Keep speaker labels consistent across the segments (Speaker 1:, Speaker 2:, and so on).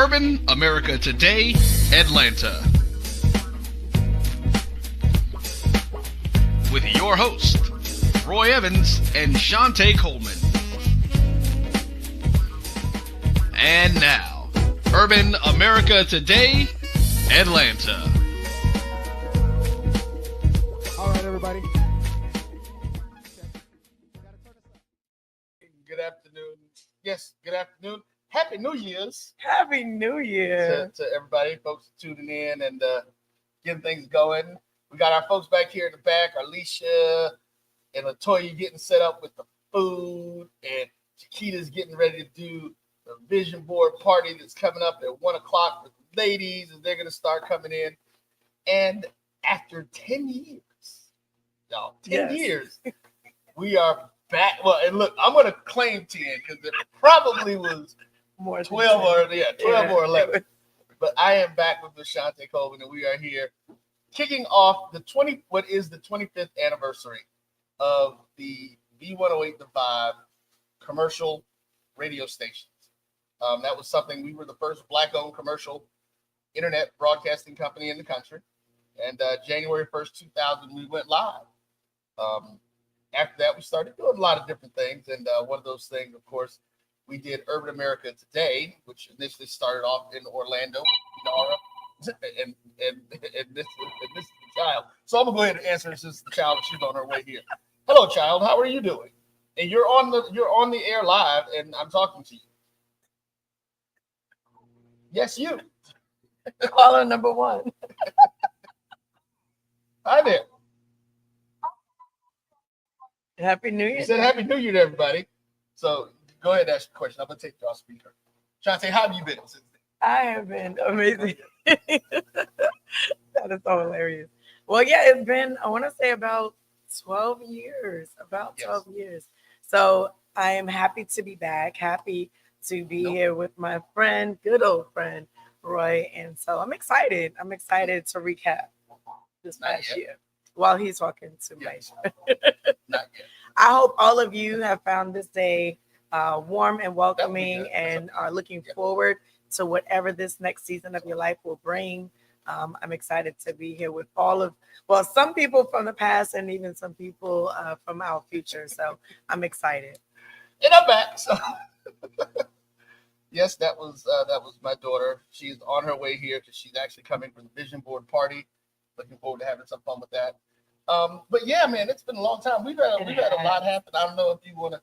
Speaker 1: Urban America Today, Atlanta. With your host, Roy Evans and Shantae Coleman. And now, Urban America Today, Atlanta.
Speaker 2: All right, everybody. Good afternoon. Yes, good afternoon. Happy New Year's.
Speaker 3: Happy New Year.
Speaker 2: To everybody, folks tuning in and getting things going. We got our folks back here in the back, Alicia and Latoya getting set up with the food, and Chiquita's getting ready to do the vision board party that's coming up at 1 o'clock with the ladies, and they're going to start coming in. And after 10 years, y'all, 10 years, we are back. Well, and look, I'm going to claim 10 because it probably was
Speaker 3: more
Speaker 2: 12 or 11. But I am back with Shante Coleman, and we are here kicking off the 25th anniversary of the V108 The Vibe commercial radio stations. That was something, we were the first Black-owned commercial internet broadcasting company in the country. And January 1st, 2000, we went live. After that, we started doing a lot of different things. And one of those things, of course, we did Urban America Today, which initially started off in Orlando, Nara, and this is the child. So I'm gonna go ahead and answer since the child, she's on her way here. Hello, child. How are you doing? And you're on the air live, and I'm talking to you. Yes, you.
Speaker 3: Caller number one.
Speaker 2: Hi there.
Speaker 3: Happy New Year.
Speaker 2: You said Happy New Year to everybody. So go ahead and ask your question. I'm gonna take you off speaker. Shantae, how have you been since then?
Speaker 3: I have been amazing. That is so hilarious. Well, yeah, it's been, I want to say about 12 years. About 12 years. So I am happy to be back. Happy to be here with my friend, good old friend, Roy. And so I'm excited. I'm excited to recap this past year while he's talking to me.
Speaker 2: Not yet.
Speaker 3: I hope all of you have found this day warm and welcoming and are looking forward to whatever this next season of your life will bring. I'm excited to be here with some people from the past and even some people from our future. So I'm excited.
Speaker 2: And I'm back. So yes, that was my daughter. She's on her way here because she's actually coming for the vision board party. Looking forward to having some fun with that. But yeah, man, it's been a long time. We've had a lot happen. I don't know if you want to.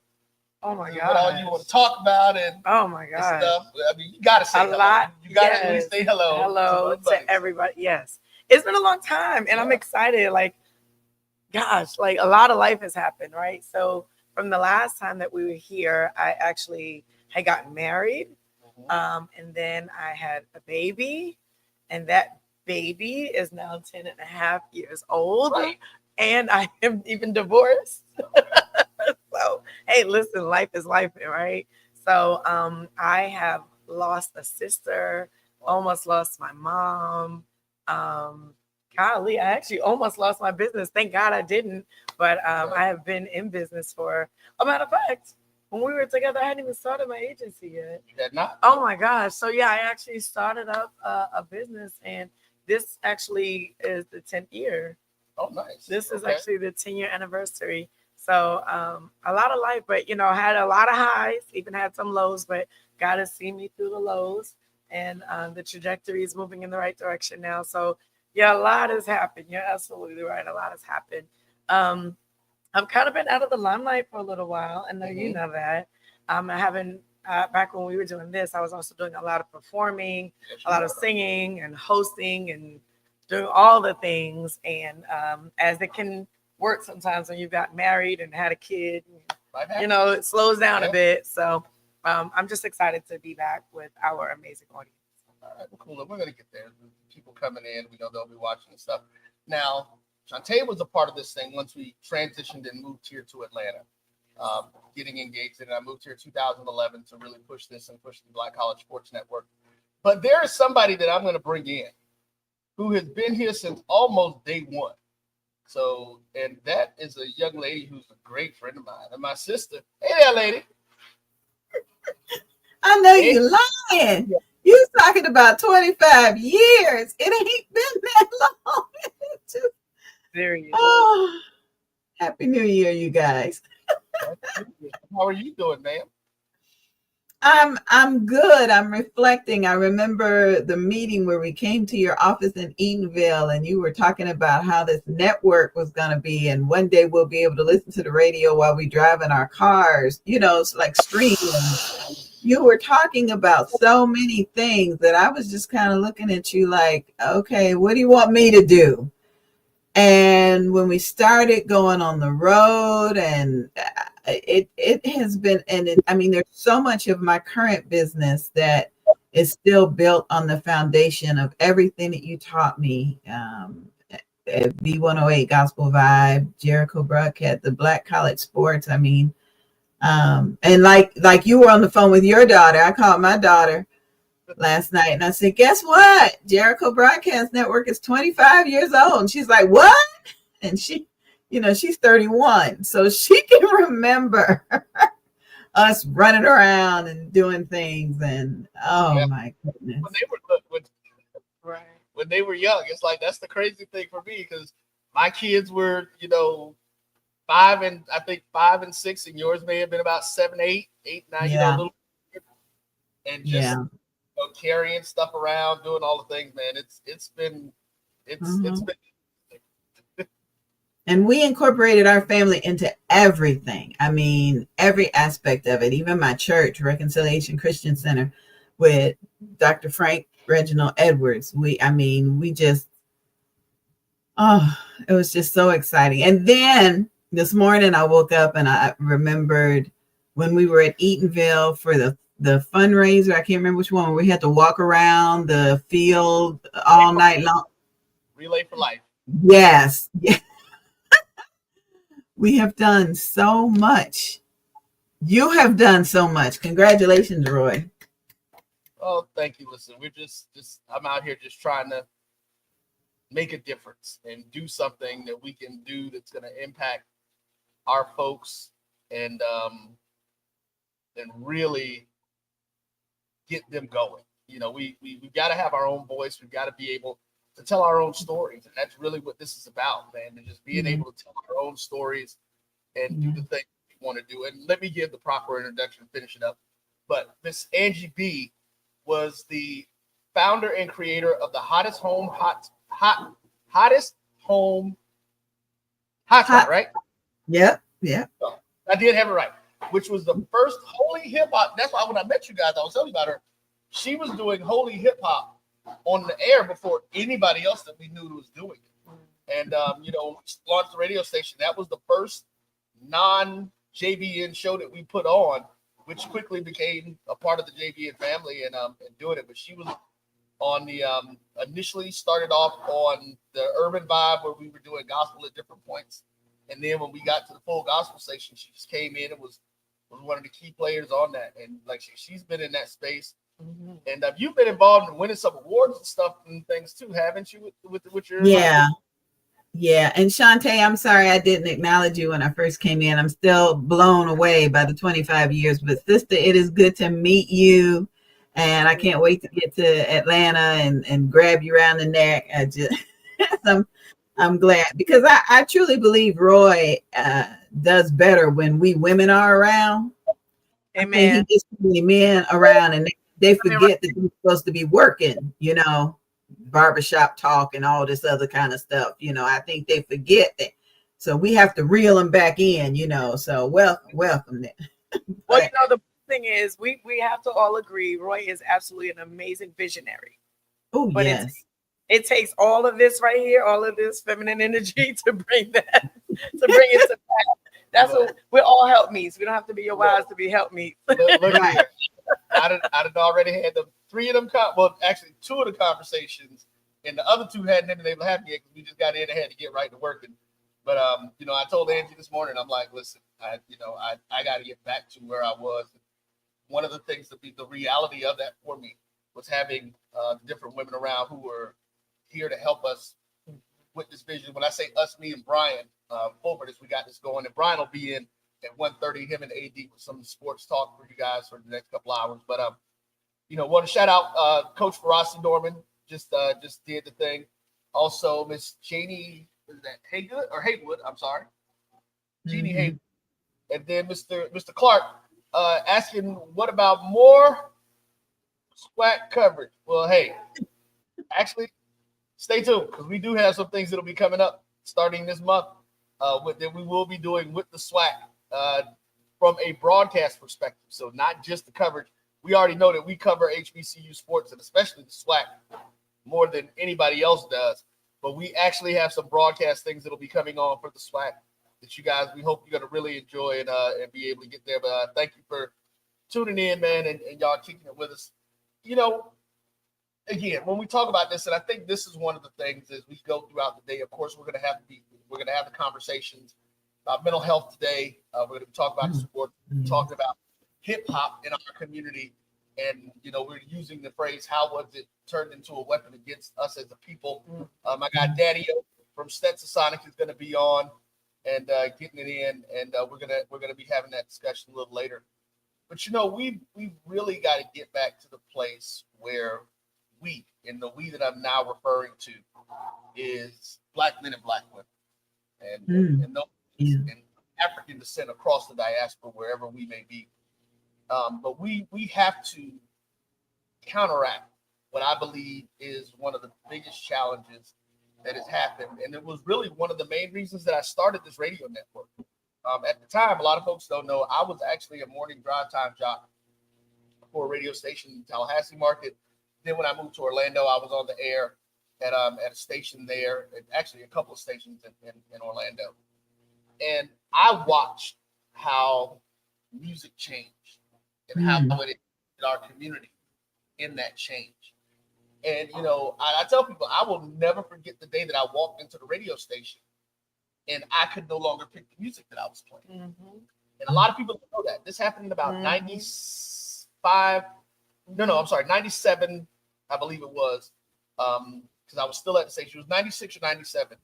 Speaker 3: Oh my God!
Speaker 2: What all you want to talk about and
Speaker 3: oh my God
Speaker 2: stuff. I mean, you got to say
Speaker 3: a lot.
Speaker 2: You got to at least say hello.
Speaker 3: Hello to everybody. Yes, it's been a long time, and I'm excited. Like, gosh, like a lot of life has happened, right? So from the last time that we were here, I actually had gotten married, and then I had a baby, and that baby is now 10 and a half years old, and I am even divorced. So, hey, listen, life is life, right? So I have lost a sister, almost lost my mom. Golly, I actually almost lost my business. Thank God I didn't. But I have been in business for, a matter of fact, when we were together, I hadn't even started my agency yet.
Speaker 2: You had not?
Speaker 3: Oh, my gosh. So, yeah, I actually started up a business, and this actually is the 10th year.
Speaker 2: Oh, nice.
Speaker 3: This is actually the 10-year anniversary. So a lot of life, but, I had a lot of highs, even had some lows, but God has seen me through the lows, and the trajectory is moving in the right direction now. So, yeah, a lot has happened. You're absolutely right. A lot has happened. I've kind of been out of the limelight for a little while. I know you know that. I haven't, back when we were doing this, I was also doing a lot of performing, a lot of singing and hosting and doing all the things. And as it can work sometimes when you've got married and had a kid, it slows down a bit. So I'm just excited to be back with our amazing audience.
Speaker 2: All right, well, cool. We're going to get there. People coming in, we know they'll be watching and stuff. Now, Shantae was a part of this thing once we transitioned and moved here to Atlanta, getting engaged. And I moved here in 2011 to really push this and push the Black College Sports Network. But there is somebody that I'm going to bring in who has been here since almost day one. So, and that is a young lady who's a great friend of mine and my sister. Hey there, lady.
Speaker 4: I know you're lying. You talking about 25 years. It ain't been that long. Just,
Speaker 3: Serious.
Speaker 4: oh, Happy New Year, you guys.
Speaker 2: How are you doing, ma'am?
Speaker 4: I'm good. I'm reflecting. I remember the meeting where we came to your office in Eatonville and you were talking about how this network was going to be, and one day we'll be able to listen to the radio while we drive in our cars, it's like streaming. You were talking about so many things that I was just kind of looking at you like, okay, what do you want me to do? And when we started going on the road, and it has been, there's so much of my current business that is still built on the foundation of everything that you taught me. At V108 Gospel Vibe, Jericho Broadcast, the Black College Sports. And like you were on the phone with your daughter, I called my daughter last night and I said, guess what? Jericho Broadcast Network is 25 years old. And she's like, what? And she's 31. So she can remember us running around and doing things. And my goodness.
Speaker 2: When they were young, it's like, that's the crazy thing for me, because my kids were, 5 and 6, and yours may have been about 7, 8, 9,
Speaker 4: Yeah.
Speaker 2: a little, and just carrying stuff around, doing all the things, man. It's been.
Speaker 4: And we incorporated our family into everything. Every aspect of it, even my church, Reconciliation Christian Center, with Dr. Frank Reginald Edwards. It was just so exciting. And then this morning I woke up and I remembered when we were at Eatonville for the fundraiser. I can't remember which one. We had to walk around the field all night long.
Speaker 2: Relay for Life.
Speaker 4: Yes. Yeah. We have done so much. You have done so much. Congratulations, Roy.
Speaker 2: Oh, thank you. Listen, we're just I'm out here just trying to make a difference and do something that we can do that's going to impact our folks and really get them going. We've got to have our own voice. We've got to be able to tell our own stories, and that's really what this is about, man. And just being able to tell our own stories and do the things we want to do. And let me give the proper introduction and finish it up. But Miss Angie B was the founder and creator of the hottest home hotspot, right?
Speaker 4: Yep. Yeah.
Speaker 2: So I did have it right, which was the first holy hip hop. That's why when I met you guys, I was telling you about her. She was doing holy hip hop on the air before anybody else that we knew was doing it. And launched the radio station. That was the first non-JBN show that we put on, which quickly became a part of the JBN family and doing it. But she was on the initially started off on the urban vibe where we were doing gospel at different points. And then when we got to the full gospel station, she just came in and was one of the key players on that. And like she's been in that space. Mm-hmm. And you've been involved in winning some awards and stuff and things too, haven't you? With your
Speaker 4: Yeah. And Shantae, I'm sorry I didn't acknowledge you when I first came in. I'm still blown away by the 25 years. But sister, it is good to meet you. And I can't wait to get to Atlanta and grab you around the neck. I'm glad, because I truly believe Roy does better when we women are around.
Speaker 3: Amen.
Speaker 4: He gets the men around and they forget that they're supposed to be working, barbershop talk and all this other kind of stuff. I think they forget that. So we have to reel them back in, so welcome then.
Speaker 3: Well, the thing is, we have to all agree, Roy is absolutely an amazing visionary.
Speaker 4: Oh, yes.
Speaker 3: It takes all of this right here, all of this feminine energy to bring it to pass. That's what we're all help me's. We don't have to be your wives to be help me's.
Speaker 2: Look here. I already had the 3 of them. Actually 2 of the conversations, and the other 2 hadn't been able to have yet because we just got in and had to get right to working. But I told Angie this morning, I'm like, listen, I got to get back to where I was. One of the things that the reality of that for me was having different women around who were here to help us with this vision. When I say us, me and Brian Fulford, as we got this going, and Brian will be in at 1:30, him and AD with some sports talk for you guys for the next couple hours. But Want to shout out Coach Ferocity Norman, just did the thing. Also, Miss Jeannie, is that Haywood? I'm sorry, Jeannie Haywood, and then Mr. Clark asking, what about more SWAC coverage? Well, hey, actually, stay tuned because we do have some things that'll be coming up starting this month that we will be doing with the SWAC from a broadcast perspective. So not just the coverage. We already know that we cover HBCU sports and especially the SWAC more than anybody else does. But we actually have some broadcast things that'll be coming on for the SWAC that you guys, we hope you're going to really enjoy and be able to get there. But thank you for tuning in, man, and y'all kicking it with us. Again, when we talk about this, and I think this is one of the things as we go throughout the day, of course, we're going to have the conversations about mental health today. We're going to be talking about sport, talking about hip hop in our community. And, we're using the phrase, how was it turned into a weapon against us as a people? My guy Daddy-O from Stetson Sonic is going to be on and getting it in. And we're going to be having that discussion a little later. But, we've really got to get back to the place where we, and the we that I'm now referring to, is Black men and Black women, and those in African descent across the diaspora, wherever we may be. But we have to counteract what I believe is one of the biggest challenges that has happened, and it was really one of the main reasons that I started this radio network. At the time, a lot of folks don't know, I was actually a morning drive time jock for a radio station in Tallahassee market. Then when I moved to Orlando, I was on the air at a station there, and actually a couple of stations in Orlando. And I watched how music changed and how it in our community in that change. And, I tell people, I will never forget the day that I walked into the radio station and I could no longer pick the music that I was playing. And a lot of people don't know that. This happened in about 97, I believe it was, because I was still at the station. It was 96 or 97.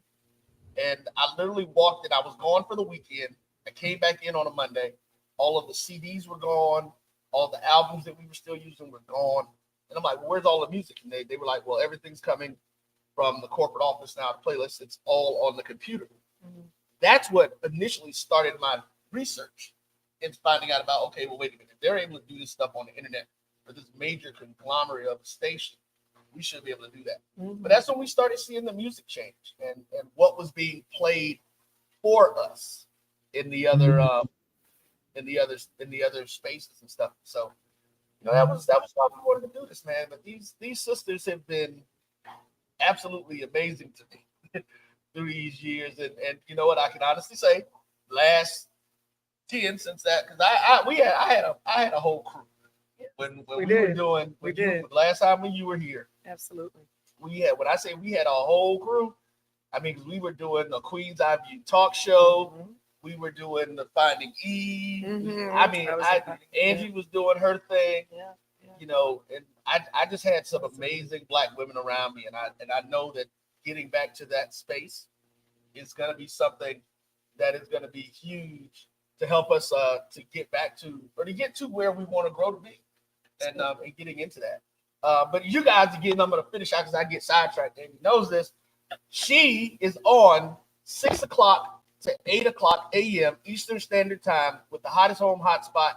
Speaker 2: And I literally walked in. I was gone for the weekend. I came back in on a Monday. All of the CDs were gone. All the albums that we were still using were gone. And I'm like, well, where's all the music? And they were like, well, everything's coming from the corporate office now, the playlist. It's all on the computer. That's what initially started my research and finding out about, okay, well, wait a minute. If they're able to do this stuff on the internet for this major conglomerate of a station, we should be able to do that. But that's when we started seeing the music change and what was being played for us in the other in the other spaces and stuff. So that was why we wanted to do this, man. But these sisters have been absolutely amazing to me through these years, and you know what, I can honestly say, last 10 since that, because I had a whole crew when we were doing last time when you were here.
Speaker 3: Absolutely.
Speaker 2: When I say we had a whole crew, I mean, because we were doing the Queen's Eye View talk show. We were doing the Finding Eve. I mean, Angie was doing her thing. And I just had some amazing Black women around me, and I know that getting back to that space is going to be something that is going to be huge to help us to get back to, or to get to where we want to grow to be, and getting into that. But you guys, again, I'm going to finish out because I get sidetracked. Amy knows this. She is on 6 o'clock to 8 o'clock a.m. Eastern Standard Time with the hottest home hotspot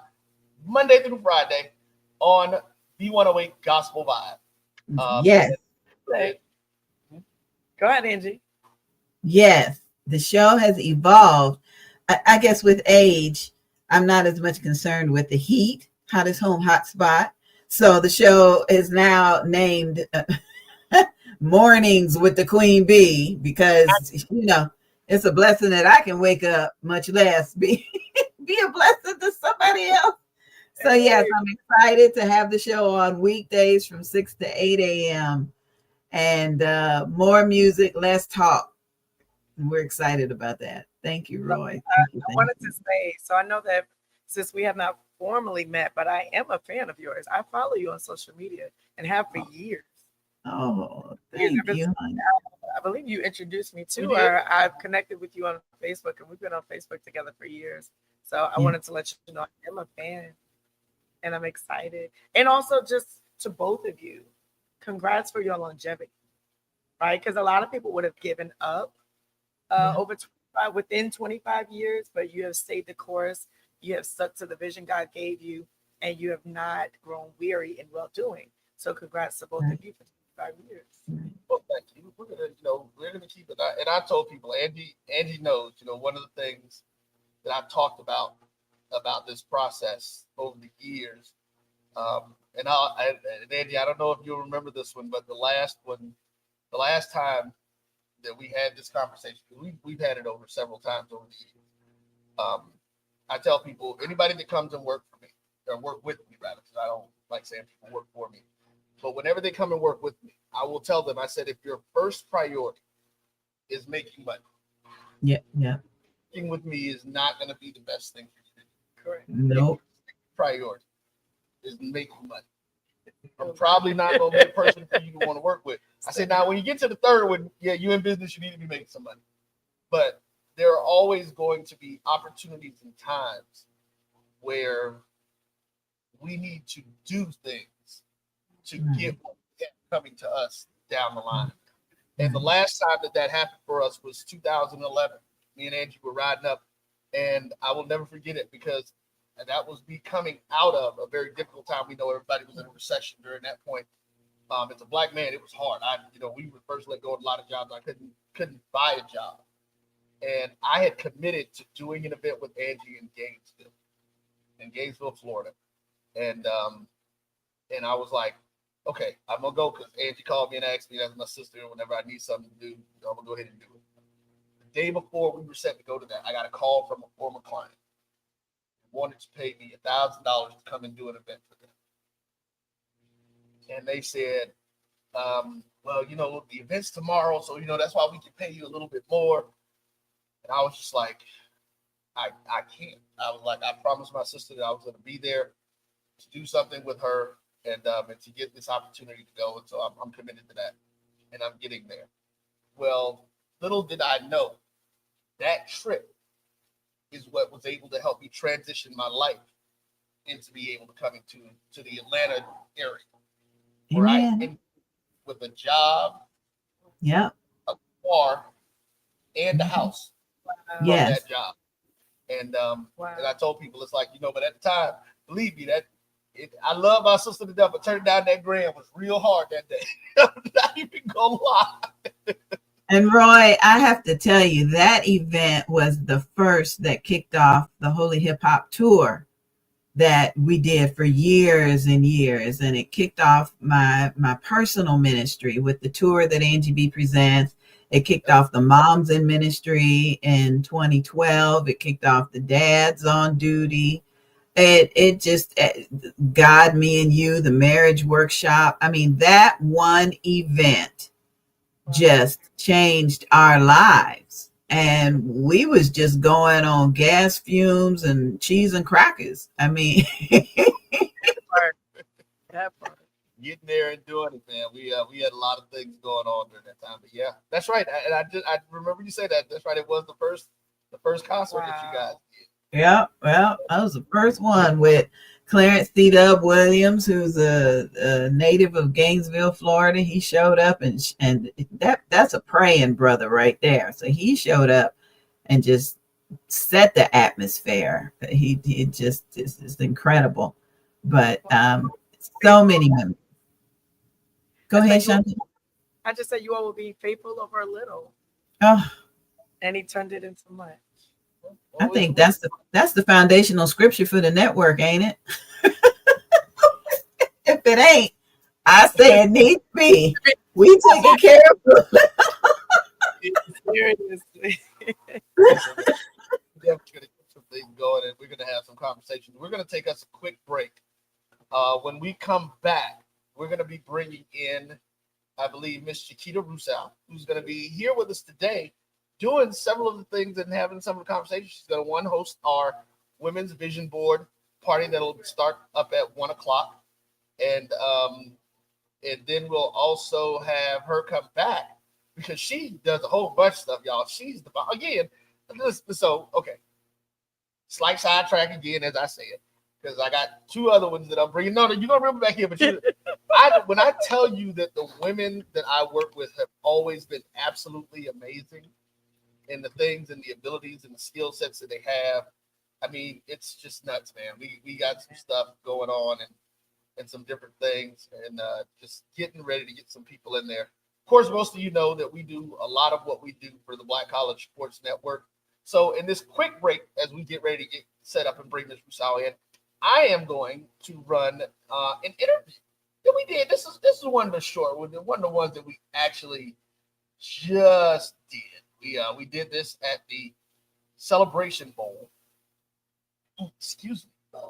Speaker 2: Monday through Friday on V108 Gospel Vibe.
Speaker 4: Yes.
Speaker 3: Go ahead, Angie.
Speaker 4: Yes, the show has evolved. I guess with age, I'm not as much concerned with the heat, hottest home hotspot. So the show is now named Mornings with the Queen Bee because, it's a blessing that I can wake up, much less be a blessing to somebody else. So yes, I'm excited to have the show on weekdays from 6 to 8 a.m. and more music, less talk. And we're excited about that. Thank you, Roy. Thank you.
Speaker 3: I wanted to say, so I know that since we have not formally met, but I am a fan of yours. I follow you on social media and have for years.
Speaker 4: Oh, thank you.
Speaker 3: I believe you introduced me to her. I've connected with you on Facebook, and we've been on Facebook together for years. So I wanted to let you know I am a fan, and I'm excited. And also just to both of you, congrats for your longevity, right? Because a lot of people would have given up over 25 years, but you have stayed the course. You have stuck to the vision God gave you, and you have not grown weary in well doing. So, congrats to both of you for 25 years.
Speaker 2: Well, thank you. We're gonna keep it. And I told people, Angie knows. One of the things that I've talked about this process over the years. And Angie, I don't know if you'll remember this one, but the last time that we had this conversation, we've had it over several times over the years. I tell people, anybody that comes and work for me, or work with me rather, because I don't like saying people work for me, but whenever they come and work with me, I will tell them, I said, if your first priority is making money, working with me is not going to be the best thing for you to do.
Speaker 3: Correct.
Speaker 4: Nope.
Speaker 2: Priority is making money. I'm probably not going to be the person for you to want to work with. I said, now when you get to the third one, yeah, you in business, you need to be making some money. But there are always going to be opportunities and times where we need to do things to get what we have coming to us down the line. And the last time that happened for us was 2011. Me and Angie were riding up, and I will never forget it because that was me coming out of a very difficult time. We know everybody was in a recession during that point. As a Black man, it was hard. We were first let go of a lot of jobs. I couldn't buy a job, and I had committed to doing an event with Angie in Gainesville, Florida, and I was like, okay, I'm gonna go because Angie called me and asked me as my sister whenever I need something to do, I'm gonna go ahead and do it. The day before we were set to go to that, I got a call from a former client who wanted to pay me $1,000 to come and do an event for them. And they said, well, the event's tomorrow, so that's why we can pay you a little bit more. And I was just like, I can't. I was like, I promised my sister that I was going to be there to do something with her and to get this opportunity to go. And so I'm committed to that, and I'm getting there. Well, little did I know that trip is what was able to help me transition my life into be able to come to the Atlanta area. Where I ended with a job, a car, and a house from that job. And and I told people, it's like, but at the time, believe me, I love my sister to death, but turning down that grand was real hard that day. I'm not even gonna lie.
Speaker 4: And Roy, I have to tell you, that event was the first that kicked off the Holy Hip Hop Tour that we did for years and years. And it kicked off my personal ministry with the tour that Angie B presents. It kicked off the Moms in Ministry in 2012. It kicked off the Dads on Duty. It just, God, Me and You, the marriage workshop. I mean, that one event just changed our lives. And we was just going on gas fumes and cheese and crackers. I mean,
Speaker 3: that part.
Speaker 2: Getting there and doing it, man. We had a lot of things going on during that time. But yeah, that's right. And I remember you say that. That's right. It was the first concert that you guys did.
Speaker 4: Yeah, well, I was the first one with Clarence C. Dub Williams, who's a native of Gainesville, Florida. He showed up, and that's a praying brother right there. So he showed up and just set the atmosphere. He just is incredible. But so many women. Go ahead, Shante.
Speaker 3: I just said you all will be faithful over a little.
Speaker 4: Oh,
Speaker 3: and he turned it into much.
Speaker 4: I think that's the foundational scripture for the network, ain't it? If it ain't, I say it needs to be. We taking care of it.
Speaker 3: Seriously.
Speaker 2: We're going to get some things going, and we're going to have some conversations. We're going to take us a quick break. When we come back, we're going to be bringing in, I believe, Miss Chiquita Russo, who's going to be here with us today, doing several of the things and having some of the conversations. She's going to host our Women's Vision Board party that'll start up at 1:00, and then we'll also have her come back because she does a whole bunch of stuff, y'all. She's again. So okay, slight sidetrack again, as I said, because I got two other ones that I'm bringing. No, you're gonna remember back here, but When I tell you that the women that I work with have always been absolutely amazing in the things and the abilities and the skill sets that they have, I mean, it's just nuts, man. We got some stuff going on and some different things, and just getting ready to get some people in there. Of course, most of you know that we do a lot of what we do for the Black College Sports Network. So in this quick break, as we get ready to get set up and bring Ms. Rousseau in, I am going to run an interview that we did. This is one of the short ones, one of the ones that we actually just did. We did this at the Celebration Bowl. Excuse me.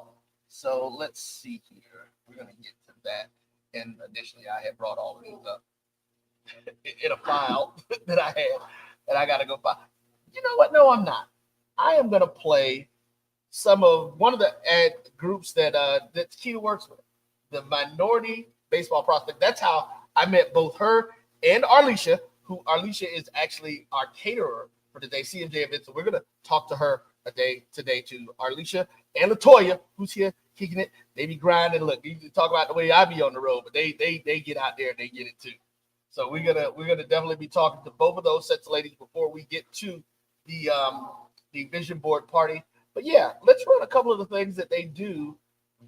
Speaker 2: So let's see here. We're gonna get to that. And additionally, I had brought all of these up in a file that I had, and I gotta go find. You know what? No, I'm not. I am gonna play one of the ad groups that Keita works with, the Minority Baseball Prospect. That's how I met both her and Arlisha, who Arlisha is actually our caterer for today, CMJ Events. So we're gonna talk to her today to Arlisha and Latoya, who's here kicking it. They be grinding. Look, you can talk about the way I be on the road, but they get out there and they get it too. So we're gonna definitely be talking to both of those sets of ladies before we get to the vision board party. But yeah, let's run a couple of the things that they do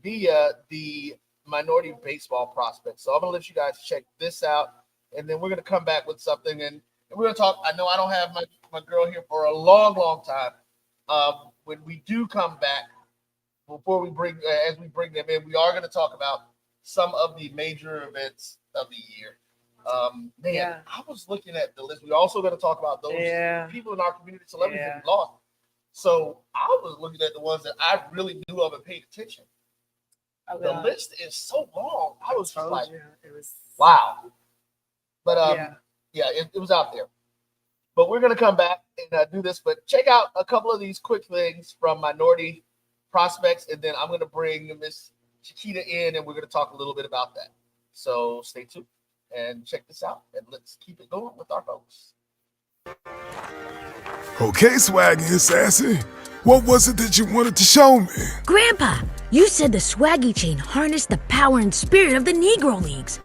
Speaker 2: via the Minority Baseball Prospect. So I'm gonna let you guys check this out, and then we're gonna come back with something, and we're gonna talk. I know I don't have my girl here for a long time. When we do come back, before we as we bring them in, we are going to talk about some of the major events of the year. I was looking at the list. We're also going to talk about those people in our community, celebrities that we lost. So I was looking at the ones that I really knew of and paid attention. The list is so long. I was just like, wow. But it was out there. But we're going to come back and do this. But check out a couple of these quick things from Minority Prospects, and then I'm going to bring Miss Chiquita in, and we're going to talk a little bit about that. So stay tuned and check this out, and let's keep it going with our folks.
Speaker 5: Okay, Swaggy and Sassy, what was it that you wanted to show me?
Speaker 6: Grandpa, you said the Swaggy chain harnessed the power and spirit of the Negro Leagues,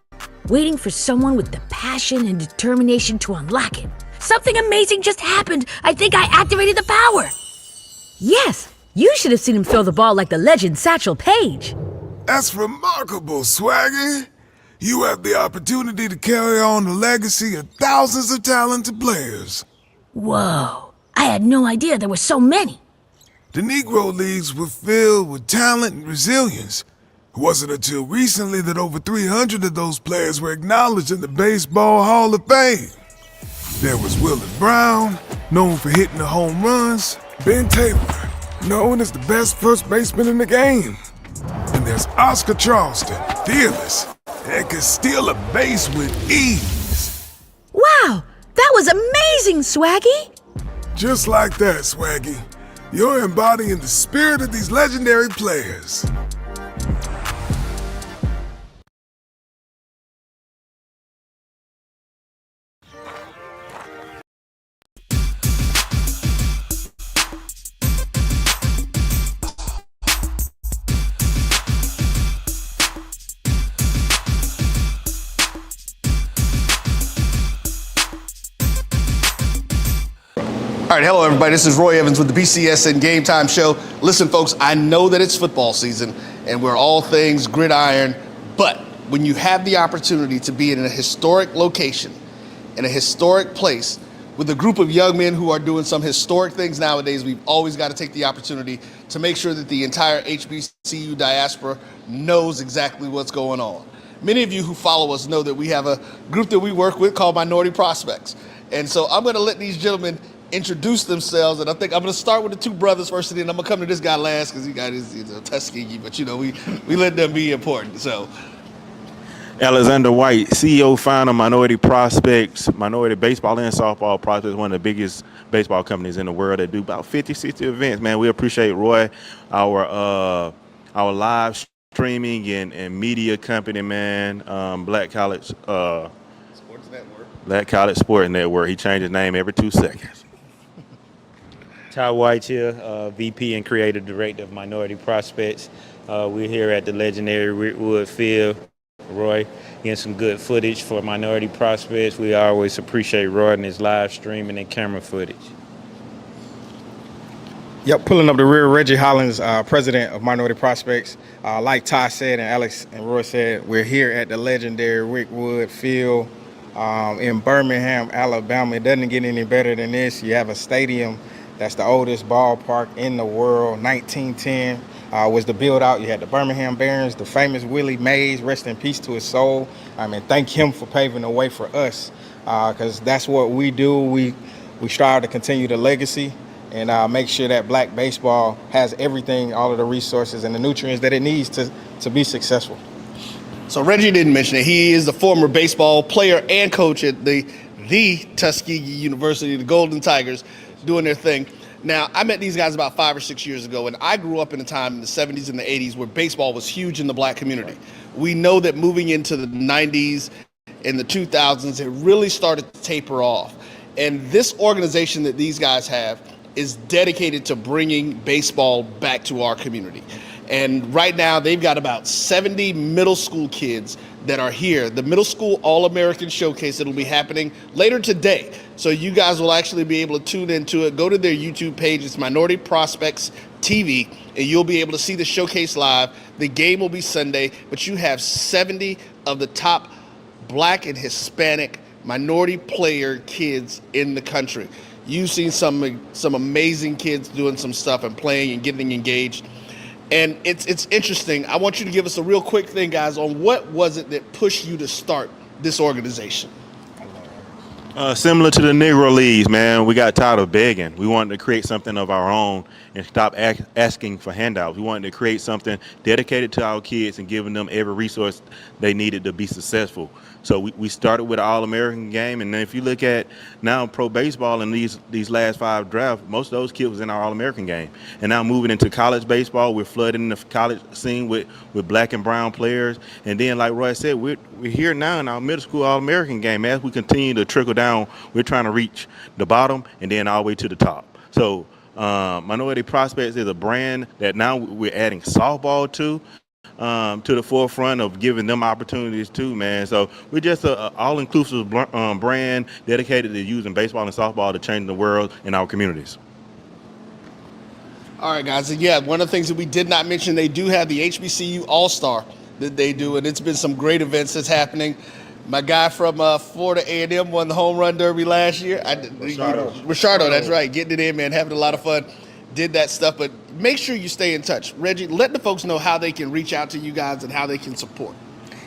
Speaker 6: waiting for someone with the passion and determination to unlock it. Something amazing just happened. I think I activated the power. Yes, you should have seen him throw the ball like the legend Satchel Paige.
Speaker 5: That's remarkable, Swaggy. You have the opportunity to carry on the legacy of thousands of talented players.
Speaker 6: Whoa, I had no idea there were so many.
Speaker 5: The Negro Leagues were filled with talent and resilience. It wasn't until recently that over 300 of those players were acknowledged in the Baseball Hall of Fame. There was Willard Brown, known for hitting the home runs. Ben Taylor, known as the best first baseman in the game. And there's Oscar Charleston, fearless, and can steal a base with ease.
Speaker 6: Wow, that was amazing, Swaggy.
Speaker 5: Just like that, Swaggy. You're embodying the spirit of these legendary players.
Speaker 1: All right, hello everybody. This is Roy Evans with the BCSN Game Time Show. Listen, folks, I know that it's football season and we're all things gridiron, but when you have the opportunity to be in a historic location, in a historic place, with a group of young men who are doing some historic things nowadays, we've always got to take the opportunity to make sure that the entire HBCU diaspora knows exactly what's going on. Many of you who follow us know that we have a group that we work with called Minority Prospects. And so I'm going to let these gentlemen introduce themselves, and I think I'm going to start with the two brothers first, and then I'm going to come to this guy last because he got his Tuskegee, but you know, we let them be important. So,
Speaker 7: Alexander White, CEO, founder, Minority Prospects, Minority Baseball and Softball Prospects, one of the biggest baseball companies in the world that do about 50, 60 events. Man, we appreciate Roy, our live streaming and media company, man. Black College Sports Network. Black College Sports Network. He changed his name every 2 seconds.
Speaker 8: Ty White here, VP and Creative Director of Minority Prospects. We're here at the legendary Rickwood Field Roy, getting some good footage for minority prospects. We always appreciate Roy and his live streaming and camera footage.
Speaker 9: Yep, pulling up the rear, Reggie Hollins, president of Minority Prospects. Like Ty said and Alex and Roy said, we're here at the legendary Rick Wood Field in Birmingham, Alabama. It doesn't get any better than this. You have a stadium that's the oldest ballpark in the world. 1910 was the build out. You had the Birmingham Barons, the famous Willie Mays, rest in peace to his soul. I mean, thank him for paving the way for us, because that's what we do. We strive to continue the legacy and make sure that black baseball has everything, all of the resources and the nutrients that it needs to be successful.
Speaker 1: So Reggie didn't mention it. He is the former baseball player and coach at the Tuskegee University, the Golden Tigers, doing their thing. Now, I met these guys about 5 or 6 years ago, and I grew up in a time in the 70s and the 80s where baseball was huge in the black community. We know that moving into the 90s and the 2000s, it really started to taper off. And this organization that these guys have is dedicated to bringing baseball back to our community. And right now, they've got about 70 middle school kids that are here. The Middle School All-American Showcase, it'll be happening later today. So you guys will actually be able to tune into it. Go to their YouTube page. It's Minority Prospects TV, and you'll be able to see the showcase live. The game will be Sunday, but you have 70 of the top black and Hispanic minority player kids in the country. You've seen some amazing kids doing some stuff and playing and getting engaged. And it's interesting. I want you to give us a real quick thing, guys, on what was it that pushed you to start this organization?
Speaker 7: Similar to the Negro Leagues, man, we got tired of begging. We wanted to create something of our own and stop asking for handouts. We wanted to create something dedicated to our kids and giving them every resource they needed to be successful. So we started with an All-American game, and then if you look at now pro baseball in these last 5 drafts, most of those kids was in our All-American game. And now moving into college baseball, we're flooding the college scene with black and brown players. And then, like Roy said, we're here now in our middle school All-American game. As we continue to trickle down, we're trying to reach the bottom and then all the way to the top. So Minority Prospects is a brand that now we're adding softball to the forefront of giving them opportunities too, man. So we're just an all-inclusive brand dedicated to using baseball and softball to change the world in our communities.
Speaker 1: All right, guys. And yeah, one of the things that we did not mention, they do have the HBCU All-Star that they do, and it's been some great events that's happening. My guy from Florida A&M won the home run derby last year. Richardo, that's right. Getting it in, man. Having a lot of fun. Did that stuff, but make sure you stay in touch. Reggie, let the folks know how they can reach out to you guys and how they can support.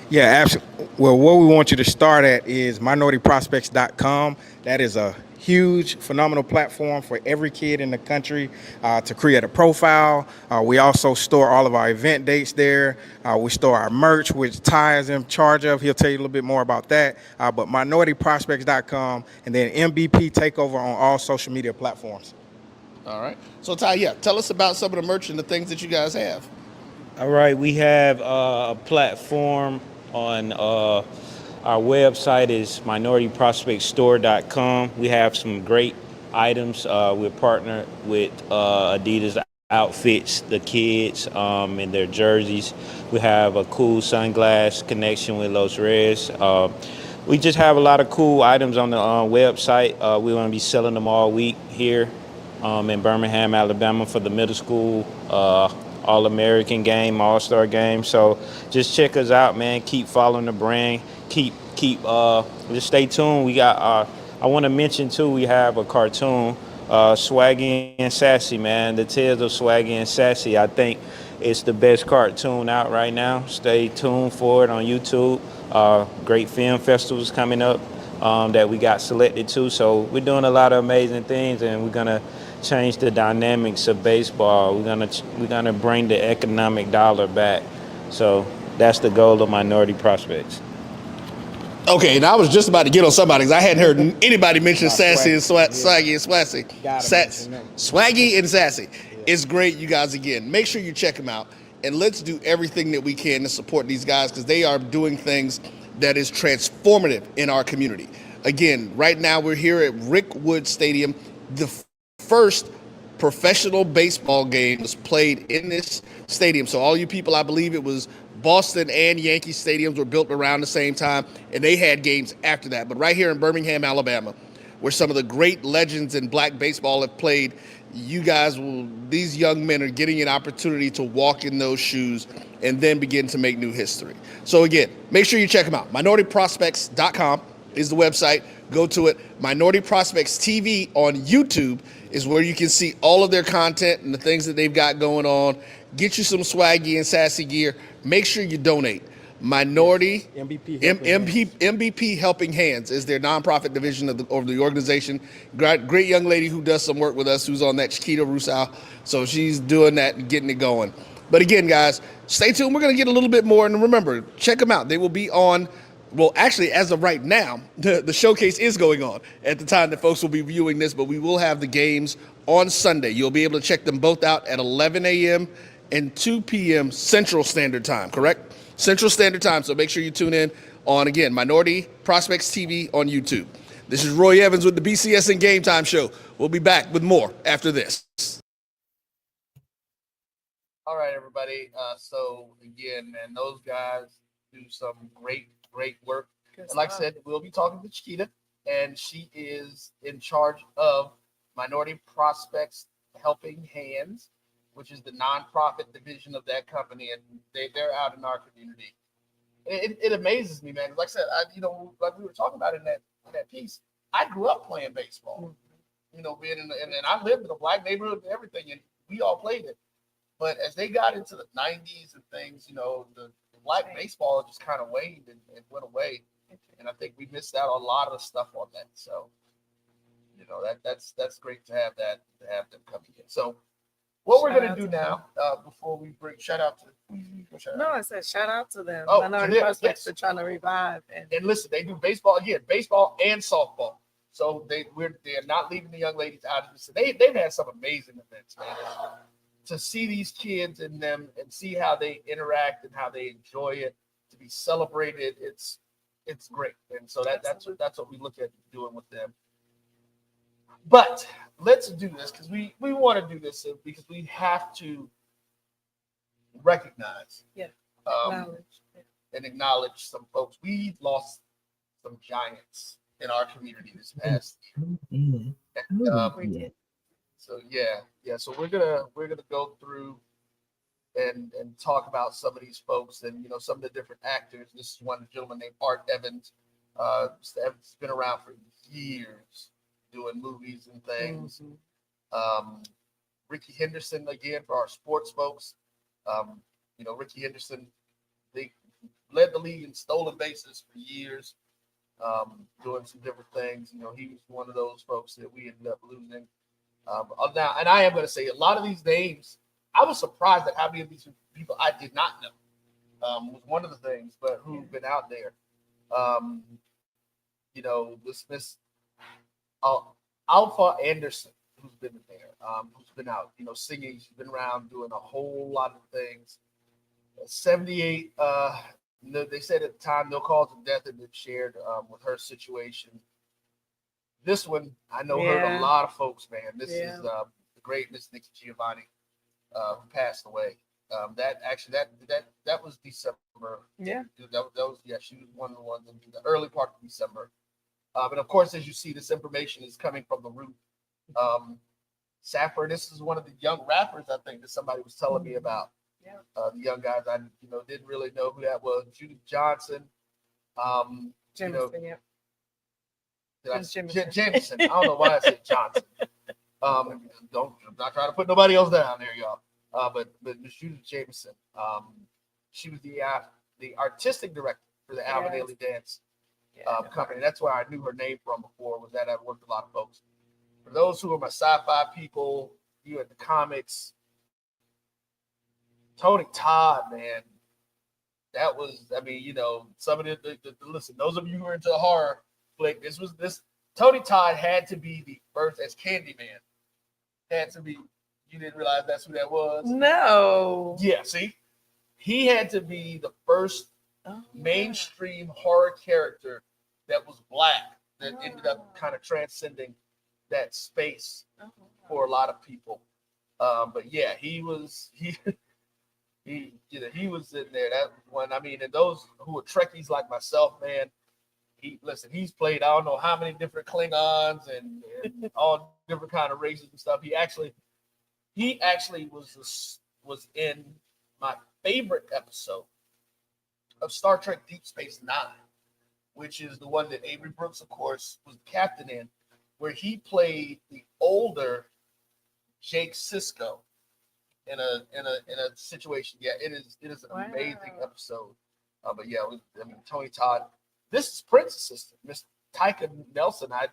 Speaker 9: Yeah, absolutely. Well, what we want you to start at is minorityprospects.com. That is a huge, phenomenal platform for every kid in the country to create a profile. We also store all of our event dates there. We store our merch, which Ty is in charge of. He'll tell you a little bit more about that. But minorityprospects.com, and then MVP Takeover on all social media platforms.
Speaker 1: All right. So, Ty, yeah, tell us about some of the merch and the things that you guys have.
Speaker 8: All right, we have a platform on our website is minorityprospectstore.com. We have some great items. We're partnered with Adidas outfits the kids in their jerseys. We have a cool sunglass connection with Los Reyes. We just have a lot of cool items on the website. We're going to be selling them all week here in Birmingham, Alabama for the middle school All-American game, All-Star game. So just check us out, man. Keep following the brand. Just stay tuned. We got I want to mention too, we have a cartoon, Swaggy and Sassy, man. The Tales of Swaggy and Sassy. I think it's the best cartoon out right now. Stay tuned for it on YouTube. Great film festivals coming up that we got selected to. So we're doing a lot of amazing things, and we're gonna change the dynamics of baseball. We're gonna bring the economic dollar back. So that's the goal of Minority Prospects.
Speaker 1: Okay, and I was just about to get on somebody because I hadn't heard anybody mention Sassy and Swaggy and Sassy. Swaggy and Sassy. It's great, you guys, again. Make sure you check them out, and let's do everything that we can to support these guys because they are doing things that is transformative in our community. Again, right now we're here at Rick Wood Stadium. The first professional baseball game was played in this stadium. So all you people, I believe it was Boston and Yankee stadiums were built around the same time, and they had games after that. But right here in Birmingham, Alabama, where some of the great legends in black baseball have played, these young men are getting an opportunity to walk in those shoes and then begin to make new history. So again, make sure you check them out. MinorityProspects.com is the website. Go to it. Minority Prospects TV on YouTube is where you can see all of their content and the things that they've got going on. Get you some swaggy and sassy gear. Make sure you donate. Minority MVP Helping Hands is their nonprofit division of the organization. Great young lady who does some work with us, who's on that Chiquita Russo. So she's doing that and getting it going. But again, guys, stay tuned. We're going to get a little bit more. And remember, check them out. They will be on, well, actually, as of right now, the showcase is going on at the time that folks will be viewing this, but we will have the games on Sunday. You'll be able to check them both out at 11 a.m. and 2 p.m. Central Standard Time, correct? Central Standard Time. So make sure you tune in on, again, Minority Prospects TV on YouTube. This is Roy Evans with the BCS and Game Time Show. We'll be back with more after this.
Speaker 2: All right, everybody. So again, man, those guys do some great work. And like I said, we'll be talking to Chiquita, and she is in charge of Minority Prospects Helping Hands, which is the nonprofit division of that company, and they're out in our community. It amazes me, man. Like I said, like we were talking about in that piece, I grew up playing baseball. Being and I lived in a black neighborhood and everything, and we all played it. But as they got into the 90s and things, the black baseball just kind of waned and went away. And I think we missed out on a lot of the stuff on that. So, that's great to have them coming in. So what we're going to do now, before we bring shout out to
Speaker 3: I said shout out to them.
Speaker 2: Oh,
Speaker 3: Minority Prospects are trying to revive. And
Speaker 2: listen, they do baseball and softball. So they're not leaving the young ladies out of this. They've had some amazing events, man. To see these kids and them and see how they interact and how they enjoy it, to be celebrated, it's great. And so that's what we look at doing with them. But let's do this because we want to do this because we have to recognize and acknowledge some folks. We lost some giants in our community this past year.
Speaker 3: we did.
Speaker 2: So so we're gonna go through and talk about some of these folks and some of the different actors. This is one gentleman named Art Evans. Mr. Evans has been around for years doing movies and things. Ricky Henderson, again, for our sports folks. Ricky Henderson, they led the league in stolen bases for years, doing some different things. He was one of those folks that we ended up losing. Now, and I am going to say a lot of these names, I was surprised at how many of these people I did not know. Was one of the things, but who've been out there. This Alpha Anderson, who's been there, who's been out, singing. She's been around doing a whole lot of things. 78. They said at the time no cause of death had been shared with her situation. This one, I know, hurt a lot of folks, man. This is the great Miss Nikki Giovanni, who passed away. That was December.
Speaker 3: Yeah.
Speaker 2: That was she was one of the ones in the early part of December. And of course, as you see, this information is coming from the root. Safford, this is one of the young rappers, I think, that somebody was telling me about.
Speaker 3: Yeah.
Speaker 2: The young guys, I didn't really know who that was. Judith Johnson.
Speaker 3: Jameson,
Speaker 2: Jameson. I don't know why I said Johnson. I'm not trying to put nobody else down there, y'all. But Miss Judith Jameson, she was the artistic director for the Alvin Ailey Dance company. That's where I knew her name from before. Was that I worked with a lot of folks. For those who are my sci-fi people, you at the comics, Tony Todd, man, that was. Some of the listen. Those of you who are into horror flick, this Tony Todd had to be the first as Candyman. Had to be. You didn't realize that's who that was?
Speaker 3: No.
Speaker 2: Yeah, see? He had to be the first mainstream horror character that was black that ended up kind of transcending that space for a lot of people. But yeah, he he was in there. That one, I mean, and those who are Trekkies like myself, man, he's played I don't know how many different Klingons and all different kind of races and stuff. He actually was in my favorite episode of Star Trek Deep Space Nine, which is the one that Avery Brooks, of course, was the captain in, where he played the older Jake Sisko in a situation. Yeah, it is an amazing episode. But yeah, Tony Todd. This is Prince's sister, Miss Tyka Nelson. I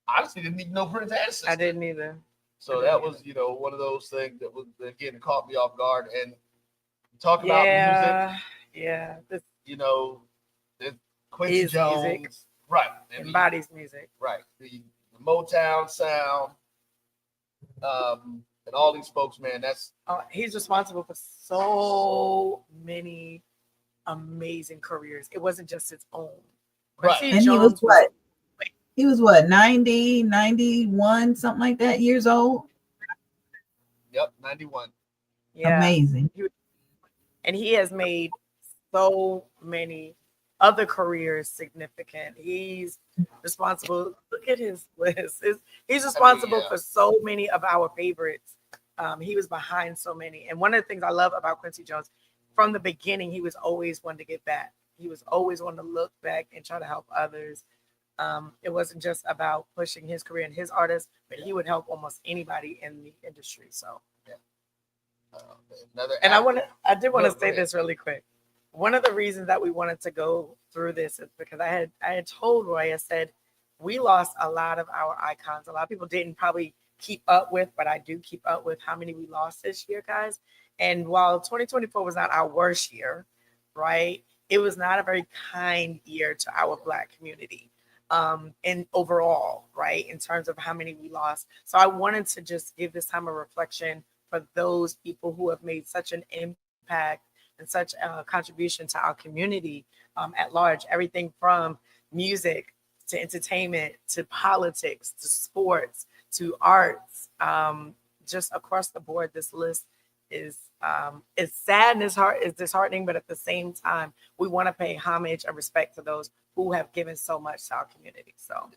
Speaker 2: honestly didn't even know Prince had a sister.
Speaker 3: I didn't either.
Speaker 2: So that was, one of those things that was, again, caught me off guard. And talk about music.
Speaker 3: Yeah.
Speaker 2: Quincy Jones.
Speaker 3: Music.
Speaker 2: Right.
Speaker 3: Embodies music.
Speaker 2: Right. The Motown sound. And all these folks, man,
Speaker 3: he's responsible for so many amazing careers. It wasn't just his own.
Speaker 2: Right.
Speaker 4: And he was what? He was what, 90, 91, something like that, years old?
Speaker 2: Yep, 91.
Speaker 3: Yeah.
Speaker 4: Amazing.
Speaker 3: And he has made so many other careers significant. He's responsible. Look at his list. He's responsible for so many of our favorites. He was behind so many. And one of the things I love about Quincy Jones, from the beginning, he was always one to give back. He was always one to look back and try to help others. It wasn't just about pushing his career and his artists, but he would help almost anybody in the industry. So, I did want to say this really quick. One of the reasons that we wanted to go through this is because I had told Roy, I said, we lost a lot of our icons. A lot of people didn't probably keep up with, but I do keep up with how many we lost this year, guys. And while 2024 was not our worst year, right, it was not a very kind year to our Black community. And overall, right, in terms of how many we lost. So I wanted to just give this time a reflection for those people who have made such an impact and such a contribution to our community at large. Everything from music to entertainment to politics to sports to arts, just across the board. This list is it's sad and it's disheartening, but at the same time, we want to pay homage and respect to those who have given so much to our community. So,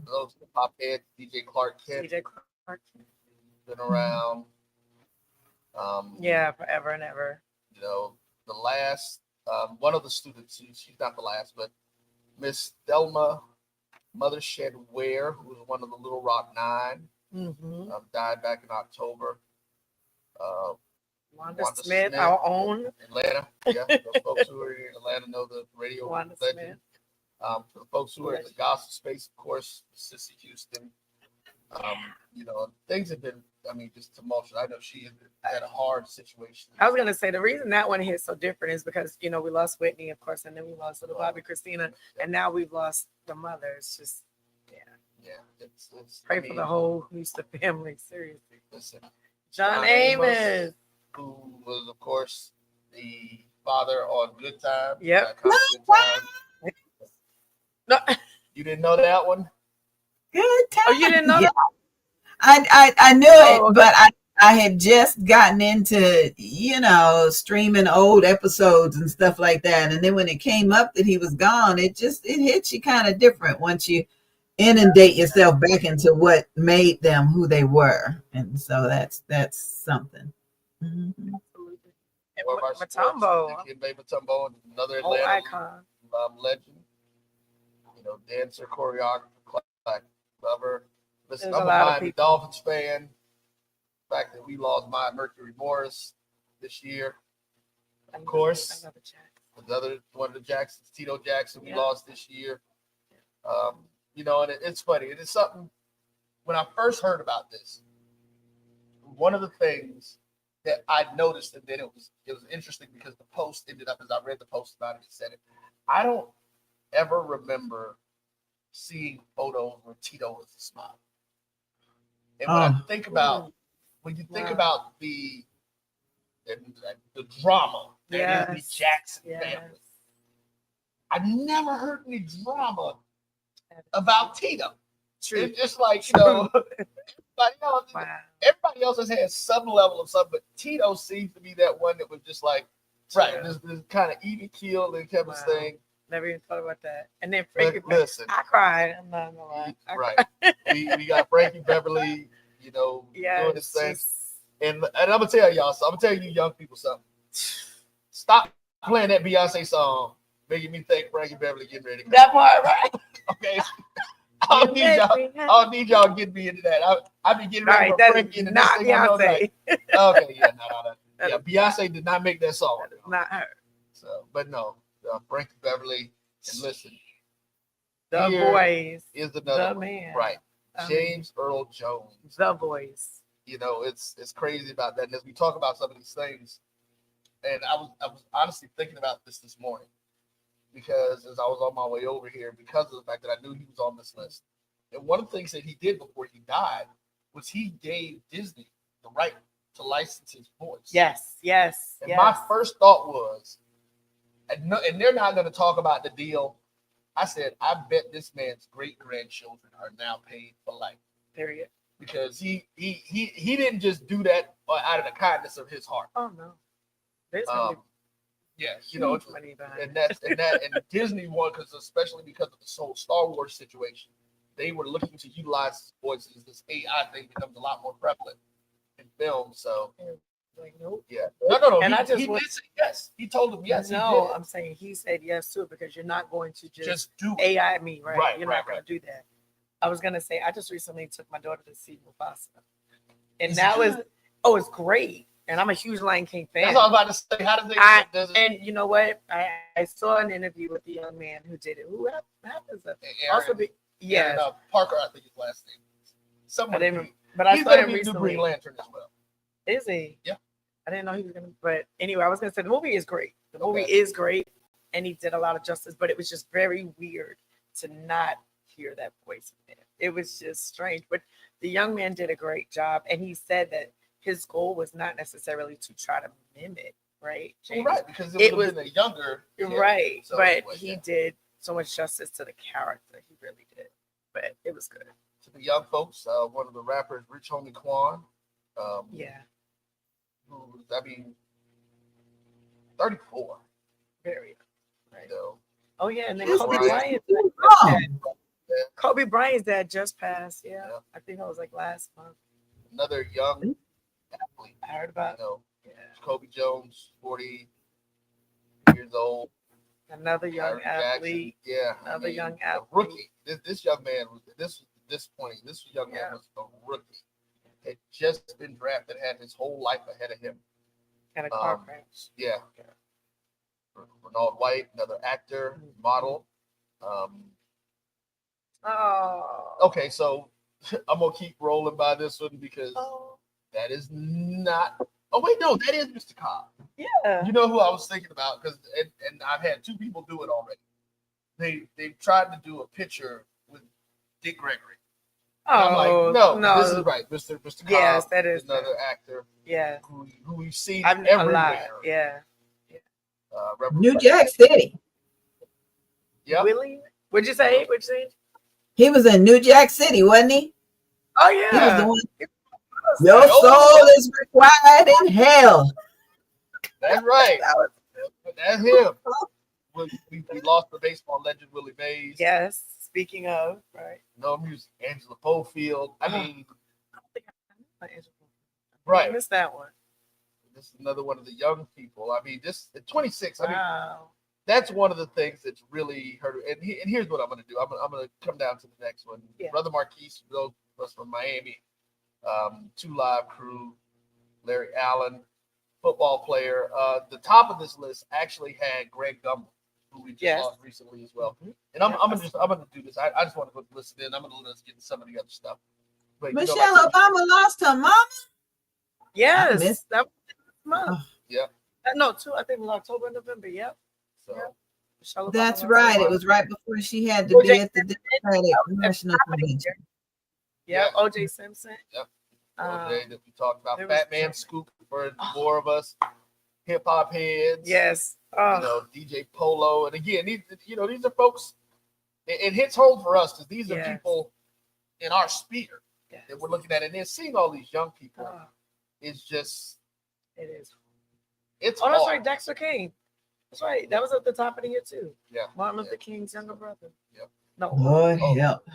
Speaker 2: those pop heads, DJ Clark Kent, been around.
Speaker 3: Forever and ever.
Speaker 2: The last one of the students, she's not the last, but Miss Thelma Mothershed Ware, who was one of the Little Rock Nine, died back in October.
Speaker 3: Wanda Smith, our own.
Speaker 2: Atlanta. Yeah, those folks who are in Atlanta know the radio
Speaker 3: Wanda
Speaker 2: legend.
Speaker 3: Smith.
Speaker 2: For the folks who are in the gospel space, of course, Sissy Houston. Things have been, just tumultuous. I know she had a hard situation.
Speaker 3: I was going to say, the reason that one hit so different is because, we lost Whitney, of course, and then we lost little Bobby Christina, and now we've lost the mother. It's just, Pray for the whole Houston family, seriously.
Speaker 2: Listen,
Speaker 3: John Amos,
Speaker 2: who was, of course, the father on Good Time.
Speaker 3: Yep.
Speaker 2: Good Time.
Speaker 3: No.
Speaker 2: You didn't know that one?
Speaker 4: Good Time.
Speaker 3: Oh, you didn't know that?
Speaker 4: I knew it, but I had just gotten into, streaming old episodes and stuff like that. And then when it came up that he was gone, it hits you kind of different once you inundate yourself back into what made them who they were. And so that's something.
Speaker 3: Mm-hmm.
Speaker 2: Matumbo, another Atlanta
Speaker 3: icon,
Speaker 2: legend. Dancer, choreographer, lover. Listen, I'm a Miami Dolphins fan. The fact that we lost Mercury Morris this year, of course. Another one of the Jacksons, Tito Jackson, we lost this year. And it's funny. It is something. When I first heard about this, one of the things that I noticed, and then it was interesting because the post ended up, as I read the post about it, it said it. I don't ever remember seeing photos where Tito was a smile. And when I think about, the drama that is the Jackson family, I never heard any drama about Tito.
Speaker 3: True.
Speaker 2: It's just like,
Speaker 3: Wow.
Speaker 2: Everybody else has had some level of something, but Tito seems to be that one that was just like, right, this kind of even keeled and kept his thing.
Speaker 3: Never even thought about that. And then
Speaker 2: But
Speaker 3: Frankie,
Speaker 2: listen,
Speaker 3: I cried. I'm not gonna lie.
Speaker 2: right. we got Frankie Beverly, doing his thing. And I'm gonna tell y'all, so I'm gonna tell you young people something. Stop playing that Beyonce song, making me think Frankie Beverly getting ready.
Speaker 3: That part, right?
Speaker 2: Okay. I don't need y'all getting me into that. I be getting ready for Frankie and the next thing I know, like, okay, no. Beyonce did not make that song.
Speaker 3: Not her.
Speaker 2: So, but no, Frankie Beverly, and listen,
Speaker 3: the voice
Speaker 2: is another
Speaker 3: the man,
Speaker 2: right? James Earl Jones,
Speaker 3: the voice.
Speaker 2: It's crazy about that. And as we talk about some of these things, and I was honestly thinking about this morning, because as I was on my way over here, because of the fact that I knew he was on this list. And one of the things that he did before he died was he gave Disney the right to license his voice.
Speaker 3: Yes.
Speaker 2: And my first thought was, and they're not going to talk about the deal. I said, I bet this man's great-grandchildren are now paid for life.
Speaker 3: Period.
Speaker 2: Because he didn't just do that out of the kindness of his heart.
Speaker 3: Oh no.
Speaker 2: Yes,
Speaker 3: money behind
Speaker 2: and Disney won especially because of the whole Star Wars situation. They were looking to utilize voices. This AI thing becomes a lot more prevalent in film. So,
Speaker 3: like, nope.
Speaker 2: Yeah, no.
Speaker 3: And
Speaker 2: he did say yes. He told him yes.
Speaker 3: No, I'm saying he said yes to it because you're not going to just
Speaker 2: do
Speaker 3: AI me, right?
Speaker 2: Right,
Speaker 3: you're not going to do that. I was going to say I just recently took my daughter to see Mufasa, and it's great. And I'm a huge Lion King fan.
Speaker 2: That's what I was about to say. How does it?
Speaker 3: And you know what? I saw an interview with the young man who did it. Who happens to also be? Yeah,
Speaker 2: Parker. I think his last name. Someone.
Speaker 3: But I
Speaker 2: he's
Speaker 3: saw him
Speaker 2: going to be
Speaker 3: recently.
Speaker 2: the Green Lantern as well.
Speaker 3: Is he?
Speaker 2: Yeah.
Speaker 3: I didn't know he was gonna. But anyway, I was gonna say the movie is great. The movie is great, and he did a lot of justice. But it was just very weird to not hear that voice in there. It was just strange. But the young man did a great job, and he said that his goal was not necessarily to try to mimic, right?
Speaker 2: James? Right, because it was a younger kid.
Speaker 3: Right. So but he did so much justice to the character. He really did. But it was good.
Speaker 2: To the young folks, one of the rappers, Rich Homie Quan. Who, 34.
Speaker 3: Very right.
Speaker 2: So,
Speaker 3: oh yeah, and then
Speaker 4: Kobe
Speaker 3: Bryant's dad just passed. Yeah, I think that was like last month.
Speaker 2: Another young athlete.
Speaker 3: I heard about.
Speaker 2: Kobe Jones, 40 years old.
Speaker 3: Another young athlete.
Speaker 2: Jackson. Yeah,
Speaker 3: another young athlete.
Speaker 2: Rookie. This young man was this young man was a rookie. Had just been drafted, had his whole life ahead of him.
Speaker 3: And a car crash.
Speaker 2: Yeah. Renald White, another actor, model. Okay, so I'm gonna keep rolling by this one because that is not. Oh wait, no, that is Mr. Cobb.
Speaker 3: Yeah.
Speaker 2: You know who I was thinking about because and I've had two people do it already. They tried to do a picture with Dick Gregory. I'm like, no, this is right, Mr. Cobb.
Speaker 3: Yes, that is
Speaker 2: another actor.
Speaker 3: Yeah,
Speaker 2: who we've seen everywhere.
Speaker 3: Yeah.
Speaker 4: New Jack City.
Speaker 2: Yeah.
Speaker 3: Willie, what'd you say?
Speaker 4: He was in New Jack City, wasn't he?
Speaker 3: Oh yeah.
Speaker 4: He was the one. Your soul is required in hell.
Speaker 2: That's right. That's him. We lost the baseball legend Willie Mays.
Speaker 3: Yes. Speaking of, right?
Speaker 2: No music. Angela Pofield. I mean,
Speaker 3: right. I missed that one.
Speaker 2: This is another one of the young people. I mean, this at 26.
Speaker 3: Wow.
Speaker 2: I mean, that's one of the things that's really hurt. And here's what I'm going to do. I'm going to come down to the next one. Yeah. Brother Marquise, was from Miami. 2 Live Crew, Larry Allen, football player. The top of this list actually had Greg Gumbel, who we just lost recently as well. And I'm gonna do this. I just want to go listen in. I'm gonna let us get into some of the other stuff. But,
Speaker 4: Michelle Obama lost her mama.
Speaker 3: Yes, that was this month.
Speaker 2: Yeah.
Speaker 3: No, I think it was October, November. Yep.
Speaker 2: So
Speaker 4: that's right. It was right before she had to be at the Democratic National Convention.
Speaker 3: Yeah, O.J. Simpson.
Speaker 2: Yep. O.J. that we talked about. Fat Man Scoop for more of us. Hip hop heads.
Speaker 3: Yes.
Speaker 2: DJ Polo. And again, these are folks. It hits home for us because these are people in our sphere. that we're looking at, and then seeing all these young people is just
Speaker 3: It is.
Speaker 2: it's
Speaker 3: Oh, that's
Speaker 2: hard.
Speaker 3: right, Dexter King. That's right. That was at the top of the year too.
Speaker 2: Yeah.
Speaker 3: Martin Luther King's younger brother.
Speaker 2: Yep.
Speaker 3: No.
Speaker 4: Lord help.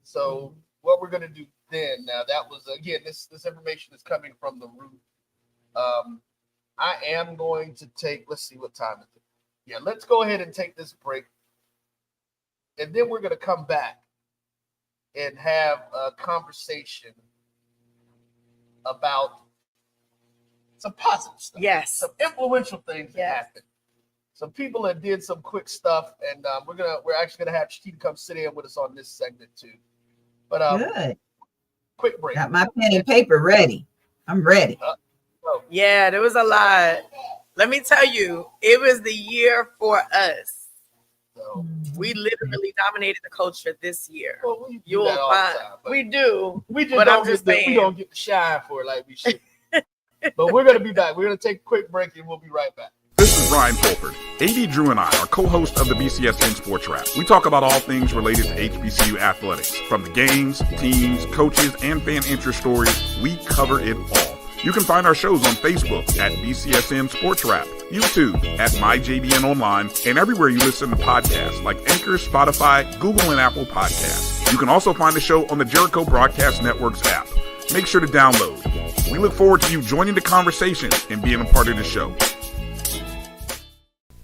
Speaker 2: So what we're gonna do then? Now that was again, this information is coming from the root. I am going to take. Let's see what time is it. Yeah, let's go ahead and take this break, and then we're gonna come back and have a conversation about some positive stuff.
Speaker 3: Yes.
Speaker 2: Some influential things that happened. Some people that did some quick stuff, and we're actually gonna have Chiquita come sit in with us on this segment too. But
Speaker 4: Good.
Speaker 2: quick break.
Speaker 4: Got my pen and paper ready. I'm ready.
Speaker 3: Yeah, there was a lot. Let me tell you, it was the year for us.
Speaker 2: So,
Speaker 3: We literally dominated the culture this year.
Speaker 2: well, we do
Speaker 3: You'll
Speaker 2: that all the
Speaker 3: find
Speaker 2: time, but
Speaker 3: we do.
Speaker 2: we just
Speaker 3: but I'm
Speaker 2: don't
Speaker 3: just
Speaker 2: get the, we
Speaker 3: saying.
Speaker 2: don't get the shine for it like we should. But we're gonna be back. We're gonna take a quick break, and we'll be right back.
Speaker 10: This is Brian Fulford. AD Drew and I are co-hosts of the BCSN Sports Wrap. We talk about all things related to HBCU athletics. From the games, teams, coaches, and fan interest stories, we cover it all. You can find our shows on Facebook at BCSN Sports Wrap, YouTube at MyJBN Online, and everywhere you listen to podcasts like Anchor, Spotify, Google, and Apple Podcasts. You can also find the show on the Jericho Broadcast Network's app. Make sure to download. We look forward to you joining the conversation and being a part of the show.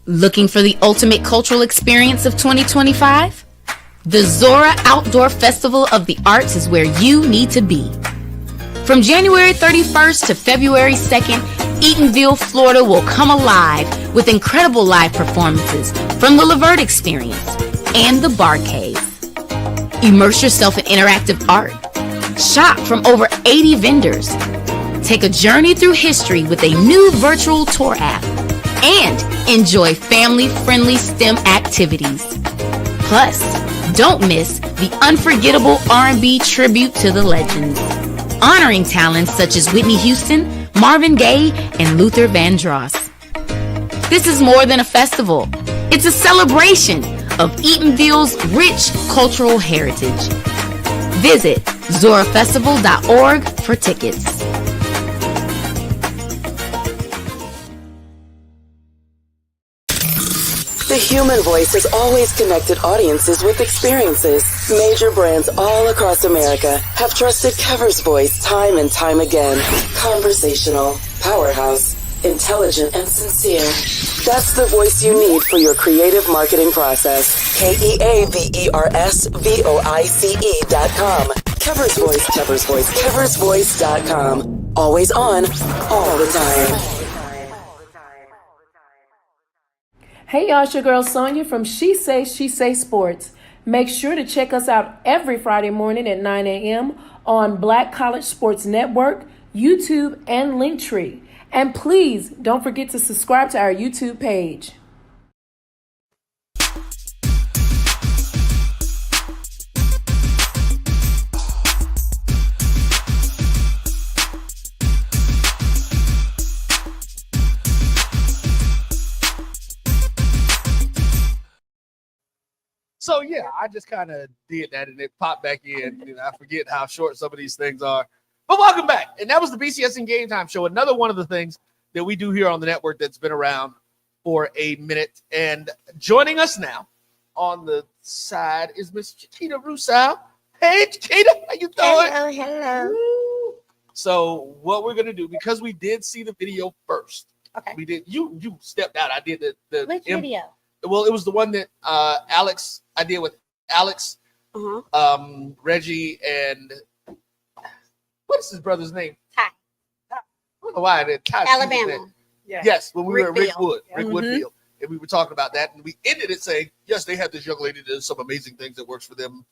Speaker 11: Looking for the ultimate cultural experience of 2025? The Zora Outdoor Festival of the Arts is where you need to be. From January 31st to February 2nd, Eatonville, Florida will come alive with incredible live performances from the Levert Experience and the Bar Cave. Immerse yourself in interactive art. Shop from over 80 vendors. Take a journey through history with a new virtual tour app. And enjoy family-friendly STEM activities. Plus, don't miss the unforgettable R&B tribute to the legends, honoring talents such as Whitney Houston, Marvin Gaye, and Luther Vandross. This is more than a festival. It's a celebration of Eatonville's rich cultural heritage. Visit zorafestival.org for tickets.
Speaker 12: The human voice has always connected audiences with experiences. Major brands all across America have trusted Cover's voice time and time again. Conversational, powerhouse, intelligent, and sincere. That's the voice you need for your creative marketing process. KEAVERSVOICE.com. Cover's Voice, Cover's Voice, CoversVoice.com. Always on, all the time.
Speaker 13: Hey y'all, it's your girl Sonia from She Say Sports. Make sure to check us out every Friday morning at 9 a.m. on Black College Sports Network, YouTube, and Linktree. And please don't forget to subscribe to our YouTube page.
Speaker 2: So yeah, I just kind of did that, and it popped back in. You know, I forget how short some of these things are. But welcome back, and that was the BCSN Game Time Show. Another one of the things that we do here on the network that's been around for a minute. And joining us now on the side is Miss Chiquita Russo. Hey, Chiquita, how you doing?
Speaker 14: Hello.
Speaker 2: Woo. So what we're gonna do, because we did see the video first.
Speaker 14: Okay.
Speaker 2: We did. You stepped out. I did the
Speaker 14: Which video?
Speaker 2: Well, it was the one that Alex, I did with Alex, Reggie, and what is his brother's name?
Speaker 14: Ty.
Speaker 2: I don't know why. Ty,
Speaker 14: Alabama.
Speaker 3: Yeah.
Speaker 2: Yes, when we were at
Speaker 14: Rickfield.
Speaker 2: Rickwood Field, and we were talking about that, and we ended it saying, yes, they have this young lady that does some amazing things that works for them.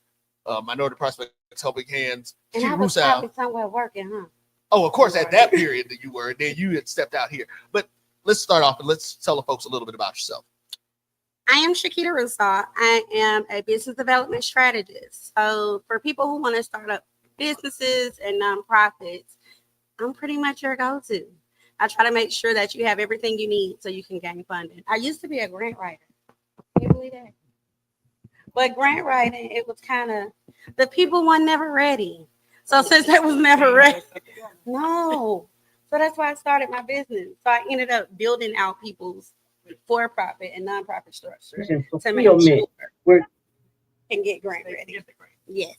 Speaker 2: Minority Prospects Helping Hands.
Speaker 14: And
Speaker 2: She
Speaker 14: I was
Speaker 2: Russo.
Speaker 14: probably somewhere working, huh?
Speaker 2: Oh, of course, at that period that you were, and then you had stepped out here. But let's start off and let's tell the folks a little bit about yourself.
Speaker 14: I am Chiquita Russo. I am a business development strategist. So for people who want to start up businesses and nonprofits, I'm pretty much your go-to. I try to make sure that you have everything you need so you can gain funding. I used to be a grant writer. Can you believe that? But grant writing, it was kind of, the people weren't never ready. So since that was never ready, no. So that's why I started my business. So I ended up building out people's for-profit and nonprofit structure to make sure
Speaker 15: We're
Speaker 14: and get grant ready. Yes.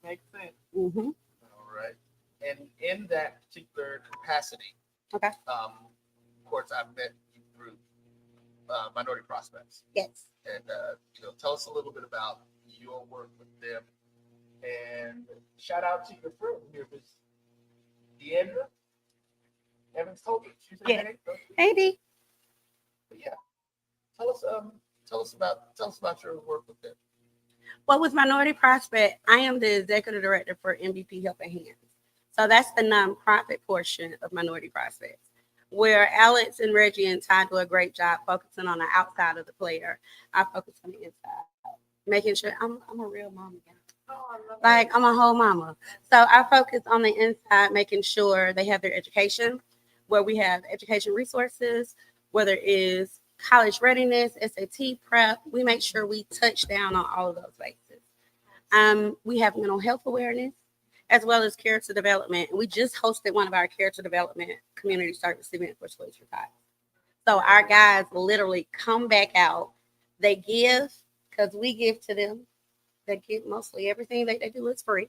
Speaker 2: Makes sense.
Speaker 14: Mm-hmm.
Speaker 2: All right. And in that particular capacity,
Speaker 14: Okay.
Speaker 2: of course, I've met you through Minority Prospects.
Speaker 14: Yes.
Speaker 2: And tell us a little bit about your work with them. And shout out to your friend here, Miss Deandra Evans Tolbert. She's
Speaker 14: Yeah. Hey, D.
Speaker 2: Yeah. Tell us about your work with them.
Speaker 14: Well, with Minority Prospect, I am the executive director for MVP Helping Hands. So that's the nonprofit portion of Minority Prospects, where Alex and Reggie and Ty do a great job focusing on the outside of the player. I focus on the inside, making sure I'm a real mama. Like I'm a whole mama. So I focus on the inside, making sure they have their education, where we have education resources, whether it is college readiness, SAT prep. We make sure we touch down on all of those bases. We have mental health awareness as well as character development. We just hosted one of our character development community service events for Schools for Tots. So our guys literally come back out. They give because we give to them. They give mostly everything that they do is free,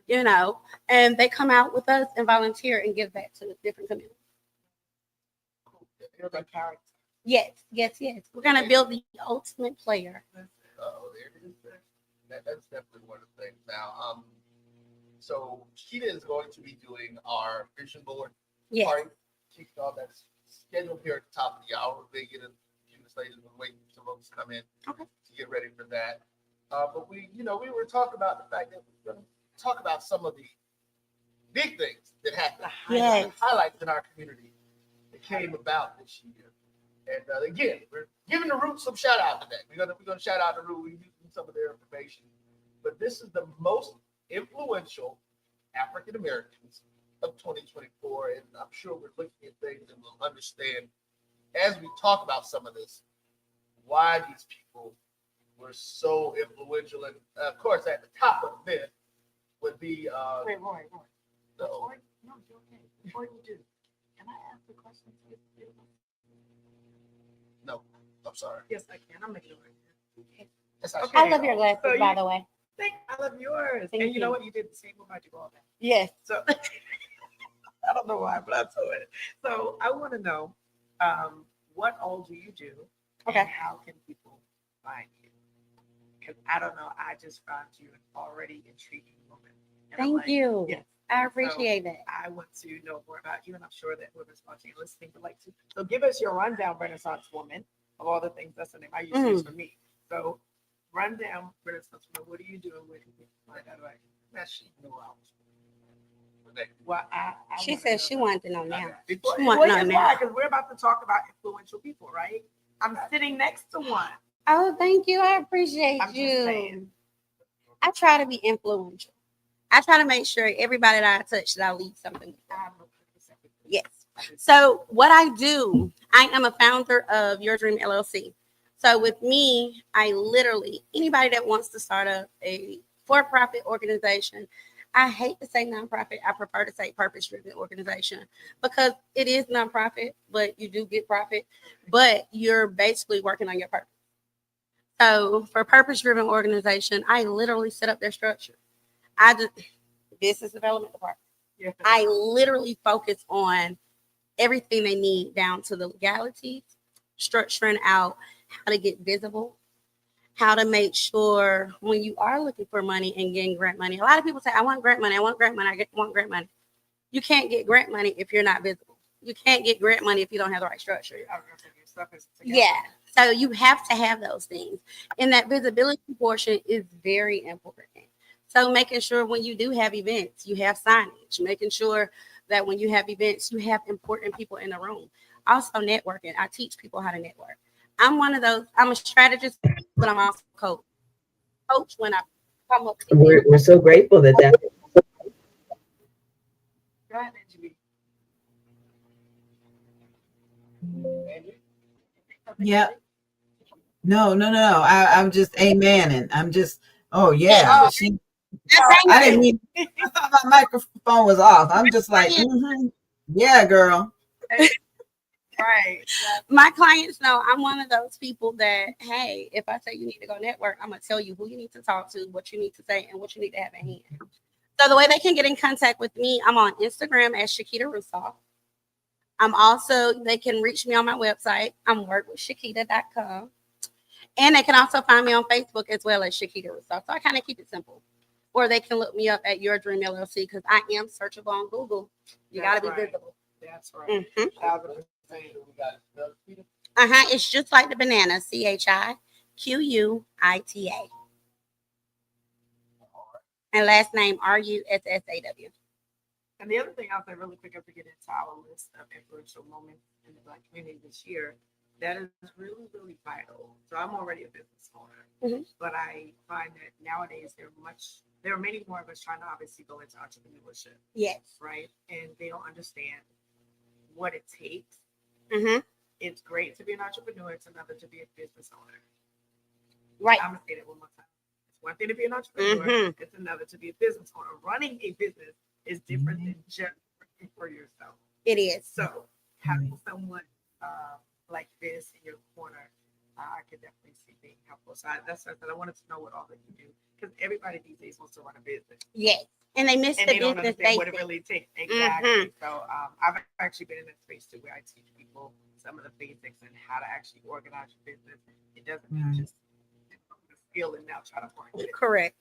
Speaker 14: and they come out with us and volunteer and give back to different communities.
Speaker 2: Building character.
Speaker 14: Yes. We're going to build the ultimate player.
Speaker 2: Oh, there it is. That's definitely one of the things. Now, so Sheeta is going to be doing our vision board party. Kicking off that's scheduled here at the top of the hour. We'll get a few minutes later. We're waiting for folks to come in to get ready for that. But we were talking about the fact that we're going to talk about some of the big things that happened.
Speaker 14: Yes.
Speaker 2: Highlights in our community that came about this year. And again, we're giving the Root some shout out today. We're gonna shout out the Root. We're using some of their information. But this is the most influential African Americans of 2024, and I'm sure we're looking at things and we'll understand as we talk about some of this why these people were so influential. And of course, at the top of the list would be
Speaker 3: Wait, Roy.
Speaker 2: No,
Speaker 3: you're okay. Before you do, can I ask a question to you?
Speaker 2: No, I'm sorry.
Speaker 3: Yes, I can. I'm ignoring it.
Speaker 14: Okay. I love your glasses, by the way.
Speaker 3: I love yours.
Speaker 14: Thank
Speaker 3: and you know
Speaker 14: you.
Speaker 3: what? You did the same with my all that.
Speaker 14: Yes.
Speaker 3: So I don't know why, but I saw it. So I want to know what all do you do?
Speaker 14: Okay.
Speaker 3: And how can people find you? Because I don't know. I just found you an already intriguing woman. And I'm
Speaker 14: Thank you.
Speaker 3: Yes.
Speaker 14: I appreciate that.
Speaker 3: I want to know more about you, and I'm sure that whoever's watching and listening would like to. So give us your rundown, Renaissance woman, of all the things. That's the name I use for me. So rundown, Renaissance woman. What are you doing with me?
Speaker 2: That she knew I was.
Speaker 3: Well,
Speaker 14: She said she wanted to know now. She
Speaker 3: Well,
Speaker 14: wanted to know now.
Speaker 3: because we're about to talk about influential people, right? I'm sitting next to one.
Speaker 14: Oh, thank you. I appreciate
Speaker 3: I'm just
Speaker 14: you.
Speaker 3: saying.
Speaker 14: I try to be influential. I try to make sure everybody that I touch that I leave something. Yes. So what I do, I am a founder of Your Dream LLC. So with me, I literally, anybody that wants to start up a for-profit organization, I hate to say nonprofit, I prefer to say purpose-driven organization because it is nonprofit, but you do get profit, but you're basically working on your purpose. So for purpose-driven organization, I literally set up their structure. I just business development department.
Speaker 3: Yeah.
Speaker 14: I literally focus on everything they need down to the legalities, structuring out how to get visible, how to make sure when you are looking for money and getting grant money. A lot of people say, I want grant money, I want grant money, I want grant money. You can't get grant money if you're not visible. You can't get grant money if you don't have the right structure. Yeah. So you have to have those things. And that visibility portion is very important. So making sure when you do have events, you have signage, making sure that when you have events, you have important people in the room. Also networking. I teach people how to network. I'm one of those, I'm a strategist, but I'm also a coach. Coach when I come up to
Speaker 15: We're so grateful that
Speaker 3: Go ahead, Angie.
Speaker 4: Yeah. No. I'm just amen, and I'm just. Oh yeah. She I didn't mean. I thought my microphone was off. I'm just like, yeah, girl.
Speaker 3: Right.
Speaker 14: My clients know I'm one of those people that, hey, if I say you need to go network, I'm gonna tell you who you need to talk to, what you need to say, and what you need to have in hand. So the way they can get in contact with me, I'm on Instagram as Shakita Russo. They can reach me on my website. I'm workwithshakita.com. And they can also find me on Facebook as well as Shakita Russo. So I kind of keep it simple. Or they can look me up at Your Dream LLC because I am searchable on Google. You got to be visible.
Speaker 3: That's right.
Speaker 14: It's just like the banana, CHIQUITA. And last name RUSSAW.
Speaker 3: And the other thing I'll say really quick, to get into our list of influential moments in the Black community this year, that is really, really vital. So I'm already a business owner, but I find that nowadays there are many more of us trying to obviously go into entrepreneurship.
Speaker 14: Yes.
Speaker 3: Right. And they don't understand what it takes. It's great to be an entrepreneur. It's another to be a business owner.
Speaker 14: Right.
Speaker 3: I'm gonna say that one more time. It's one thing to be an entrepreneur. It's another to be a business owner. Running a business is different than just working for yourself.
Speaker 14: It is.
Speaker 3: So having someone like this in your corner, I could definitely see being helpful. So that's why I said I wanted to know what all that you do, because everybody these days wants to run a business.
Speaker 14: Yes. And they miss
Speaker 3: and
Speaker 14: the
Speaker 3: they don't
Speaker 14: business
Speaker 3: understand what
Speaker 14: basics.
Speaker 3: it really takes. Exactly. So I've actually been in that space too, where I teach people some of the basics and how to actually organize your business. It doesn't mean just skill and now try to work it.
Speaker 14: Correct.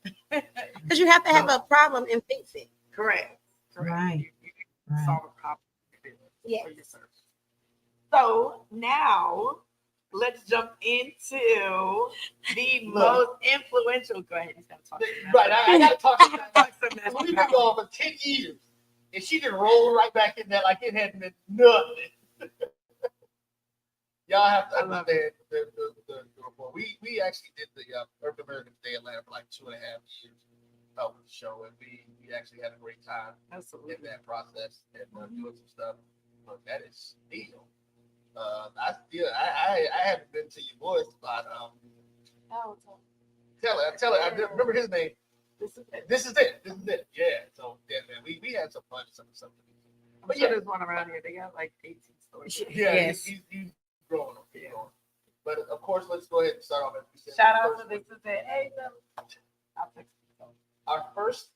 Speaker 14: Because you have to have a problem and fix it.
Speaker 3: Correct.
Speaker 4: Right.
Speaker 3: You solve a problem in your business
Speaker 14: Yes.
Speaker 3: or your service. So now let's jump into the most influential. Go ahead, he's got to talk.
Speaker 2: Right, I got to talk to
Speaker 3: that.
Speaker 2: We've been going for 10 years, and she just rolled right back in there like it hadn't been nothing. Y'all have to understand the report. We actually did the Urban American Day Atlanta for like 2.5 years of the show, and we actually had a great time in that process and doing some stuff. But that is still. I haven't been to your voice about tell her. I remember his name. This is it. Yeah. So yeah, man, we had some fun, something.
Speaker 3: But yeah, there's one around here. They got like 18 stores.
Speaker 2: Yeah,
Speaker 14: yes.
Speaker 2: he's growing. But of course, let's go ahead and start off.
Speaker 3: Shout out to This Is It. Hey, I'll text you.
Speaker 2: Our first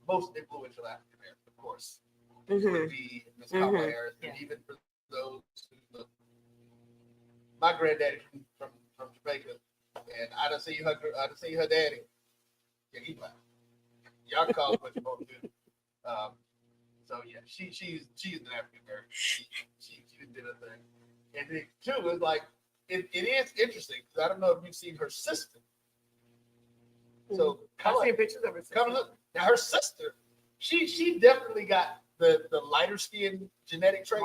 Speaker 2: most influential African American, of course, would be Miss Kamala Harris, and even for those who look. My granddaddy from Jamaica, and I done seen her daddy. Yeah, he black. Y'all call him what you want to do. So yeah, she's an African American. She did a thing, and then too is like it is interesting because I don't know if you've seen her sister. So
Speaker 3: I've seen pictures of her sister.
Speaker 2: Come look now, her sister. She definitely got the lighter skin genetic trait,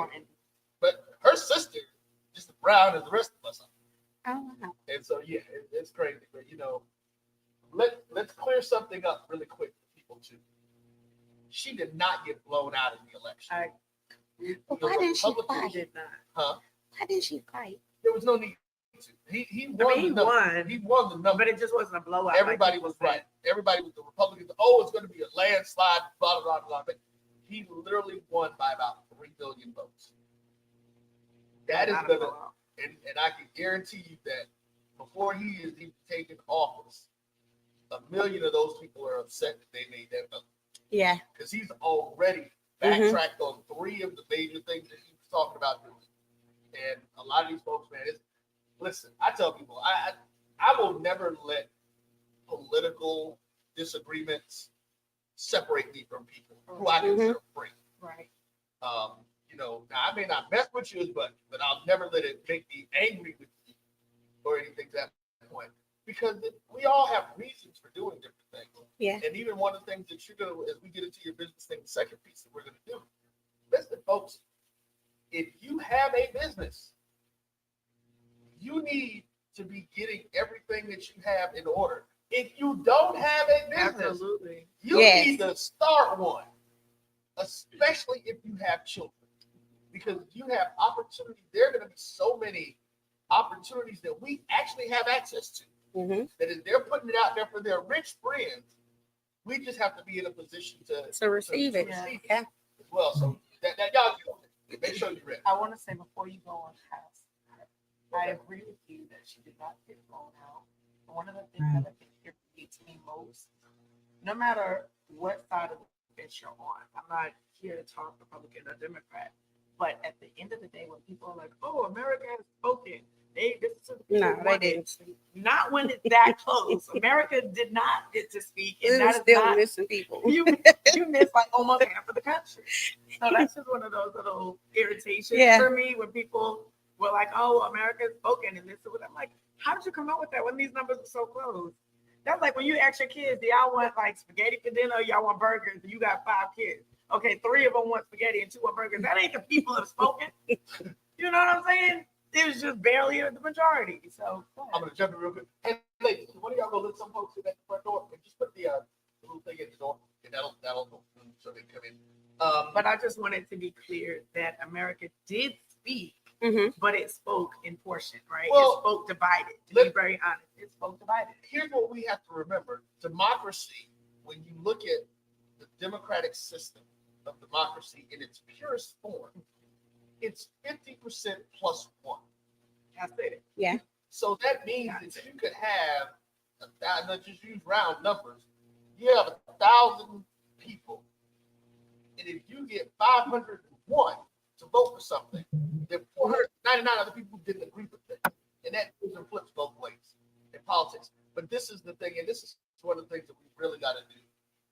Speaker 2: but her sister. Just as brown as the rest of us.
Speaker 14: Oh, wow.
Speaker 2: And so, yeah, it's crazy. But, let's clear something up really quick for people, too. She did not get blown out in the election.
Speaker 14: Why didn't she fight?
Speaker 3: Did not.
Speaker 2: Huh?
Speaker 14: Why didn't she fight?
Speaker 2: There was no need to. He won. He won the number.
Speaker 3: But it just wasn't a blowout.
Speaker 2: Everybody was right. Everybody was the Republicans. Oh, it's going to be a landslide, blah, blah, blah. But he literally won by about 3 billion votes. That is gonna, and I can guarantee you that before he is even taken office, 1 million of those people are upset that they made that vote.
Speaker 14: Yeah.
Speaker 2: Because he's already backtracked on 3 of the major things that he was talking about doing. And a lot of these folks, man, listen, I tell people, I will never let political disagreements separate me from people who I consider friends.
Speaker 3: Right.
Speaker 2: Now I may not mess with you as much, but I'll never let it make me angry with you or anything to that point. Because we all have reasons for doing different things.
Speaker 14: Yeah. And
Speaker 2: even one of the things that you're gonna, as we get into your business thing, the second piece that we're gonna do. Listen, folks, if you have a business, you need to be getting everything that you have in order. If you don't have a business, you need to start one, especially if you have children. Because you have opportunities. There are going to be so many opportunities that we actually have access to. That is, they're putting it out there for their rich friends We just have to be in a position to
Speaker 14: receive it.
Speaker 2: receive
Speaker 14: Yeah.
Speaker 2: as well. So that y'all get on it. Make sure you're ready.
Speaker 3: I want to say before you go on past, I agree with you that she did not get blown out. One of the things that I think irritates me most, no matter what side of the fence you're on, I'm not here to talk Republican or Democrat, but at the end of the day, when people are like, "Oh, America has spoken," this is the people
Speaker 14: No, they didn't speak.
Speaker 3: Not when it's that close. America did not get to speak, and
Speaker 14: It
Speaker 3: that
Speaker 14: was
Speaker 3: is
Speaker 14: still
Speaker 3: not
Speaker 14: missing people.
Speaker 3: you missed like almost half of the country. So that's just one of those little irritations for me when people were like, "Oh, America's spoken," and this and what. I'm like, how did you come up with that when these numbers are so close? That's like when you ask your kids, do y'all want like spaghetti for dinner or y'all want burgers? And you got 5 kids. Okay, 3 of them want spaghetti and 2 want burgers. That ain't the people that have spoken. You know what I'm saying? It was just barely the majority. So
Speaker 2: I'm gonna jump in real quick. Hey, ladies, one of y'all go let some folks in at the front door and just put the little thing at the door, and that'll go so they come in.
Speaker 3: But I just wanted to be clear that America did speak, but it spoke in portion, right?
Speaker 2: Well,
Speaker 3: it spoke divided. To be very honest, it spoke divided.
Speaker 2: Here's what we have to remember: democracy. When you look at the democratic system of democracy in its purest form, it's 50% plus 1.
Speaker 3: I said it.
Speaker 14: Yeah.
Speaker 2: So that means that you could have, let's just use round numbers, you have 1,000 people, and if you get 501 to vote for something, then 499 other people didn't agree with it. And that flips both ways in politics. But this is the thing, and this is one of the things that we really got to do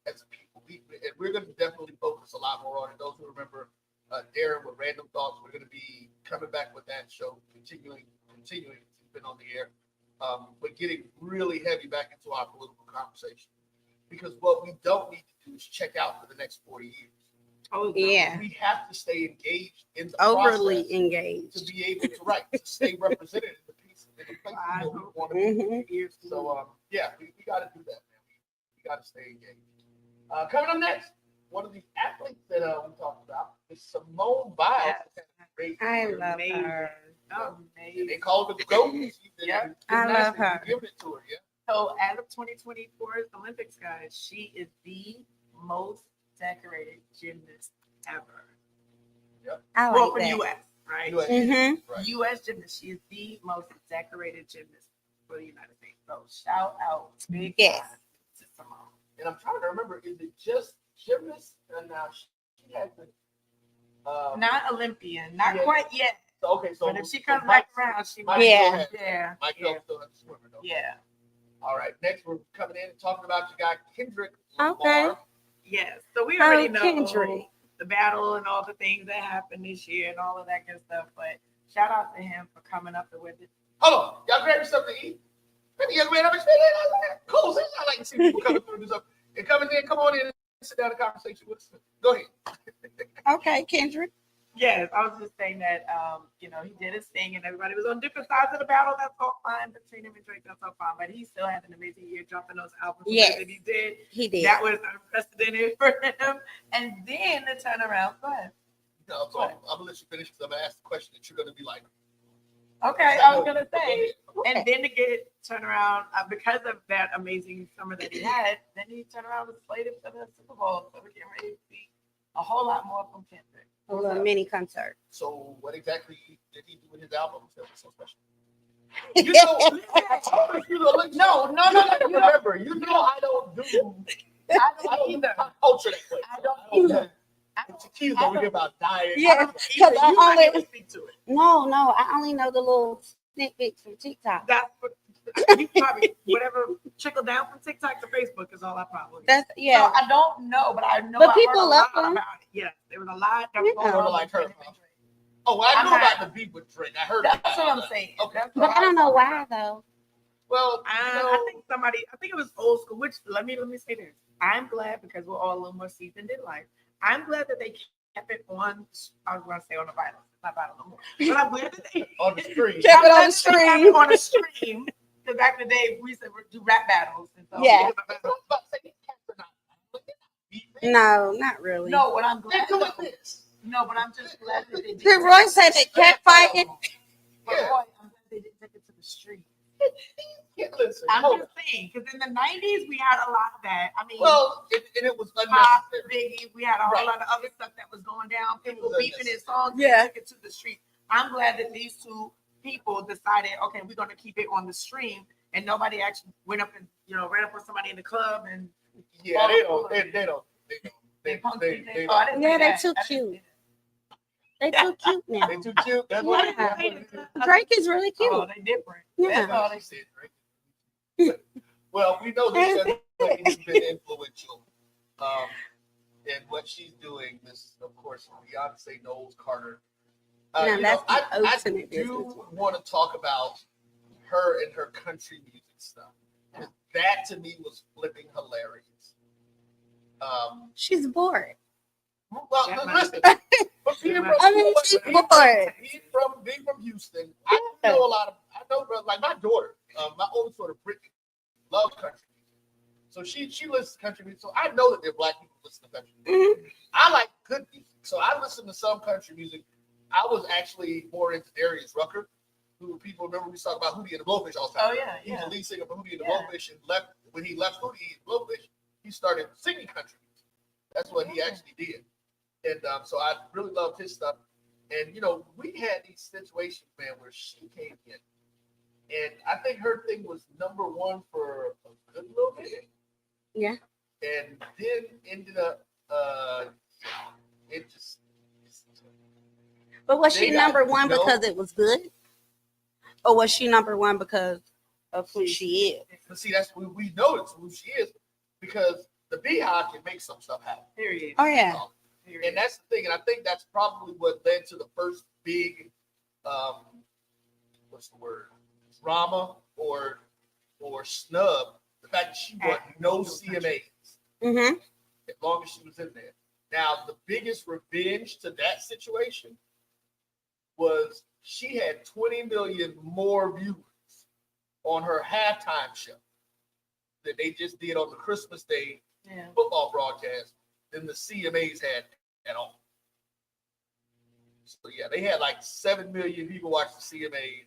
Speaker 2: as a people. And we're going to definitely focus a lot more on it. Those who remember Darren with Random Thoughts, we're going to be coming back with that show, continuing. It's been on the air, but getting really heavy back into our political conversation. Because what we don't need to do is check out for the next 40 years.
Speaker 3: Oh,
Speaker 14: yeah.
Speaker 2: We have to stay engaged in the
Speaker 14: Overly
Speaker 2: process
Speaker 14: engaged
Speaker 2: to be able to stay represented in the piece in the places that we want to be. So yeah, we got to do that, man. We got to stay engaged. Coming up next, one of the athletes that we talked about is Simone Biles.
Speaker 14: Yes. I love her.
Speaker 2: And they call her the GOAT.
Speaker 3: Yeah,
Speaker 14: I love her.
Speaker 2: Give it to her, yeah.
Speaker 3: So as of 2024 Olympics, guys, she is the most decorated gymnast ever.
Speaker 2: Yep.
Speaker 14: I
Speaker 3: well,
Speaker 14: like
Speaker 3: for
Speaker 14: that.
Speaker 3: U.S., right?
Speaker 2: Right.
Speaker 3: U.S. gymnast. She is the most decorated gymnast for the United States. So shout out, big time to Simone.
Speaker 2: And I'm trying to remember, is it just gymnast? And now she has the
Speaker 3: not Olympian, not quite yet.
Speaker 2: So, okay, so
Speaker 3: but if she comes back around, she might.
Speaker 2: Mike Phelps still has a swimmer, though.
Speaker 3: Yeah.
Speaker 2: All right. Next, we're coming in and talking about your guy Kendrick
Speaker 14: Okay.
Speaker 2: Lamar.
Speaker 3: Yes. So we already know
Speaker 14: Kendrick.
Speaker 3: the battle and all the things that happened this year and all of that good stuff. But shout out to him for coming up with it.
Speaker 2: Hold on, y'all grab something to eat. Maybe young man, cool. I like to see people coming through and do something. And coming in, come on in and sit down and conversation with us. Go ahead.
Speaker 14: Okay, Kendrick.
Speaker 3: Yes, I was just saying that, he did his thing and everybody was on different sides of the battle. That's all fine. Between him and Drake, that's all fine. But he still had an amazing year dropping those albums that he did.
Speaker 14: He did.
Speaker 3: That was unprecedented for him. And then the turnaround. Go ahead.
Speaker 2: No, so I'm going to let you finish because I'm going to ask the question that you're going to be like.
Speaker 3: Okay, I was going to say. And then to get turnaround, because of that amazing summer that he had, then he turned around and slated for the Super Bowl. So we're getting ready to see a whole lot more from Kendrick.
Speaker 14: A little mini concert.
Speaker 2: So what exactly did he do with his albums that was so special?
Speaker 3: No.
Speaker 2: Remember, I don't do
Speaker 3: either.
Speaker 2: Culture that way.
Speaker 3: I don't either.
Speaker 2: Tequila over here about diet.
Speaker 14: Yeah, because I only
Speaker 3: speak to it.
Speaker 14: No, I only know the little snippets from TikTok.
Speaker 3: That's you probably whatever trickled down from TikTok to Facebook is all I probably.
Speaker 14: That's
Speaker 3: So I don't know, but I know. But
Speaker 14: people love them.
Speaker 3: About it. Yes, there was a lot that was going on
Speaker 2: like her. Oh, well, I knew about the beef with Drake. I heard.
Speaker 3: That's what I'm saying.
Speaker 2: Okay,
Speaker 14: but I don't know why though.
Speaker 2: Well,
Speaker 3: I think it was old school. Which let me say this. I'm glad because we're all a little more seasoned in life. I'm glad that they kept it on. I was going to say on the vinyl. It's not vinyl no more. But I'm glad that they
Speaker 2: on the stream.
Speaker 14: Kept it on the stream.
Speaker 3: On the stream. Because back in the day, we used to do rap battles. And so
Speaker 14: Yeah. No, not really.
Speaker 3: No, what I'm glad. No, but I'm just glad that they did.
Speaker 14: Did Roy say they cat fighting?
Speaker 3: But Roy, I'm glad they didn't take it to the street.
Speaker 2: Yeah, listen.
Speaker 3: I'm
Speaker 2: hold
Speaker 3: just
Speaker 2: on.
Speaker 3: saying, because in the 90s, we had a lot of that. I mean,
Speaker 2: Well, and it was
Speaker 3: Pop,
Speaker 2: unnecessary.
Speaker 3: Biggie, we had a whole
Speaker 2: Right.
Speaker 3: lot of other stuff that was going down. People
Speaker 2: was
Speaker 3: beefing in songs,
Speaker 14: Yeah.
Speaker 3: took it to the street. I'm glad that these two people decided, okay, we're going to keep it on the stream, and nobody actually went up and ran up on somebody in the club and
Speaker 2: Yeah, they don't. They don't.
Speaker 3: Oh, I didn't say
Speaker 14: Yeah, they're
Speaker 3: that.
Speaker 14: too
Speaker 3: I didn't
Speaker 14: cute.
Speaker 3: say
Speaker 14: They too cute now.
Speaker 2: They too cute. That's what it is.
Speaker 14: Yeah.
Speaker 2: That's what it is.
Speaker 14: Drake is really
Speaker 3: that.
Speaker 14: cute.
Speaker 3: Oh, they different.
Speaker 14: Yeah.
Speaker 3: That's all they said.
Speaker 2: Well, we know that Shante has been influential in what she's doing. This, of course, Beyonce Knowles Carter.
Speaker 14: Now,
Speaker 2: You
Speaker 14: that's
Speaker 2: know,
Speaker 14: the
Speaker 2: I
Speaker 14: ultimate
Speaker 2: do
Speaker 14: business.
Speaker 2: want to talk about her and her country music stuff. That to me was flipping hilarious.
Speaker 14: She's bored.
Speaker 2: Well, listen, but being from,
Speaker 14: I mean, she's bored.
Speaker 2: being from Houston, I know a lot of. I know, like my daughter, my oldest daughter, Brittany, loves country music. So she listens to country music. So I know that there are black people who listen to country music. I like good music, so I listen to some country music. I was actually more into Darius Rucker, who people remember we talk about Hootie and the Blowfish all the time.
Speaker 3: Oh, yeah,
Speaker 2: He's
Speaker 3: yeah.
Speaker 2: the lead singer for Hootie and the
Speaker 3: Yeah.
Speaker 2: Blowfish, and when he left Hootie and the Blowfish, he started singing country music. That's what he actually did. And so I really loved his stuff. And, we had these situations, man, where she came in. And I think her thing was number one for a good little minute.
Speaker 14: Yeah.
Speaker 2: And then ended up, it just.
Speaker 14: But was
Speaker 2: They
Speaker 14: she
Speaker 2: got
Speaker 14: number one
Speaker 2: no-
Speaker 14: because it was good? Or was she number one because of who she is?
Speaker 2: But see, that's we know it's who she is because the Beehive can make some stuff happen.
Speaker 3: Period.
Speaker 14: Oh, yeah.
Speaker 2: And that's the thing, and I think that's probably what led to the first big, what's the word, drama or snub. The fact that she won no CMAs
Speaker 14: Mm-hmm.
Speaker 2: as long as she was in there. Now, the biggest revenge to that situation was she had 20 million more viewers on her halftime show that they just did on the Christmas Day football broadcast than the CMAs had at all. So yeah, they had like 7 million people watch the CMAs.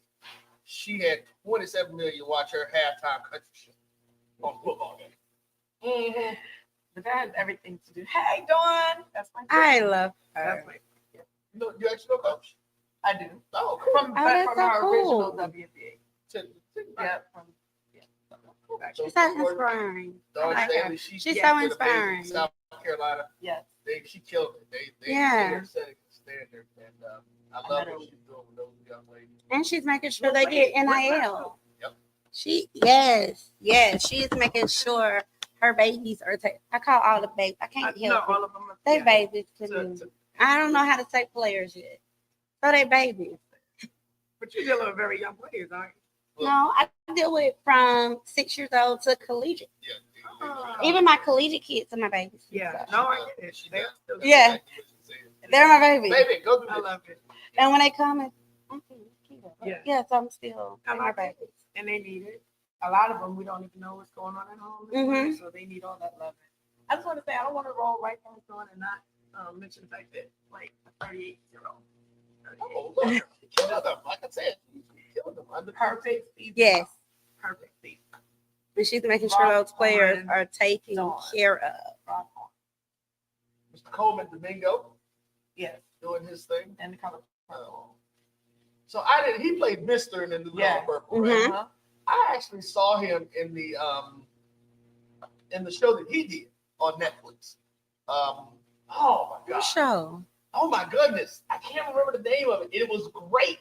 Speaker 2: She had 27 million watch her halftime country show on football game.
Speaker 3: Mm-hmm. But that has everything to do. Hey, Dawn. That's my
Speaker 14: I
Speaker 3: girl.
Speaker 14: love
Speaker 3: That's
Speaker 14: her.
Speaker 3: my
Speaker 2: You actually know Coach?
Speaker 3: I do.
Speaker 2: Oh, cool.
Speaker 3: From
Speaker 14: that's
Speaker 3: from
Speaker 14: so
Speaker 3: her
Speaker 14: cool.
Speaker 3: original WNBA. Yeah, from
Speaker 2: So
Speaker 14: She's so
Speaker 2: before
Speaker 14: inspiring. I
Speaker 2: Dawn
Speaker 14: like
Speaker 2: Staley,
Speaker 14: her.
Speaker 2: she
Speaker 14: She's
Speaker 2: did
Speaker 14: so
Speaker 2: amazing in
Speaker 14: inspiring.
Speaker 2: South Carolina.
Speaker 3: yes.
Speaker 2: She killed it. They
Speaker 14: Yeah.
Speaker 2: set a standard, and I love what she's doing with those young ladies.
Speaker 14: And she's making sure they get NIL.
Speaker 2: Yep.
Speaker 14: Yes, she is making sure her babies are taken. I call all the babies. I can't
Speaker 3: No,
Speaker 14: help
Speaker 3: all
Speaker 14: it.
Speaker 3: of them.
Speaker 14: They babies to me. I don't know how to say players yet. So they babies.
Speaker 3: But you're dealing with very young players, aren't you?
Speaker 14: No, I deal with from 6 years old to collegiate.
Speaker 2: Yeah.
Speaker 14: Even my collegiate kids are my babies.
Speaker 3: Yeah.
Speaker 14: So,
Speaker 3: No, I get it. They're still
Speaker 14: Yeah. They're my babies.
Speaker 2: Baby, go do
Speaker 3: I
Speaker 2: this.
Speaker 3: love it.
Speaker 14: And when they come in,
Speaker 3: Yeah.
Speaker 14: yes, I'm still
Speaker 3: I
Speaker 14: my
Speaker 3: like
Speaker 14: babies.
Speaker 3: it. And they need it. A lot of them, we don't even know what's going on at home.
Speaker 14: Mhm.
Speaker 3: So they need all that love. I just want to say, I don't want to roll right past on and not mention the fact that, like, a 38-year-old.
Speaker 2: Oh, look, she killed them. Like I said, she killed them.
Speaker 3: Perfect season.
Speaker 14: Yes.
Speaker 3: Perfect season.
Speaker 14: And she's making sure those players are taken care of.
Speaker 2: Mr. Coleman Domingo
Speaker 3: Yes.
Speaker 2: doing his thing.
Speaker 3: And the color.
Speaker 2: So he played Mr. in the new
Speaker 3: Yeah.
Speaker 2: Color Purple, right?
Speaker 14: Mhm.
Speaker 3: Uh-huh.
Speaker 2: I actually saw him in the show that he did on Netflix. Oh my
Speaker 14: What
Speaker 2: god!
Speaker 14: show?
Speaker 2: Oh my goodness! I can't remember the name of it. It was great.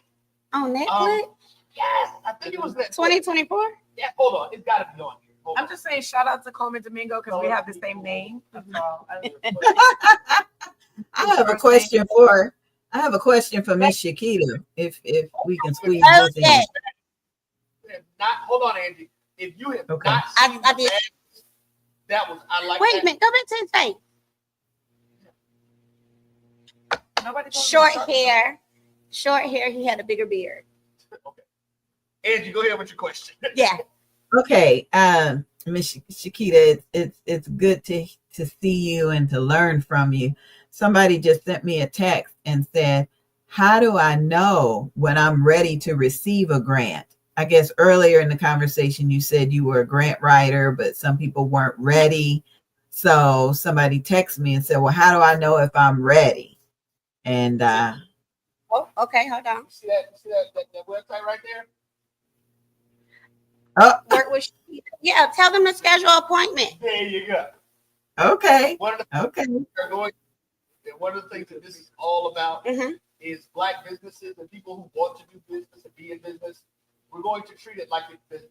Speaker 14: On Netflix?
Speaker 2: Yes, I think it was Netflix.
Speaker 14: 2024?
Speaker 2: Yeah, hold on. It's got to be on here. Hold
Speaker 3: I'm
Speaker 2: on.
Speaker 3: just saying, shout out to Coleman Domingo because we have the same name. That's all.
Speaker 4: I have a question for Miss Shakita, if we can squeeze this in.
Speaker 14: Okay.
Speaker 2: Hold on, Angie. If you have
Speaker 4: Okay.
Speaker 2: not
Speaker 14: I
Speaker 2: seen
Speaker 14: did.
Speaker 2: that was I like
Speaker 14: Wait
Speaker 2: that.
Speaker 14: a minute. Go back to his face.
Speaker 3: Nobody told me
Speaker 14: Short
Speaker 3: to start.
Speaker 14: hair. Short hair. He had a bigger beard.
Speaker 2: Okay. Angie, go ahead with your question.
Speaker 14: Yeah.
Speaker 4: Okay, Miss Shakita, it's good to see you and to learn from you. Somebody just sent me a text and said, "How do I know when I'm ready to receive a grant? I guess earlier in the conversation, you said you were a grant writer, but some people weren't ready. So somebody texted me and said, well, how do I know if I'm ready? And
Speaker 14: Oh, okay, hold on.
Speaker 2: See that website right there?
Speaker 14: Work with yeah, tell them to schedule an appointment.
Speaker 2: There you go.
Speaker 4: Okay.
Speaker 2: One of the things that this is all about is Black businesses and people who want to do business and be in business. We're going to treat it like it's business.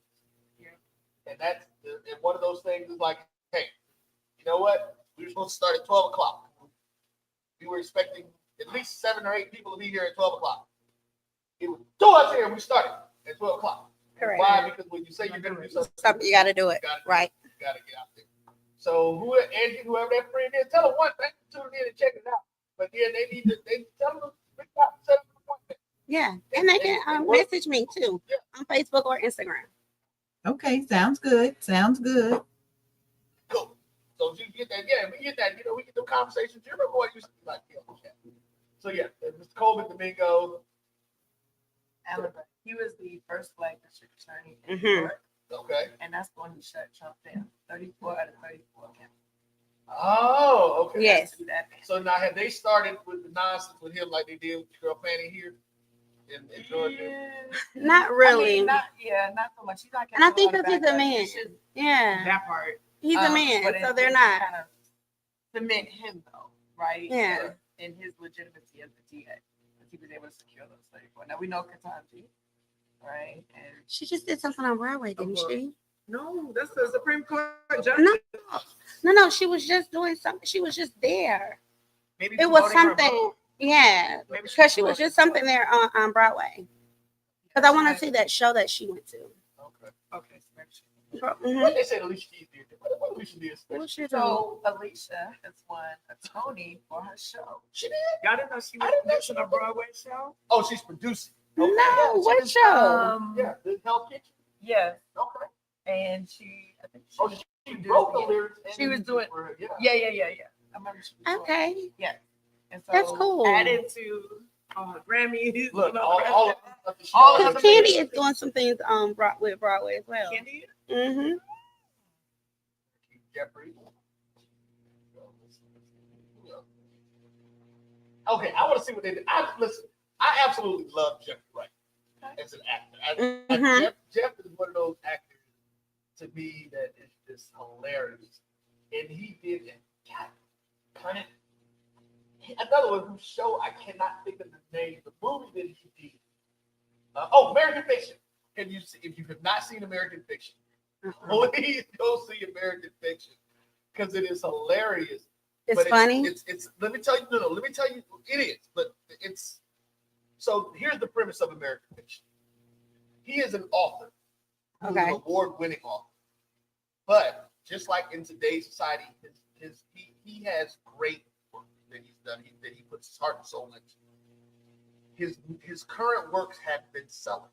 Speaker 2: And that's and one of those things is like, hey, you know what? We were supposed to start at 12 o'clock. We were expecting at least 7 or 8 people to be here at 12 o'clock. It was 2 us here, and we started at 12 o'clock.
Speaker 14: Correct.
Speaker 2: Why? Because when you say you're going to do something,
Speaker 14: You got to do it, right?
Speaker 2: You got to get out there. So Angie, whoever that friend is, tell them one thing, tune in and check it out. But then they tell them to set up an appointment.
Speaker 14: Yeah, and they can message me too on Facebook or Instagram.
Speaker 4: Okay, sounds good. Sounds good.
Speaker 2: Cool. So you get that, we get that, we get the conversations. You remember what you used to be like, So Mr. Coleman Domingo.
Speaker 3: Alabama. He was the first Black district attorney in
Speaker 14: Mhm.
Speaker 3: New York.
Speaker 2: Okay.
Speaker 3: And that's when he shut Trump down. 34 out of 34 counties.
Speaker 2: Oh, okay.
Speaker 14: Yes.
Speaker 2: So now have they started with the nonsense with him like they did with your girl Fannie here in Georgia?
Speaker 14: Not really.
Speaker 3: Not so much. He's not
Speaker 14: And I
Speaker 3: getting
Speaker 14: think
Speaker 3: a lot of
Speaker 14: because he's a
Speaker 3: backlash.
Speaker 14: man.
Speaker 3: He should-
Speaker 14: Yeah.
Speaker 3: That part.
Speaker 14: He's a man,
Speaker 3: but
Speaker 14: so
Speaker 3: it-
Speaker 14: they're
Speaker 3: it
Speaker 14: not.
Speaker 3: Kind of cement him though, right?
Speaker 14: Yeah.
Speaker 3: In his legitimacy as the DA, he was able to secure those 34. Now we know Ketanji, right? And
Speaker 14: She just did something on Broadway, didn't she?
Speaker 3: no, that's the Supreme Court judge.
Speaker 14: No. She was just doing something. She was just there.
Speaker 3: Maybe
Speaker 14: It was
Speaker 3: promoting her
Speaker 14: something.
Speaker 3: book.
Speaker 14: Yeah,
Speaker 3: Maybe
Speaker 14: because she was just something there on Broadway. Because I want to see that show that she went to.
Speaker 3: Okay.
Speaker 14: Mhm.
Speaker 2: They said Alicia Keys did. What Alicia did?
Speaker 14: What she
Speaker 3: So Alicia has won a Tony for her show.
Speaker 2: She did?
Speaker 3: Y'all didn't know she was producing a Broadway show?
Speaker 2: Oh, she's producing.
Speaker 14: No, what show?
Speaker 2: The Hell's Kitchen.
Speaker 3: Yes.
Speaker 2: Okay.
Speaker 3: And I think
Speaker 2: she wrote the lyrics. And
Speaker 3: She was doing.
Speaker 2: Yeah.
Speaker 3: Yeah. I remember she was doing
Speaker 14: Okay.
Speaker 3: it. Yeah. And so
Speaker 14: That's cool.
Speaker 3: added to Grammys.
Speaker 2: Look,
Speaker 3: and
Speaker 2: all of the
Speaker 3: all
Speaker 14: Because
Speaker 3: of
Speaker 14: Candy is doing some things with Broadway as well.
Speaker 3: Candy.
Speaker 14: Mm-hmm.
Speaker 2: Jeffrey. Okay, I want to see what they did. I absolutely love Jeffrey Wright as an actor. Jeff is one of those actors to me that is just hilarious. And he did it. God, another one whose show I cannot think of the name. The movie that he did. American Fiction. If you have not seen American Fiction, please go see American Fiction because it is hilarious.
Speaker 14: It's funny.
Speaker 2: It's let me tell you, it is, but it's so here's the premise of American Fiction. He is an author. He's an award-winning author. But just like in today's society, he has great work that he's done, that he puts his heart and soul into. His current works have been selling.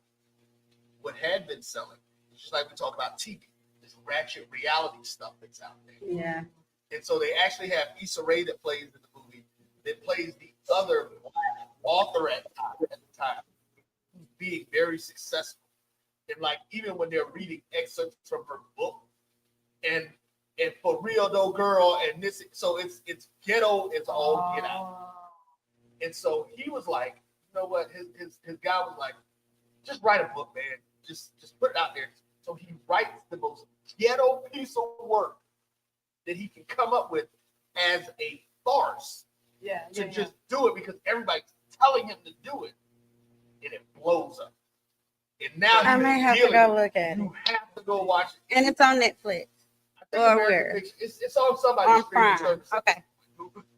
Speaker 2: What had been selling, just like we talk about TV, this ratchet reality stuff that's out there.
Speaker 14: Yeah.
Speaker 2: And so they actually have Issa Rae that plays in the movie, that plays the other author at the time, who's being very successful. And like even when they're reading excerpts from her book, and for real though, girl, and this, so it's ghetto, it's all get out. And so he was like, you know what, his guy was like, just write a book, man. Just put it out there. So he writes the most ghetto piece of work that he can come up with as a farce. To just do it because everybody's telling him to do it, and it blows up. And now
Speaker 14: I may have to go look at it.
Speaker 2: You have to go watch it.
Speaker 14: And it's on Netflix. Or where?
Speaker 2: It's on somebody's streaming
Speaker 14: Prime.
Speaker 2: service.
Speaker 14: Okay.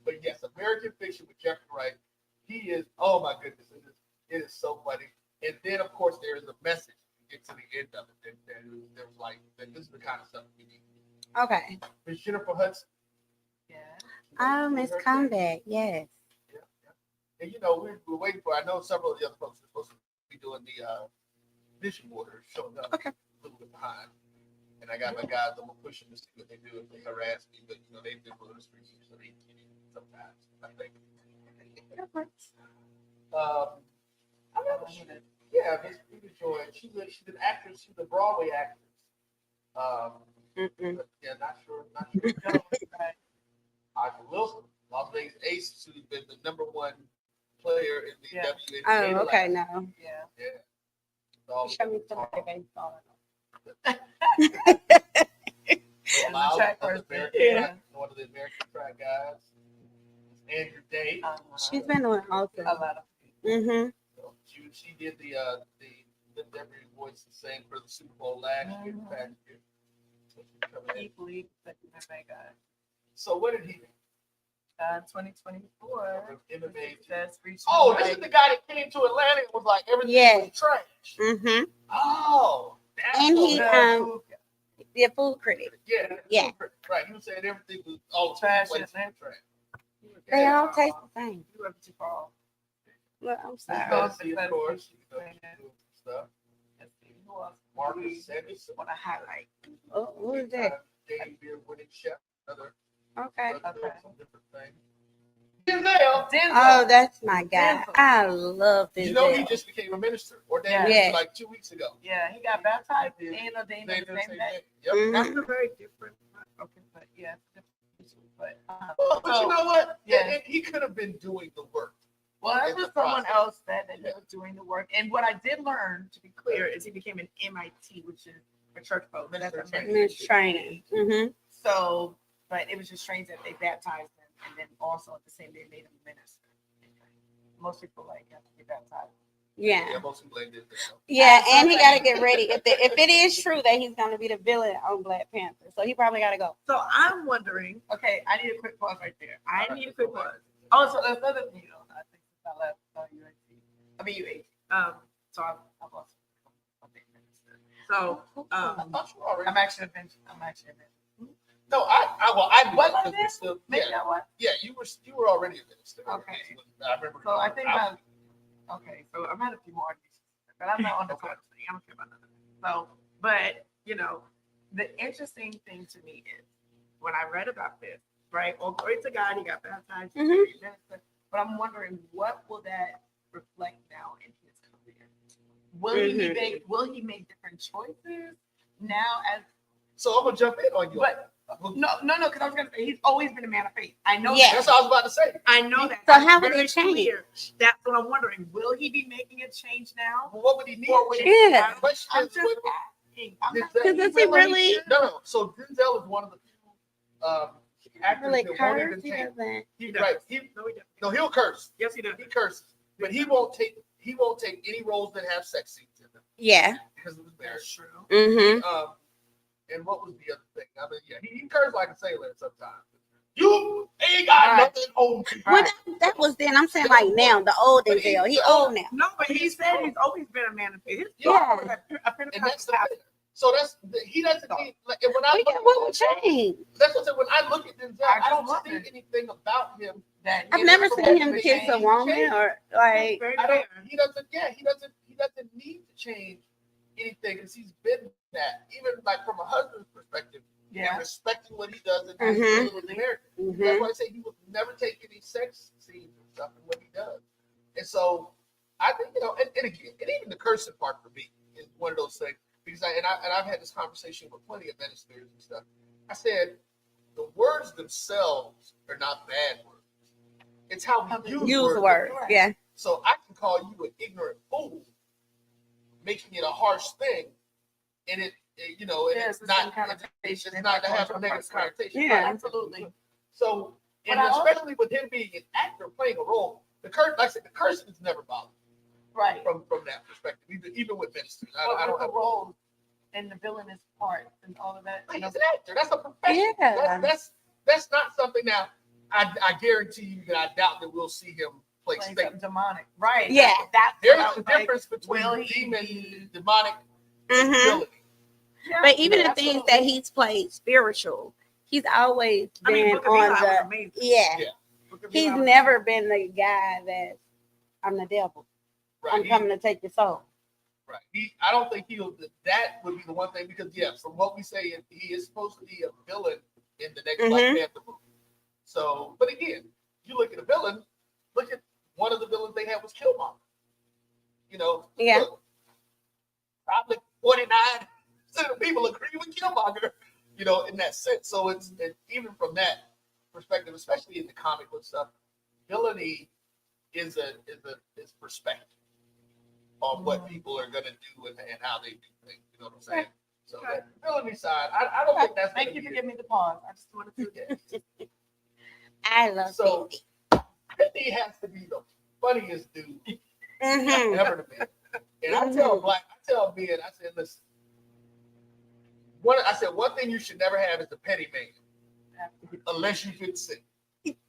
Speaker 2: But yes, American Fiction with Jeffrey Wright. He is, oh my goodness, it is so funny. And then of course there is a message to get to the end of it. There was like, this is the kind of stuff we need.
Speaker 14: Okay.
Speaker 2: Miss Jennifer Hudson.
Speaker 14: Oh, Miss Comeback. Yes.
Speaker 2: And we're waiting for, I know several of the other folks are supposed to be doing the vision board showing up. Okay. A little bit behind. And I got my guys, I'm gonna push them to see what they do if they harass me, but they've been with us for years, so they sometimes, I think. Yeah, Miss Joy. She's an actress. She's a Broadway actress. But yeah, not sure. Audrey Wilson, Las Vegas Ace, who's been the #1 player in the WNBA.
Speaker 14: Oh, okay, no.
Speaker 2: Yeah.
Speaker 14: Show me some baseball.
Speaker 2: One of the American track guys. Andrew Day.
Speaker 14: She's been doing awesome.
Speaker 3: A lot of.
Speaker 14: Mm-hmm.
Speaker 2: So she did the Lift Every Voice the same for the Super Bowl last year.
Speaker 3: Keith Lee, the MMA guy.
Speaker 2: So what did he do?
Speaker 3: 2024.
Speaker 2: MMA. Oh, this is the guy that came to Atlanta and was like everything was trash.
Speaker 14: Mm-hmm.
Speaker 2: Oh,
Speaker 14: and he the food critic.
Speaker 2: Yeah. Right. He was saying everything was all
Speaker 3: Trash
Speaker 2: trash.
Speaker 14: They all taste the same.
Speaker 3: You went too far.
Speaker 14: Well, I'm sorry.
Speaker 2: Bessie, of course. Stuff.
Speaker 3: Who else?
Speaker 2: Marcus Sanders.
Speaker 3: Want to highlight?
Speaker 14: Oh, who is that?
Speaker 2: Daily beer winning chef. Another.
Speaker 14: Okay.
Speaker 2: Some different thing. Denzel.
Speaker 14: Oh, that's my guy. I love this.
Speaker 2: You know, he just became a minister ordained like 2 weeks ago.
Speaker 3: Yeah, he got baptized and ordained on the same day.
Speaker 2: Yep.
Speaker 3: That's a very different. Okay, but yeah, but
Speaker 2: you know what? Yeah, he could have been doing the work.
Speaker 3: Well, that's just someone else that he was doing the work. And what I did learn, to be clear, is he became an MIT, which is a church folk. That's a
Speaker 14: minister training. Mm-hmm.
Speaker 3: So, but it was just strange that they baptized him, and then also at the same day made him a minister. Most people have to get baptized.
Speaker 14: Yeah.
Speaker 2: Most people did that.
Speaker 14: Yeah, and he got to get ready. If it is true that he's going to be the villain on Black Panther, so he probably got to go.
Speaker 3: So I'm wondering. Okay, I need a quick pause right there. I need a quick pause. Oh, so that's another thing. I think I left UAT. So I've lost. So I'm actually a minister.
Speaker 2: No, I was still. Yeah, you were already a minister.
Speaker 3: Okay.
Speaker 2: I remember.
Speaker 3: So I think so I've had a few more auditions, but I'm not on the title thing. I don't care about none of that. So, but the interesting thing to me is when I read about this, right? Well, glory to God, he got baptized. But I'm wondering, what will that reflect now in his career? Will he make different choices now?
Speaker 2: So I'm gonna jump in on you.
Speaker 3: But no, because I was gonna say he's always been a man of faith. I know
Speaker 14: that.
Speaker 2: That's what I was about to say.
Speaker 3: I know that.
Speaker 14: So how would it change?
Speaker 3: That's what I'm wondering. Will he be making a change now?
Speaker 2: Well, what would he need?
Speaker 14: Yeah.
Speaker 3: I'm just asking.
Speaker 14: Because is he really?
Speaker 2: No. So Denzel is one of the few actors
Speaker 14: Really
Speaker 2: that won't even
Speaker 14: curse? He
Speaker 2: take.
Speaker 14: doesn't.
Speaker 2: He'll curse.
Speaker 3: Yes, he does.
Speaker 2: He curses, but he won't take any roles that have sex scenes in them.
Speaker 14: Yeah.
Speaker 2: Because of his marriage.
Speaker 3: True.
Speaker 14: Mm-hmm.
Speaker 2: And what was the other thing? I mean, yeah, he cursed like a sailor sometimes. You ain't got nothing on me.
Speaker 14: Well, that was then. I'm saying like now, the old Denzel. He old now.
Speaker 3: No, but he said he's always been a man of faith.
Speaker 14: Yeah.
Speaker 2: And that's the thing. So he doesn't need like. And when I
Speaker 14: what would change?
Speaker 2: That's what I said. When I look at Denzel, I don't see anything about him that
Speaker 14: I've never seen him kiss a woman or like.
Speaker 2: He doesn't. Yeah, he doesn't need to change anything because he's been that. Even like from a husband's perspective, and respecting what he does and with the marriage. That's why I say he would never take any sex scenes and stuff in what he does. And so I think and again, and even the cursing part for me is one of those things. Because I've had this conversation with plenty of ministers and stuff. I said the words themselves are not bad words. It's how we use
Speaker 14: words. Yeah.
Speaker 2: So I can call you an ignorant fool, making it a harsh thing, and it's not to have a negative connotation.
Speaker 3: Yeah, absolutely.
Speaker 2: So and especially with him being an actor playing a role, the cursing has never bothered me.
Speaker 3: Right.
Speaker 2: From that perspective, even with ministers, I don't have
Speaker 3: role and the villainous part and all of that.
Speaker 2: He's an actor. That's a profession.
Speaker 14: Yeah.
Speaker 2: That's not something. Now, I guarantee you that I doubt that we'll see him play Satan.
Speaker 3: Demonic. Right.
Speaker 14: Yeah.
Speaker 2: There's a difference between demon, demonic, villainy.
Speaker 14: Yeah. But even the things that he's played spiritual, he's always been on the He's never been the guy that I'm the devil. Right. I'm coming to take your soul.
Speaker 2: Right. I don't think that would be the one thing because from what we say, he is supposed to be a villain in the next Black Panther movie. So, but again, you look at a villain. Look at one of the villains they had was Killmonger. probably 49% of people agree with Killmonger, in that sense. So it's even from that perspective, especially in the comic book stuff, villainy is perspective on what people are gonna do and how they do things. You know what I'm saying? So that villainy side, I don't think that's.
Speaker 3: Thank you for giving me the pause. I just wanted to
Speaker 2: get.
Speaker 14: I love
Speaker 2: so. 50 has to be the funniest dude ever to me. And I tell Ben, I said, listen, one thing you should never have is a petty man, unless you 50 Cent.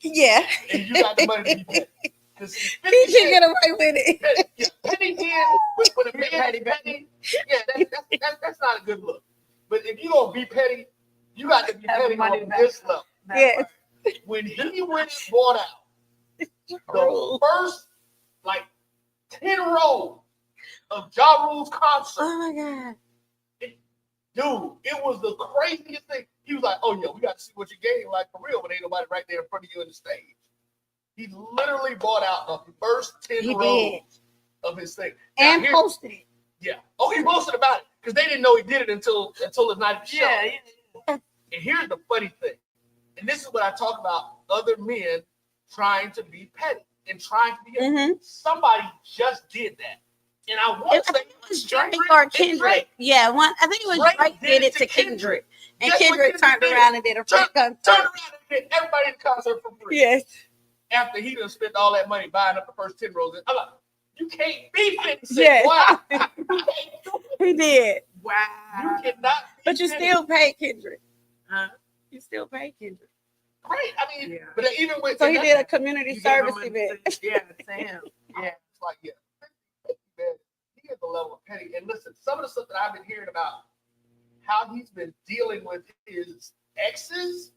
Speaker 14: Yeah.
Speaker 2: And you got the money to be petty.
Speaker 14: He should get away with it.
Speaker 2: Petty man, when a man is petty, that's not a good look. But if you're going to be petty, you got to be petty on this level.
Speaker 14: Yes.
Speaker 2: When he went and bought out the first 10 rows of Ja Rule's concert.
Speaker 14: Oh my God.
Speaker 2: Dude, it was the craziest thing. He was like, oh yeah, we got to see what you gave like for real when ain't nobody right there in front of you on the stage. He literally bought out the first 10 rows of his thing.
Speaker 14: And posted it.
Speaker 2: Yeah. Oh, he posted about it because they didn't know he did it until the night of the show.
Speaker 3: Yeah.
Speaker 2: And here's the funny thing. And this is what I talk about other men trying to be petty and trying to be somebody just did that. And I want to say
Speaker 14: it was Drake or Kendrick. Yeah, I think it was Drake did it to Kendrick. And Kendrick turned around and did a free concert.
Speaker 2: Turned around and did everybody in the concert for free.
Speaker 14: Yes.
Speaker 2: After he done spent all that money buying up the first 10 rows. I'm like, you can't be 50 Cent.
Speaker 14: Yes.
Speaker 2: Wow.
Speaker 14: He did.
Speaker 3: Wow.
Speaker 2: You cannot.
Speaker 14: But you still pay Kendrick. You still pay Kendrick.
Speaker 2: Great. I mean, but even with
Speaker 14: so he did a community service event.
Speaker 3: Yeah, Sam. Yeah.
Speaker 2: It's like, man, he is the level of petty. And listen, some of the stuff that I've been hearing about how he's been dealing with his exes.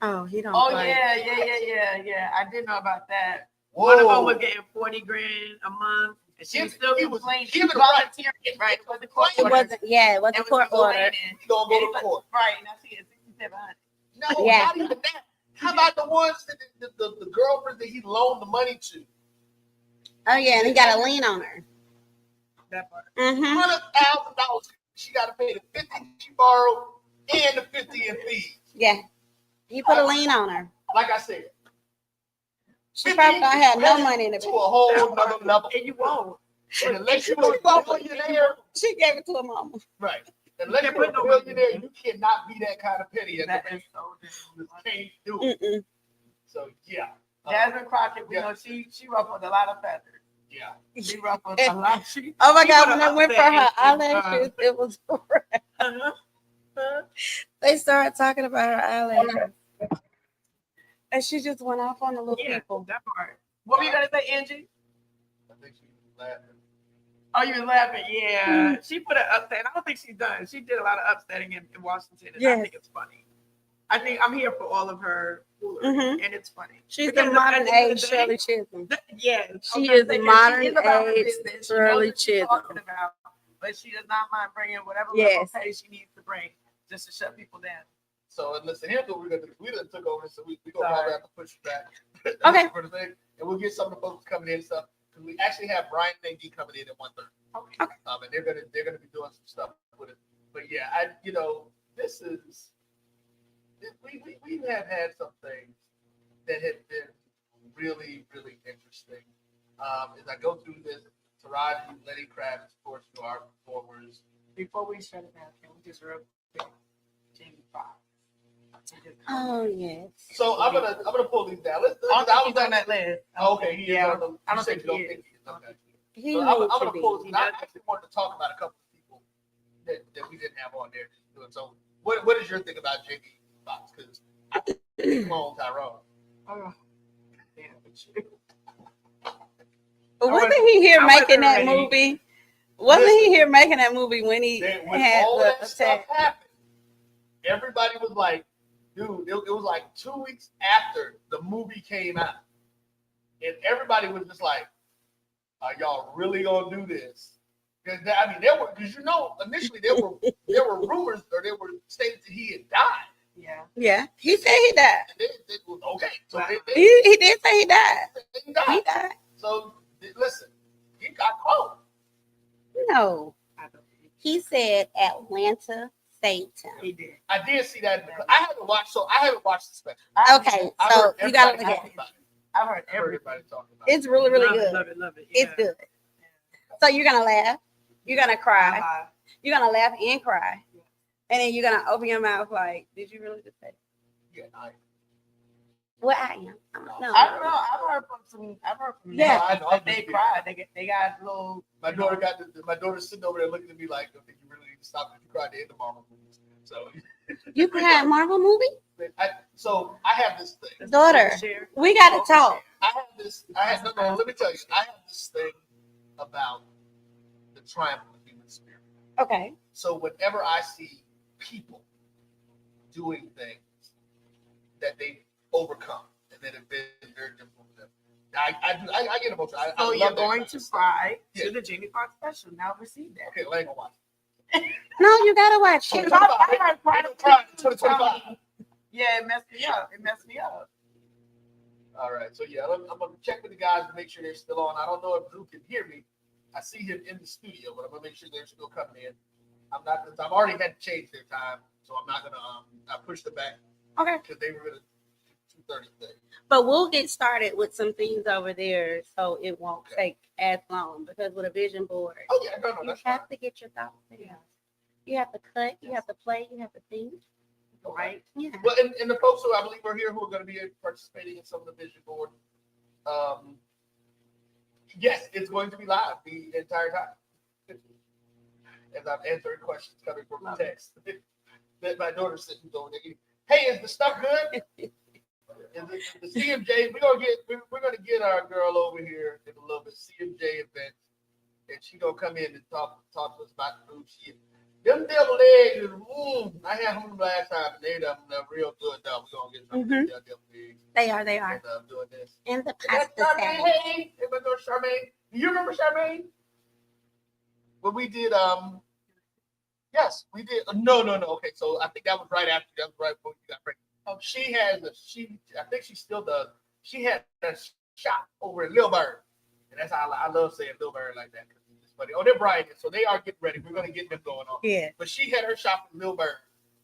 Speaker 14: Oh, he don't.
Speaker 3: Oh,
Speaker 14: play.
Speaker 3: Yeah. I did know about that.
Speaker 2: Whoa.
Speaker 3: One of them was getting $40,000 a month, and she was still complaining. She was volunteering, right? It wasn't court order.
Speaker 14: It wasn't court order.
Speaker 2: He gonna go to court.
Speaker 3: Right, now she is $6,700.
Speaker 2: No, not even that. How about the ones that the girlfriend that he loaned the money to?
Speaker 14: Oh yeah, and he got a lien on her.
Speaker 3: That part.
Speaker 2: $100,000. She got to pay the 50 she borrowed and the 50 in fees.
Speaker 14: Yeah, he put a lien on her.
Speaker 2: Like I said,
Speaker 14: she probably don't have no money in the
Speaker 2: bank. To a whole nother level,
Speaker 3: and you won't.
Speaker 2: And unless you're a billionaire,
Speaker 14: she gave it to her mama.
Speaker 2: Right. Unless you're a billionaire, you cannot be that kind of petty.
Speaker 3: That is so
Speaker 2: you can't do it. So yeah.
Speaker 3: Jasmine Crockett, you know, she ruffled a lot of feathers.
Speaker 2: Yeah.
Speaker 3: She ruffled a lot.
Speaker 14: Oh my God, when I went for her eyelashes, it was they started talking about her eyelashes. And she just went off on the little people.
Speaker 3: That part. What were you gonna say, Angie?
Speaker 2: I think she was laughing.
Speaker 3: Oh, you were laughing, yeah. She put an upset. I don't think she's done. She did a lot of upsetting in Washington, and I think it's funny. I think I'm here for all of her foolery, and it's funny.
Speaker 14: She's the modern age Shirley Chisholm.
Speaker 3: Yeah,
Speaker 14: she is the modern age Shirley Chisholm.
Speaker 3: But she does not mind bringing whatever level of pay she needs to bring just to shut people down.
Speaker 2: So, and listen, here's what we're going to do. We done took over, so we're going to probably have to push it back.
Speaker 14: Okay.
Speaker 2: For the thing. And we'll get some of the folks coming in and stuff. Because we actually have Brian and AD coming in at 1:30.
Speaker 3: Okay.
Speaker 2: And they're gonna be doing some stuff with it. But yeah, this is we have had some things that have been really, really interesting. As I go through this, Taraji, Lenny Kravitz, of course, to our performers.
Speaker 3: Before we shut it down, can we just real quick, Jamie Foxx?
Speaker 14: Oh yes.
Speaker 2: So I'm gonna pull these down. I
Speaker 3: was on that list.
Speaker 2: Okay, he is on the.
Speaker 3: I don't think
Speaker 2: you
Speaker 3: he is.
Speaker 2: Okay.
Speaker 14: So
Speaker 2: I'm gonna pull these. I actually wanted to talk about a couple of people that we didn't have on there. So what is your thing about Jamie Foxx? Because I think he's clone Tyrone.
Speaker 3: Oh, damn,
Speaker 14: wasn't he here making that movie? Wasn't he here making that movie when he had
Speaker 2: all
Speaker 14: the
Speaker 2: that stuff
Speaker 14: attack?
Speaker 2: happened? Everybody was like, dude, it was like 2 weeks after the movie came out. And everybody was just like, are y'all really gonna do this? Because initially there were rumors or there were statements that he had died.
Speaker 14: Yeah. He said he died.
Speaker 2: Okay. So
Speaker 14: he did say he died. He died.
Speaker 2: So listen, he got cloned.
Speaker 14: No. He said Atlanta saved him.
Speaker 3: He did.
Speaker 2: I did see that. I haven't watched the special.
Speaker 14: Okay,
Speaker 2: I've
Speaker 14: so
Speaker 2: heard
Speaker 14: you gotta look
Speaker 2: everybody
Speaker 14: at
Speaker 2: talk
Speaker 14: it.
Speaker 2: about it.
Speaker 3: I've heard
Speaker 2: I've heard
Speaker 3: everything.
Speaker 2: everybody talking about it.
Speaker 14: It's really, really
Speaker 3: Love
Speaker 14: good.
Speaker 3: it, love it, love it.
Speaker 14: It's
Speaker 3: Yeah.
Speaker 14: good. So you're gonna laugh. You're gonna cry.
Speaker 3: Uh-huh.
Speaker 14: You're gonna laugh and cry. And then you're gonna open your mouth like, did you really just say?
Speaker 2: Yeah,
Speaker 14: Well, I am. No.
Speaker 3: I don't know. I've heard from some. I've heard from.
Speaker 14: Yeah.
Speaker 3: them,
Speaker 2: I know.
Speaker 3: like, they cried. They got little.
Speaker 2: My daughter my daughter's sitting over there looking at me like, I think you really need to stop if you cried at the Marvel movies. So
Speaker 14: You cried Marvel movie?
Speaker 2: so I have this thing.
Speaker 14: Daughter, we gotta talk.
Speaker 2: Let me tell you, I have this thing about the triumph of the human spirit.
Speaker 14: Okay.
Speaker 2: So whenever I see people doing things that they overcome and that have been very difficult for them, I get emotional. I
Speaker 3: So
Speaker 2: love
Speaker 3: you're
Speaker 2: that
Speaker 3: going
Speaker 2: kind
Speaker 3: to
Speaker 2: of stuff.
Speaker 3: cry
Speaker 2: Yeah.
Speaker 3: to the Jamie Foxx special. Now receive that.
Speaker 2: Okay, well, I ain't gonna watch
Speaker 14: No, you gotta watch it.
Speaker 2: 2025.
Speaker 3: Yeah, it messed me up. It messed me up.
Speaker 2: All right, so yeah, I'm gonna check with the guys to make sure they're still on. I don't know if Drew can hear me. I see him in the studio, but I'm gonna make sure they're still coming in. I've already had to change their time, so I'm not gonna I pushed them back.
Speaker 14: Okay.
Speaker 2: Because they were gonna 2:30 thing.
Speaker 14: But we'll get started with some things over there so it won't take as long because with a vision board,
Speaker 2: Oh yeah, no,
Speaker 14: you
Speaker 2: that's
Speaker 14: have
Speaker 2: fine.
Speaker 14: to get your thoughts down. You have to cut, you have to play, you have to think.
Speaker 2: Right.
Speaker 14: Yeah.
Speaker 2: Well, and the folks who I believe are here who are going to be participating in some of the vision board, yes, it's going to be live the entire time. As I'm answering questions coming from the text that my daughter's sitting over there. Hey, is the stuff good? The CMJ, we're gonna get our girl over here in a little bit. CMJ Events, and she gonna come in and talk to us about the food. Them devil eggs, I had them last time, and they're real good. Though we're gonna get some devil eggs.
Speaker 14: They are.
Speaker 2: And, doing this.
Speaker 14: And the
Speaker 2: And
Speaker 14: pasta
Speaker 2: that's
Speaker 14: salad.
Speaker 2: Charmaine. Hey, everybody know Charmaine? Do you remember Charmaine? When we did, yes, we did. No. Okay, so I think that was right after. That was right before you got pregnant. She has I think she still does. She had a shop over in Lil Bird, and that's how I love saying Lil Bird like that. But they're bright, so they are getting ready. We're gonna get them going on.
Speaker 14: Yeah.
Speaker 2: But she had her shop in Lil Bird,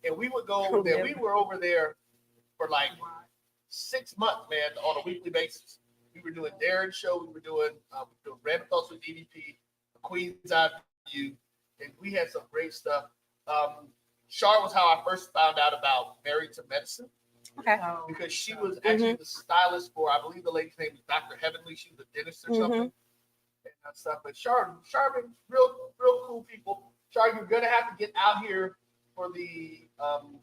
Speaker 2: and we would go over there. We were over there for like 6 months, man, on a weekly basis. We were doing Darren's show. We were doing Random Thoughts with DDP, Queen's Eye View, and we had some great stuff. Char was how I first found out about Married to Medicine.
Speaker 14: Okay.
Speaker 2: Because she was actually the stylist for, I believe the lady's name is Dr. Heavenly. She was a dentist or something. And stuff. But Char, real cool people. Char, you're gonna have to get out here for the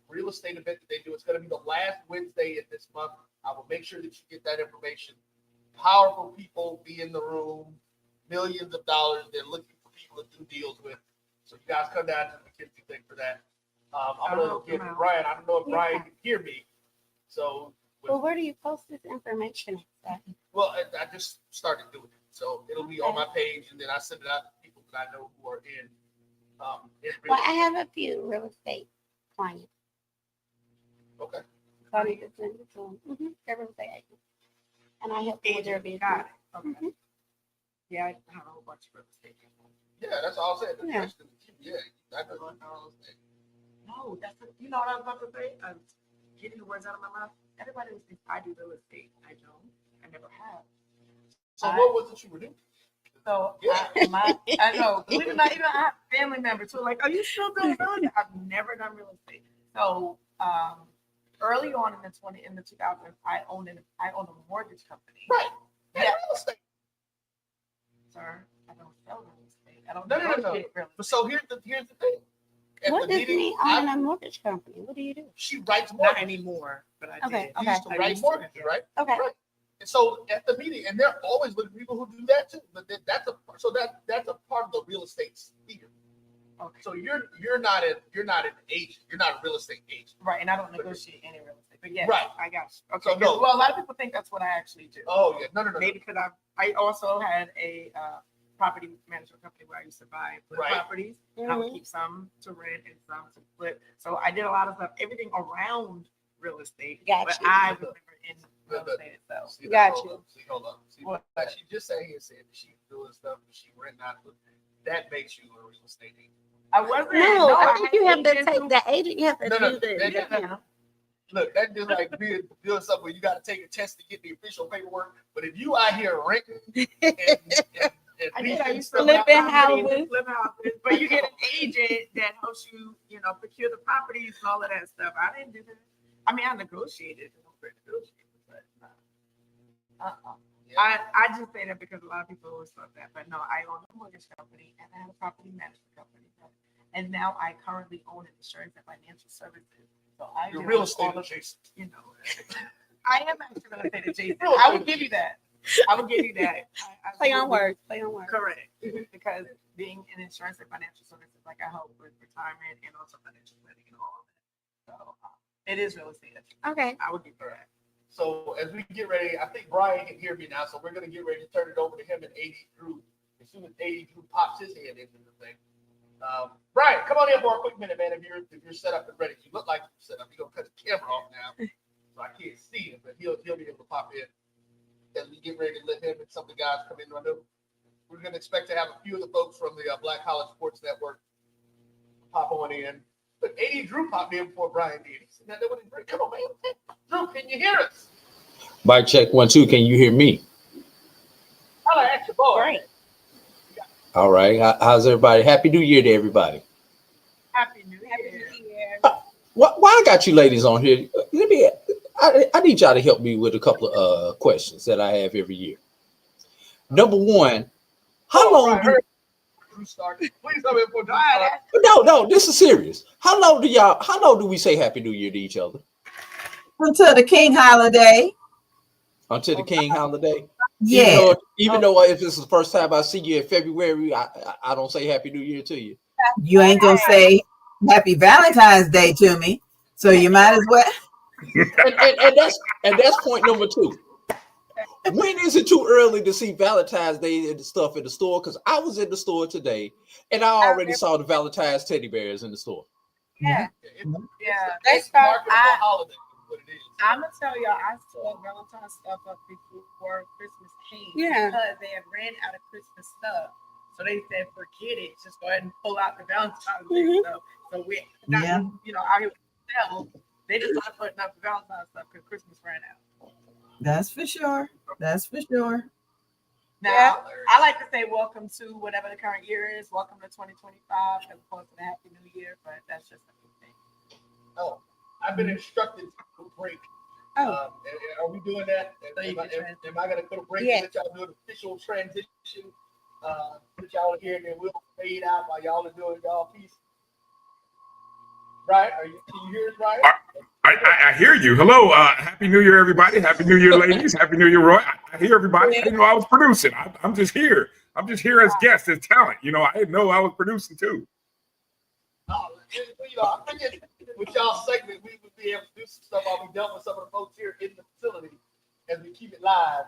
Speaker 2: real estate event that they do. It's gonna be the last Wednesday in this month. I will make sure that you get that information. Powerful people be in the room, millions of dollars. They're looking for people to do deals with. So you guys come down to the McKinsey thing for that. I'm gonna get Brian. I don't know if Brian can hear me. So
Speaker 14: Well, where do you post this information at?
Speaker 2: well, I just started doing it. So it'll be on my page, and then I send it out to people that I know who are in.
Speaker 14: Well, I have a few real estate clients.
Speaker 2: Okay.
Speaker 14: So I need to send it to them. They're real estate agents. And I help them with their business.
Speaker 3: Got it. Okay. Yeah, I have a whole bunch of real estate people.
Speaker 2: Yeah, that's all I said.
Speaker 14: Yeah.
Speaker 2: Yeah, I know real estate.
Speaker 3: No, that's you know what I was about to say. I'm getting the words out of my mouth. Everybody thinks I do real estate. I don't. I never have.
Speaker 2: So what was it you were doing?
Speaker 3: So
Speaker 2: Yeah.
Speaker 3: I know. Believe it or not, even I have family members who are like, "Are you still doing real estate?" I've never done real estate. So early on in the 2000s, I owned a mortgage company.
Speaker 2: Right.
Speaker 3: Yeah.
Speaker 2: Real estate.
Speaker 3: Sir, I don't sell real estate. I don't
Speaker 2: No.
Speaker 3: negotiate real estate.
Speaker 2: But so here's the thing. At
Speaker 14: What
Speaker 2: the
Speaker 14: does
Speaker 2: meeting,
Speaker 14: mean own a mortgage company? What do you do?
Speaker 2: she writes
Speaker 3: Not
Speaker 2: mortgages.
Speaker 3: anymore, but I
Speaker 14: Okay,
Speaker 3: did.
Speaker 2: You used to
Speaker 3: I
Speaker 2: write
Speaker 3: used to,
Speaker 2: mortgages,
Speaker 3: yeah.
Speaker 2: right?
Speaker 14: Okay.
Speaker 2: Right. And so at the meeting, and they're always looking for people who do that too. But that's a part of the real estate sphere.
Speaker 3: Okay.
Speaker 2: So you're not an agent. You're not a real estate agent.
Speaker 3: Right, and I don't negotiate any real estate. But yeah,
Speaker 2: Right.
Speaker 3: I got you. Okay.
Speaker 2: So no.
Speaker 3: Well, a lot of people think that's what I actually do.
Speaker 2: Oh yeah, no.
Speaker 3: Maybe because I also had a property management company where I used to buy
Speaker 2: Right.
Speaker 3: properties. And I would keep some to rent and some to flip. So I did a lot of stuff, everything around real estate.
Speaker 14: Got
Speaker 3: but
Speaker 14: you.
Speaker 3: I was never in real estate itself.
Speaker 2: See,
Speaker 14: Got
Speaker 2: hold
Speaker 14: you.
Speaker 2: up. Hold up. See,
Speaker 3: What?
Speaker 2: like she just said here, said that she's doing stuff, that she rent out. That makes you a real estate agent.
Speaker 3: I wasn't.
Speaker 14: No, I think you have to
Speaker 3: agent
Speaker 14: take the agent. You have to do the.
Speaker 2: Look, that's just like doing something where you got to take a test to get the official paperwork. But if you out here renting and
Speaker 14: flipping houses,
Speaker 3: but you get an agent that helps you, procure the properties and all of that stuff. I didn't do that. I mean, I negotiated, but I just say that because a lot of people always thought that. But no, I own a mortgage company and I have a property management company, and now I currently own an insurance and financial services. So
Speaker 2: you're real estate adjacent.
Speaker 3: I am actually real estate adjacent. I would give you that. I would give you that.
Speaker 14: Play on words.
Speaker 3: Correct. Because being in insurance and financial services, like I help with retirement and also financial planning and all of that. So it is real estate.
Speaker 14: Okay.
Speaker 3: I would give you that.
Speaker 2: So as we get ready, I think Brian can hear me now. So we're going to get ready to turn it over to him and 80 Drew. As soon as 80 Drew pops his head into the thing. Brian, come on in for a quick minute, man. If you're set up and ready, you look like you're set up. You're gonna cut the camera off now, so I can't see him, but he'll be able to pop in as we get ready to let him and some of the guys come in. I know we're gonna expect to have a few of the folks from the Black College Sports Network pop on in. But 80 Drew popped in before Brian did. He said, "Come on, man. Drew, can you hear us?"
Speaker 15: Mic check 1 2. Can you hear me?
Speaker 2: Hello, that's your boy.
Speaker 3: Great.
Speaker 15: All right. How's everybody? Happy New Year to everybody.
Speaker 3: Happy New Year.
Speaker 15: Why I got you ladies on here? I need y'all to help me with a couple of questions that I have every year. Number one, how long?
Speaker 2: Please come in for
Speaker 15: No, this is serious. How long do we say Happy New Year to each other?
Speaker 4: Until the King holiday.
Speaker 15: Until the King holiday?
Speaker 4: Yeah.
Speaker 15: Even though if this is the first time I see you in February, I don't say Happy New Year to you.
Speaker 4: You ain't gonna say Happy Valentine's Day to me, so you might as well.
Speaker 15: and that's point number 2. When is it too early to see Valentine's Day and the stuff in the store? Because I was in the store today and I already saw the Valentine's teddy bears in the store.
Speaker 3: Yeah.
Speaker 14: They start.
Speaker 2: holiday.
Speaker 3: I'm gonna tell y'all, I saw Valentine's stuff up before Christmas came.
Speaker 14: Yeah.
Speaker 3: Because they had ran out of Christmas stuff. So they said, forget it. Just go ahead and pull out the Valentine's Day stuff. So we got, out here sell. They just started putting up the Valentine's stuff because Christmas ran out.
Speaker 4: That's for sure. That's for sure.
Speaker 3: Now, I like to say welcome to whatever the current year is. Welcome to 2025 as opposed to the Happy New Year, but that's just a good thing.
Speaker 2: Oh, I've been instructed to break. Are we doing that? Am I going to put a break in that y'all do an official transition? Put y'all here and then we'll fade out while y'all are doing y'all piece. Right? Can you hear us, Ryan?
Speaker 10: I hear you. Hello. Happy New Year, everybody. Happy New Year, ladies. Happy New Year, Roy. I hear everybody. I didn't know I was producing. I'm just here. I'm just here as guest, as talent. I didn't know I was producing too.
Speaker 2: I figured with y'all segment, we would be able to do some stuff while we dealt with some of the folks here in the facility as we keep it live.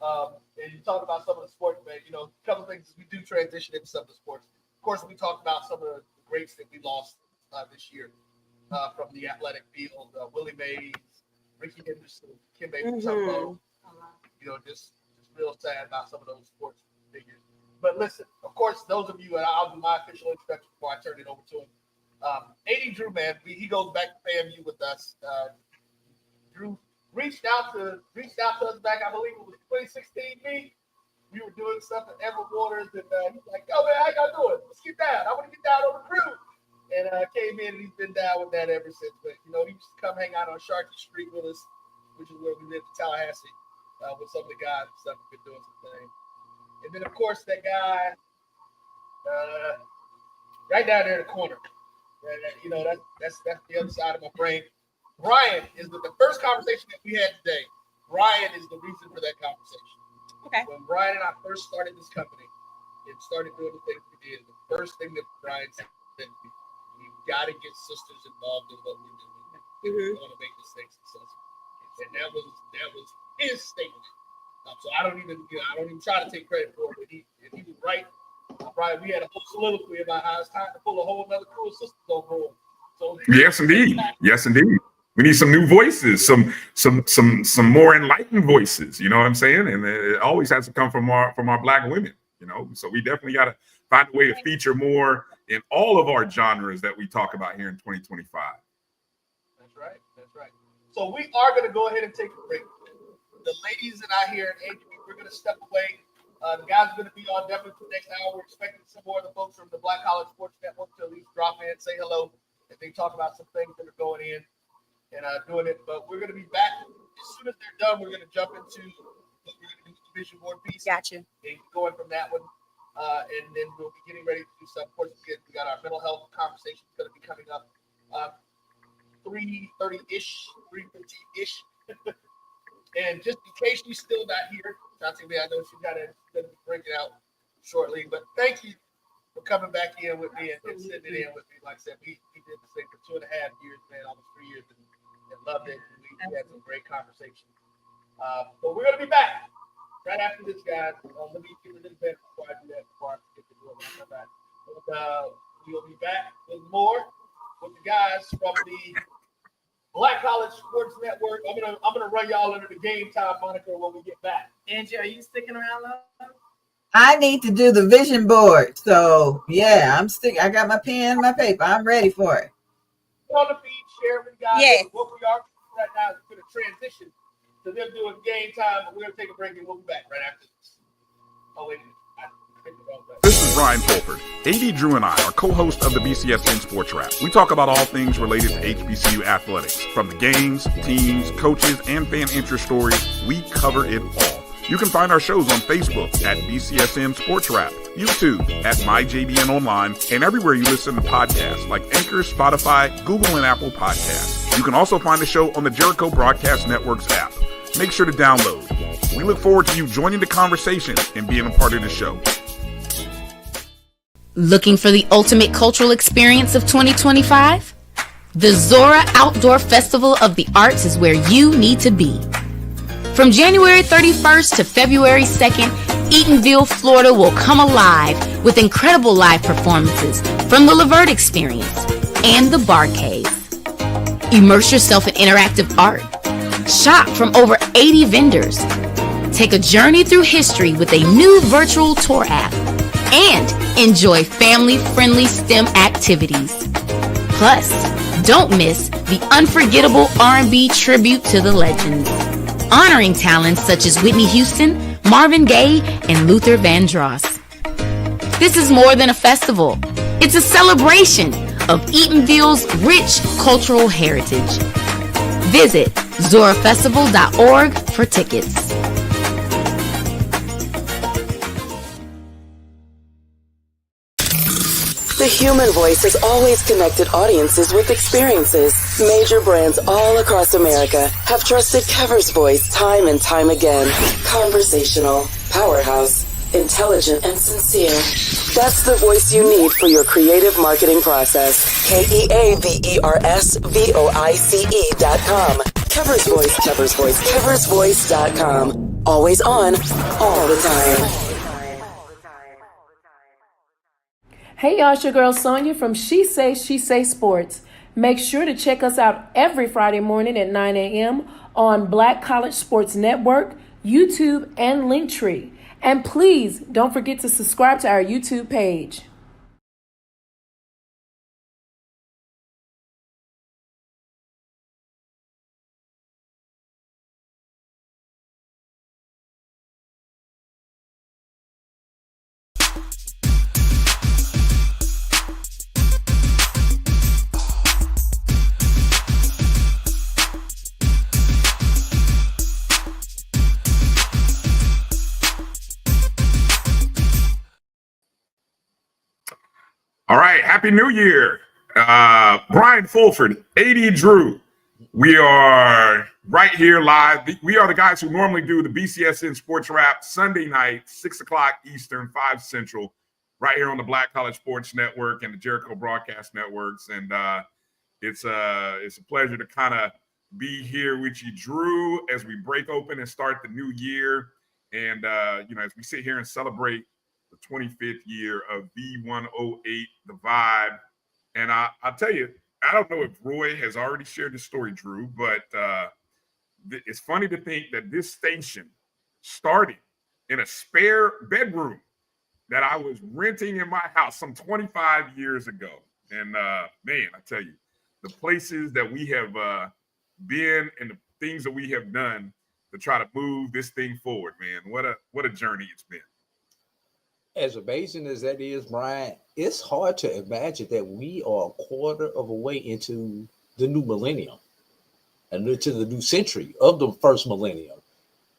Speaker 2: And you talk about some of the sports, man. A couple of things as we do transition into some of the sports. Of course, we talked about some of the greats that we lost this year from the athletic field. Willie Mays, Ricky Henderson, Kim Baby-Tumbo. Just real sad about some of those sports figures. But listen, of course, those of you, and I'll do my official introduction before I turn it over to him. 80 Drew, man, he goes back to FAMU with us. Drew reached out to us back, I believe it was 2016. We were doing stuff at Ever Waters, and he's like, "Yo, man, how y'all doing? Let's get down. I want to get down on the crew." And came in, and he's been down with that ever since. But he used to come hang out on Sharkey Street with us, which is where we lived in Tallahassee, with some of the guys and stuff. We've been doing some things. And then, of course, that guy right down there in the corner. That's the other side of my brain. Brian is the first conversation that we had today. Brian is the reason for that conversation.
Speaker 14: Okay.
Speaker 2: When Brian and I first started this company and started doing the things we did, the first thing that Brian said, we got to get sisters involved in what we're doing. We want to make this thing successful. And that was his statement. So I don't even try to take credit for it, but he was right. Brian, we had a whole soliloquy about how it's time to pull a whole other crew of sisters on board. So
Speaker 10: Yes, indeed. Yes, indeed. We need some new voices, some more enlightened voices. You know what I'm saying? And it always has to come from our Black women. So we definitely got to find a way to feature more in all of our genres that we talk about here in 2025.
Speaker 2: That's right. That's right. So we are going to go ahead and take a break. The ladies and I here at HB, we're going to step away. The guys are going to be on definitely for the next hour. We're expecting some more of the folks from the Black College Sports Network to at least drop in, say hello, and they talk about some things that are going in and doing it. But we're going to be back. As soon as they're done, we're going to jump into what we're going to do with the vision board piece.
Speaker 14: Gotcha.
Speaker 2: And going from that one. And then we'll be getting ready to do stuff. Of course, we got our mental health conversation going to be coming up 3:30-ish, 3:15-ish. And just in case you're still not here, Shantae, I know she's going to be breaking out shortly. But thank you for coming back in with me and sitting it in with me. Like I said, we did this thing for 2.5 years, man, almost 3 years, and loved it. And we had some great conversations. But we're going to be back right after this, guys. Let me get a little bit before I do that, before I forget to do it when I come back. But we'll be back with more with the guys from the Black College Sports Network. I'm gonna run y'all under the game time moniker when we get back.
Speaker 3: Angie, are you sticking around, love?
Speaker 4: I need to do the vision board. So yeah, I got my pen, my paper. I'm ready for it.
Speaker 2: On the feed, share with guys.
Speaker 14: Yes.
Speaker 2: What we are right now is going to transition to them doing game time, but we're going to take a break and we'll be back right after this. Oh, wait a minute.
Speaker 10: This is Brian Fulford. AD Drew and I are co-hosts of the BCSN Sports Wrap. We talk about all things related to HBCU athletics. From the games, teams, coaches, and fan interest stories, we cover it all. You can find our shows on Facebook at BCSN Sports Wrap, YouTube at MyJBN Online, and everywhere you listen to podcasts like Anchor, Spotify, Google, and Apple Podcasts. You can also find the show on the Jericho Broadcast Network's app. Make sure to download. We look forward to you joining the conversation and being a part of the show.
Speaker 11: Looking for the ultimate cultural experience of 2025? The Zora Outdoor Festival of the Arts is where you need to be. From January 31st to February 2nd, Eatonville, Florida will come alive with incredible live performances from the Levert Experience and the Bar Cave. Immerse yourself in interactive art. Shop from over 80 vendors. Take a journey through history with a new virtual tour app. And enjoy family-friendly STEM activities. Plus, don't miss the unforgettable R&B tribute to the legends, honoring talents such as Whitney Houston, Marvin Gaye, and Luther Vandross. This is more than a festival. It's a celebration of Eatonville's rich cultural heritage. Visit zorafestival.org for tickets.
Speaker 12: The human voice has always connected audiences with experiences. Major brands all across America have trusted Cover's voice time and time again. Conversational, powerhouse, intelligent, and sincere. That's the voice you need for your creative marketing process. KEAVERSVOICE.com. Cover's Voice, Cover's Voice, CoversVoice.com. Always on, all the time.
Speaker 13: Hey y'all, it's your girl Sonia from She Say Sports. Make sure to check us out every Friday morning at 9 a.m. on Black College Sports Network, YouTube, and Linktree. And please don't forget to subscribe to our YouTube page.
Speaker 10: All right, Happy New Year. Brian Fulford, AD Drew. We are right here live. We are the guys who normally do the BCSN Sports Wrap Sunday night, 6 o'clock Eastern, 5 Central, right here on the Black College Sports Network and the Jericho Broadcast Networks. And it's a pleasure to kind of be here with you, Drew, as we break open and start the new year. And, as we sit here and celebrate the 25th year of V108, the vibe. And I'll tell you, I don't know if Roy has already shared the story, Drew, but it's funny to think that this station started in a spare bedroom that I was renting in my house some 25 years ago. And man, I tell you, the places that we have been and the things that we have done to try to move this thing forward, man. What a journey it's been.
Speaker 15: As amazing as that is, Brian, it's hard to imagine that we are a quarter of a way into the new millennium and into the new century of the first millennium.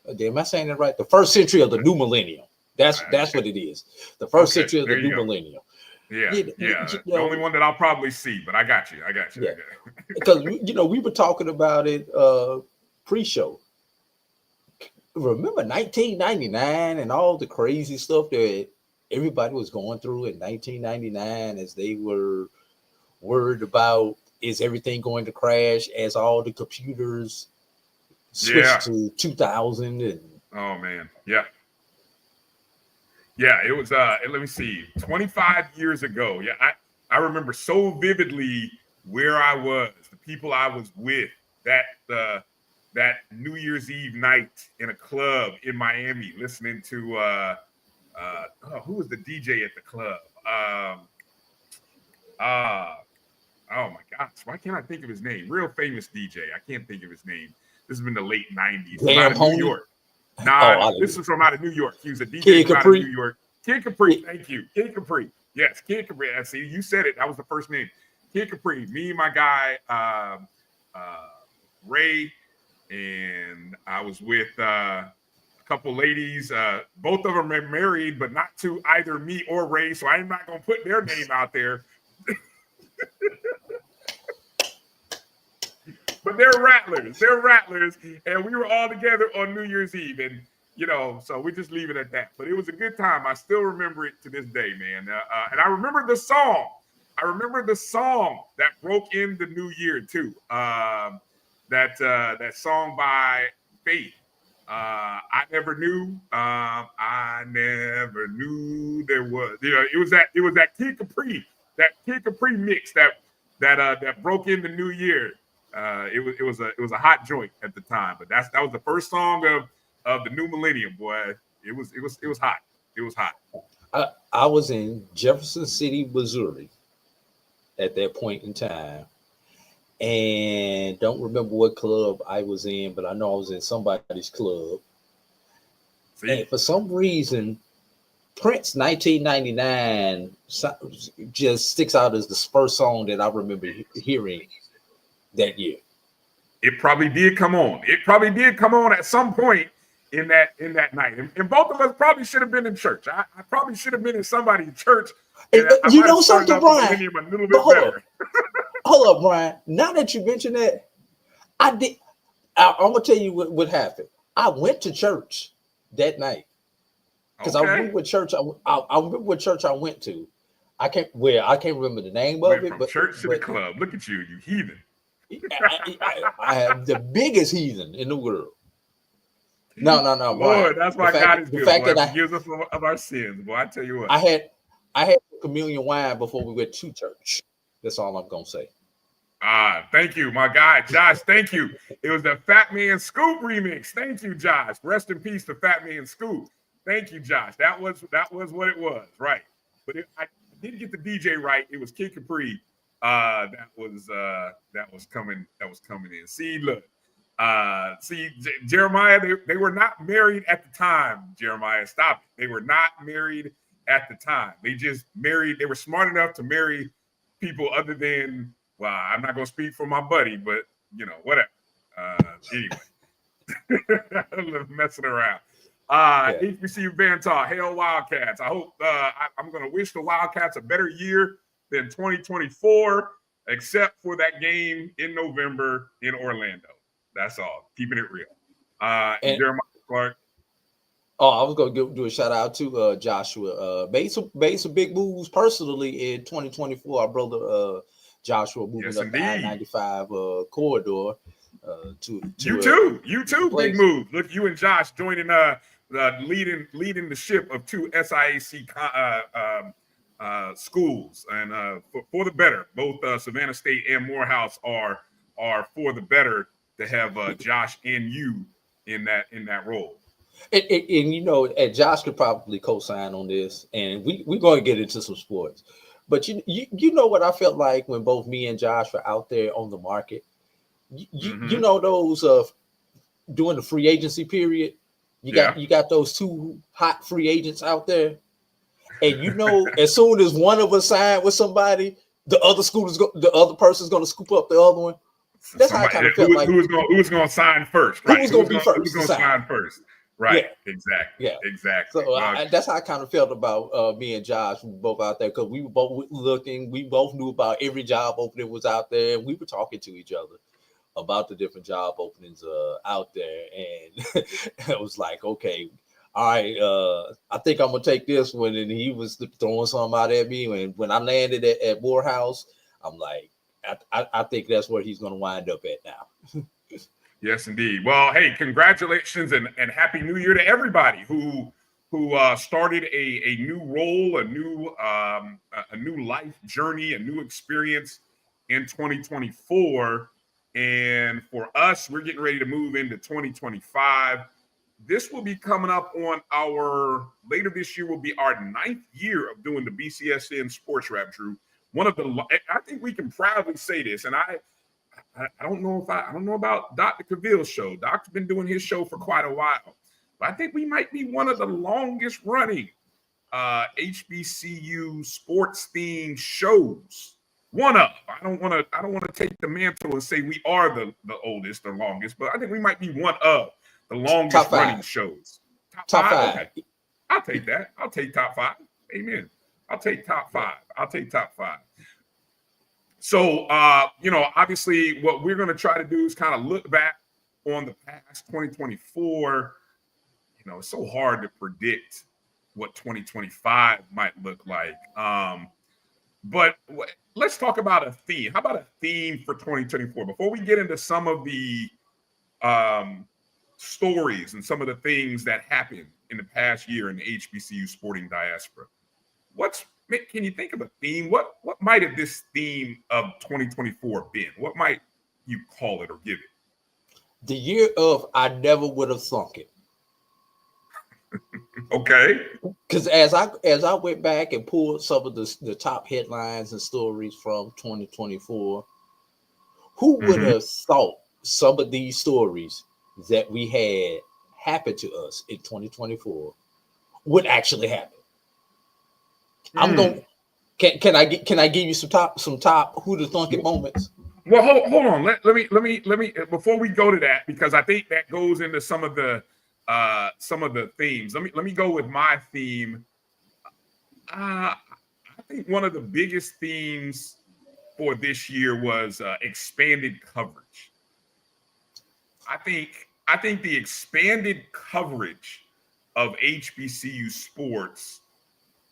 Speaker 15: Am I saying that right? The first century of the new millennium. That's what it is. The first century of the new millennium.
Speaker 10: Yeah,
Speaker 15: You
Speaker 10: the
Speaker 15: know,
Speaker 10: only one that I'll probably see, but I got you.
Speaker 15: Yeah. Because we were talking about it pre-show. Remember 1999 and all the crazy stuff that everybody was going through in 1999 as they were worried about, is everything going to crash as all the computers switched to 2000 and
Speaker 10: oh man, yeah, it was let me see, 25 years ago. Yeah, I remember so vividly where I was, the people I was with, that New Year's Eve night in a club in Miami, listening to who was the DJ at the club? Oh my gosh, why can't I think of his name? Real famous DJ. I can't think of his name. This has been the late 90s. From out of New York. Nah, this is from out of New York. He was a DJ from out of New York. Kid Capri. Thank you. Kid Capri. Yes, Kid Capri. I see, you said it. That was the first name. Kid Capri. Me and my guy, Ray, and I was with a couple ladies. Both of them are married, but not to either me or Ray, so I'm not going to put their name out there. But they're rattlers, and we were all together on New Year's Eve, and so we just leave it at that. But it was a good time. I still remember it to this day, man. And I remember the song. I remember the song that broke in the new year too. That song by Faith. I never knew. I never knew there was. It was that Kid Capri. That Kid Capri mix that broke in the new year. It was a hot joint at the time, but that was the first song of the new millennium, boy. It was hot. It was hot.
Speaker 15: I was in Jefferson City, Missouri at that point in time, and don't remember what club I was in, but I know I was in somebody's club. See? And for some reason, Prince 1999 just sticks out as the first song that I remember hearing that year.
Speaker 10: It probably did come on. It probably did come on at some point in that night. And both of us probably should have been in church. I probably should have been in somebody's church.
Speaker 15: You know something, Brian?
Speaker 10: A little bit better.
Speaker 15: Hold up, Brian. Now that you mention that, I'm gonna tell you what happened. I went to church that night because I remember what church I remember what church I went to. I can't remember the name of it.
Speaker 10: But church to the club. Look at you heathen.
Speaker 15: I am the biggest heathen in the world. No,
Speaker 10: Lord, that's why God is good. The fact that forgives us of our sins, boy. I tell you what.
Speaker 15: I had communion wine before we went to church. That's all I'm gonna say.
Speaker 10: Thank you, my guy, Josh. Thank you. It was the Fat Man Scoop remix. Thank you, Josh. Rest in peace to Fat Man Scoop. Thank you, Josh. That was what it was, right? But I didn't get the DJ right. It was Kid Capri. That was coming in. See, look. Jeremiah, they were not married at the time. Jeremiah, stop it. They were not married at the time. They just married. They were smart enough to marry people other than, well, I'm not going to speak for my buddy, but whatever. Anyway, messing around. HBCU Vantaw, hail Wildcats. I hope I'm going to wish the Wildcats a better year than 2024, except for that game in November in Orlando. That's all. Keeping it real. And Jeremiah Clark.
Speaker 15: Oh, I was going to do a shout out to Joshua. Made some big moves personally in 2024. Our brother Joshua moving up the I-95 corridor.
Speaker 10: You too, big move. Look, you and Josh joining leading the ship of two SIAC schools, and for the better. Both Savannah State and Morehouse are for the better to have Josh and you in that role.
Speaker 15: And you know, and Josh could probably co-sign on this, and we're going to get into some sports. But you know what I felt like when both me and Josh were out there on the market. You know those during the free agency period, you got those two hot free agents out there, and you know, as soon as one of us signed with somebody, the other person's going to scoop up the other one. That's how I kind of felt like.
Speaker 10: Who was going to sign first? Right?
Speaker 15: Who was going to be first?
Speaker 10: Who was going to sign first? Right.
Speaker 15: Yeah.
Speaker 10: Exactly. Yeah. Exactly.
Speaker 15: So that's how I kind of felt about me and Josh. We were both out there because we were both looking. We both knew about every job opening was out there, and we were talking to each other about the different job openings out there. And it was like, okay, all right, I think I'm gonna take this one. And he was throwing something out at me. And when I landed at Morehouse, I'm like, I think that's where he's gonna wind up at now.
Speaker 10: Yes, indeed. Well, hey, congratulations and Happy New Year to everybody who started a new role, a new life journey, a new experience in 2024. And for us, we're getting ready to move into 2025. This will be coming up on later this year will be our 9th year of doing the BCSN Sports Wrap, Drew. I think we can proudly say this, and I don't know about Dr. Cavill's show. Doc's been doing his show for quite a while, but I think we might be one of the longest running HBCU sports themed shows. One of. I don't want to take the mantle and say we are the oldest or longest, but I think we might be one of the longest running shows. Top five. Okay. I'll take that. I'll take top 5. Amen. I'll take top 5. So, obviously what we're going to try to do is kind of look back on the past 2024. It's so hard to predict what 2025 might look like. But let's talk about a theme. How about a theme for 2024? Before we get into some of the stories and some of the things that happened in the past year in the HBCU sporting diaspora, can you think of a theme? What might have this theme of 2024 been? What might you call it or give it?
Speaker 15: The year of I never would have thunk it.
Speaker 10: Okay.
Speaker 15: Because as I went back and pulled some of the top headlines and stories from 2024, who would have thought some of these stories that we had happen to us in 2024 would actually happen? I'm going. Can I give you some top who to thunk it moments?
Speaker 10: Well, hold on. Let me before we go to that, because I think that goes into some of the themes. Let me go with my theme. I think one of the biggest themes for this year was expanded coverage. I think the expanded coverage of HBCU sports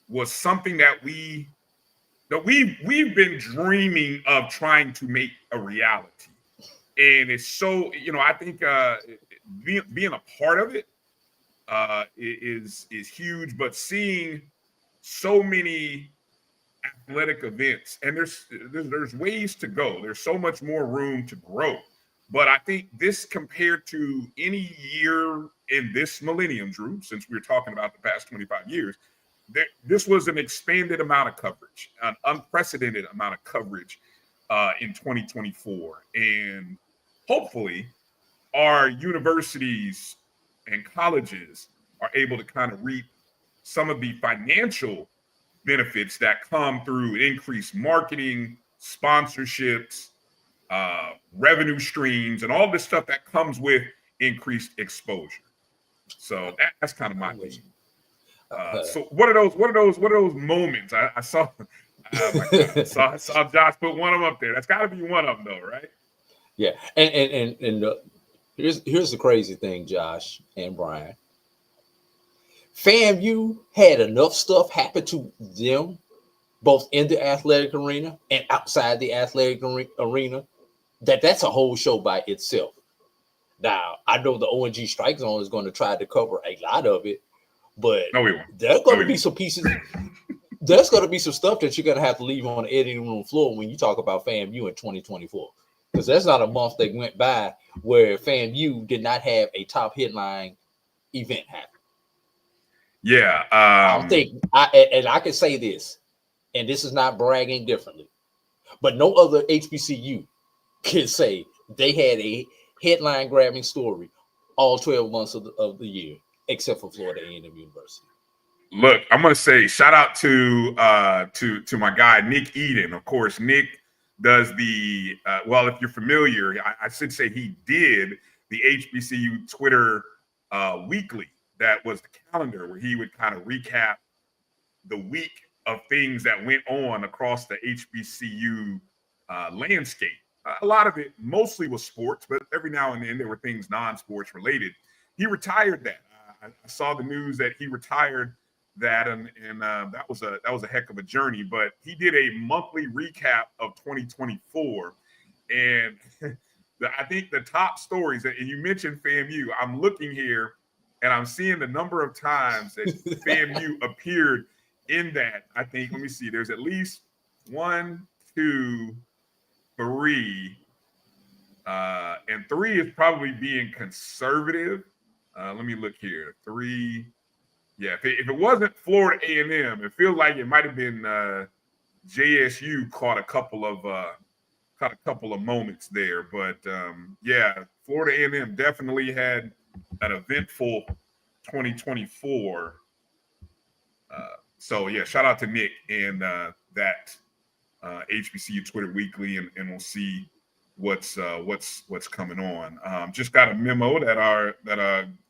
Speaker 10: was something that we've been dreaming of trying to make a reality. And it's so, I think being a part of it is huge, but seeing so many athletic events, and there's ways to go. There's so much more room to grow. But I think this, compared to any year in this millennium, Drew, since we're talking about the past 25 years, this was an expanded amount of coverage, an unprecedented amount of coverage in 2024. And hopefully our universities and colleges are able to kind of reap some of the financial benefits that come through increased marketing, sponsorships, revenue streams, and all this stuff that comes with increased exposure. So that's kind of my vision. So what are those moments? I saw Josh put one of them up there. That's got to be one of them, though, right?
Speaker 15: Yeah, and here's the crazy thing, Josh and Brian. FAMU had enough stuff happen to them, both in the athletic arena and outside the athletic arena, that's a whole show by itself. Now, I know the ONG Strike Zone is going to try to cover a lot of it, but there's going to be some pieces. There's going to be some stuff that you're going to have to leave on the editing room floor when you talk about FAMU in 2024, because there's not a month that went by where FAMU did not have a top headline event happened.
Speaker 10: Yeah.
Speaker 15: I don't think I can say this, and this is not bragging differently, but no other HBCU can say they had a headline grabbing story all 12 months of the year, except for Florida A&M University.
Speaker 10: Look, I'm gonna say shout out to my guy Nick Eden. Of course, Nick does the well. If you're familiar, I should say he did the HBCU Twitter weekly. That was the calendar where he would kind of recap the week of things that went on across the HBCU landscape. A lot of it mostly was sports, but every now and then there were things non-sports related. He retired that. I saw the news that he retired that, and that was a heck of a journey. But he did a monthly recap of 2024, and I think the top stories. And you mentioned FAMU. I'm looking here, and I'm seeing the number of times that FAMU appeared in that. I think. Let me see. There's at least 1, 2, 3, and 3 is probably being conservative. Let me look here. 3. Yeah, if it wasn't Florida A&M, it feels like it might have been JSU caught a couple of moments there. But yeah, Florida A&M definitely had an eventful 2024. So yeah, shout out to Nick and that HBCU Twitter Weekly, and we'll see what's coming on. Just got a memo that our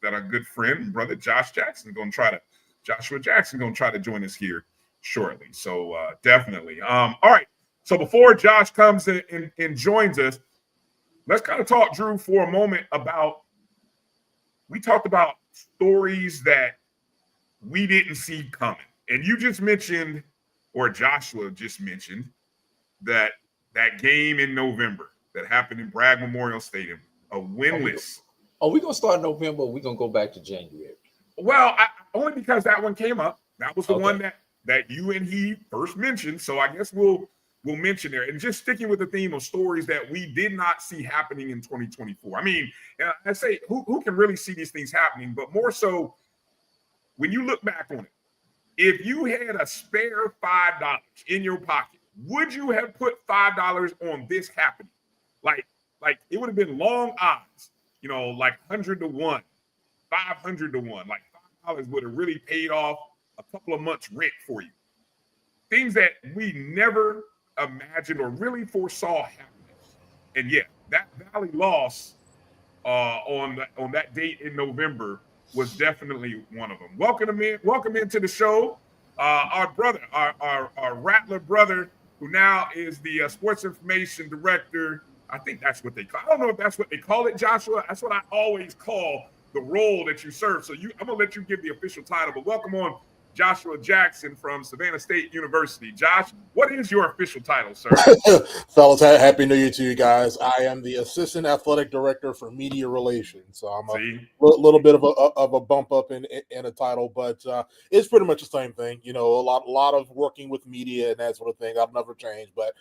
Speaker 10: good friend and brother Joshua Jackson gonna try to join us here shortly. So definitely. All right. So before Josh comes in and joins us, let's kind of talk, Drew, for a moment about. We talked about stories that we didn't see coming, and you just mentioned, or Joshua just mentioned, that game in November that happened in Bragg Memorial Stadium, a winless.
Speaker 15: Are we gonna start in November, or are we gonna go back to January?
Speaker 10: Well, only because that one came up. That was the one that you and he first mentioned. So I guess we'll mention there. And just sticking with the theme of stories that we did not see happening in 2024. I mean, I say who can really see these things happening, but more so when you look back on it, if you had a spare $5 in your pocket, would you have put $5 on this happening? Like it would have been long odds, like 100 to 1, 500 to 1. Like $5 would have really paid off a couple of months' rent for you. Things that we never imagined or really foresaw happening. And yeah, that Valley loss on that date in November was definitely one of them. Welcome into the show, our brother, our Rattler brother, who now is the sports information director. I think that's what they call. I don't know if that's what they call it, Joshua. That's what I always call the role that you serve. So I'm gonna let you give the official title, but welcome on Joshua Jackson from Savannah State University. Josh, what is your official title, sir?
Speaker 16: Fellas, happy New Year to you guys. I am the Assistant Athletic Director for Media Relations. So I'm a little bit of a bump up in a title, but it's pretty much the same thing. A lot of working with media and that sort of thing. I've never changed, but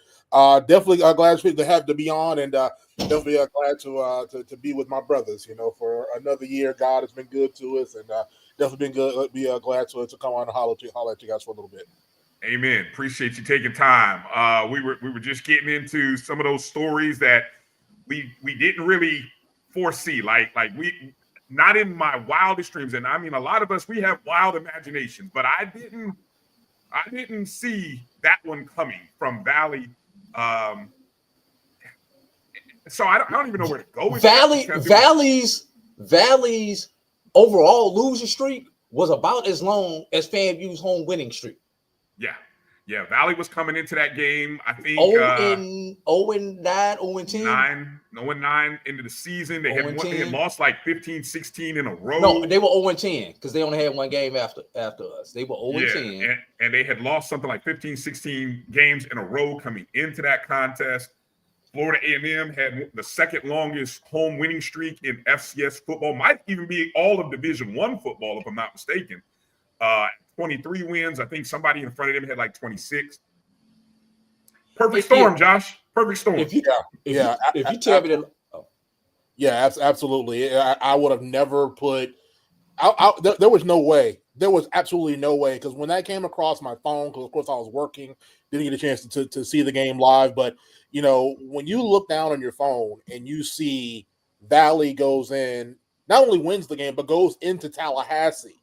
Speaker 16: definitely glad to be on, and definitely glad to be with my brothers. For another year, God has been good to us, and definitely been good. Be glad to come on and holler at you guys for a little bit.
Speaker 10: Amen. Appreciate you taking time. We were just getting into some of those stories that we didn't really foresee. Like we, not in my wildest dreams. And I mean, a lot of us, we have wild imaginations, but I didn't see that one coming from Valley. So I don't even know where to go with
Speaker 15: Valley's overall losing streak was about as long as FAMU's home winning streak.
Speaker 10: Yeah. Valley was coming into that game, I think
Speaker 15: 0-9, 0-10.
Speaker 10: 9 into the season. They had lost like 15, 16 in a row.
Speaker 15: No, they were 0-10 because they only had one game after us. They were 0-10.
Speaker 10: And they had lost something like 15, 16 games in a row coming into that contest. Florida A&M had the second longest home winning streak in FCS football. Might even be all of Division I football, if I'm not mistaken. 23 wins. I think somebody in front of them had like 26. Perfect storm, Josh. Perfect storm.
Speaker 15: If you tell me that.
Speaker 16: Yeah, absolutely. I would have never put There was no way. There was absolutely no way, because when that came across my phone, because of course I was working, didn't get a chance to see the game live. But when you look down on your phone and you see Valley goes in, not only wins the game, but goes into Tallahassee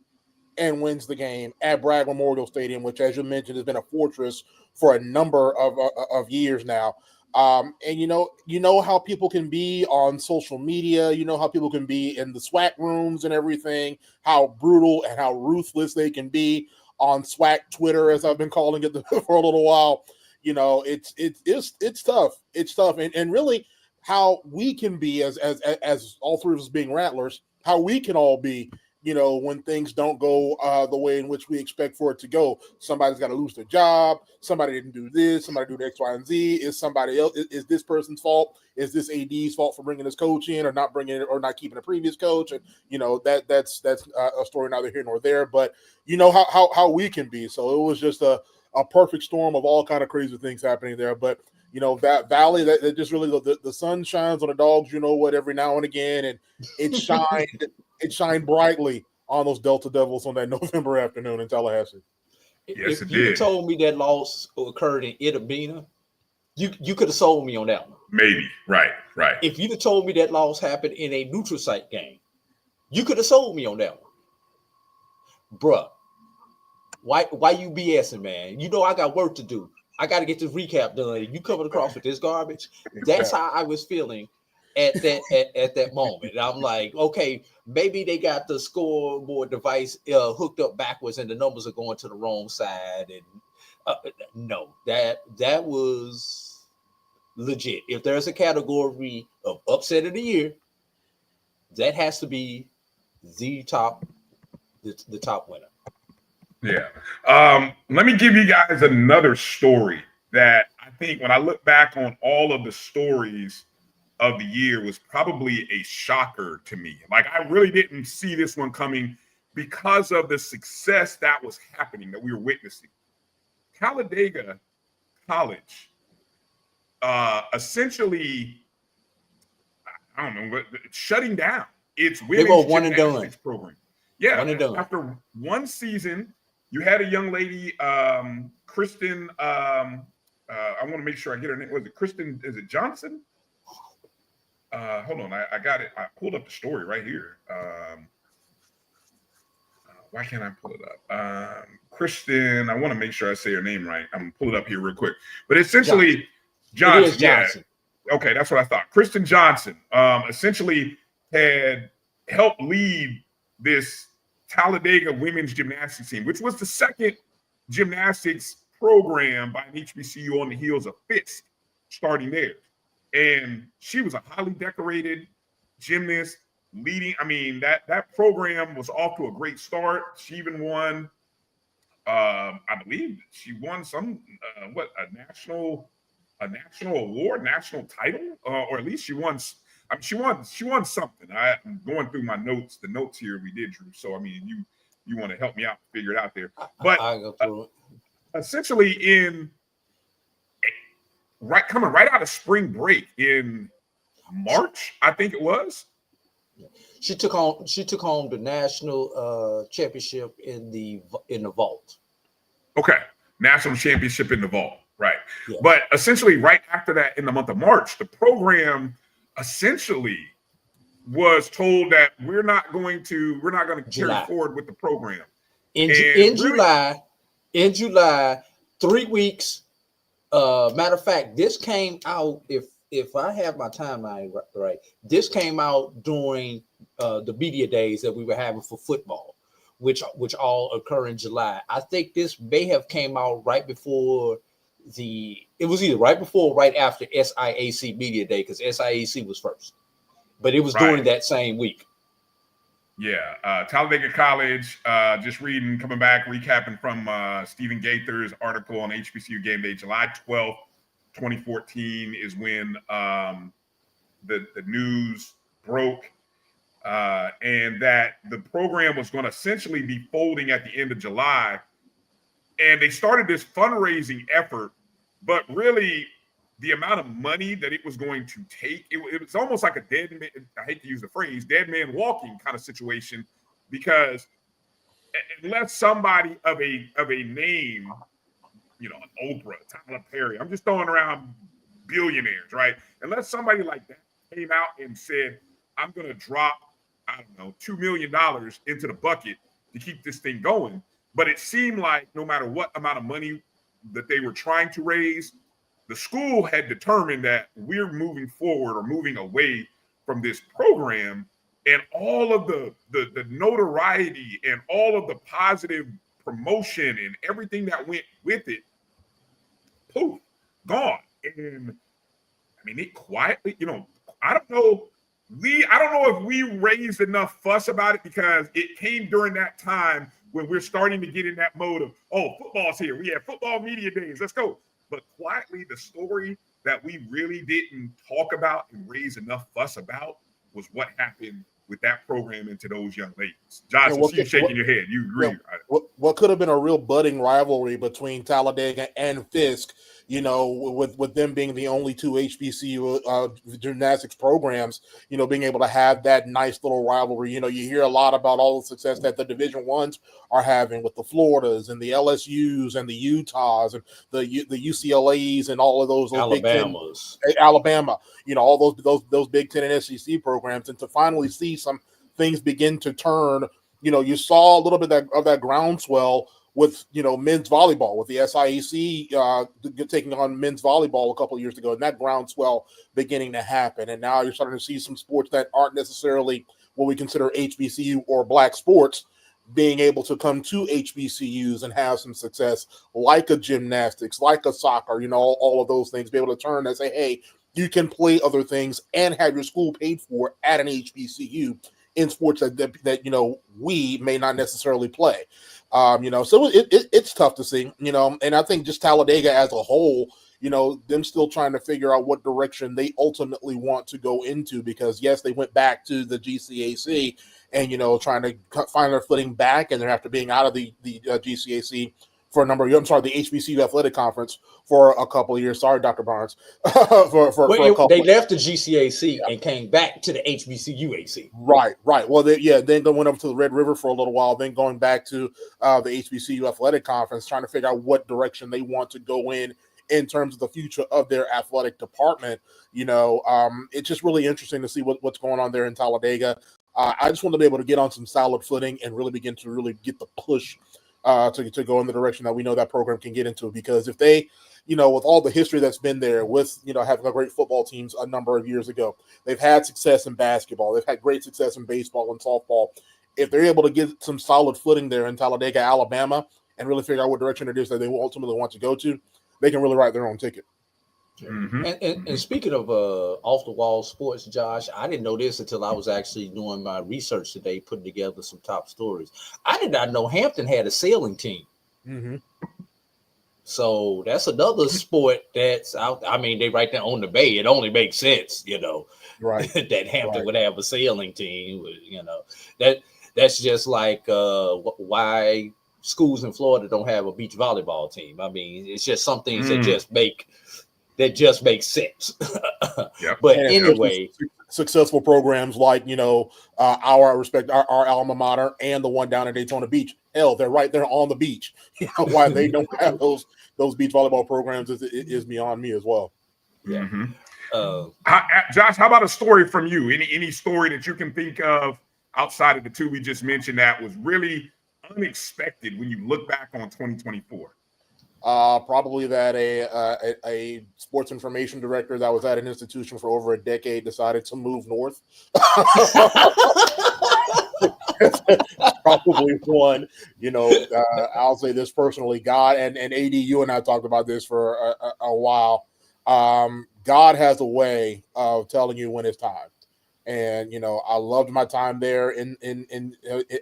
Speaker 16: and wins the game at Bragg Memorial Stadium, which, as you mentioned, has been a fortress for a number of years now. And you know how people can be on social media. You know how people can be in the SWAC rooms and everything. How brutal and how ruthless they can be on SWAC Twitter, as I've been calling it for a little while. It's tough. It's tough, and really how we can be as all three of us being Rattlers, how we can all be when things don't go the way in which we expect for it to go. Somebody's got to lose their job. Somebody didn't do this. Somebody do X, Y, and Z. Is somebody else? Is this person's fault? Is this AD's fault for bringing this coach in, or not bringing it, or not keeping a previous coach? And that's a story neither here nor there. But how we can be. So it was just a perfect storm of all kind of crazy things happening there. But that Valley, that just really the sun shines on the dogs. Every now and again, and it shined. It shined brightly on those Delta Devils on that November afternoon in Tallahassee.
Speaker 15: Yes, if you told me that loss occurred in Itabena, you could have sold me on that one.
Speaker 10: Maybe. Right.
Speaker 15: If you'd have told me that loss happened in a neutral site game, you could have sold me on that one. Bruh, why you BSing, man? I got work to do. I got to get this recap done. You coming across with this garbage? That's how I was feeling at that moment. I'm like, okay, maybe they got the scoreboard device hooked up backwards and the numbers are going to the wrong side. And no, that was legit. If there's a category of upset of the year, that has to be the top winner.
Speaker 10: Yeah. Let me give you guys another story that I think, when I look back on all of the stories of the year, was probably a shocker to me. Like, I really didn't see this one coming because of the success that was happening, that we were witnessing. Talladega College essentially, I don't know, shutting down its women's gymnastics program. Yeah, one and done. After one season, you had a young lady, Kristen, I want to make sure I get her name. Was it Kristen? Is it Johnson? Hold on, I got it. I pulled up the story right here. Why can't I pull it up? Kristen, I want to make sure I say her name right. I'm gonna pull it up here real quick. But essentially, Johnson. Yeah. Okay, that's what I thought. Kristen Johnson essentially had helped lead this Talladega women's gymnastics team, which was the second gymnastics program by an HBCU on the heels of Fisk starting there. And she was a highly decorated gymnast leading. I mean, that program was off to a great start. She even won, I believe she won some, a national award, national title, or at least she won. I mean, she won something. I'm going through my notes, the notes here we did, Drew. So, I mean, you want to help me out, figure it out there. But I'll go through it. Essentially coming right out of spring break in March, I think it was.
Speaker 15: She took home the national championship in the vault.
Speaker 10: Okay, national championship in the vault, right? Yeah. But essentially, right after that, in the month of March, the program essentially was told that we're not going to carry forward with the program.
Speaker 15: In July, 3 weeks. Matter of fact, this came out, if I have my timeline right, this came out during the media days that we were having for football, which all occur in July. I think this may have came out right before it was either right before or right after SIAC media day, because SIAC was first, but it was during that same week.
Speaker 10: Yeah, Talladega College, just coming back, recapping from Stephen Gaither's article on HBCU Game Day, July 12th, 2014 is when the news broke, and that the program was going to essentially be folding at the end of July. And they started this fundraising effort, but really the amount of money that it was going to take, it was almost like a dead man, I hate to use the phrase, dead man walking kind of situation, because unless somebody of a name, you know, an Oprah, Tyler Perry, I'm just throwing around billionaires, right? Unless somebody like that came out and said, I'm going to drop, I don't know, $2 million into the bucket to keep this thing going. But it seemed like no matter what amount of money that they were trying to raise, the school had determined that we're moving forward or moving away from this program, and all of the notoriety and all of the positive promotion and everything that went with it, poof, gone. And I mean, it quietly, you know, I don't know if we raised enough fuss about it, because it came during that time when we're starting to get in that mode of, oh, football's here. We have football media days. Let's go. But quietly, the story that we really didn't talk about and raise enough fuss about was what happened with that program and to those young ladies. Josh, I see you shaking your head. You agree.
Speaker 16: What could have been a real budding rivalry between Talladega and Fisk, you know, with them being the only two HBCU gymnastics programs, you know, being able to have that nice little rivalry. You know, you hear a lot about all the success that the Division Ones are having with the Floridas and the LSUs and the Utahs and the UCLAs and all of those
Speaker 15: Alabamas,
Speaker 16: Big Ten, Alabama, you know, all those Big Ten and SEC programs, and to finally see some things begin to turn. You know, you saw a little bit of that groundswell with, you know, men's volleyball, with the SIAC taking on men's volleyball a couple of years ago, and that groundswell beginning to happen. And now you're starting to see some sports that aren't necessarily what we consider HBCU or black sports being able to come to HBCUs and have some success, like a gymnastics, like a soccer, you know, all of those things, be able to turn and say, hey, you can play other things and have your school paid for at an HBCU in sports that you know, we may not necessarily play. You know, so it's tough to see, you know, and I think just Talladega as a whole, you know, them still trying to figure out what direction they ultimately want to go into, because yes, they went back to the GCAC and, you know, trying to find their footing back, and they're after being out of the GCAC for a number of years. I'm sorry, the HBCU Athletic Conference for a couple of years. Sorry, Dr. Barnes. for a couple.
Speaker 15: They left the GCAC and came back to the HBCUAC.
Speaker 16: Right. Well, then they went over to the Red River for a little while, then going back to the HBCU Athletic Conference, trying to figure out what direction they want to go in terms of the future of their athletic department. You know, it's just really interesting to see what's going on there in Talladega. I just want to be able to get on some solid footing and really begin to really get the push to go in the direction that we know that program can get into. Because if they, you know, with all the history that's been there, with, you know, having a great football teams a number of years ago, they've had success in basketball, they've had great success in baseball and softball. If they're able to get some solid footing there in Talladega, Alabama, and really figure out what direction it is that they ultimately want to go to, they can really write their own ticket.
Speaker 15: Mm-hmm. And speaking of off the wall sports, Josh, I didn't know this until I was actually doing my research today, putting together some top stories. I did not know Hampton had a sailing team.
Speaker 16: Mm-hmm.
Speaker 15: So that's another sport that's out. I mean, they right there on the bay. It only makes sense, you know,
Speaker 16: right,
Speaker 15: that Hampton would have a sailing team. You know, that's just like why schools in Florida don't have a beach volleyball team. I mean, it's just some things that just make sense.
Speaker 10: Yep.
Speaker 15: But
Speaker 16: and
Speaker 15: anyway,
Speaker 16: successful programs like, you know, our alma mater and the one down in Daytona Beach. Hell, they're right there on the beach. You know, why they don't have those beach volleyball programs is beyond me as well.
Speaker 15: Yeah.
Speaker 10: Mm-hmm. Josh, how about a story from you? Any story that you can think of outside of the two we just mentioned that was really unexpected when you look back on 2024?
Speaker 16: Probably that a sports information director that was at an institution for over a decade decided to move north. Probably one. You know, I'll say this personally. God and AD, you and I talked about this for a while. God has a way of telling you when it's time, and you know, I loved my time there in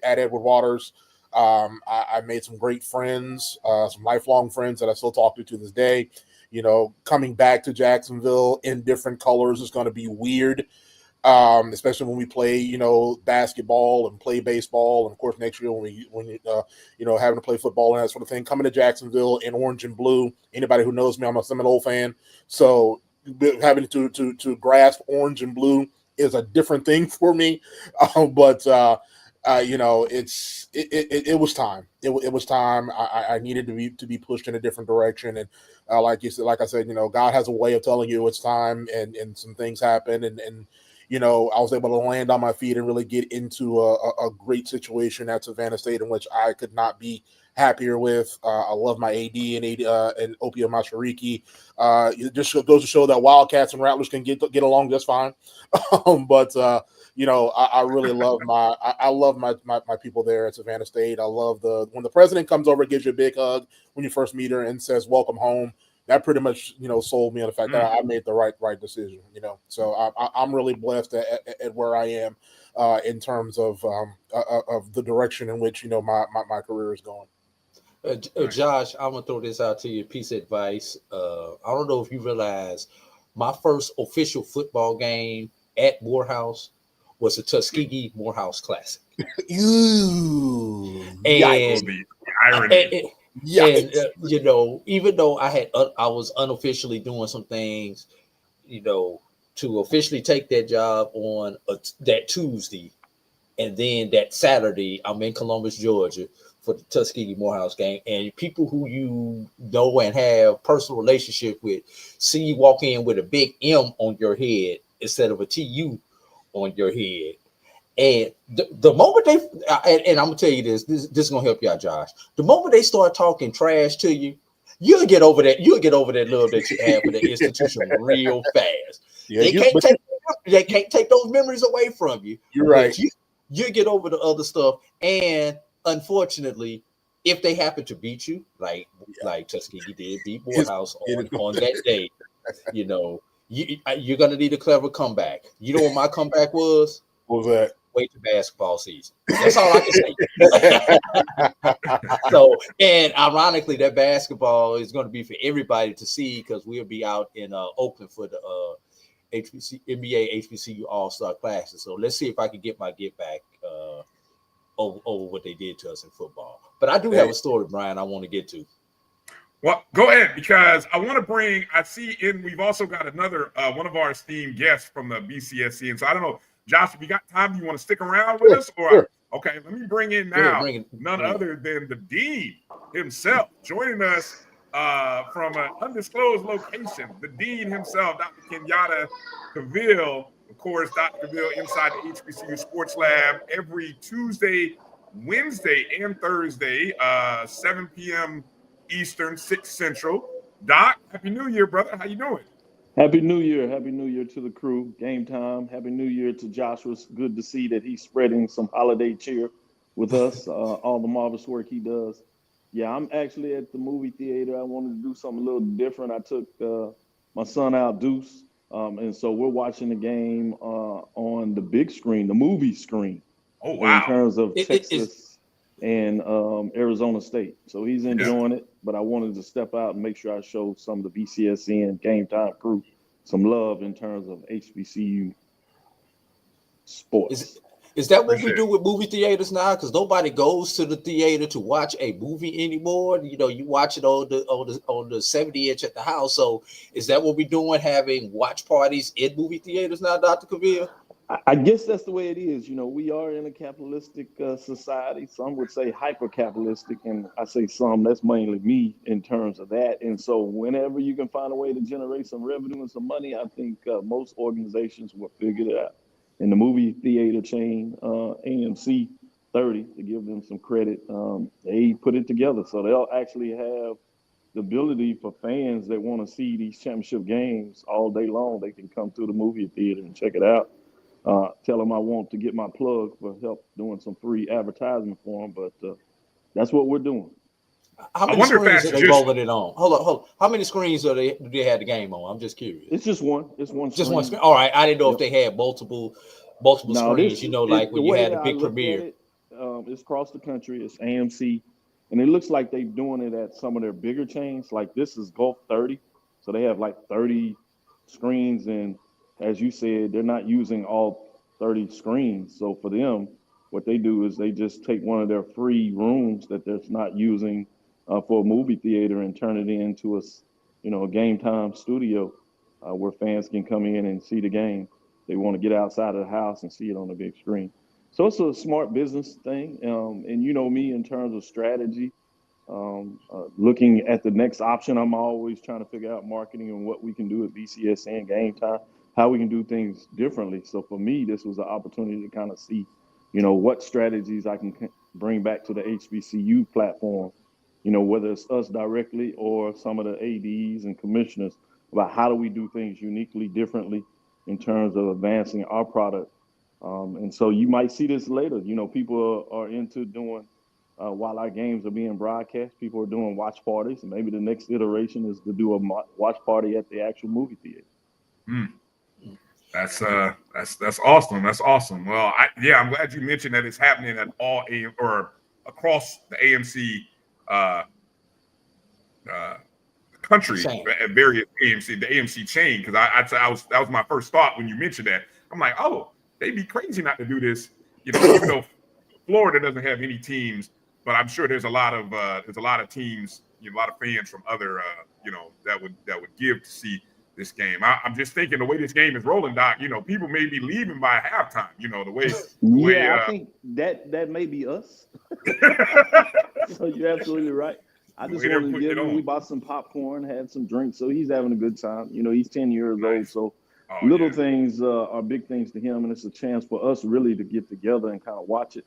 Speaker 16: at Edward Waters. I made some great friends, some lifelong friends that I still talk to this day. You know, coming back to Jacksonville in different colors is going to be weird, especially when we play, you know, basketball and play baseball, and of course next year when you know, having to play football and that sort of thing. Coming to Jacksonville in orange and blue. Anybody who knows me, I'm a Seminole fan, so having to grasp orange and blue is a different thing for me, but. it was time. It was time. I needed to be pushed in a different direction, and like you said, like I said, God has a way of telling you it's time, and some things happen, and I was able to land on my feet and really get into a great situation at Savannah State, in which I could not be happier with. I love my AD and Opia Mashariki. It just goes to show that Wildcats and Rattlers can get along just fine. But I really love I love my people there at Savannah State. I love when the president comes over, gives you a big hug when you first meet her, and says welcome home. That pretty much sold me on the fact that I made the right decision. So I'm really blessed at where I am in terms of the direction in which my career is going.
Speaker 15: Josh, I'm gonna throw this out to you. Piece of advice. I don't know if you realize my first official football game at Morehouse was the Tuskegee Morehouse Classic.
Speaker 16: Ooh,
Speaker 15: and,
Speaker 10: irony.
Speaker 15: Even though I was unofficially doing some things, to officially take that job on that Tuesday, and then that Saturday I'm in Columbus, Georgia, for the Tuskegee Morehouse game, and people who you know and have personal relationship with see you walk in with a big M on your head instead of a TU on your head. And the moment they, and I'm gonna tell you this is gonna help you out, Josh. The moment they start talking trash to you, you'll get over that. You'll get over that love that you have for the institution real fast.
Speaker 16: Yeah,
Speaker 15: they can't take those memories away from you.
Speaker 16: You're right.
Speaker 15: You get over the other stuff, and unfortunately, if they happen to beat you, like Tuskegee did beat Morehouse on that day, you're gonna need a clever comeback. You know what my comeback was?
Speaker 16: What was that?
Speaker 15: Wait till basketball season. That's all I can say. So, and ironically, that basketball is going to be for everybody to see because we'll be out in Oakland for the NBA HBCU All-Star Classes. So let's see if I can get my get back over what they did to us in football. But I do have a story, Brian, I want to get to.
Speaker 10: Well, go ahead, because I want to bring, we've also got another, one of our esteemed guests from the BCSC. And so I don't know, Josh, if you got time, you want to stick around with us? Or okay, let me bring in now none other than the dean himself, joining us from an undisclosed location. The dean himself, Dr. Kenyatta Cavill. Of course, Dr. Cavill inside the HBCU Sports Lab every Tuesday, Wednesday, and Thursday, 7 p.m. Eastern, 6 Central. Doc, Happy New Year, brother. How you doing?
Speaker 17: Happy New Year. Happy New Year to the crew. Game time. Happy New Year to Joshua. It's good to see that he's spreading some holiday cheer with us, all the marvelous work he does. Yeah, I'm actually at the movie theater. I wanted to do something a little different. I took my son out, Deuce, and so we're watching the game on the big screen, the movie screen.
Speaker 10: Oh, wow.
Speaker 17: In terms of Texas and Arizona State. So he's enjoying it, but I wanted to step out and make sure I showed some of the BCSN Game Time crew some love in terms of HBCU sports.
Speaker 15: Is that what we do with movie theaters now? Because nobody goes to the theater to watch a movie anymore. You watch it on the 70-inch at the house. So is that what we're doing, having watch parties in movie theaters now, Dr. Cavill?
Speaker 17: I guess that's the way it is. We are in a capitalistic society. Some would say hyper-capitalistic, and I say some, that's mainly me in terms of that. And so whenever you can find a way to generate some revenue and some money, I think most organizations will figure it out. In the movie theater chain, AMC 30, to give them some credit, they put it together. So they'll actually have the ability for fans that want to see these championship games all day long. They can come to the movie theater and check it out. Tell them I want to get my plug for help doing some free advertising for them, but that's what we're doing.
Speaker 15: How many screens are they rolling it on? Hold on. How many screens do they have the game on? I'm just curious.
Speaker 17: It's just one. It's one.
Speaker 15: Just one screen. All right. I didn't know if they had multiple screens. Like when you had a big premiere.
Speaker 17: It's across the country. It's AMC, and it looks like they're doing it at some of their bigger chains. Like this is Gulf 30, so they have like 30 screens, and as you said, they're not using all 30 screens. So for them, what they do is they just take one of their free rooms that they're not using for a movie theater and turn it into a game time studio where fans can come in and see the game. They want to get outside of the house and see it on the big screen. So it's a smart business thing. And you know me in terms of strategy, looking at the next option, I'm always trying to figure out marketing and what we can do at BCS and Game Time, how we can do things differently. So for me, this was an opportunity to kind of see, what strategies I can bring back to the HBCU platform, whether it's us directly or some of the ADs and commissioners about how do we do things uniquely differently in terms of advancing our product. And so you might see this later. People are into doing, while our games are being broadcast, people are doing watch parties. And maybe the next iteration is to do a watch party at the actual movie theater.
Speaker 10: That's awesome. That's awesome. Well, I'm glad you mentioned that it's happening at all or across the AMC country at various the AMC chain. Because that was my first thought when you mentioned that. I'm like, oh, they'd be crazy not to do this. Even though Florida doesn't have any teams, but I'm sure there's a lot of teams, a lot of fans from other that would give to see this game. I'm just thinking the way this game is rolling, Doc. People may be leaving by halftime. The way.
Speaker 17: I think that may be us. So you're absolutely right. I just wanted to give him. We bought some popcorn, had some drinks, so he's having a good time. He's 10 years old, so little things are big things to him, and it's a chance for us really to get together and kind of watch it,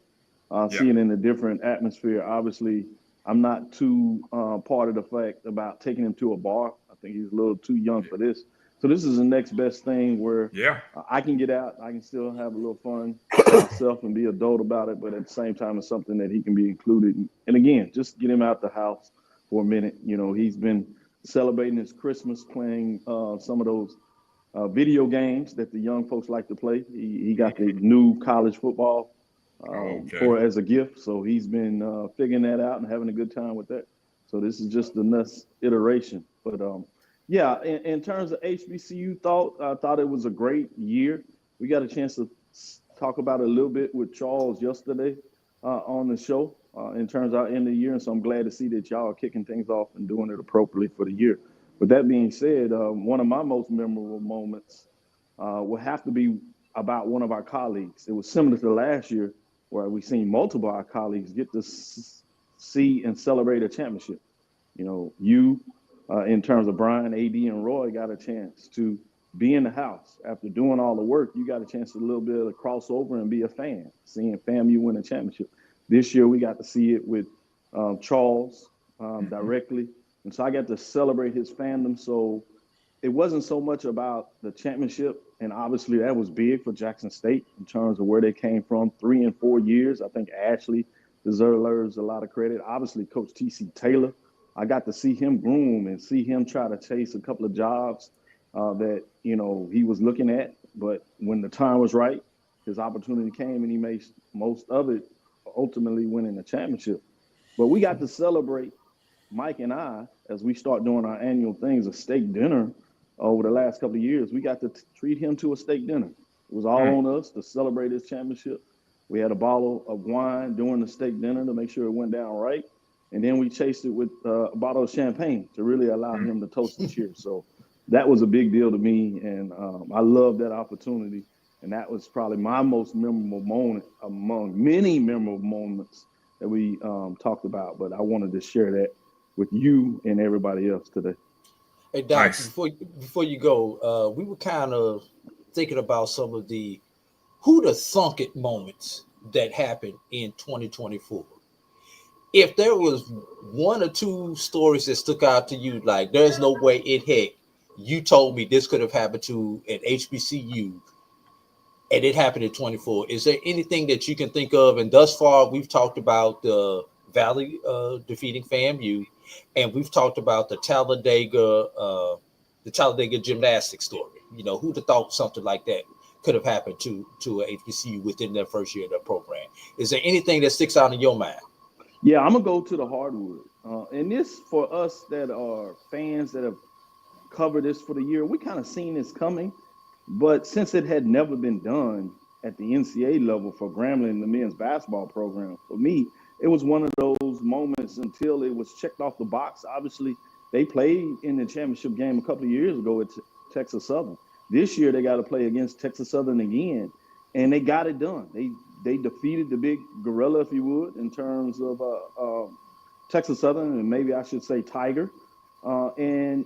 Speaker 17: see it in a different atmosphere. Obviously, I'm not too part of the fact about taking him to a bar. I think he's a little too young for this. So this is the next best thing where I can get out, I can still have a little fun myself and be adult about it, but at the same time, it's something that he can be included in. And again, just get him out the house for a minute. He's been celebrating his Christmas playing some of those video games that the young folks like to play. He got the new college football as a gift. So he's been figuring that out and having a good time with that. So this is just the next iteration. But in terms of HBCU I thought it was a great year. We got a chance to talk about it a little bit with Charles yesterday on the show in terms of our end of the year. And so I'm glad to see that y'all are kicking things off and doing it appropriately for the year. With that being said, one of my most memorable moments will have to be about one of our colleagues. It was similar to last year where we seen multiple of our colleagues get to see and celebrate a championship. In terms of Brian, AD, and Roy got a chance to be in the house. After doing all the work, you got a chance to a little bit of crossover and be a fan, seeing FAMU win a championship. This year, we got to see it with Charles directly. And so I got to celebrate his fandom. So it wasn't so much about the championship. And obviously that was big for Jackson State in terms of where they came from 3 and 4 years. I think Ashley deserves a lot of credit. Obviously, Coach T.C. Taylor, I got to see him groom and see him try to chase a couple of jobs that, he was looking at. But when the time was right, his opportunity came and he made most of it, ultimately winning the championship. But we got to celebrate Mike and I, as we start doing our annual things, a steak dinner over the last couple of years. We got to treat him to a steak dinner. It was all on us to celebrate his championship. We had a bottle of wine during the steak dinner to make sure it went down right. And then we chased it with a bottle of champagne to really allow him to toast the cheer. So that was a big deal to me. And I love that opportunity. And that was probably my most memorable moment among many memorable moments that we talked about. But I wanted to share that with you and everybody else today.
Speaker 15: Hey, Doc, before you go, we were kind of thinking about some of the who thunk it moments that happened in 2024. If there was one or two stories that stuck out to you, like there's no way you told me this could have happened to an HBCU, and it happened in 24. Is there anything that you can think of? And thus far, we've talked about the Valley defeating FAMU, and we've talked about the Talladega gymnastics story. Who'd have thought something like that could have happened to a HBCU within their first year of their program? Is there anything that sticks out in your mind?
Speaker 17: Yeah, I'm gonna go to the hardwood. And this, for us that are fans that have covered this for the year, we kind of seen this coming. But since it had never been done at the NCAA level for Grambling, the men's basketball program, for me, it was one of those moments until it was checked off the box. Obviously, they played in the championship game a couple of years ago at Texas Southern. This year, they got to play against Texas Southern again, and they got it done. They They defeated the big gorilla, if you would, in terms of Texas Southern, and maybe I should say Tiger. And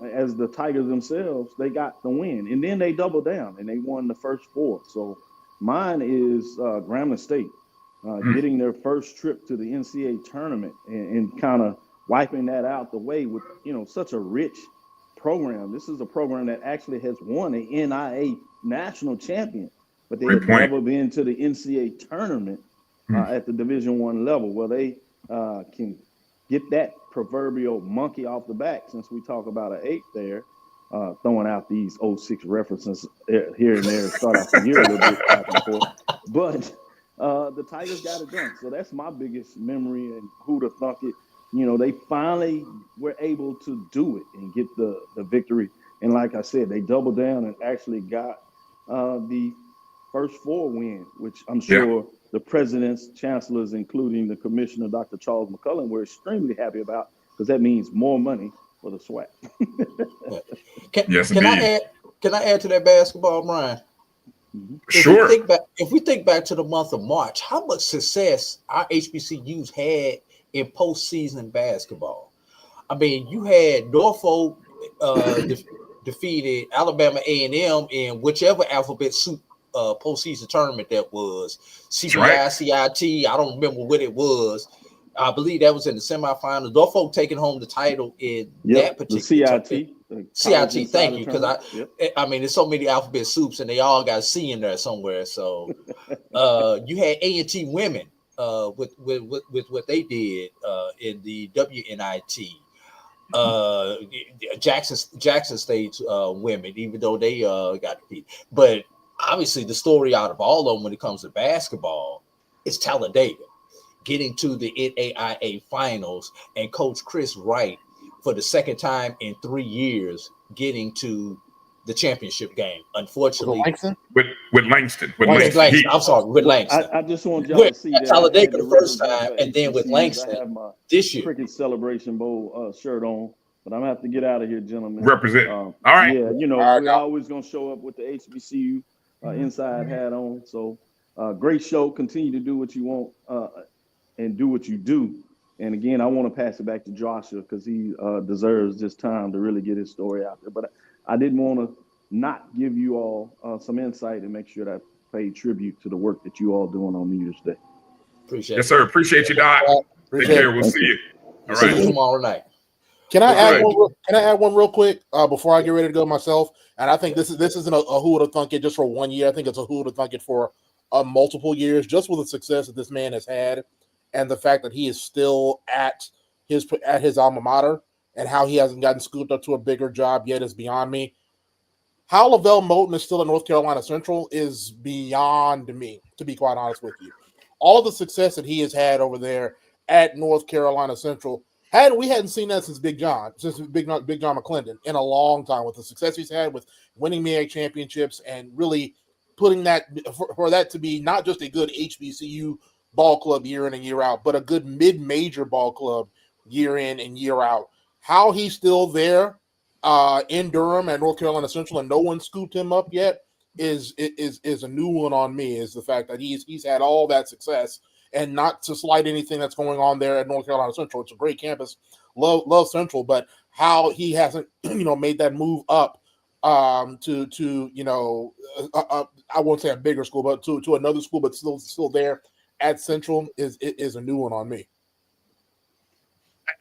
Speaker 17: as the Tigers themselves, they got the win, and then they doubled down and they won the first 4. So mine is Grambling State getting their first trip to the NCAA tournament and kind of wiping that out the way with such a rich program. This is a program that actually has won an NIA national champion, but they have never been to the NCAA tournament at the Division I level, where they can get that proverbial monkey off the back, since we talk about an 8 there, throwing out these 06 references here and there to start off the year a little bit back and forth. But the Tigers got it done. So that's my biggest memory, and who'd have thunk it. They finally were able to do it and get the victory. And like I said, they doubled down and actually got the first 4 win, which I'm sure the presidents, chancellors, including the commissioner, Dr. Charles McCullum, were extremely happy about, because that means more money for the SWAC.
Speaker 15: Can I add to that basketball, Brian?
Speaker 10: Sure.
Speaker 15: If we think back to the month of March, how much success our HBCUs had in postseason basketball? I mean, you had Norfolk defeated Alabama A&M in whichever alphabet soup postseason tournament that was. CBI, CIT, I don't remember what it was. I believe that was in the semifinals. Norfolk taking home the title in that particular
Speaker 17: CIT.
Speaker 15: CIT, thank you, because I mean, there's so many alphabet soups and they all got a C in there somewhere. So you had A&T women with what they did in the WNIT. Jackson State women, even though they got defeated. But obviously the story out of all of them when it comes to basketball is Talladega getting to the NAIA finals, and Coach Chris Wright for the second time in 3 years getting to the championship game. Unfortunately,
Speaker 10: with Langston.
Speaker 15: I'm sorry, with Langston.
Speaker 17: I just want y'all to see that
Speaker 15: Talladega the first time, and then with Langston
Speaker 17: I have my
Speaker 15: this year.
Speaker 17: Cricket Celebration Bowl shirt on, but I'm gonna have to get out of here, gentlemen.
Speaker 10: Represent. All right.
Speaker 17: Yeah, we're always gonna show up with the HBCU inside hat on. So great show. Continue to do what you want and do what you do. And again, I want to pass it back to Joshua, because he deserves this time to really get his story out there. But I didn't want to not give you all some insight and make sure that I paid tribute to the work that you all doing on New Year's Day.
Speaker 15: Appreciate
Speaker 10: it. Yes, sir. Appreciate you, Doc. Take care. We'll see you. All right.
Speaker 15: See you tomorrow night.
Speaker 16: Can I add one real quick before I get ready to go myself? And I think this isn't a who would have thunk it just for 1 year. I think it's a who would have thunk it for multiple years, just with the success that this man has had, and the fact that he is still at his alma mater, and how he hasn't gotten scooped up to a bigger job yet is beyond me. How Lavelle Moulton is still at North Carolina Central is beyond me, to be quite honest with you. All of the success that he has had over there at North Carolina Central, we hadn't seen that since Big John McClendon in a long time, with the success he's had with winning MEA championships and really putting that for that to be not just a good HBCU ball club year in and year out, but a good mid-major ball club year in and year out. How he's still there in Durham at North Carolina Central and no one scooped him up yet is a new one on me, is the fact that he's had all that success. And not to slight anything that's going on there at North Carolina Central. It's a great campus. Love Central, but how he hasn't, made that move up to I won't say a bigger school, but to another school, but still there at Central is a new one on me.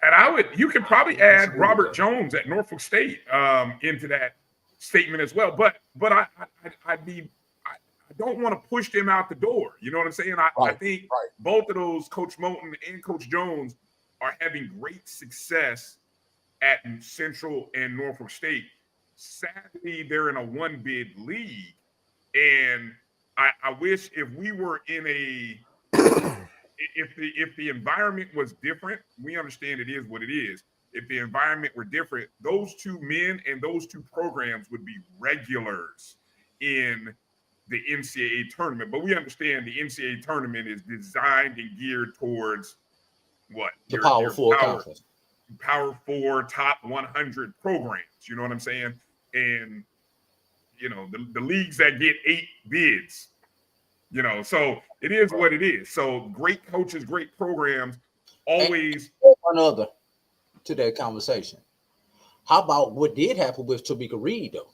Speaker 10: And you could probably add Robert Jones at Norfolk State into that statement as well. But I don't want to push them out the door. You know what I'm saying? I think both of those, Coach Moulton and Coach Jones, are having great success at Central and Norfolk State. Sadly, they're in a one-bid league. And I wish if we were in if the environment was different, we understand it is what it is. If the environment were different, those two men and those two programs would be regulars in the NCAA tournament. But we understand the NCAA tournament is designed and geared towards what?
Speaker 15: The Power Four conference.
Speaker 10: Power Four, top 100 programs. You know what I'm saying? And, the leagues that get 8 bids, You know, so it is what it is. So great coaches, great programs, always.
Speaker 15: And one other to that conversation. How about what did happen with Tamika Reed, though?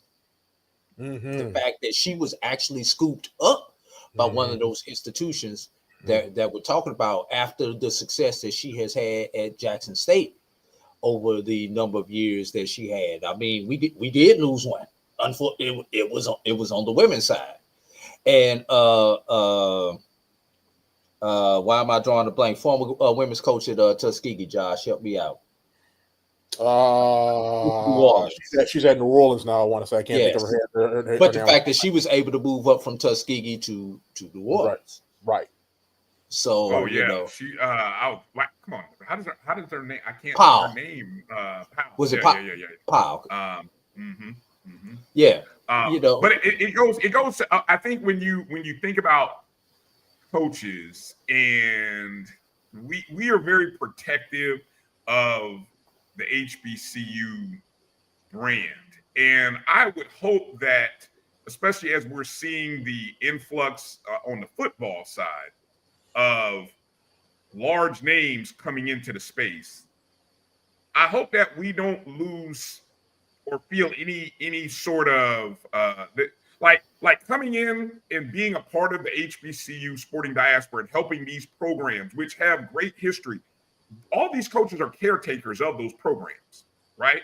Speaker 15: The fact that she was actually scooped up by one of those institutions that we're talking about after the success that she has had at Jackson State over the number of years that she had. I mean, we did lose one. Unfortunately, it was on the women's side. And why am I drawing a blank? Former women's coach at Tuskegee, Josh, help me out.
Speaker 16: She's at New Orleans now. I want to say I can't think of her.
Speaker 15: But the fact that she was able to move up from Tuskegee to New Orleans,
Speaker 16: right?
Speaker 15: So
Speaker 10: you know, she come on, how does her name? I can't.
Speaker 15: Powell.
Speaker 10: Her name Powell.
Speaker 15: Was it
Speaker 10: Powell?
Speaker 15: Powell.
Speaker 10: Yeah.
Speaker 15: You know,
Speaker 10: but it goes. I think when you think about coaches, and we are very protective of the HBCU brand, and I would hope that, especially as we're seeing the influx on the football side of large names coming into the space, I hope that we don't lose or feel any sort of like coming in and being a part of the HBCU sporting diaspora and helping these programs, which have great history. All these coaches are caretakers of those programs, right?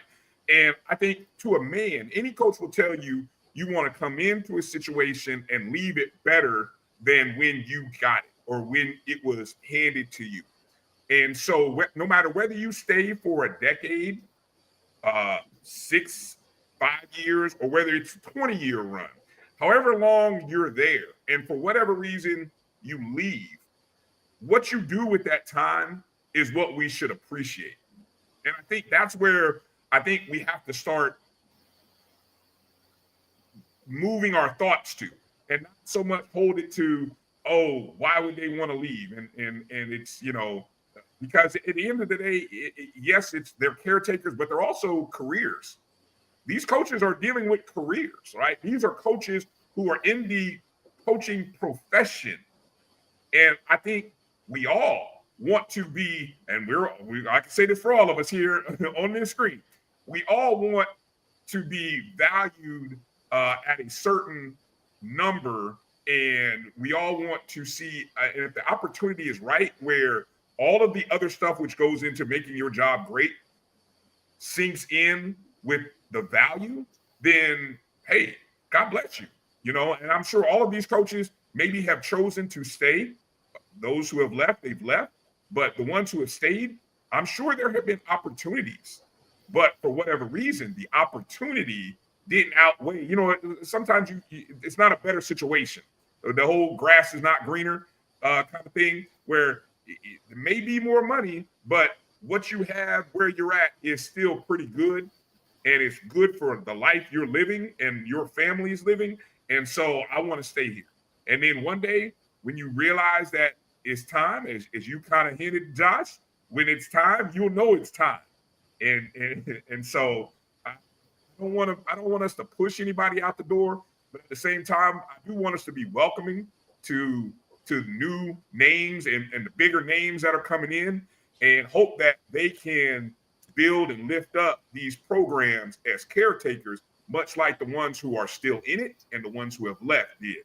Speaker 10: And I think to a man, any coach will tell you you want to come into a situation and leave it better than when you got it or when it was handed to you. And so no matter whether you stay for a decade, 6, 5 years, or whether it's a 20-year run, however long you're there, and for whatever reason you leave, what you do with that time is what we should appreciate. And I think that's where I think we have to start moving our thoughts to, and not so much hold it to, oh, why would they want to leave? And it's, you know, because at the end of the day, yes, it's they're caretakers, but they're also careers. These coaches are dealing with careers, right? These are coaches who are in the coaching profession. And I think we all want to be, and I can say this for all of us here on this screen, we all want to be valued at a certain number, and we all want to see, and if the opportunity is right, where all of the other stuff which goes into making your job great sinks in with the value, then hey, God bless you. You know, and I'm sure all of these coaches maybe have chosen to stay. Those who have left, they've left. But the ones who have stayed, I'm sure there have been opportunities. But for whatever reason, the opportunity didn't outweigh. You know, sometimes it's not a better situation. The whole grass is not greener kind of thing, where it may be more money, but what you have where you're at is still pretty good. And it's good for the life you're living and your family's living. And so I want to stay here. And then one day, when you realize that it's time, as you kind of hinted, Josh, when it's time, you'll know it's time. And so I don't want us to push anybody out the door, but at the same time, I do want us to be welcoming to new names and the bigger names that are coming in, and hope that they can build and lift up these programs as caretakers, much like the ones who are still in it and the ones who have left did.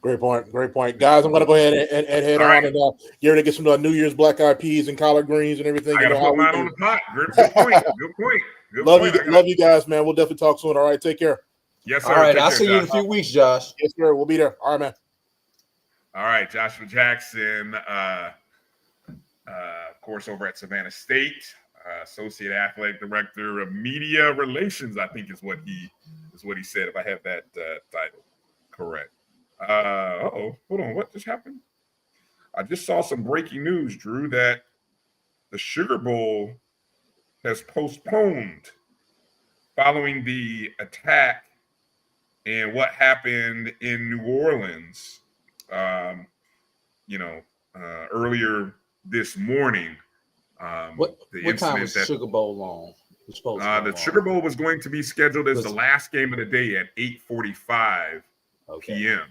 Speaker 16: Great point. Guys, I'm going to go ahead and head on and get ready to get some New Year's black eyed peas and collard greens and everything.
Speaker 10: I got to put mine on the pot. Good point.
Speaker 16: Love you guys, man. We'll definitely talk soon. All right, take care.
Speaker 10: Yes, sir.
Speaker 15: All right, I'll see you in a few weeks, Josh.
Speaker 16: Yes, sir. We'll be there. All right, man.
Speaker 10: All right, Joshua Jackson, of course, over at Savannah State, Associate Athletic Director of Media Relations, I think is what he said, if I have that title correct. Hold on, what just happened? I just saw some breaking news, Drew, that the Sugar Bowl has postponed following the attack and what happened in New Orleans. Earlier this morning.
Speaker 15: What time was the Sugar Bowl on?
Speaker 10: The Sugar Bowl was going to be scheduled as the last game of the day at 8:45 p.m.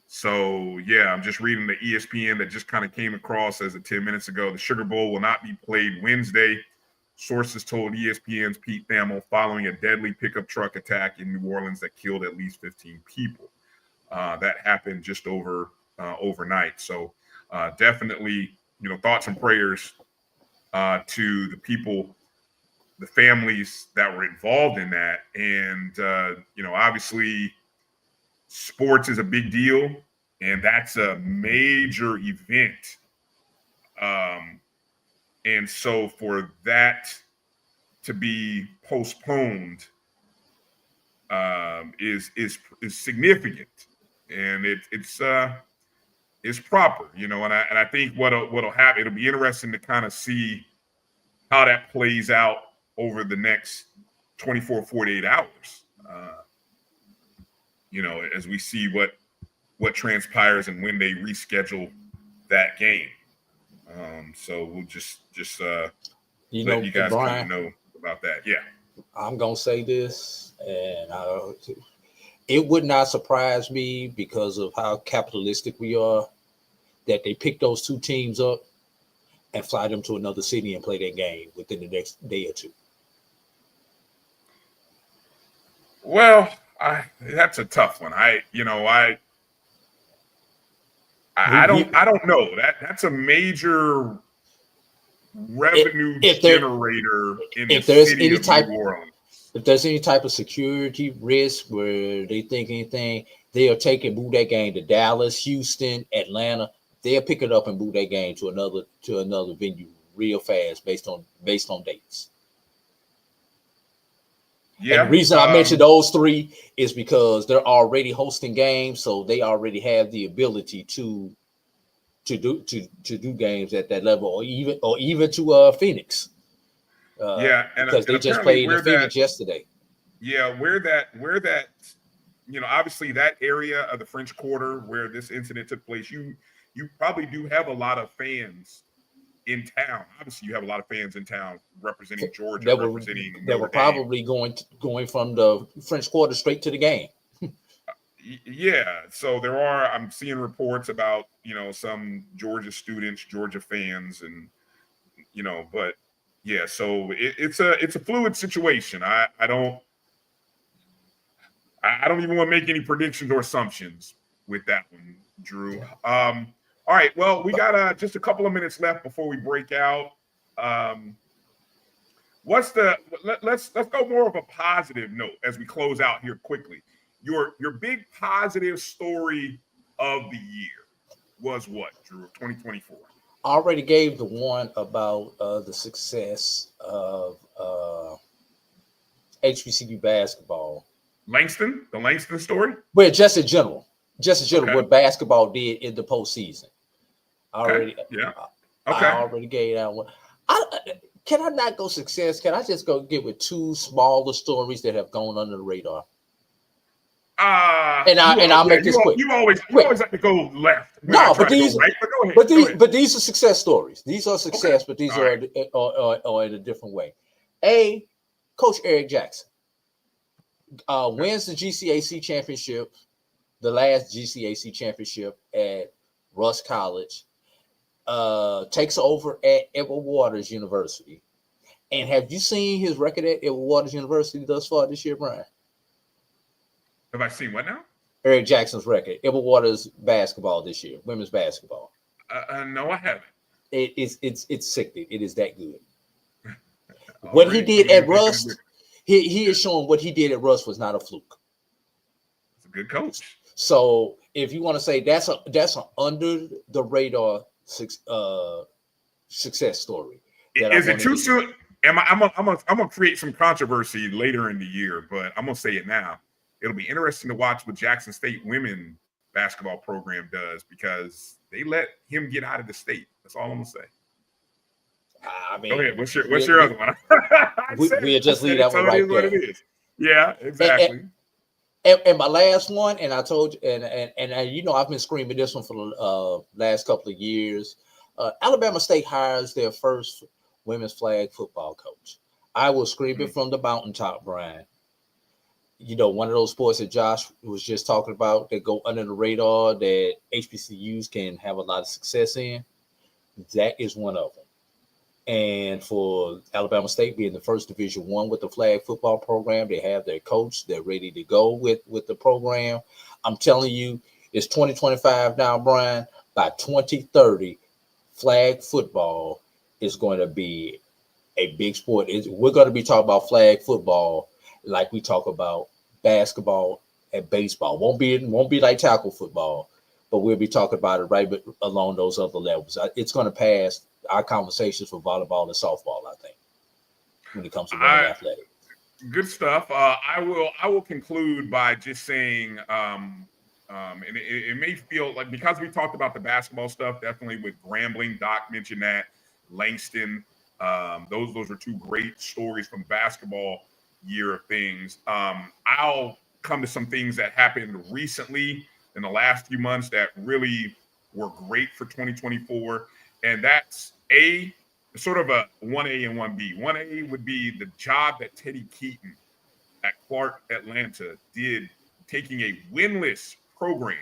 Speaker 10: So yeah, I'm just reading the ESPN that just kind of came across as of 10 minutes ago. The Sugar Bowl will not be played Wednesday. Sources told ESPN's Pete Thamel following a deadly pickup truck attack in New Orleans that killed at least 15 people. That happened just overnight. So definitely, thoughts and prayers to the people, the families that were involved in that. And, obviously sports is a big deal, and that's a major event. And so for that to be postponed is significant, and it's proper, and I think what'll happen, it'll be interesting to kind of see how that plays out over the next 24, 48 hours. As we see what transpires and when they reschedule that game. So we'll just let you guys kind of know about that. Yeah.
Speaker 15: I'm gonna say this, and it would not surprise me because of how capitalistic we are that they pick those two teams up and fly them to another city and play their game within the next day or two.
Speaker 10: Well, that's a tough one. I don't know. That's a major revenue generator in the city of New Orleans.
Speaker 15: If there's any type of security risk where they think anything, they'll take and move that game to Dallas, Houston, Atlanta. They'll pick it up and move that game to another venue real fast based on dates.
Speaker 10: Yeah.
Speaker 15: And the reason I mentioned those three is because they're already hosting games, so they already have the ability to do games at that level, or even to Phoenix.
Speaker 10: And
Speaker 15: because they just played in Phoenix yesterday.
Speaker 10: Yeah, where that obviously that area of the French Quarter where this incident took place, you probably do have a lot of fans in town. Obviously, you have a lot of fans in town representing Georgia,
Speaker 15: that were probably going from the French Quarter straight to the game.
Speaker 10: Yeah, so I'm seeing reports about some Georgia students, Georgia fans, and but yeah, so it's a fluid situation. I don't even want to make any predictions or assumptions with that one, Drew. All right, well, we got just a couple of minutes left before we break out. Let's go more of a positive note as we close out here quickly. Your big positive story of the year was what, Drew, 2024?
Speaker 15: I already gave the one about the success of HBCU basketball.
Speaker 10: The Langston story?
Speaker 15: Well, just in general, what basketball did in the postseason. I already gave that one. Can I not go success? Can I just go get with two smaller stories that have gone under the radar? I'll make this quick.
Speaker 10: You always have to go left.
Speaker 15: No, but these are success stories. These are success, but these are in a different way. Coach Eric Jackson wins the GCAC championship, the last GCAC championship at Russ College, takes over at Edward Waters University. And have you seen his record at Edward Waters University thus far this year, Brian?
Speaker 10: Have I seen what now?
Speaker 15: Eric Jackson's record, Edward Waters basketball this year, women's basketball.
Speaker 10: No, I haven't.
Speaker 15: It's sickening. It is that good. What he did at Russ, he is showing what he did at Russ was not a fluke.
Speaker 10: It's a good coach.
Speaker 15: So if you want to say that's an under the radar success story.
Speaker 10: Is it too soon? I'm gonna create some controversy later in the year, but I'm gonna say it now. It'll be interesting to watch what Jackson State women basketball program does because they let him get out of the state. That's all I'm gonna say.
Speaker 15: I mean,
Speaker 10: go ahead. What's your other one?
Speaker 15: We'll just leave that one right there.
Speaker 10: What it is. Yeah, exactly.
Speaker 15: And my last one, and I told you, and I've been screaming this one for the last couple of years. Alabama State hires their first women's flag football coach. I will scream it from the mountaintop, Brian. one of those sports that Josh was just talking about that go under the radar that HBCUs can have a lot of success in, that is one of them. And for Alabama State being the first Division I with the flag football program, they have their coach. They're ready to go with the program. I'm telling you, it's 2025 now, Brian. By 2030, flag football is going to be a big sport. We're going to be talking about flag football like we talk about basketball and baseball. Won't be like tackle football, but we'll be talking about it right along those other levels. It's going to pass our conversations for volleyball and softball, I think, when it comes to athletics.
Speaker 10: Good stuff. I will conclude by just saying, and it may feel like, because we talked about the basketball stuff, definitely with Grambling, Doc mentioned that, Langston, those are two great stories from basketball year of things. I'll come to some things that happened recently in the last few months that really were great for 2024. And that's sort of a 1A and 1B. 1A would be the job that Teddy Keaton at Clark Atlanta did, taking a winless program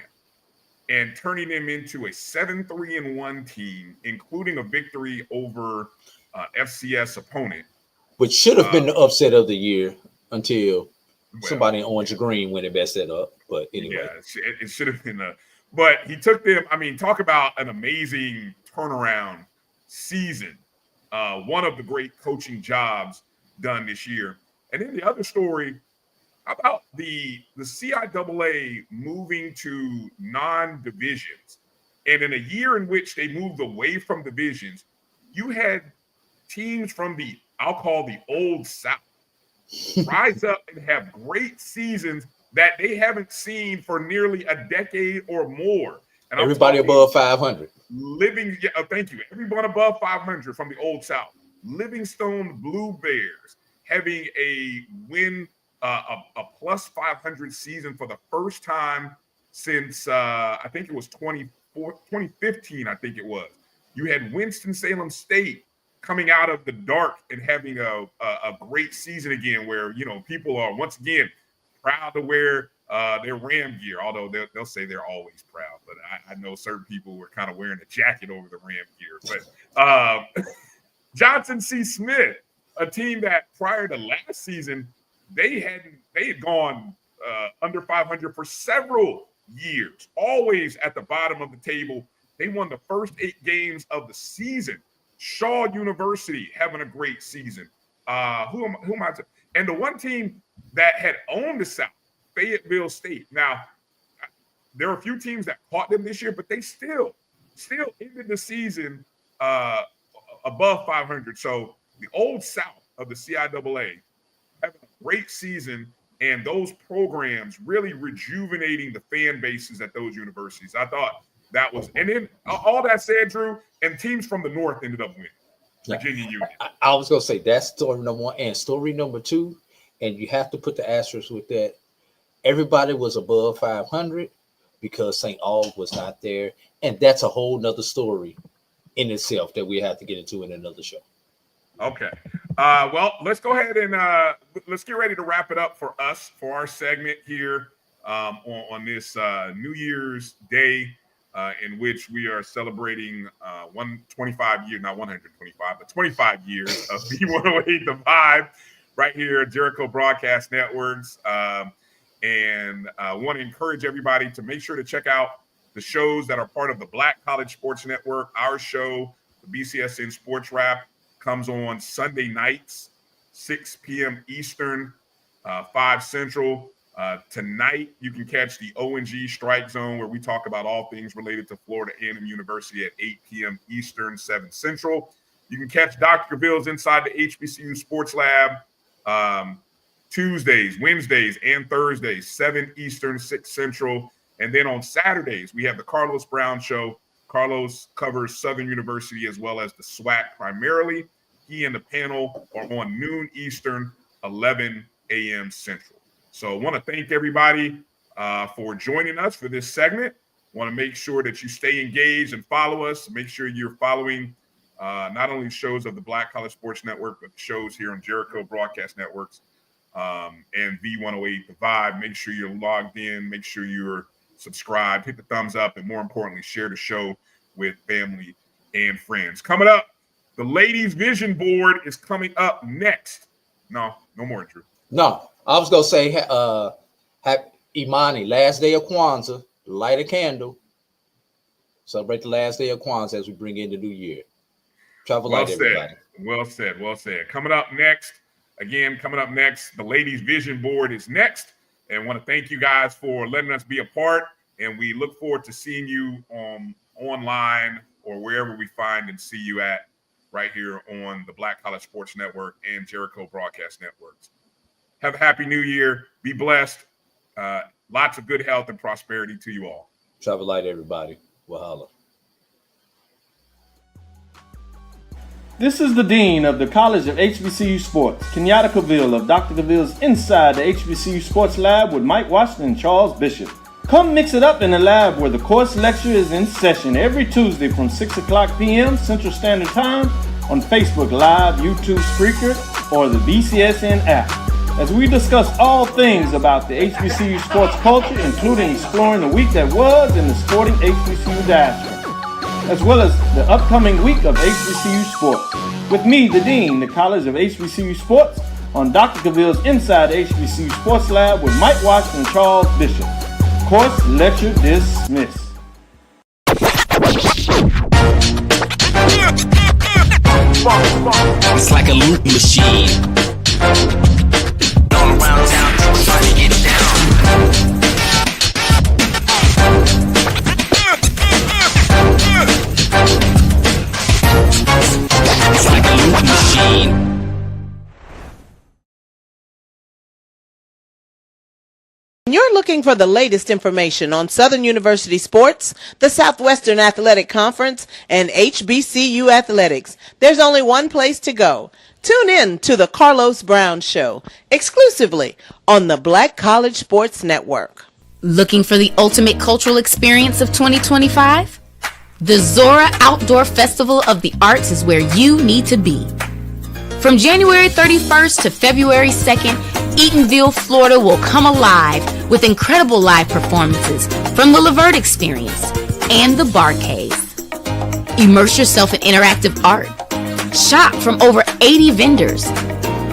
Speaker 10: and turning them into a 7-3-1 team, including a victory over FCS opponent.
Speaker 15: Which should have been the upset of the year until somebody in orange or green went and messed that up. But anyway.
Speaker 10: Yeah, it should have been but he took them. I mean, talk about an amazing turnaround season. One of the great coaching jobs done this year. And then the other story about the CIAA moving to non-divisions. And in a year in which they moved away from divisions, you had teams from I'll call the old South, rise up and have great seasons that they haven't seen for nearly a decade or more. And
Speaker 15: everybody above 500.
Speaker 10: Thank you. Everyone above 500 from the old South. Livingstone Blue Bears having a win, a plus 500 season for the first time since I think it was 2015. I think it was. You had Winston-Salem State coming out of the dark and having a great season again, where people are once again proud to wear their Ram gear, although they'll say they're always proud. But I know certain people were kind of wearing a jacket over the Ram gear. But Johnson C. Smith, a team that prior to last season, they had gone under 500 for several years, always at the bottom of the table. They won the first 8 games of the season. Shaw University having a great season. Who am I? And the one team that had owned the South, Fayetteville State. Now, there are a few teams that caught them this year, but they still ended the season above 500. So the old South of the CIAA having a great season, and those programs really rejuvenating the fan bases at those universities. I thought that was, and then all that said, Drew, and teams from the North ended up winning. Virginia Union.
Speaker 15: I was going to say that's story number 1. And story number 2, and you have to put the asterisk with that, everybody was above 500 because St. Aug was not there. And that's a whole nother story in itself that we have to get into in another show.
Speaker 10: Okay. Well, let's go ahead and let's get ready to wrap it up for our segment here on this New Year's Day, in which we are celebrating 125 years, not 125, but 25 years of V108 The Vibe right here at Jericho Broadcast Networks. And I want to encourage everybody to make sure to check out the shows that are part of the Black College Sports Network. Our show, the BCSN Sports Wrap, comes on Sunday nights, 6 p.m. Eastern, 5 Central. Tonight, you can catch the O&G Strike Zone, where we talk about all things related to Florida A&M University at 8 p.m. Eastern, 7 Central. You can catch Dr. Gaville's Inside the HBCU Sports Lab Tuesdays, Wednesdays, and Thursdays, 7 Eastern, 6 Central. And then on Saturdays, we have the Carlos Brown Show. Carlos covers Southern University as well as the SWAC primarily. He and the panel are on noon Eastern, 11 a.m. Central. So I want to thank everybody for joining us for this segment. I want to make sure that you stay engaged and follow us. Make sure you're following not only shows of the Black College Sports Network, but shows here on Jericho Broadcast Networks. and V108 The Vibe. Make sure you're logged in. Make sure you're subscribed. Hit the thumbs up, and more importantly, share the show with family and friends. Coming up, the ladies' vision board is coming up next. No more, Drew.
Speaker 15: No, I was gonna say, happy Imani, last day of Kwanzaa. Light a candle. Celebrate the last day of Kwanzaa as we bring in the new year. Travel light, everybody.
Speaker 10: Well said. Coming up next, the ladies' vision board is next. And I want to thank you guys for letting us be a part. And we look forward to seeing you online or wherever we find and see you at right here on the Black College Sports Network and Jericho Broadcast Networks. Have a happy new year. Be blessed. Lots of good health and prosperity to you all.
Speaker 15: Travel light, everybody. Wahala.
Speaker 18: This is the Dean of the College of HBCU Sports, Kenyatta Cavill of Dr. Cavill's Inside the HBCU Sports Lab with Mike Washington and Charles Bishop. Come mix it up in the lab where the course lecture is in session every Tuesday from 6 o'clock p.m. Central Standard Time on Facebook Live, YouTube Spreaker, or the BCSN app, as we discuss all things about the HBCU sports culture, including exploring the week that was in the sporting HBCU diaspora, as well as the upcoming week of HBCU sports. With me, the Dean, the College of HBCU Sports, on Dr. Cavill's Inside the HBCU Sports Lab with Mike Washington and Charles Bishop. Course lecture dismissed.
Speaker 19: It's like a loop machine. All around town, trying to get down. It's like a loop machine.
Speaker 20: You're looking for the latest information on Southern University sports, the Southwestern Athletic Conference, and HBCU athletics. There's only one place to go. Tune in to the Carlos Brown Show, exclusively on the Black College Sports Network.
Speaker 11: Looking for the ultimate cultural experience of 2025? The Zora Outdoor Festival of the Arts is where you need to be. From January 31st to February 2nd, Eatonville, Florida will come alive with incredible live performances from the Levert Experience and the Bar Cave. Immerse yourself in interactive art. Shop from over 80 vendors.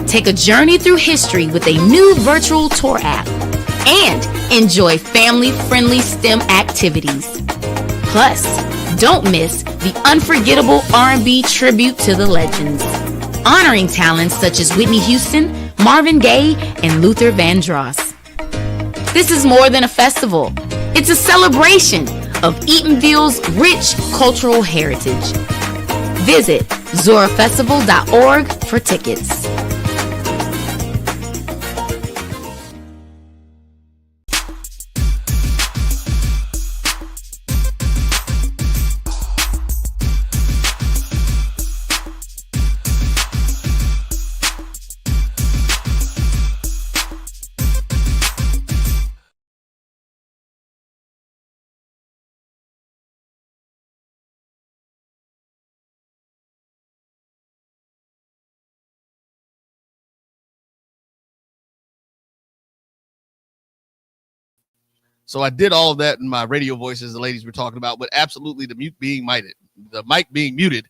Speaker 11: Take a journey through history with a new virtual tour app. And enjoy family-friendly STEM activities. Plus, don't miss the unforgettable R&B tribute to the legends, honoring talents such as Whitney Houston, Marvin Gaye, and Luther Vandross. This is more than a festival. It's a celebration of Eatonville's rich cultural heritage. Visit zorafestival.org for tickets.
Speaker 1: So I did all of that in my radio voices the ladies were talking about, but absolutely the mic being muted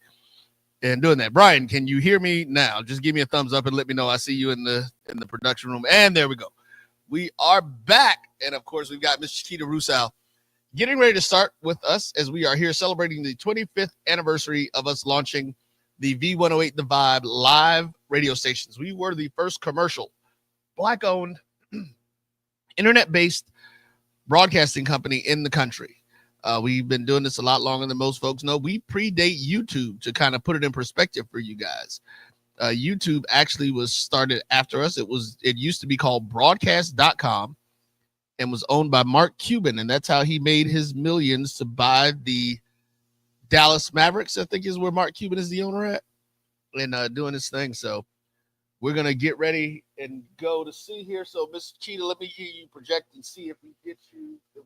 Speaker 1: and doing that. Brian, can you hear me now? Just give me a thumbs up and let me know I see you in the production room. And there we go. We are back. And of course, we've got Miss Chiquita Russo getting ready to start with us as we are here celebrating the 25th anniversary of us launching the V108 The Vibe live radio stations. We were the first commercial, Black-owned, internet-based broadcasting company in the country. We've been doing this a lot longer than most folks know. We predate YouTube, to kind of put it in perspective for you guys. YouTube actually was started after us. It used to be called broadcast.com and was owned by Mark Cuban, and that's how he made his millions to buy the Dallas Mavericks, I think is where Mark Cuban is the owner at, and doing his thing. So we're going to get ready and go to see here. So, Miss Cheetah, let me hear you project and see if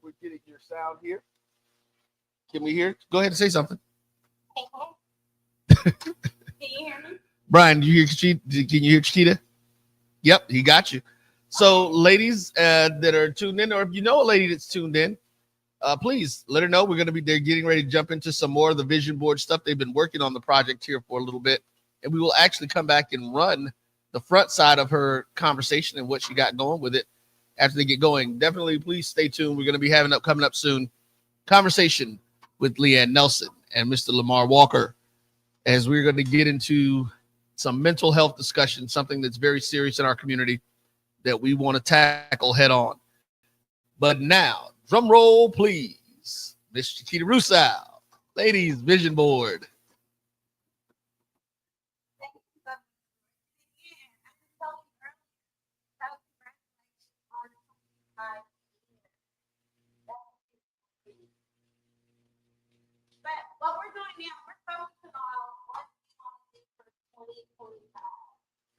Speaker 1: we're getting your sound here. Can we hear? Go ahead and say something.
Speaker 21: Can you hear me?
Speaker 1: Brian, do you hear Cheetah? Can you hear Cheetah? Yep, he got you. So, ladies that are tuned in, or if you know a lady that's tuned in, please let her know. We're going to be there getting ready to jump into some more of the vision board stuff. They've been working on the project here for a little bit, and we will actually come back and run the front side of her conversation and what she got going with it after they get going. Definitely, please stay tuned. We're going to be having coming up soon conversation with Leanne Nelson and Mr. Lamar Walker, as we're going to get into some mental health discussion, something that's very serious in our community that we want to tackle head on. But now, drum roll, please. Miss Chiquita Russo, ladies, vision board.
Speaker 14: But what we're doing now, we're focusing on what we want to do for 2025.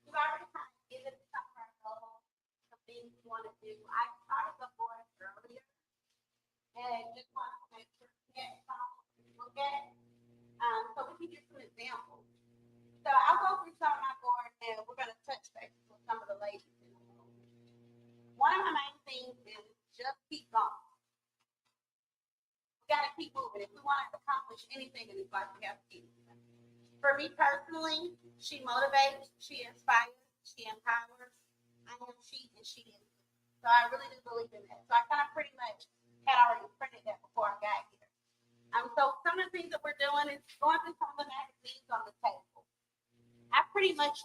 Speaker 14: We've already kind of given some of our goals, the things we want to do. I started the board earlier and just want to make sure we get something to look at. So we can get some examples. So I'll go through some of my board and we're going to touch base with some of the ladies. One of my main things is just keep going. We got to keep moving. If we want to accomplish anything in this life, we have to keep moving. For me personally, she motivates, she inspires, she empowers. I am she and she is. So I really do believe in that. So I kind of pretty much had already printed that before I got here. So some of the things that we're doing is going through some of the magazines on the table. I pretty much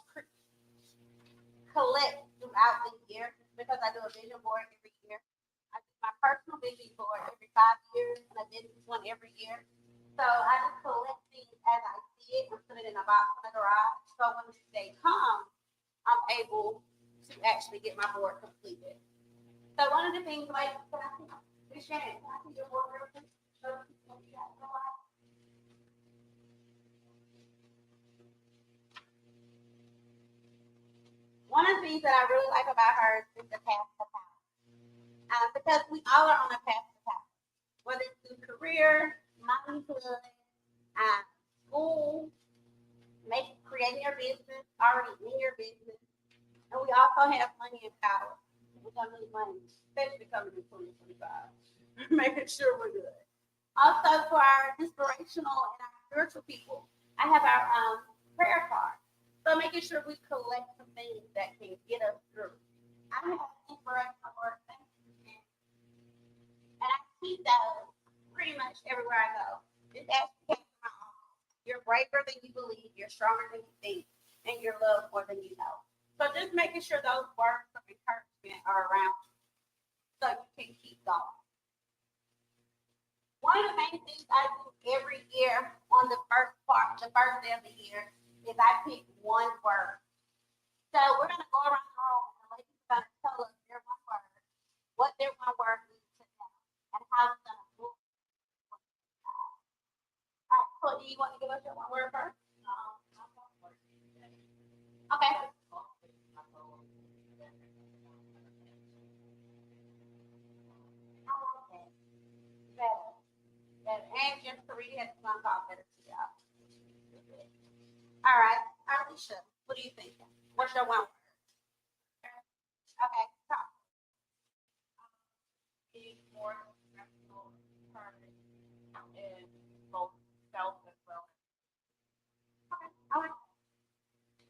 Speaker 14: collect throughout the year because I do a vision board every year. I do my personal vision board every 5 years and a business one every year. So I just collect things as I see it and put it in a box in the garage. So when they come, I'm able to actually get my board completed. So one of the things, like, can I see, Ms. Shannon, can I see your board real quick? One of the things that I really like about her is the path to power. Because we all are on a path to power, whether it's through career, livelihood, school, creating your business, already in your business, and we also have money and power. We're gonna need money, especially coming in 2025, making sure we're good. Also, for our inspirational and our spiritual people, I have our prayer card. So making sure we collect some things that can get us through. I have inspirational words, and I keep those pretty much everywhere I go. Just ask me, you're braver than you believe, you're stronger than you think, and you're loved more than you know. So just making sure those words of encouragement are around you so you can keep going. One of the main things I do every year on the first day of the year, is I pick one word. So we're going to go around the room and the ladies are going to tell us their one word, what their one word means to them, and how it's going to move. All right, so do you want to give us your one word first? Okay. Better. And just to read it, one call better to y'all. All right, Alicia, what do you think? What's your one word? Okay, talk. Being more successful, and both self as well. Okay, all right.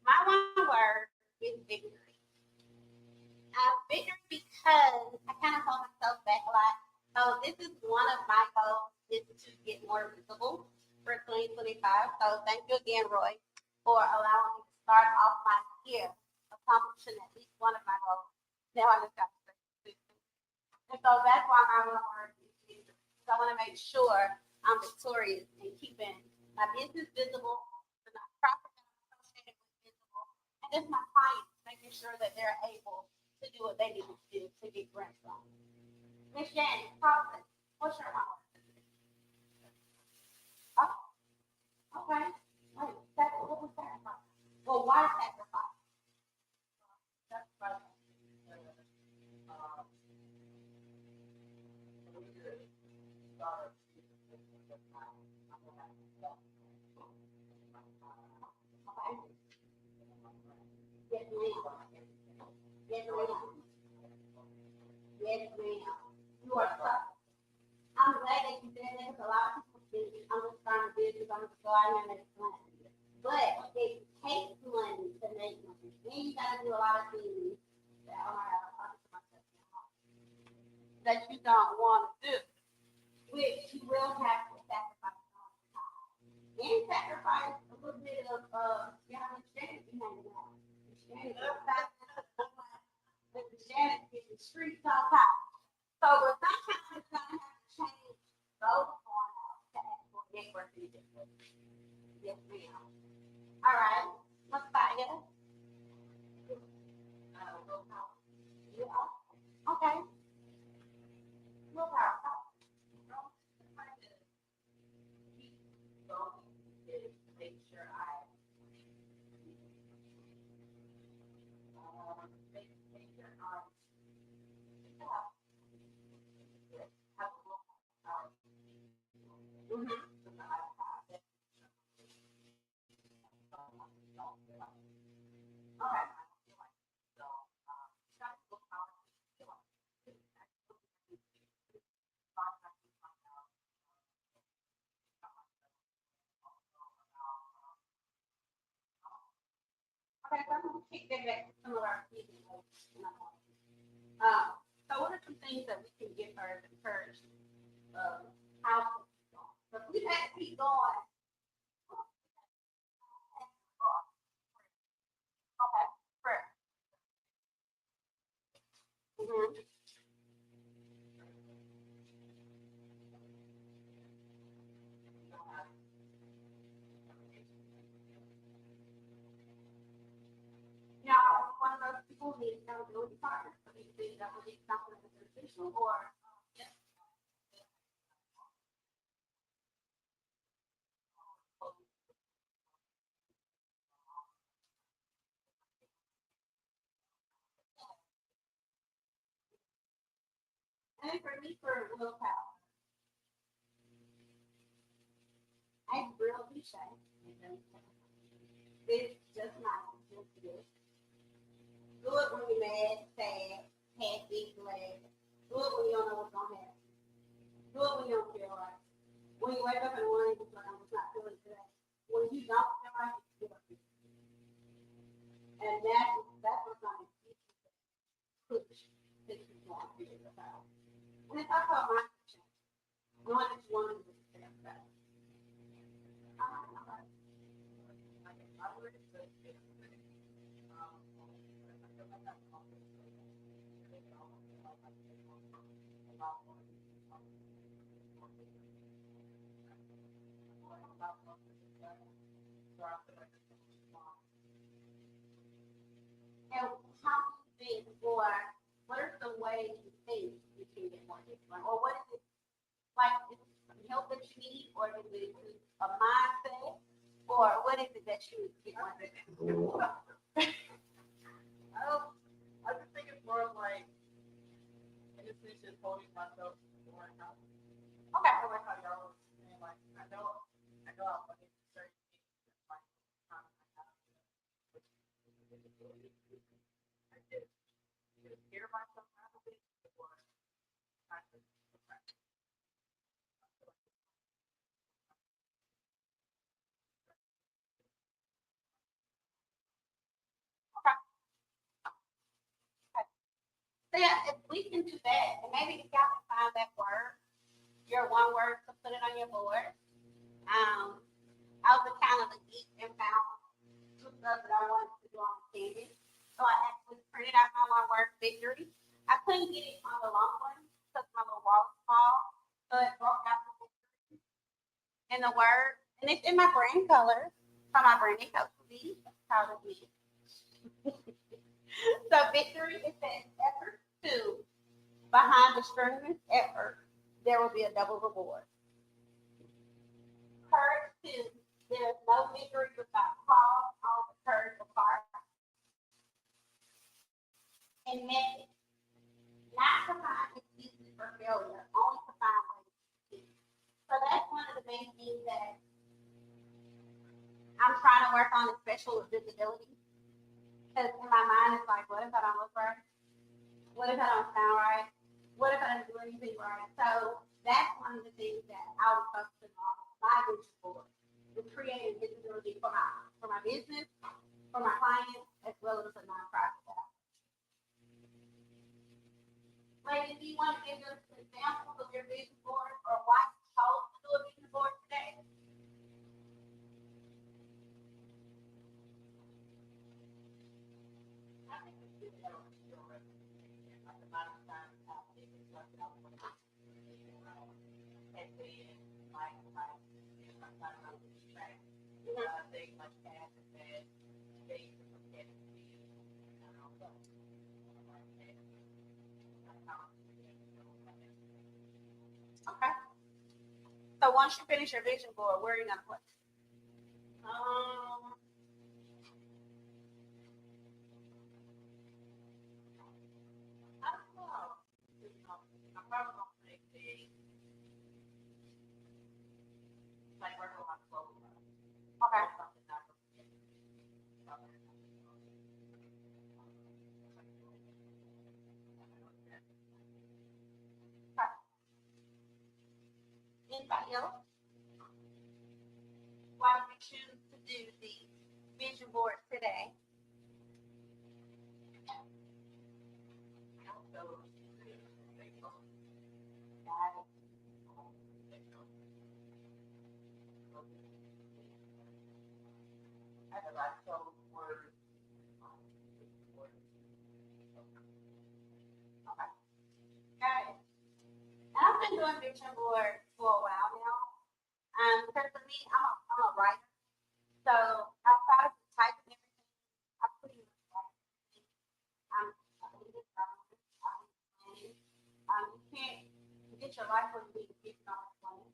Speaker 14: My one word is victory. Victory because I kind of hold myself back a lot. So this is one of my goals is to get more visible for 2025. So thank you again, Roy, for allowing me to start off my year accomplishing at least one of my goals. Now I just got to say, and so that's why my one word is victory. So I want to make sure I'm victorious in keeping my business visible, the nonprofit that I'm associated with visible, and just my clients, making sure that they're able to do what they need to do to get grants from. Miss Janet, what's your one word? Oh, okay. Wait, what was sacrifice? Well, why sacrifice? Get real. I know it's money. But it takes money to make money. Then you gotta do a lot of things that that you don't want to do, which you will have to sacrifice all the time. And sacrifice a little bit of Shannon behind the house. Shannon get the streets on top. So but sometimes it's gonna have to change those going out to actual networking. Yes, ma'am. All right, Messiah. Willpower. Yeah. Okay. Willpower. Make sure I make sure I have a willpower. Okay, so I'm going to kick that back to some of our people. So what are some things that we can get her to encourage how to keep going? So if we have to keep going. Okay, prayer. Mm-hmm. Now, one of those people needs accountability partner. So they think that will be something that's beneficial or yes. And for me, for willpower, I really shy. It's just not just this. Do it when you're mad, sad, happy, glad. Do it when you don't know what's going to happen. Do it when you don't feel right. When you wake up in the morning, you're like, I'm just not feeling today. When you don't feel right, you feel it. And that's what's going to keep you push that you want to figure it out. And it's also a mindset change. Knowing that you want to do it better. And how do you think, or what are some ways you think you can get more different? Or what is it like? Is it help that you need, or is it a mindset, or what is it that you get more different?
Speaker 3: I just think it's more of like, I just think just holding myself to work out.
Speaker 14: Okay.
Speaker 3: I like how y'all was saying, like, I know I'm looking for certain things, like, I just hear myself out of it, or I just
Speaker 14: So yeah, if we can do that, and maybe if y'all can find that word, your one word to put it on your board. I was kind of a geek and found some stuff that I wanted to do on the canvas. So I actually printed out my one word victory. I couldn't get it on the long one because my little wall was small. So it broke out the victory and the word. And it's in my brand color. So my branding coach will be proud of me. So victory is that effort to behind the strenuous effort, there will be a double reward. Courage two, there's no victory without cause, all the courage apart. And method, not to find excuses for failure, only to find ways to succeed. So that's one of the main things that I'm trying to work on, especially with visibility. Because in my mind, it's like, what if I don't look right? What if I don't sound right? What if I don't do anything right? So that's one of the things that I was focusing on my vision board. creating visibility for my business, for my clients, as well as for nonprofit. Ladies, do you want to give us examples of your vision board or why you chose to do a vision board today? Okay. So once you finish your vision board, where are you gonna put? I don't know. I'm probably gonna put it big. Like where do I close? Okay. Anybody else? Why did you choose to do the vision board today? Got it. I've been doing vision board for a while now. Because for me, I'm a writer. So outside of the type and everything, I pretty much write everything. You can't get your life when you get on the plane.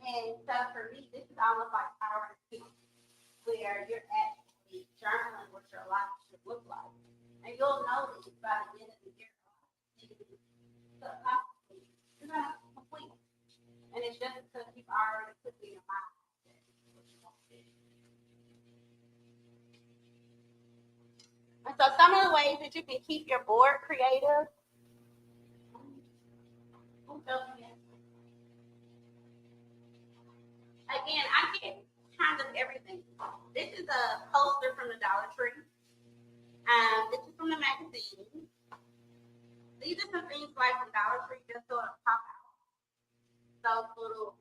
Speaker 14: And so for me, this is almost like power and peace, where you're actually journaling what your life should look like. And you'll notice by the end of the year, you're going to complete it. And it's just because you've already put it in your mind. And so some of the ways that you can keep your board creative. Again, I get kind of everything. This is a poster from the Dollar Tree. This is from the magazine. These are some things like from Dollar Tree just sort of pop out. Those little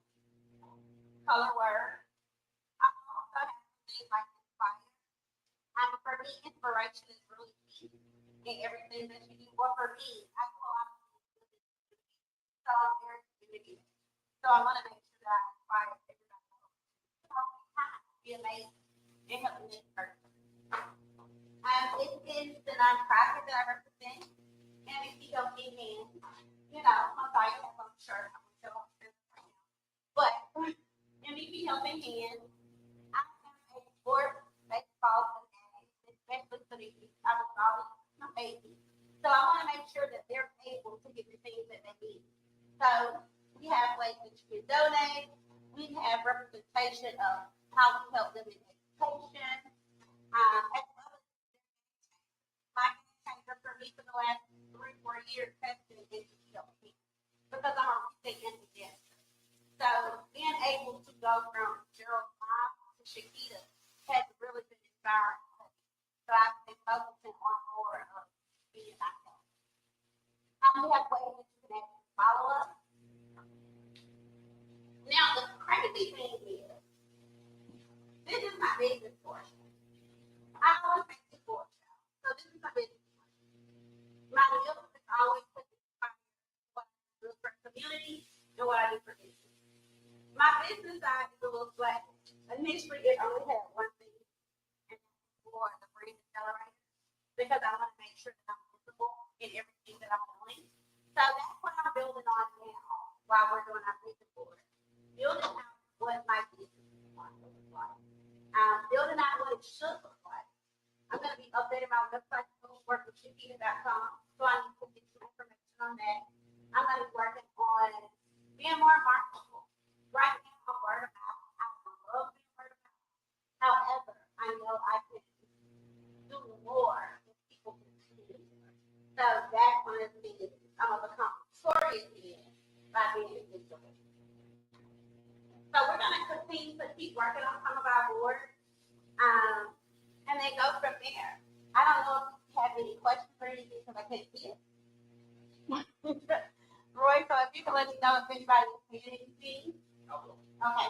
Speaker 14: color words. I also have things like inspire. For me, inspiration is really key in everything that you do. Or for me, I do a lot of things. So I'm very community. So I want to make sure that I inspire everybody else. Be amazing and help the next person. It is the nonprofit that I represent, and if you don't get in, I'm sorry, I'm not sure how much y'all right now. But MVP Helping Hands, I am a sports baseball fanatic, especially for the youth. I was always my baby. So I want to make sure that they're able to get the things that they need. So we have ways that you can donate. We have representation of how we help them in education. As well as my changer for me for the last 3-4 years has been MVP Helping Hands, because I'm a reset enthusiast. So being able to go from Gerald's mom to Shakita has really been inspiring. So I've been focusing on more of being myself. We have ways that you can actually follow up. Now the crazy thing is, this is my business portion. I always make this portion. So this is my business portion. My meals is always put what I do for community and what I do for business. My business side is a little flat. Initially, it only had one thing, and that's for the brand accelerator, because I want to make sure that I'm visible in everything that I'm doing. So that's what I'm building on now while we're doing our vision board. Building out what my business is going to look like. Building out what it should look like. I'm going to be updating my website to workwithshakita.com, so I need to get some information on that. I'm going to be working on being more marketable. Right now, I'm word of mouth. I love being word of mouth. However, I know I can do more if people can see it. So that's one of the things I'm going to become victorious in by being invisible. So we're going to continue to keep working on because I can't see it. Roy, so if you can let me know if anybody can see anything. Okay.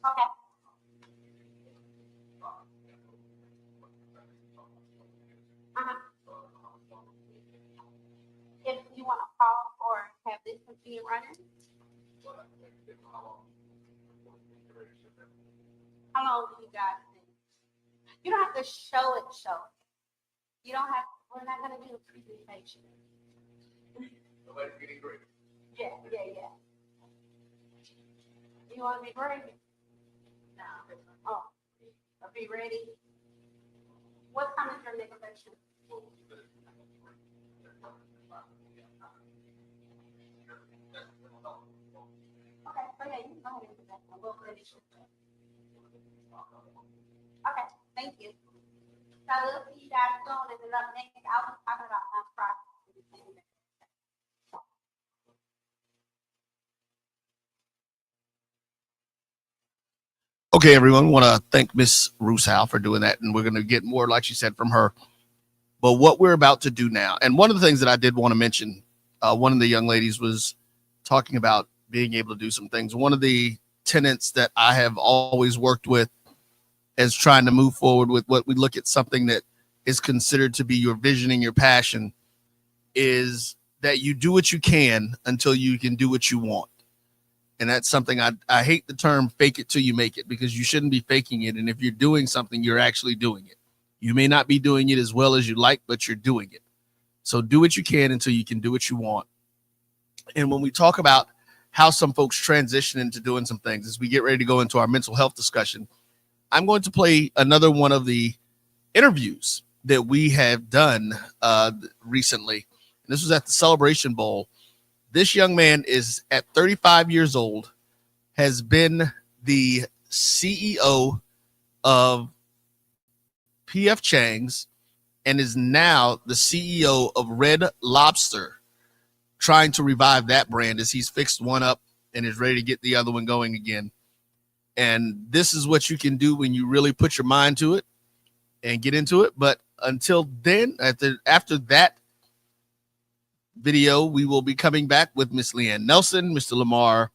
Speaker 14: Okay. If you want to pause or have this continue running. How long do you guys think? You don't have to show it. You don't have, we're not going to do a presentation.
Speaker 2: Nobody's getting great.
Speaker 14: Yeah. You want to be ready? No. Oh, be ready. What time is your next session? Okay, so yeah, you can go ahead and do that. We'll finish it. Okay, thank you. So we'll see you guys soon. And then up next, I was talking about my process.
Speaker 1: Okay, everyone, want to thank Miss Rousseau for doing that, and we're going to get more, like she said, from her. But what we're about to do now, and one of the things that I did want to mention, one of the young ladies was talking about being able to do some things. One of the tenets that I have always worked with as trying to move forward with what we look at something that is considered to be your vision and your passion is that you do what you can until you can do what you want. And that's something I hate the term fake it till you make it, because you shouldn't be faking it. And if you're doing something, you're actually doing it. You may not be doing it as well as you like, but you're doing it. So do what you can until you can do what you want. And when we talk about how some folks transition into doing some things, as we get ready to go into our mental health discussion, I'm going to play another one of the interviews that we have done recently. And this was at the Celebration Bowl. This young man is at 35 years old, has been the CEO of P.F. Chang's, and is now the CEO of Red Lobster, trying to revive that brand as he's fixed one up and is ready to get the other one going again. And this is what you can do when you really put your mind to it and get into it. But until then, after that video, we will be coming back with Miss Leanne Nelson, Mr. Lamar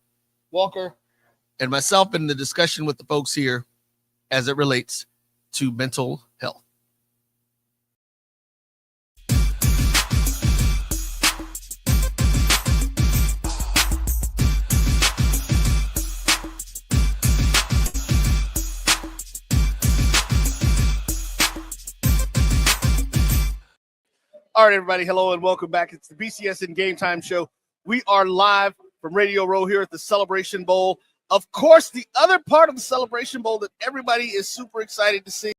Speaker 1: Walker, and myself in the discussion with the folks here as it relates to mental health. All right, everybody. Hello and welcome back. It's the BCSN Game Time Show. We are live from Radio Row here at the Celebration Bowl. Of course, the other part of the Celebration Bowl that everybody is super excited to see,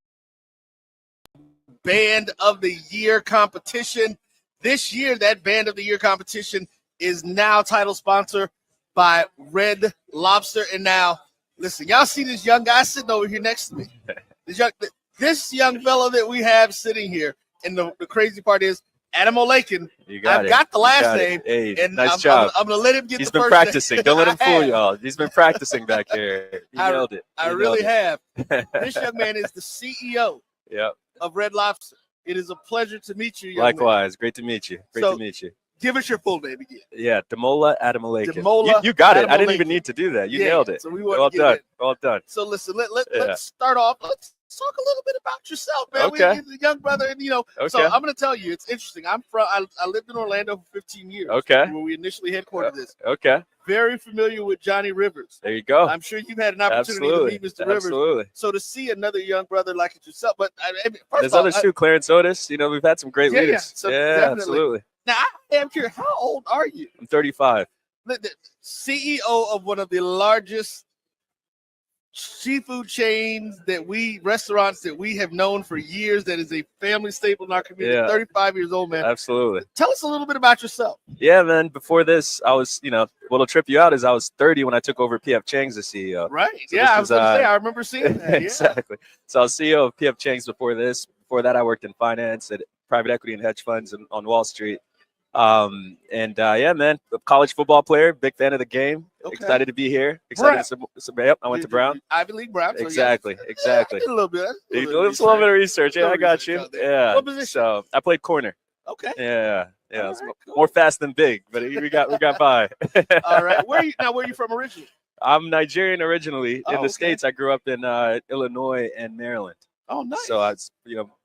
Speaker 1: Band of the Year competition. This year, that Band of the Year competition is now title sponsor by Red Lobster. And now, listen, y'all see this young guy sitting over here next to me. This young fellow that we have sitting here. And the crazy part is, Adam Olakin. I've got the last name.
Speaker 21: Hey,
Speaker 1: and
Speaker 21: nice job.
Speaker 1: I'm going to let him get
Speaker 21: He's
Speaker 1: the
Speaker 21: been
Speaker 1: first
Speaker 21: practicing.
Speaker 1: name.
Speaker 21: Don't let him fool y'all. He's been practicing back here. He nailed it.
Speaker 1: I really have. This young man is the CEO of Red Lobster. It is a pleasure to meet you, young
Speaker 21: Likewise.
Speaker 1: man.
Speaker 21: Great to meet you. Great to meet you.
Speaker 1: Give us your full name again.
Speaker 21: Yeah, Damola Adam Olakin.
Speaker 1: Damola
Speaker 21: You got it.
Speaker 1: Adam
Speaker 21: I didn't
Speaker 1: Olakin.
Speaker 21: even need to do that. You nailed it.
Speaker 1: So we
Speaker 21: well done. Well done.
Speaker 1: So listen, let's start off. Let's talk a little bit about yourself, man.
Speaker 21: Okay.
Speaker 1: We're the young brother, and So I'm going to tell you, it's interesting. I lived in Orlando for 15 years.
Speaker 21: Okay.
Speaker 1: Where we initially headquartered this.
Speaker 21: Okay.
Speaker 1: Very familiar with Johnny Rivers.
Speaker 21: There you go.
Speaker 1: I'm sure you've had an opportunity to meet Mr. Rivers.
Speaker 21: Absolutely.
Speaker 1: So to see another young brother like yourself, but first
Speaker 21: There's
Speaker 1: of all,
Speaker 21: others too. Clarence Otis. We've had some great leaders.
Speaker 1: So
Speaker 21: Yeah,
Speaker 1: definitely.
Speaker 21: absolutely.
Speaker 1: Now I am curious, how old are you?
Speaker 21: I'm 35.
Speaker 1: The CEO of one of the largest seafood chains restaurants that we have known for years, that is a family staple in our community.
Speaker 21: Yeah.
Speaker 1: 35 years old, man.
Speaker 21: Absolutely.
Speaker 1: Tell us a little bit about yourself.
Speaker 21: Yeah, man. Before this, I was, what'll trip you out is I was 30 when I took over PF Chang's as CEO.
Speaker 1: Right.
Speaker 21: So
Speaker 1: I was going to say, I remember seeing that. Yeah.
Speaker 21: Exactly. So I was CEO of PF Chang's before this. Before that, I worked in finance at private equity and hedge funds on Wall Street. Yeah, man, a college football player, big fan of the game.
Speaker 2: Okay.
Speaker 21: Excited to be here. Excited yep, I went to Brown.
Speaker 2: Ivy League Brown. So
Speaker 21: Exactly.
Speaker 2: I did a little bit.
Speaker 21: It's a little bit of research. Yeah, I got you. Yeah.
Speaker 2: What position?
Speaker 21: So I played corner.
Speaker 2: Okay.
Speaker 21: Yeah.
Speaker 2: All
Speaker 21: It's
Speaker 2: right,
Speaker 21: more fast than big, but we got by.
Speaker 2: All right. Where are you from originally?
Speaker 21: I'm Nigerian originally.
Speaker 2: Oh,
Speaker 21: In the
Speaker 2: okay.
Speaker 21: States, I grew up in Illinois and Maryland.
Speaker 2: Oh, nice.
Speaker 21: So I was,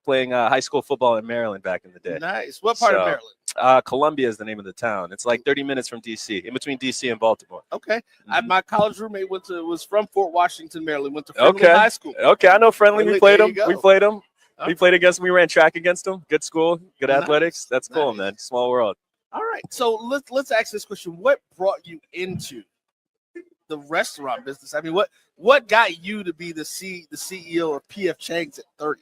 Speaker 21: playing high school football in Maryland back in the day.
Speaker 2: Nice. What part of Maryland?
Speaker 21: Columbia is the name of the town. It's like 30 minutes from D.C., in between D.C. and Baltimore.
Speaker 2: Okay. My college roommate was from Fort Washington, Maryland. Went to Friendly High School.
Speaker 21: Okay, I know Friendly. We played them. We played them.
Speaker 2: Okay.
Speaker 21: We played against them. We ran track against them. Good school, good athletics. That's cool, man. Small world.
Speaker 2: All right. So let's ask this question. What brought you into the restaurant business? I mean, what got you to be the CEO of PF Chang's at 30?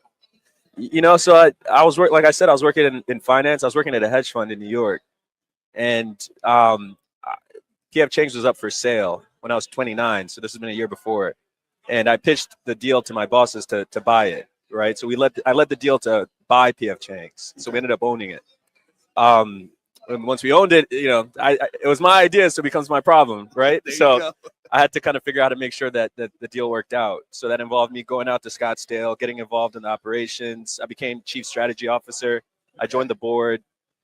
Speaker 21: So I was like I said, I was working in finance. I was working at a hedge fund in New York, and PF Chang's was up for sale when I was 29. So this has been a year before, and I pitched the deal to my bosses to buy it. Right. So I led the deal to buy PF Chang's. So we ended up owning it. And once we owned it, it was my idea, so it becomes my problem, right? So I had to kind of figure out how to make sure that the deal worked out. So that involved me going out to Scottsdale, getting involved in the operations. I became chief strategy officer. I joined the board,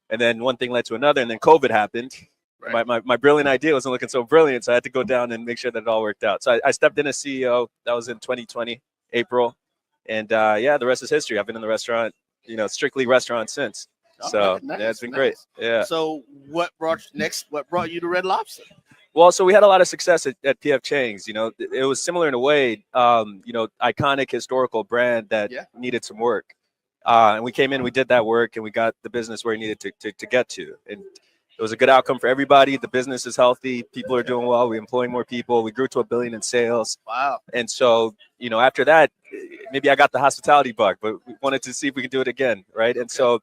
Speaker 21: and then one thing led to another, and then COVID happened. Right. My brilliant idea wasn't looking so brilliant, so I had to go down and make sure that it all worked out. So I stepped in as CEO. That was in 2020, April, and the rest is history. I've been in the restaurant, strictly restaurant since. So
Speaker 2: nice,
Speaker 21: it's been great. Yeah.
Speaker 2: So what brought you to Red Lobster?
Speaker 21: Well, so we had a lot of success at PF Chang's. It was similar in a way. Iconic historical brand that needed some work, and we came in, we did that work, and we got the business where it needed to get to. And it was a good outcome for everybody. The business is healthy. People are doing well. We're employing more people. We grew to $1 billion in sales.
Speaker 2: Wow.
Speaker 21: And so, after that, maybe I got the hospitality bug, but we wanted to see if we could do it again, right? And so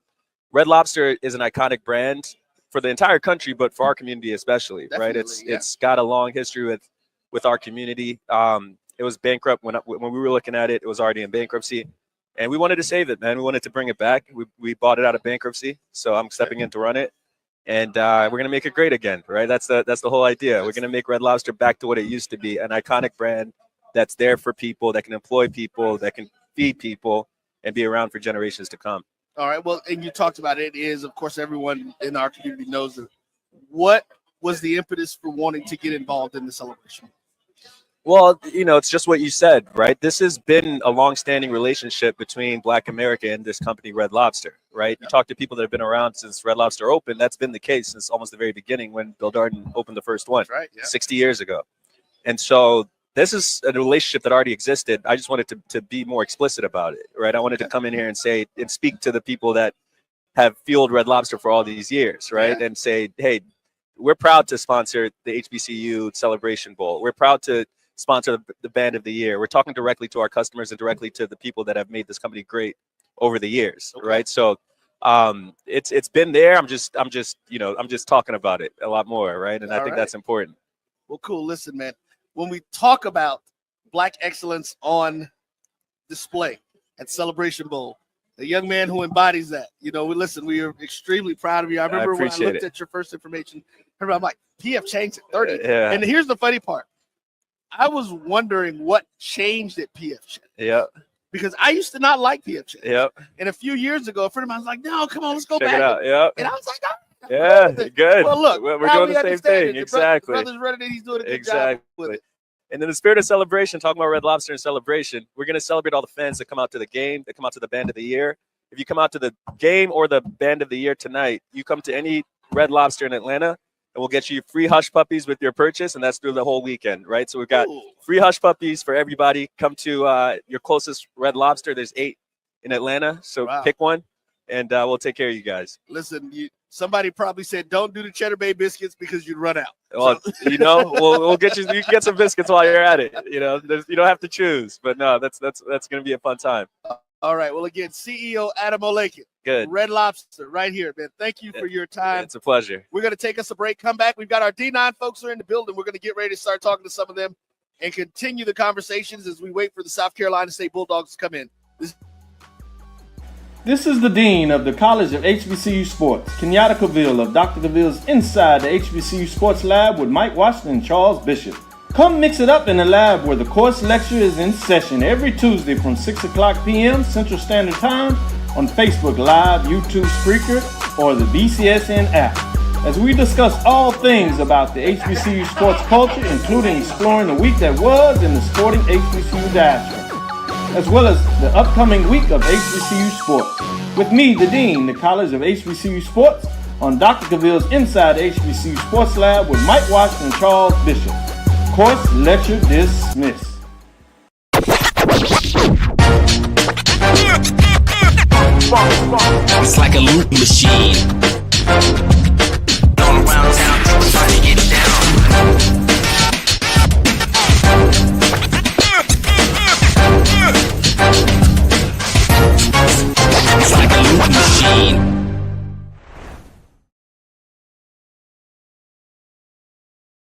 Speaker 21: Red Lobster is an iconic brand for the entire country, but for our community especially, right? It's got a long history with our community. It was bankrupt when we were looking at it. It was already in bankruptcy, and we wanted to save it, man. We wanted to bring it back. We bought it out of bankruptcy, so I'm stepping in to run it, and we're gonna make it great again, right? That's the whole idea. We're gonna make Red Lobster back to what it used to be, an iconic brand that's there for people, that can employ people, that can feed people, and be around for generations to come.
Speaker 2: All right. Well, and you talked about it is, of course, everyone in our community knows it. What was the impetus for wanting to get involved in the celebration?
Speaker 21: Well, it's just what you said, right? This has been a long-standing relationship between Black America and this company, Red Lobster, right? You talk to people that have been around since Red Lobster opened. That's been the case since almost the very beginning when Bill Darden opened the first one, 60 years ago. And so this is a relationship that already existed. I just wanted to be more explicit about it, right? I wanted to come in here and say and speak to the people that have fueled Red Lobster for all these years, right? And say, hey, we're proud to sponsor the HBCU Celebration Bowl. We're proud to sponsor the Band of the Year. We're talking directly to our customers and directly to the people that have made this company great over the years, right? So it's been there. I'm just talking about it a lot more, right? And I think that's important.
Speaker 2: Well, cool. Listen, man. When we talk about Black excellence on display at Celebration Bowl, the young man who embodies that, we are extremely proud of you. I remember when I looked at your first information, I'm like, PF Chang's at 30.
Speaker 21: Yeah.
Speaker 2: And here's the funny part. I was wondering what changed at PF Chang's.
Speaker 21: Yeah.
Speaker 2: Because I used to not like PF Chang's.
Speaker 21: Yep.
Speaker 2: And a few years ago, a friend of mine was like, no, come on, let's go
Speaker 21: Check
Speaker 2: back.
Speaker 21: it out. Yep.
Speaker 2: And I was like,
Speaker 21: yeah, good.
Speaker 2: Well, look,
Speaker 21: we're doing the same thing. Exactly.
Speaker 2: Brother's running it. He's doing a good job with it.
Speaker 21: And in the spirit of celebration, talking about Red Lobster and celebration, we're going to celebrate all the fans that come out to the game, that come out to the Band of the Year. If you come out to the game or the Band of the Year tonight, you come to any Red Lobster in Atlanta, and we'll get you free hush puppies with your purchase, and that's through the whole weekend, right? So we've got free hush puppies for everybody. Come to your closest Red Lobster. There's 8 in Atlanta, so pick one, and we'll take care of you guys.
Speaker 2: Listen, somebody probably said, don't do the Cheddar Bay biscuits because you'd run out.
Speaker 21: Well, we'll get you. You can get some biscuits while you're at it. You don't have to choose. But no, that's going to be a fun time.
Speaker 2: All right. Well, again, CEO Adam Olakin.
Speaker 21: Good.
Speaker 2: Red Lobster right here, man. Thank you for your time.
Speaker 21: It's a pleasure.
Speaker 2: We're going to take us a break. Come back. We've got our D9 folks who are in the building. We're going to get ready to start talking to some of them and continue the conversations as we wait for the South Carolina State Bulldogs to come in.
Speaker 18: This is the Dean of the College of HBCU Sports, Kenyatta Cavill of Dr. Cavill's Inside the HBCU Sports Lab with Mike Washington and Charles Bishop. Come mix it up in the lab where the course lecture is in session every Tuesday from 6 o'clock p.m. Central Standard Time on Facebook Live, YouTube Spreaker, or the BCSN app, as we discuss all things about the HBCU sports culture, including exploring the week that was in the sporting HBCU diaspora, as well as the upcoming week of HBCU sports. With me, the Dean, the College of HBCU Sports, on Dr. Cavill's Inside the HBCU Sports Lab with Mike Washington and Charles Bishop. Course lecture dismissed.
Speaker 19: It's like a loop machine. All around town, trying to get down. It's like a loop machine.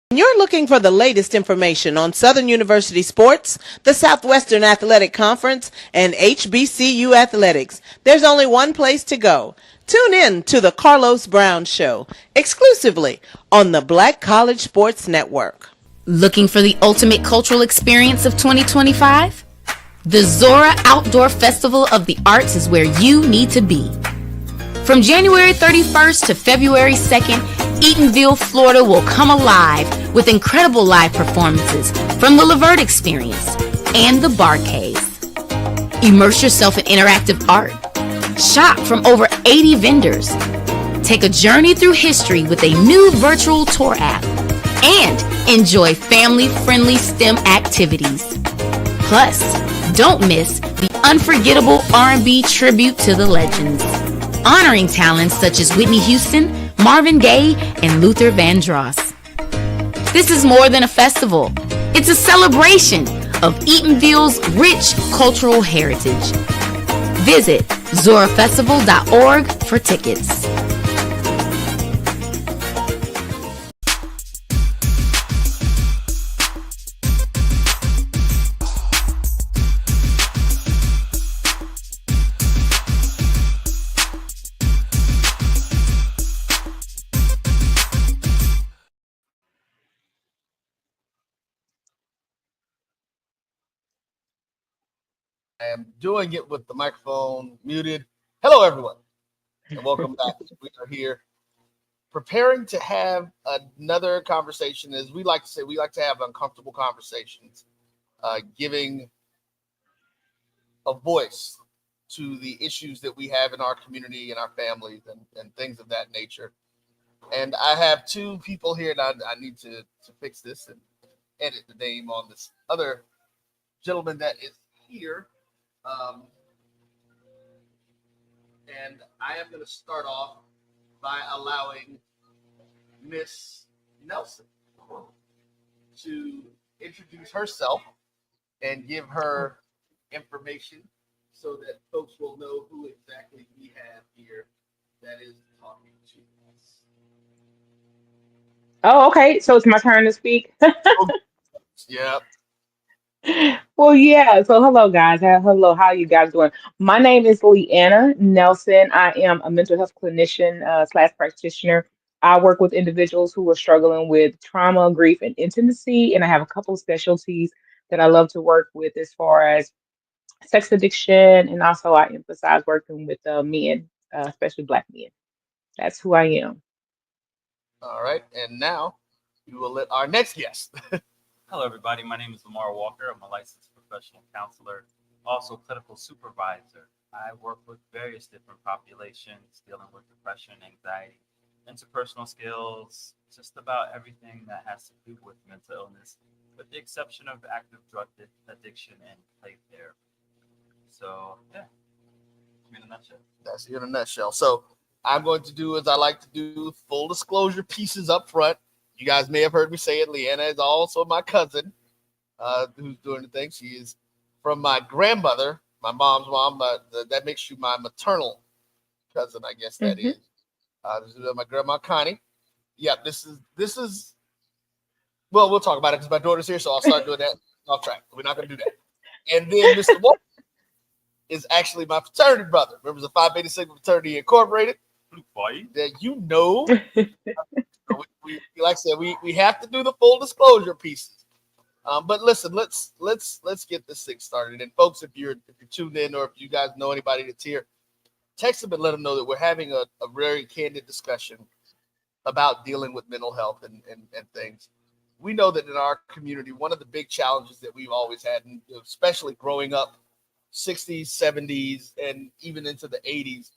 Speaker 20: When you're looking for the latest information on Southern University sports, the Southwestern Athletic Conference, and HBCU athletics, there's only one place to go. Tune in to the Carlos Brown Show, exclusively on the Black College Sports Network.
Speaker 11: Looking for the ultimate cultural experience of 2025? The Zora Outdoor Festival of the Arts is where you need to be. From January 31st to February 2nd, Eatonville, Florida will come alive with incredible live performances from the Levert Experience and the Bar Cave. Immerse yourself in interactive art. Shop from over 80 vendors. Take a journey through history with a new virtual tour app. And enjoy family-friendly STEM activities. Plus, don't miss the unforgettable R&B tribute to the legends, honoring talents such as Whitney Houston, Marvin Gaye, and Luther Vandross. This is more than a festival. It's a celebration of Eatonville's rich cultural heritage. Visit zorafestival.org for tickets.
Speaker 2: I am doing it with the microphone muted. Hello, everyone, and welcome back. We are here preparing to have another conversation. As we like to say, we like to have uncomfortable conversations, giving a voice to the issues that we have in our community and our families and things of that nature. And I have two people here, and I need to fix this and edit the name on this other gentleman that is here. And I am going to start off by allowing Miss Nelson to introduce herself and give her information so that folks will know who exactly we have here that is talking to us.
Speaker 6: Oh, okay. So it's my turn to speak.
Speaker 2: Yeah.
Speaker 6: Well, yeah. So hello, guys. Hello. How you guys doing? My name is Leanna Nelson. I am a mental health clinician slash practitioner. I work with individuals who are struggling with trauma, grief, and intimacy. And I have a couple of specialties that I love to work with as far as sex addiction. And also I emphasize working with men, especially Black men. That's who I am.
Speaker 2: All right. And now we will let our next guest.
Speaker 22: Hello, everybody. My name is Lamar Walker. I'm a licensed professional counselor, also clinical supervisor. I work with various different populations dealing with depression, anxiety, interpersonal skills, just about everything that has to do with mental illness, with the exception of active drug addiction and play therapy. So, yeah, in a nutshell.
Speaker 2: That's in a nutshell. So I'm going to do as I like to do, full disclosure pieces up front. You guys may have heard me say it. Leanna is also my cousin who's doing the thing. She is from my grandmother, my mom's mom. That makes you my maternal cousin, I guess that is. This is my grandma Connie. Yeah, this is. Well, we'll talk about it because my daughter's here, so I'll start doing that off track. We're not going to do that. And then Mr. Walker is actually my fraternity brother. Members of Phi Beta Sigma Fraternity Incorporated. That you know, we like I said, we have to do the full disclosure pieces. But listen, let's get this thing started. And folks, if you're tuned in, or if you guys know anybody that's here, text them and let them know that we're having a very candid discussion about dealing with mental health and things. We know that in our community, one of the big challenges that we've always had, and especially growing up 60s, 70s, and even into the 80s,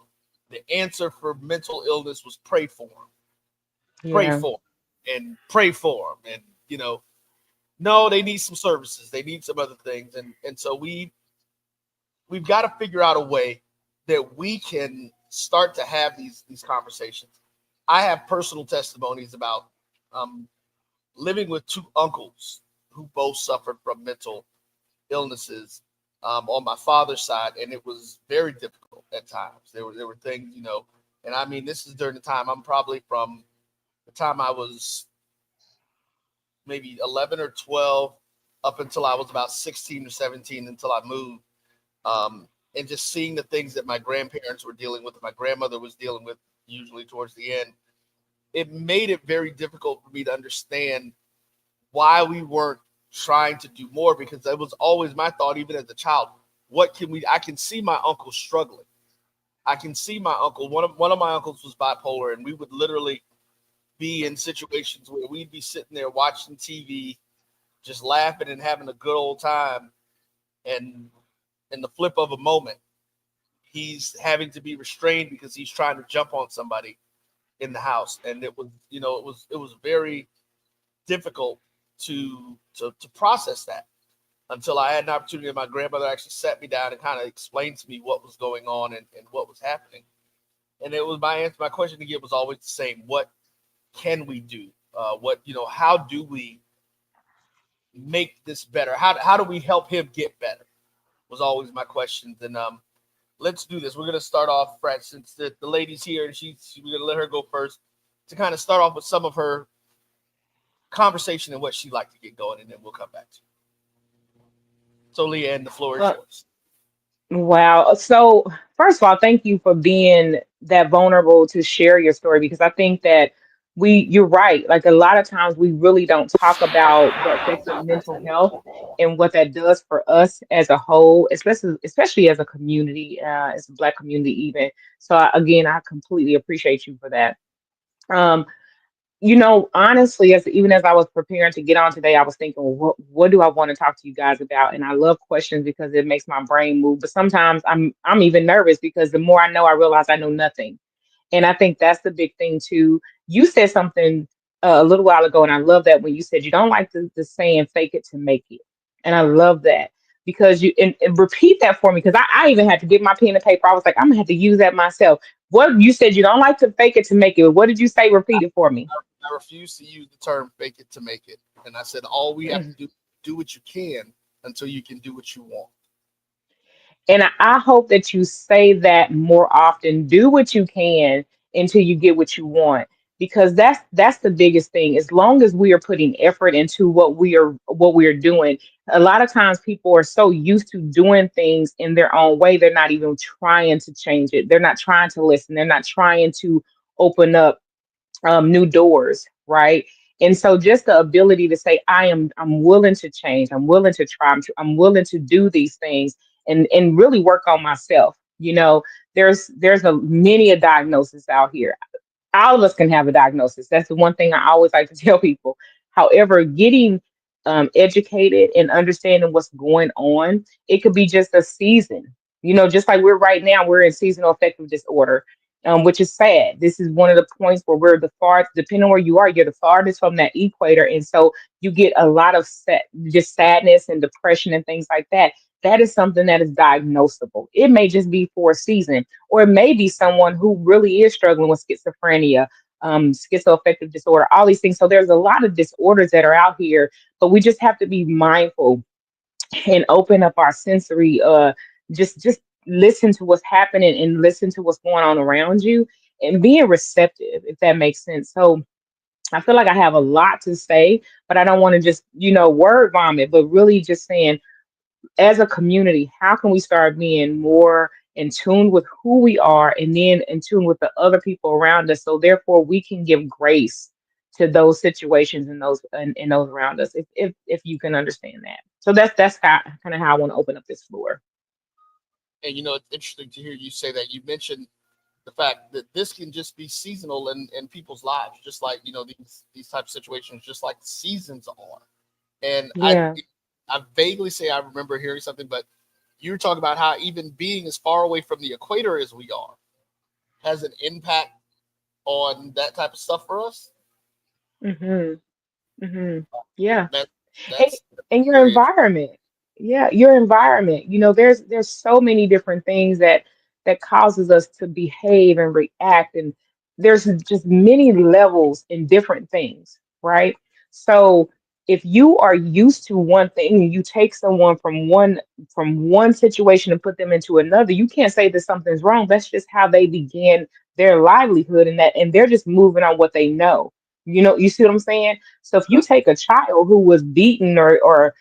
Speaker 2: the answer for mental illness was pray for them. Pray
Speaker 6: Yeah.
Speaker 2: for them and pray for them. And, you know, no, they need some services. They need some other things. And so we've got to figure out a way that we can start to have these conversations. I have personal testimonies about living with two uncles who both suffered from mental illnesses on my father's side, and it was very difficult at times. There were things, you know, and I mean, this is during the time I'm probably from the time I was maybe 11 or 12 up until I was about 16 or 17 until I moved. And just seeing the things that my grandparents were dealing with, my grandmother was dealing with usually towards the end, it made it very difficult for me to understand why we weren't trying to do more, because that was always my thought, even as a child. What can we, I can see my uncle struggling. I can see my uncle, one of my uncles was bipolar, and we would literally be in situations where we'd be sitting there watching TV, just laughing and having a good old time. And in the flip of a moment, he's having to be restrained because he's trying to jump on somebody in the house. And it was, you know, it was very difficult to process that until I had an opportunity. My grandmother actually sat me down and kind of explained to me what was going on and what was happening. And it was my answer. My question to get was always the same: what can we do? How do we make this better? How do we help him get better? Was always my questions. And let's do this. We're gonna start off, Fred, since the lady's here, and we're gonna let her go first to kind of start off with some of her conversation and what she'd like to get going, and then we'll come back to you. So, Leanne, the floor is yours.
Speaker 6: Wow. So, first of all, thank you for being that vulnerable to share your story, because I think that you're right. Like, a lot of times we really don't talk about the effects of mental health and what that does for us as a whole, especially as a community, as a Black community, even. So, again, I completely appreciate you for that. Um, honestly, even as I was preparing to get on today, I was thinking, well, what do I want to talk to you guys about? And I love questions because it makes my brain move. But sometimes I'm even nervous because the more I know, I realize I know nothing. And I think that's the big thing too. You said something a little while ago, and I love that when you said you don't like the saying "fake it to make it," and I love that because and repeat that for me, because I even had to get my pen and paper. I was like, I'm gonna have to use that myself. What you said, you don't like to fake it to make it. What did you say? Repeat it for me.
Speaker 2: I refuse to use the term "fake it to make it," and I said all we have to do what you can until you can do what you want.
Speaker 6: And I hope that you say that more often. Do what you can until you get what you want, because that's the biggest thing. As long as we are putting effort into what we are doing, a lot of times people are so used to doing things in their own way, they're not even trying to change it. They're not trying to listen. They're not trying to open up new doors, right? And so just the ability to say, I'm willing to change, I'm willing to try, I'm willing to do these things and really work on myself. There's many a diagnosis out here. All of us can have a diagnosis. That's the one thing I always like to tell people. However, getting educated and understanding what's going on, it could be just a season. Just like we're right now, we're in seasonal affective disorder, which is sad. This is one of the points where we're the far, depending on where you are, you're the farthest from that equator. And so you get a lot of just sadness and depression and things like that. That is something that is diagnosable. It may just be for a season, or it may be someone who really is struggling with schizophrenia, schizoaffective disorder, all these things. So there's a lot of disorders that are out here, but we just have to be mindful and open up our sensory, just listen to what's happening and listen to what's going on around you and being receptive, if that makes sense. So I feel like I have a lot to say, but I don't want to just, word vomit, but really just saying, as a community, how can we start being more in tune with who we are and then in tune with the other people around us, so therefore we can give grace to those situations and those around us, if you can understand that. So that's kind of how I want to open up this floor.
Speaker 2: And it's interesting to hear you say that. You mentioned the fact that this can just be seasonal in people's lives, just like these type of situations, just like seasons are. And
Speaker 6: Yeah.
Speaker 2: I vaguely say I remember hearing something, but you were talking about how even being as far away from the equator as we are has an impact on that type of stuff for us.
Speaker 6: Mhm. Mhm. Yeah.
Speaker 2: That
Speaker 6: and,
Speaker 2: that's
Speaker 6: and your
Speaker 2: very interesting.
Speaker 6: environment. Yeah, your environment. There's so many different things that causes us to behave and react, and there's just many levels in different things, right? So if you are used to one thing and you take someone from one situation and put them into another, you can't say that something's wrong. That's just how they began their livelihood, and they're just moving on what they know. You see what I'm saying? So if you take a child who was beaten or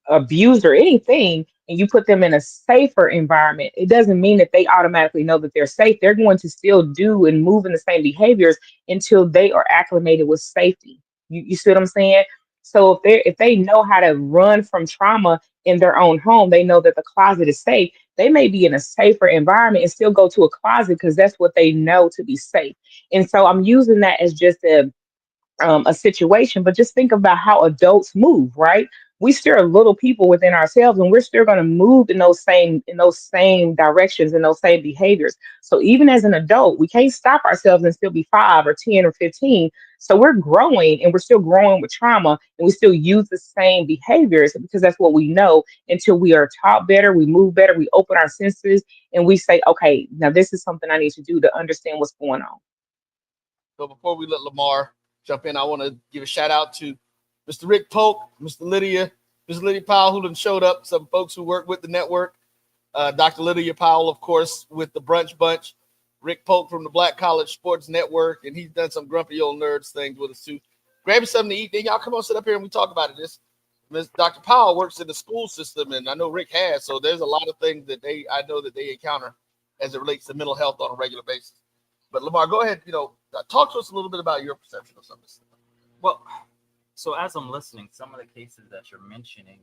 Speaker 6: abused or anything, and you put them in a safer environment, it doesn't mean that they automatically know that they're safe. They're going to still do and move in the same behaviors until they are acclimated with safety. You see what I'm saying? So if they know how to run from trauma in their own home, they know that the closet is safe. They may be in a safer environment and still go to a closet because that's what they know to be safe. And so I'm using that as just a situation, but just think about how adults move, right? We still are little people within ourselves, and we're still going to move in those same directions and those same behaviors. So even as an adult, we can't stop ourselves and still be 5 or 10 or 15. So we're growing, and we're still growing with trauma, and we still use the same behaviors because that's what we know until we are taught better, we move better, we open our senses, and we say, okay, now this is something I need to do to understand what's going on.
Speaker 2: So before we let Lamar jump in, I want to give a shout out to Mr. Rick Polk, Mr. Lydia Powell, who done showed up, some folks who work with the network. Dr. Lydia Powell, of course, with the Brunch Bunch. Rick Polk from the Black College Sports Network, and he's done some grumpy old nerds things with us too. Grab you something to eat, then y'all come on, sit up here and we talk about it. Ms. Dr. Powell works in the school system, and I know Rick has, so there's a lot of things that I know that they encounter as it relates to mental health on a regular basis. But Lamar, go ahead, talk to us a little bit about your perception of some of this.
Speaker 22: Well, so as I'm listening, some of the cases that you're mentioning,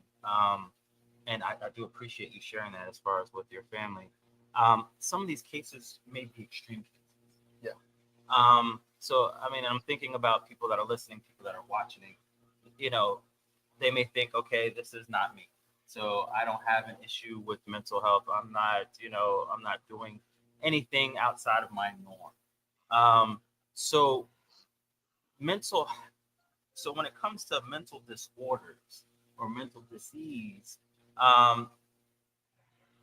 Speaker 22: and I do appreciate you sharing that as far as with your family. Some of these cases may be extreme cases.
Speaker 2: Yeah.
Speaker 22: So I mean, I'm thinking about people that are listening, people that are watching. They may think, okay, this is not me. So I don't have an issue with mental health. I'm not doing anything outside of my norm. So mental. So when it comes to mental disorders or mental disease,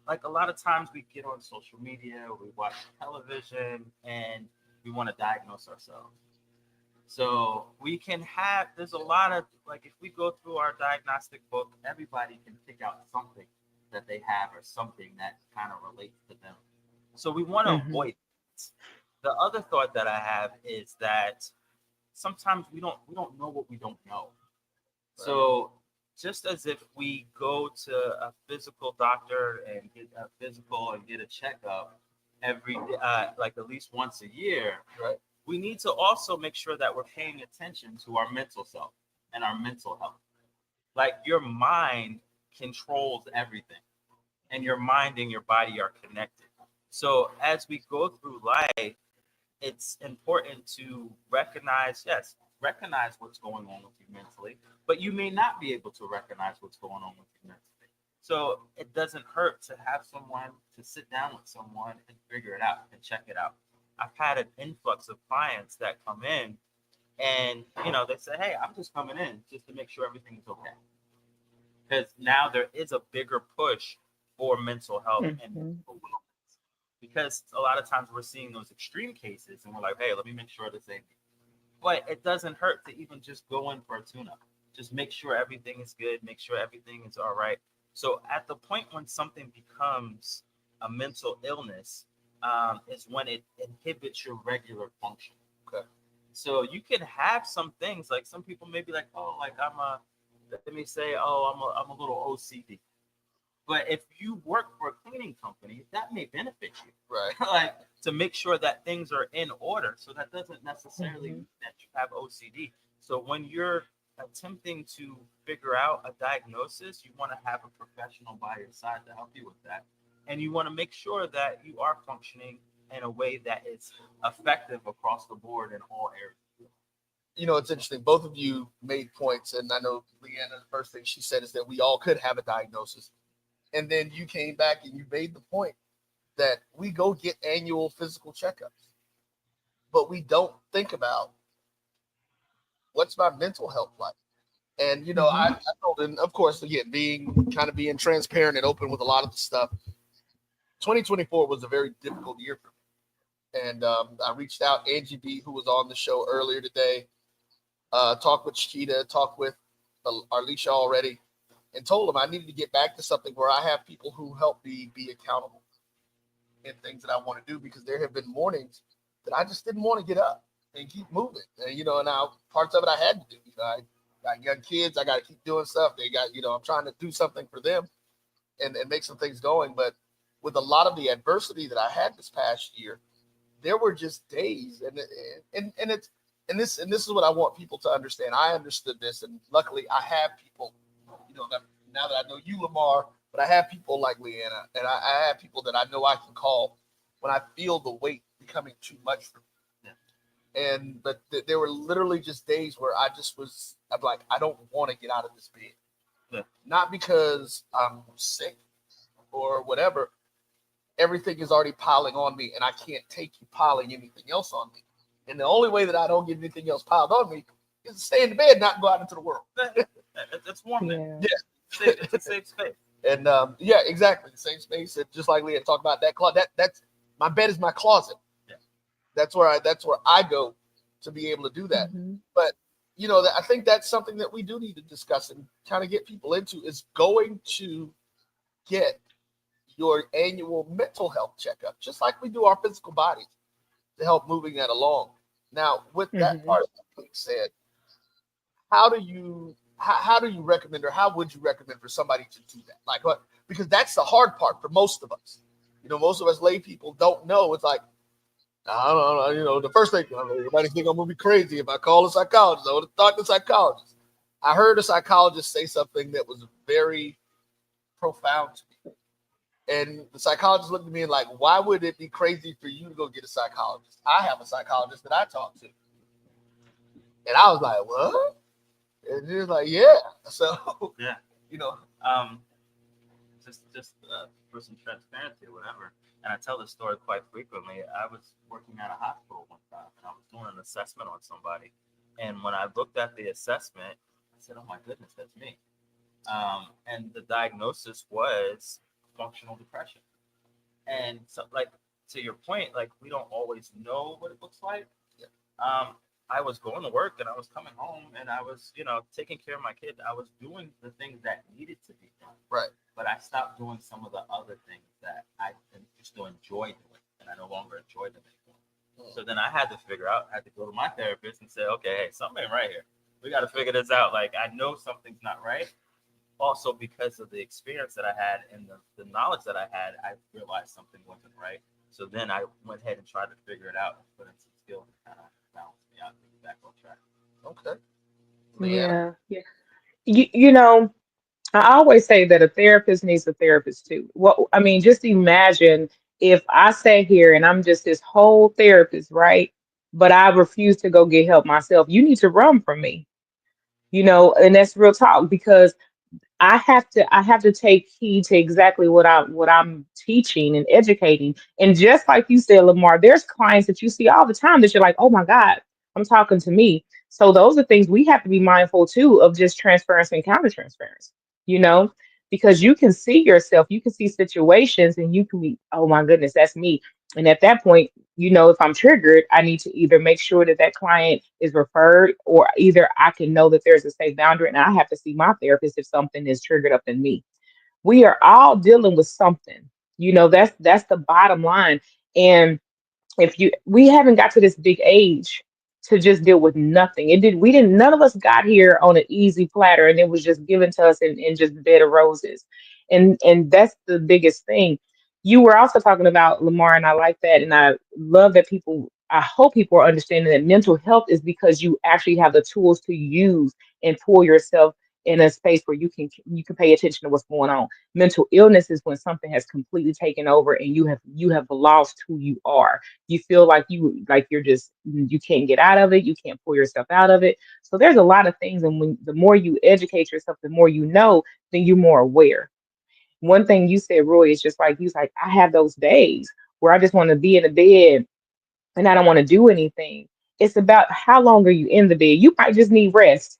Speaker 22: like a lot of times we get on social media, we watch television, and we want to diagnose ourselves. So there's a lot of, like, if we go through our diagnostic book, everybody can pick out something that they have or something that kind of relates to them. So we want to
Speaker 6: Mhm.
Speaker 22: avoid it. The other thought that I have is that sometimes we don't know what we don't know. So just as if we go to a physical doctor and get a physical and get a checkup every like at least once a year,
Speaker 2: Right.
Speaker 22: we need to also make sure that we're paying attention to our mental self and our mental health. Like your mind controls everything, and your mind and your body are connected. So as we go through life, it's important to recognize what's going on with you mentally, but you may not be able to recognize what's going on with you mentally. So it doesn't hurt to have someone to sit down with someone and figure it out and check it out. I've had an influx of clients that come in and they say, hey, I'm just coming in just to make sure everything is okay. Because now there is a bigger push for mental health and
Speaker 6: Mhm.
Speaker 22: mental wellness. Because a lot of times we're seeing those extreme cases and we're like, hey, let me make sure this ain't me. But it doesn't hurt to even just go in for a tune-up. Just make sure everything is good, make sure everything is all right. So at the point when something becomes a mental illness, is when it inhibits your regular function.
Speaker 2: Okay.
Speaker 22: So you can have some things, like some people may be like, oh, like let me say, oh, I'm a little OCD. But if you work for a cleaning company, that may benefit you,
Speaker 2: Right.
Speaker 22: like to make sure that things are in order. So that doesn't necessarily
Speaker 3: Mhm.
Speaker 22: mean that you have OCD. So when you're attempting to figure out a diagnosis, you want to have a professional by your side to help you with that. And you want to make sure that you are functioning in a way that is effective across the board in all areas.
Speaker 2: You know, it's interesting. Both of you made points, and I know Leanna, the first thing she said is that we all could have a diagnosis. And then you came back and you made the point that we go get annual physical checkups, but we don't think about what's my mental health like. And you know, I told, and of course, again, being transparent and open with a lot of the stuff. 2024 was a very difficult year for me, and I reached out Angie B, who was on the show earlier today, talked with Chiquita, talked with Arlisha already, and told them I needed to get back to something where I have people who help me be accountable in things that I want to do, because there have been mornings that I just didn't want to get up and keep moving. And you know, and now parts of it I had to do. You know, I got young kids, I got to keep doing stuff. They got, you know, I'm trying to do something for them and make some things going. But with a lot of the adversity that I had this past year, there were just days, and this is what I want people to understand. I understood this, and luckily I have people, you know, that now that I know you, Lamar, but I have people like Leanna, and I have people that I know I can call when I feel the weight becoming too much for me. And but there were literally just days where I'm like, I don't want to get out of this bed.
Speaker 22: Yeah.
Speaker 2: Not because I'm sick or whatever. Everything is already piling on me, and I can't take you piling anything else on me. And the only way that I don't get anything else piled on me is to stay in the bed, not go out into the world.
Speaker 22: It's warm there.
Speaker 2: Yeah.
Speaker 22: It's a safe space.
Speaker 2: And yeah, exactly. The same space. And just like Leah talked about that closet, that's my bed is my closet.
Speaker 22: Yeah.
Speaker 2: That's where I go to be able to do that. But you know, I think that's something that we do need to discuss and kind of get people into, is going to get your annual mental health checkup, just like we do our physical bodies, to help moving that along. Now, with that part being said, how do you recommend, or how would you recommend for somebody to do that? Like what? Because that's the hard part for most of us. You know, most of us lay people don't know. It's like, I don't know, you know, the first thing, everybody think I'm gonna be crazy if I call a psychologist. I would have talked to a psychologist. I heard a psychologist say something that was very profound to me. And the psychologist looked at me and like, why would it be crazy for you to go get a psychologist? I have a psychologist that I talk to. And I was like, what? And he was like, yeah. So,
Speaker 22: Yeah.
Speaker 2: you know,
Speaker 22: just for some transparency or whatever. And I tell this story quite frequently. I was working at a hospital one time, and I was doing an assessment on somebody. And when I looked at the assessment, I said, oh my goodness, that's me. And the diagnosis was functional depression. And so, like, to your point, like, we don't always know what it looks like. I was going to work and I was coming home and I was, you know, taking care of my kid. I was doing the things that needed to be done.
Speaker 2: Right.
Speaker 22: But I stopped doing some of the other things that I used to enjoy doing, and I no longer enjoy them anymore. So then I had to figure out, I had to go to my therapist and say, okay, hey, something ain't right here. We got to figure this out. Like, I know something's not right. Also, because of the experience that I had and the knowledge that I had, I realized something wasn't right. So then I went ahead and tried to figure it out and put in some skills to kind of balance me out and get back on track.
Speaker 2: Okay.
Speaker 6: Yeah. You know, I always say that a therapist needs a therapist too. Well, I mean, just imagine if I sat here and I'm just this whole therapist, right? But I refuse to go get help myself. You need to run from me, you know, and that's real talk, because I have to take heed to exactly what I'm teaching and educating. And just like you said, Lamar, there's clients that you see all the time that you're like, oh my God, I'm talking to me. So those are things we have to be mindful too, of just transparency and counter transparency, you know, because you can see yourself, you can see situations and you can be, oh my goodness, that's me. And at that point, you know, if I'm triggered, I need to either make sure that that client is referred, or either I can know that there's a safe boundary and I have to see my therapist if something is triggered up in me. We are all dealing with something, you know, that's the bottom line. And if we haven't got to this big age to just deal with nothing. None of us got here on an easy platter and it was just given to us in just bed of roses. And that's the biggest thing. You were also talking about Lamar, and I like that. And I love that I hope people are understanding that mental health is because you actually have the tools to use and pull yourself in a space where you can pay attention to what's going on. Mental illness is when something has completely taken over and you have lost who you are. You feel like you can't get out of it, you can't pull yourself out of it. So there's a lot of things, and when the more you educate yourself, the more you know, then you're more aware. One thing you said, Roy, is just like, I have those days where I just want to be in the bed and I don't want to do anything. It's about how long are you in the bed. You might just need rest.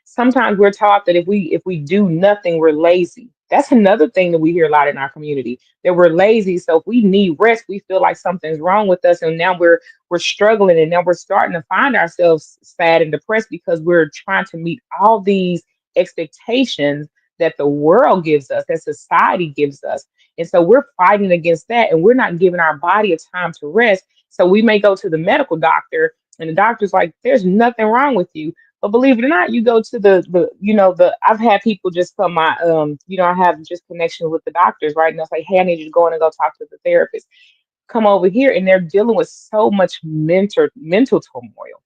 Speaker 6: Sometimes we're taught that if we do nothing, we're lazy. That's another thing that we hear a lot in our community, that we're lazy. So if we need rest, we feel like something's wrong with us, and now we're struggling, and now we're starting to find ourselves sad and depressed because we're trying to meet all these expectations that the world gives us, that society gives us. And so we're fighting against that, and we're not giving our body a time to rest. So we may go to the medical doctor, and the doctor's like, there's nothing wrong with you. But believe it or not, you go to the I've had people just come I have just connection with the doctors, right? And they'll say, hey, I need you to go in and go talk to the therapist. Come over here, and they're dealing with so much mental turmoil,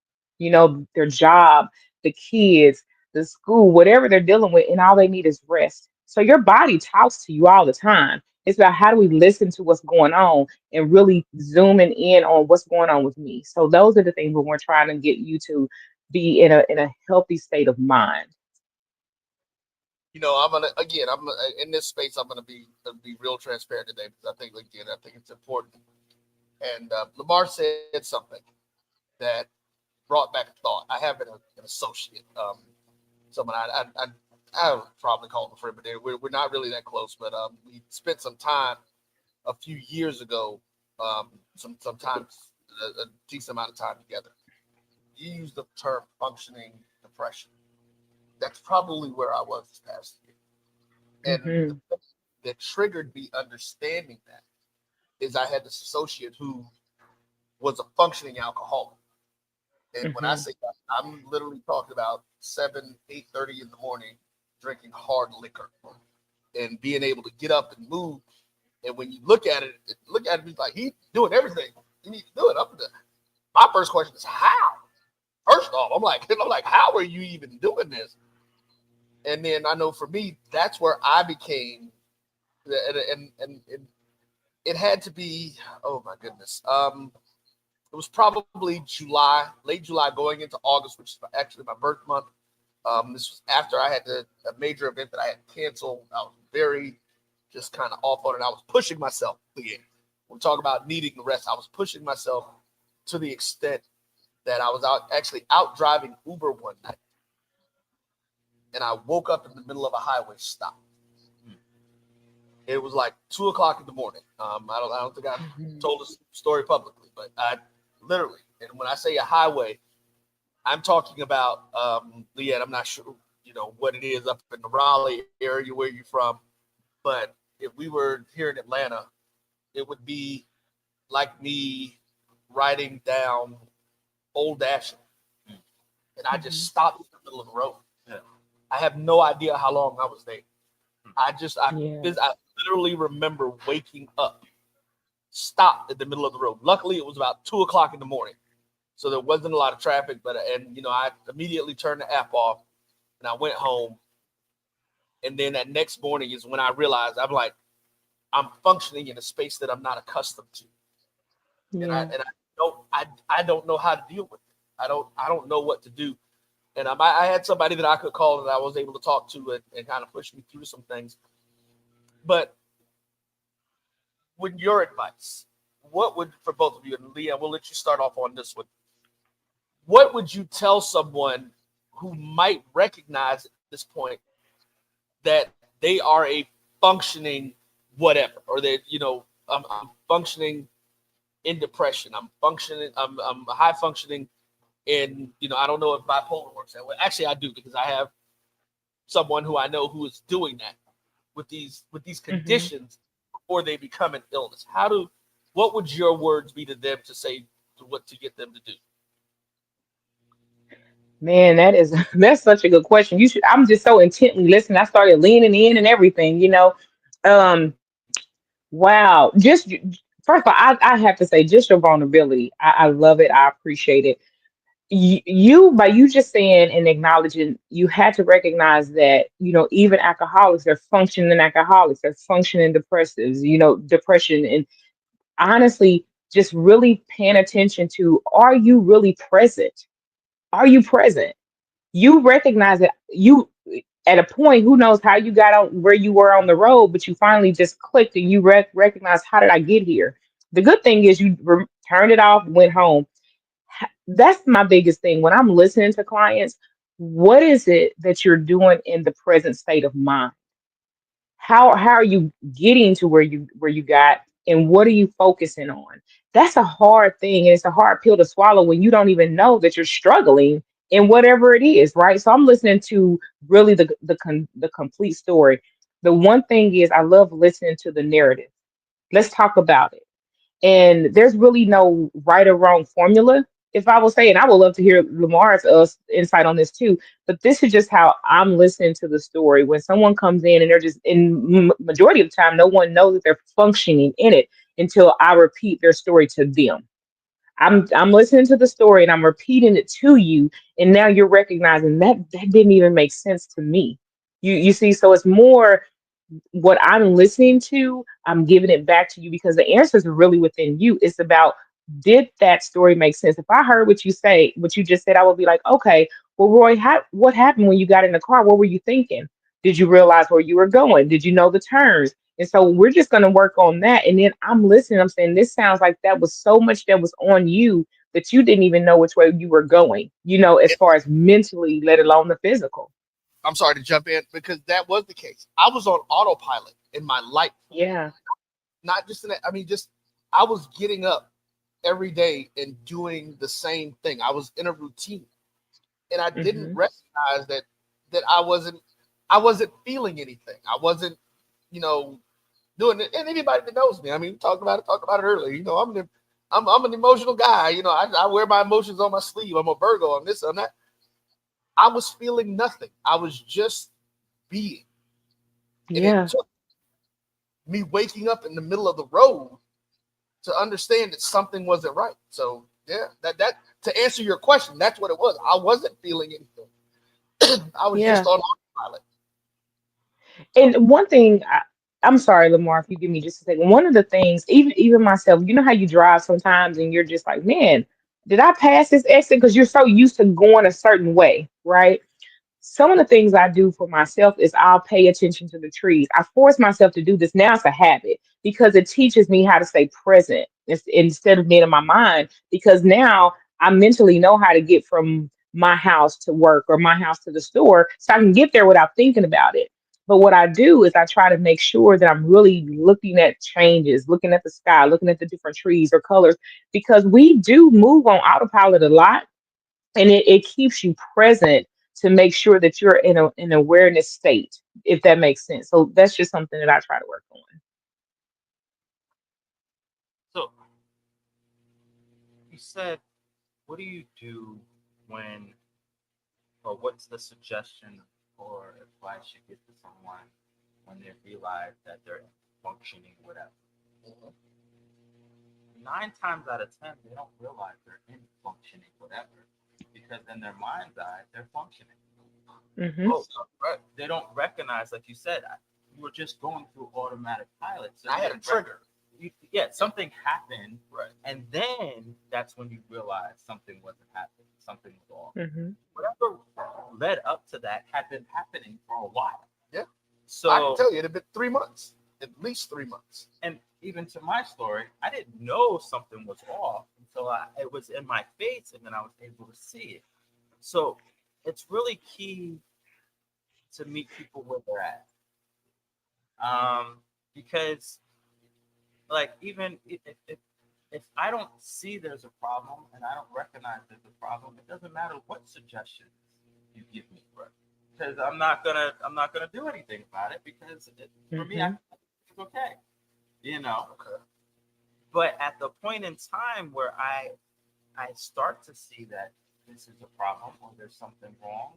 Speaker 6: their job, the kids, the school, whatever they're dealing with, and all they need is rest. So your body talks to you all the time. It's about how do we listen to what's going on and really zooming in on what's going on with me. So those are the things when we're trying to get you to be in a healthy state of mind.
Speaker 2: I'm in this space. I'm gonna be real transparent today because I think it's important. And Lamar said something that brought back a thought. I have an associate, someone I would probably call him a friend, but we're not really that close. But we spent some time a few years ago, sometimes a decent amount of time together. You used the term functioning depression. That's probably where I was this past year. And
Speaker 6: Mhm.
Speaker 2: the thing that triggered me understanding that is I had this associate who was a functioning alcoholic. And when I
Speaker 6: Mhm.
Speaker 2: say that, I'm literally talking about 8:30 in the morning, drinking hard liquor and being able to get up and move. And when you look at it, he's like, he's doing everything you need to do it. My first question is how? First off, I'm like, how are you even doing this? And then I know for me, that's where I became, and it had to be, oh my goodness. It was probably July, late July, going into August, which is actually my birth month. This was after I had a major event that I had canceled. I was very just kind of off on it. I was pushing myself again. We're talking about needing the rest. I was pushing myself to the extent that I was out driving Uber one night, and I woke up in the middle of a highway stop. It was like 2 o'clock in the morning. I don't think I've told this story publicly, but I literally, and when I say a highway, I'm talking about Leanne. I'm not sure what it is up in the Raleigh area where you're from, but if we were here in Atlanta, it would be like me riding down Old Ashland, and I just stopped in the middle of the road. Yeah. I have no idea how long I was there. I literally remember waking up, stopped in the middle of the road. Luckily, it was about 2 o'clock in the morning, so there wasn't a lot of traffic. But I immediately turned the app off, and I went home. And then that next morning is when I realized I'm functioning in a space that I'm not accustomed to, and
Speaker 6: Yeah.
Speaker 2: I don't know how to deal with it. I don't know what to do. And I had somebody that I could call that I was able to talk to and kind of push me through some things. But with your advice, what would, for both of you, and Leah, we'll let you start off on this one. What would you tell someone who might recognize at this point that they are a functioning whatever, or that, I'm functioning in depression. I'm high functioning in, I don't know if bipolar works that way. Actually, I do, because I have someone who I know who is doing that with these
Speaker 6: Mhm.
Speaker 2: conditions before they become an illness. What would your words be to them to say to what to get them to do?
Speaker 6: Man, that's such a good question. You should. I'm just so intently listening. I started leaning in and everything. Um, wow. First of all, I have to say, just your vulnerability. I love it. I appreciate it. By you just saying and acknowledging, you had to recognize that even alcoholics, they're functioning alcoholics, they're functioning depressives. Depression, and honestly, just really paying attention to, are you really present? Are you present? You recognize that you at a point, who knows how you got on where you were on the road, but you finally just clicked and you recognize, how did I get here? The good thing is you turned it off, went home. That's my biggest thing when I'm listening to clients. What is it that you're doing in the present state of mind? How are you getting to where you got, and what are you focusing on? That's a hard thing, and it's a hard pill to swallow when you don't even know that you're struggling in whatever it is, right? So I'm listening to really the complete story. The one thing is, I love listening to the narrative. Let's talk about it. And there's really no right or wrong formula, if I will say, and I would love to hear Lamar's insight on this too. But this is just how I'm listening to the story. When someone comes in and they're just, in majority of the time, no one knows that they're functioning in it until I repeat their story to them. I'm listening to the story and I'm repeating it to you, and now you're recognizing that didn't even make sense to me. You see, so it's more what I'm listening to, I'm giving it back to you because the answers are really within you. It's about, did that story make sense? If I heard what you just said, I would be like, okay, well, Roy, what happened when you got in the car? What were you thinking? Did you realize where you were going? Did you know the turns? And so we're just going to work on that. And then I'm listening. I'm saying, this sounds like that was so much that was on you that you didn't even know which way you were going, as far as mentally, let alone the physical.
Speaker 2: I'm sorry to jump in because that was the case. I was on autopilot in my life.
Speaker 6: Yeah.
Speaker 2: Not just in that. I mean, just I was getting up every day and doing the same thing. I was in a routine, and I didn't
Speaker 6: Hmm.
Speaker 2: recognize that I wasn't feeling anything. I wasn't, you know, doing it. And anybody that knows me, I mean, we talked about it earlier. I'm an emotional guy. I wear my emotions on my sleeve. I'm a Virgo. I'm this. I'm that. I was feeling nothing. I was just being, and it
Speaker 6: Yeah.
Speaker 2: took me waking up in the middle of the road to understand that something wasn't right. So yeah, that to answer your question, that's what it was. I wasn't feeling anything. I was just
Speaker 6: Yeah.
Speaker 2: on autopilot.
Speaker 6: And one thing, I'm sorry, Lamar, if you give me just a second. One of the things, even myself, you know how you drive sometimes and you're just like, man, did I pass this exit? Because you're so used to going a certain way, right? Some of the things I do for myself is I'll pay attention to the trees. I force myself to do this. Now it's a habit because it teaches me how to stay present instead of being in my mind. Because now I mentally know how to get from my house to work or my house to the store, so I can get there without thinking about it. But what I do is I try to make sure that I'm really looking at changes, looking at the sky, looking at the different trees or colors, because we do move on autopilot a lot, and it keeps you present to make sure that you're in an awareness state, if that makes sense. So that's just something that I try to work on.
Speaker 22: So you said, what do you do when, or what's the suggestion or advice you give to someone when they realize that they're functioning whatever? 9 times out of 10, they don't realize they're in functioning whatever because in their mind's eye, they're functioning.
Speaker 6: Hmm.
Speaker 2: Oh, right.
Speaker 22: They don't recognize, like you said, you were just going through automatic pilot. So
Speaker 2: I had a trigger.
Speaker 22: Yeah, something happened,
Speaker 2: Right.
Speaker 22: and then that's when you realize something wasn't happening, something was off.
Speaker 6: Hmm.
Speaker 22: Whatever led up to that had been happening for a while.
Speaker 2: Yeah.
Speaker 22: So
Speaker 2: I can tell you it had been 3 months, at least 3 months.
Speaker 22: And even to my story, I didn't know something was off until it was in my face, and then I was able to see it. So it's really key to meet people where they're at, because like even if I don't see there's a problem and I don't recognize there's a problem, it doesn't matter what suggestions you give me, bro, because I'm not gonna do anything about it because for me,
Speaker 6: Hmm.
Speaker 22: it's okay, you know.
Speaker 2: Okay.
Speaker 22: But at the point in time where I start to see that this is a problem or there's something wrong,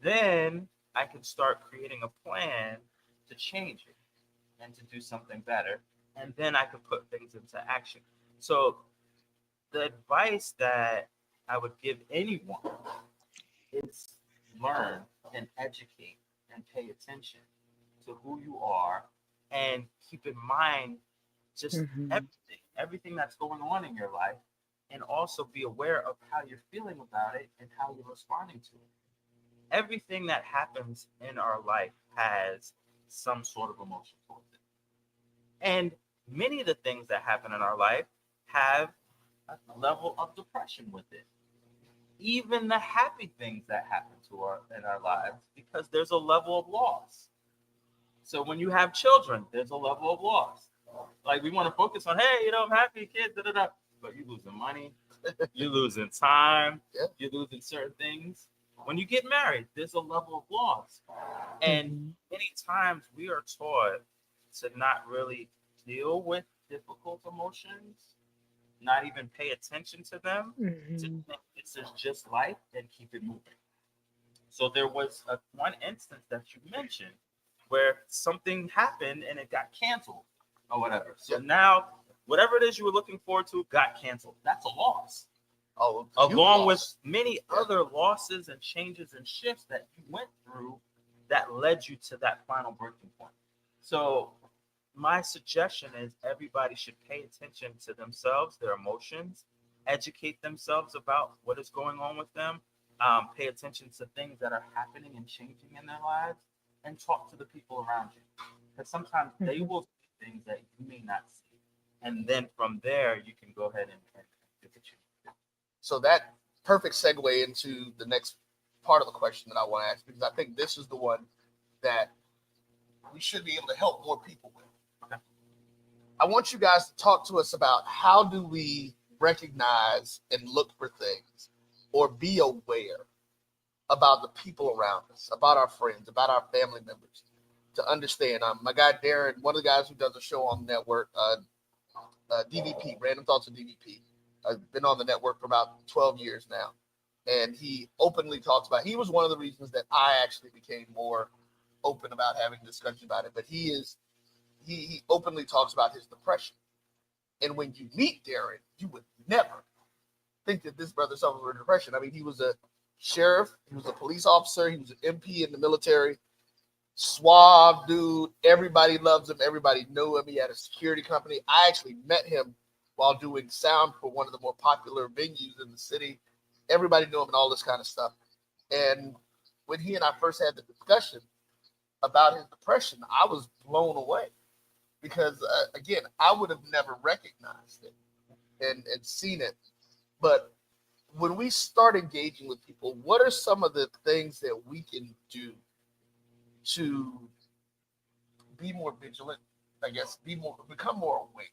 Speaker 22: then I can start creating a plan to change it and to do something better. And then I can put things into action. So the advice that I would give anyone is learn and educate and pay attention to who you are and keep in mind just everything that's going on in your life, and also be aware of how you're feeling about it and how you're responding to it. Everything that happens in our life has some sort of emotion towards it. And many of the things that happen in our life have a level of depression with it. Even the happy things that happen in our lives, because there's a level of loss. So when you have children, there's a level of loss. Like, we want to focus on, hey, I'm happy, kids, but you're losing money, you're losing time, you're losing certain things. When you get married, there's a level of loss. And many times we are taught to not really deal with difficult emotions, not even pay attention to them, to think this is just life and keep it moving. So there was one instance that you mentioned where something happened and it got canceled or whatever. So now, whatever it is you were looking forward to got canceled. That's a loss. Along with many other losses and changes and shifts that you went through that led you to that final breaking point. So my suggestion is everybody should pay attention to themselves, their emotions, educate themselves about what is going on with them, pay attention to things that are happening and changing in their lives, and talk to the people around you. Because sometimes they will see things that you may not see. And then from there, you can go ahead and do what you need.
Speaker 2: So that perfect segue into the next part of the question that I want to ask, because I think this is the one that we should be able to help more people with.
Speaker 22: Okay.
Speaker 2: I want you guys to talk to us about how do we recognize and look for things or be aware about the people around us, about our friends, about our family members, to understand. My guy Darren, one of the guys who does a show on the network, DVP, Random Thoughts of DVP, I've been on the network for about 12 years now. And he openly talks about, he was one of the reasons that I actually became more open about having discussion about it. But he openly talks about his depression. And when you meet Darren, you would never think that this brother suffered from depression. I mean, he was a sheriff, he was a police officer, he was an MP in the military, suave dude. Everybody loves him. Everybody knew him. He had a security company. I actually met him while doing sound for one of the more popular venues in the city. Everybody knew him and all this kind of stuff. And when he and I first had the discussion about his depression, I was blown away because, again, I would have never recognized it and seen it. But when we start engaging with people, what are some of the things that we can do to be more vigilant, I guess, become more aware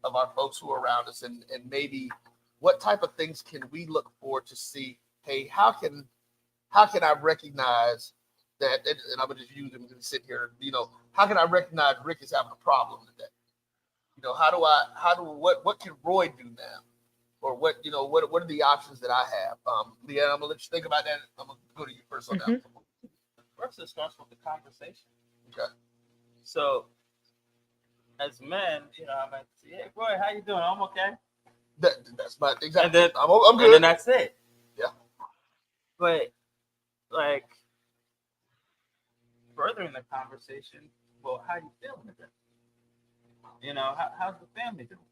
Speaker 2: of our folks who are around us, and maybe what type of things can we look for to see, hey, how can I recognize that, and I'm gonna just use him and sit here, how can I recognize Rick is having a problem today? What can Roy do now? Or what are the options that I have? Leanne, I'm gonna let you think about that. I'm gonna go to you first on that.
Speaker 22: First, it starts with the conversation.
Speaker 2: Okay.
Speaker 22: So, as men, I might say, "Hey, Roy, how you doing? I'm okay."
Speaker 2: That's my exactly.
Speaker 22: And then,
Speaker 2: I'm good.
Speaker 22: And then that's it.
Speaker 2: Yeah.
Speaker 22: But like furthering the conversation, well, how you feeling today? How's the family doing?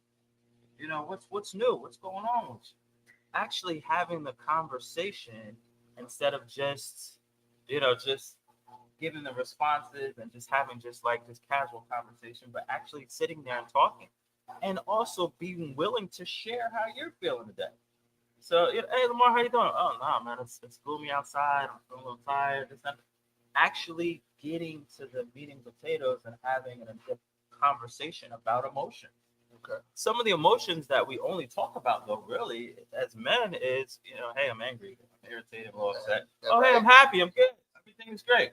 Speaker 22: What's new? What's going on with you? Actually having the conversation instead of just giving the responses and just having just casual conversation, but actually sitting there and talking, and also being willing to share how you're feeling today. So, hey, Lamar, how you doing? Oh, no, man, it's gloomy outside. I'm feeling a little tired. Actually getting to the meat and potatoes and having an in-depth conversation about emotion.
Speaker 2: Okay.
Speaker 22: Some of the emotions that we only talk about, though, really, as men, is, hey, I'm angry, I'm irritated, I'm upset. Oh, hey, I'm happy, I'm good, everything is great.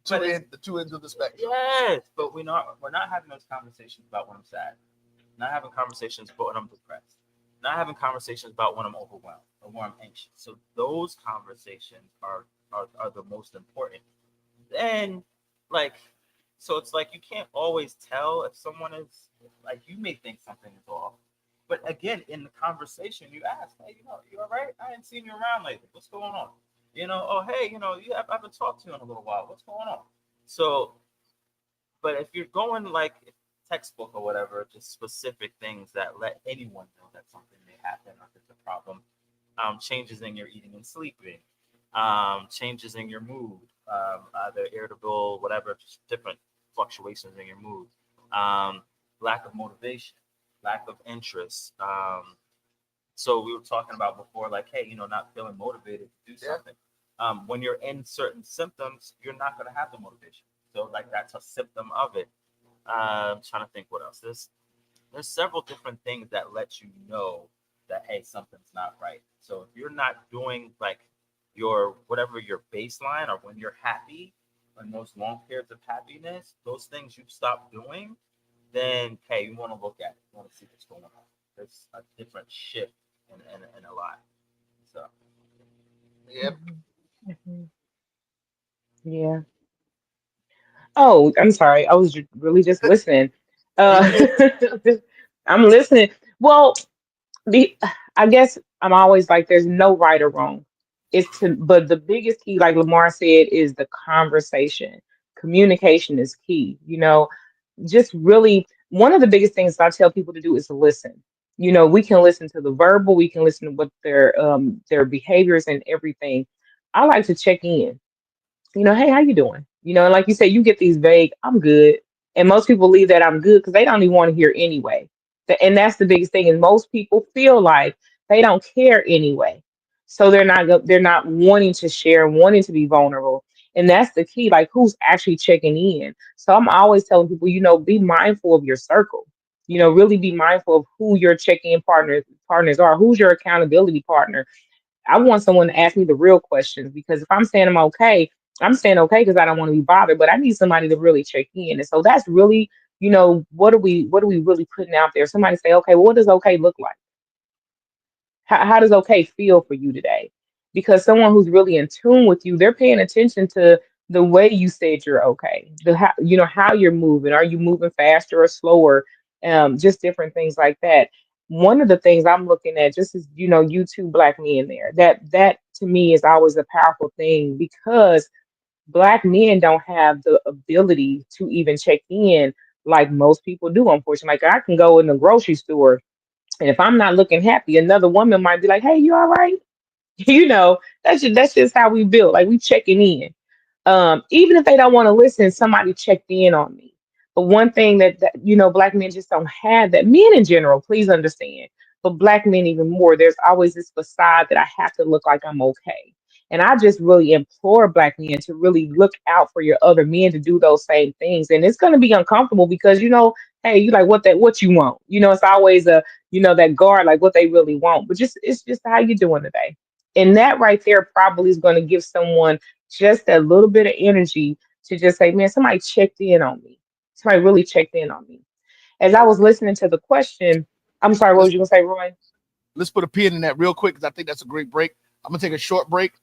Speaker 2: The two ends of the spectrum.
Speaker 22: Yes, but we're not having those conversations about when I'm sad. Not having conversations about when I'm depressed. Not having conversations about when I'm overwhelmed. or more I'm anxious. So those conversations are the most important. Then, like, so it's like you can't always tell if someone is like, you may think something is off, but again, in the conversation, you ask, hey, you all right? I ain't seen you around lately. What's going on? Oh, hey, I haven't talked to you in a little while. What's going on? So, but if you're going like textbook or whatever, just specific things that let anyone know that something may happen or if it's a problem, changes in your eating and sleeping, changes in your mood, either irritable, whatever, just different fluctuations in your mood, lack of motivation, lack of interest. So we were talking about before, like, hey, not feeling motivated to do something. When you're in certain symptoms, you're not going to have the motivation. So like that's a symptom of it. I'm trying to think what else. There's several different things that let you know that, hey, something's not right. So if you're not doing like your baseline, or when you're happy, in those long periods of happiness, those things you stop doing, then hey, you want to look at it. You want to see what's going on. There's a different shift in a lot. So
Speaker 2: Yep.
Speaker 6: Yeah. Oh, I'm sorry. I was really just listening. Uh, I'm listening. Well, the I guess I'm always like, there's no right or wrong. But the biggest key, like Lamar said, is the conversation. Communication is key. Just really one of the biggest things I tell people to do is to listen. We can listen to the verbal, we can listen to what their behaviors and everything. I like to check in. Hey, how you doing? And like you said, you get these vague, I'm good. And most people leave that I'm good because they don't even want to hear anyway. And that's the biggest thing. And most people feel like they don't care anyway. So they're not wanting to share, wanting to be vulnerable. And that's the key, like who's actually checking in. So I'm always telling people, be mindful of your circle. Really be mindful of who your check-in partners are, who's your accountability partner. I want someone to ask me the real questions, because if I'm saying okay because I don't want to be bothered, but I need somebody to really check in. And so that's really, what are we really putting out there? Somebody say, okay, well, what does okay look like? How does okay feel for you today? Because someone who's really in tune with you, they're paying attention to the way you said you're okay, how you're moving. Are you moving faster or slower? Just different things like that. One of the things I'm looking at, just as you two black men there, that to me is always a powerful thing, because black men don't have the ability to even check in like most people do, unfortunately. Like I can go in the grocery store, and if I'm not looking happy, another woman might be like, hey, you all right? That's just how we build. Like we checking in. Even if they don't want to listen, somebody checked in on me. But one thing that black men just don't have, that men in general, please understand, but black men even more, there's always this facade that I have to look like I'm okay. And I just really implore black men to really look out for your other men to do those same things. And it's going to be uncomfortable because, hey, you like what you want. It's always that guard, like what they really want. But it's just how you doing today. And that right there probably is going to give someone just a little bit of energy to just say, man, somebody checked in on me. Somebody really checked in on me. As I was listening to the question, I'm sorry, what was you going to say, Roy?
Speaker 2: Let's put a pin in that real quick, because I think that's a great break. I'm going to take a short break,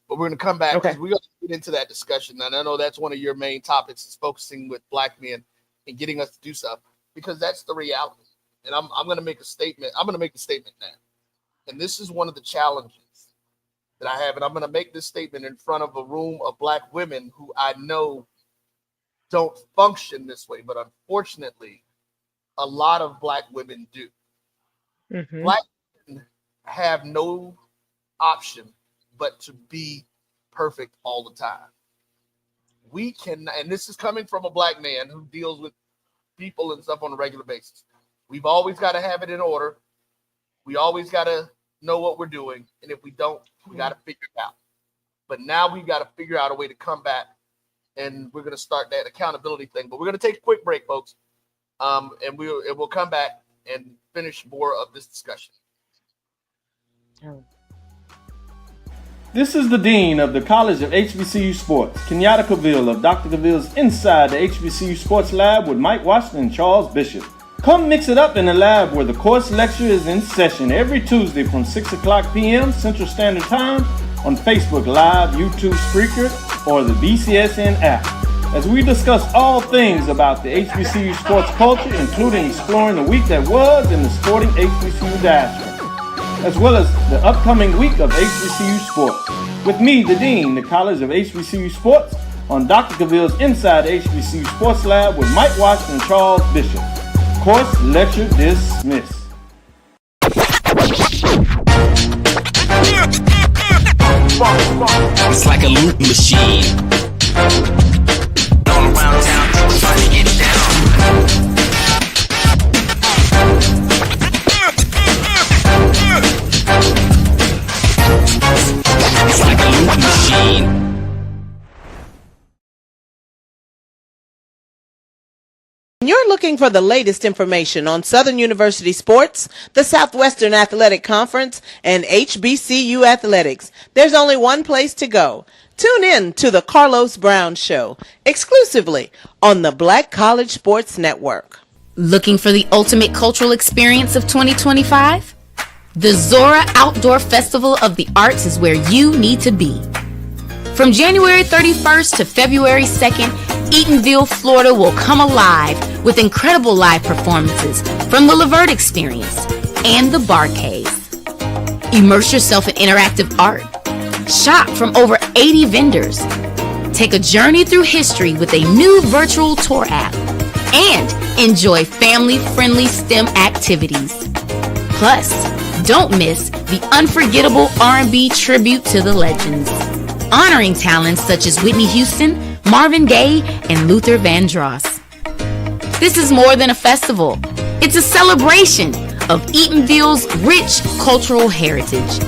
Speaker 2: but we're going to come back because we're going to get into that discussion. And I know that's one of your main topics, is focusing with black men and getting us to do stuff, because that's the reality. And I'm going to make a statement. I'm going to make the statement now. And this is one of the challenges that I have. And I'm going to make this statement in front of a room of black women who I know don't function this way. But unfortunately, a lot of black women do.
Speaker 6: Mm-hmm.
Speaker 2: Black women have no option but to be perfect all the time. We can, and this is coming from a black man who deals with people and stuff on a regular basis. We've always got to have it in order. We always got to know what we're doing. And if we don't, we got to figure it out. But now we've got to figure out a way to come back, and we're going to start that accountability thing. But we're going to take a quick break, folks. And we'll come back and finish more of this discussion.
Speaker 18: This is the Dean of the College of HBCU Sports, Kenyatta Cavill of Dr. Cavill's Inside the HBCU Sports Lab with Mike Washington and Charles Bishop. Come mix it up in the lab where the course lecture is in session every Tuesday from 6 o'clock p.m. Central Standard Time on Facebook Live, YouTube Spreaker, or the BCSN app, as we discuss all things about the HBCU sports culture, including exploring the week that was in the sporting HBCU diaspora, as well as the upcoming week of HBCU sports. With me, the Dean, the College of HBCU Sports, on Dr. Cavill's Inside the HBCU Sports Lab with Mike Washington and Charles Bishop. Course lecture dismissed.
Speaker 19: It's like a loop machine. All around town, people trying to get down. It's like a loop machine.
Speaker 20: When you're looking for the latest information on Southern University sports, the Southwestern Athletic Conference, and HBCU athletics, there's only one place to go. Tune in to the Carlos Brown Show, exclusively on the Black College Sports Network.
Speaker 11: Looking for the ultimate cultural experience of 2025? The Zora Outdoor Festival of the Arts is where you need to be. From January 31st to February 2nd, Eatonville, Florida will come alive with incredible live performances from the Levert Experience and the Bar Cave. Immerse yourself in interactive art. Shop from over 80 vendors. Take a journey through history with a new virtual tour app. And enjoy family-friendly STEM activities. Plus, don't miss the unforgettable R&B tribute to the legends, honoring talents such as Whitney Houston, Marvin Gaye, and Luther Vandross. This is more than a festival. It's a celebration of Eatonville's rich cultural heritage.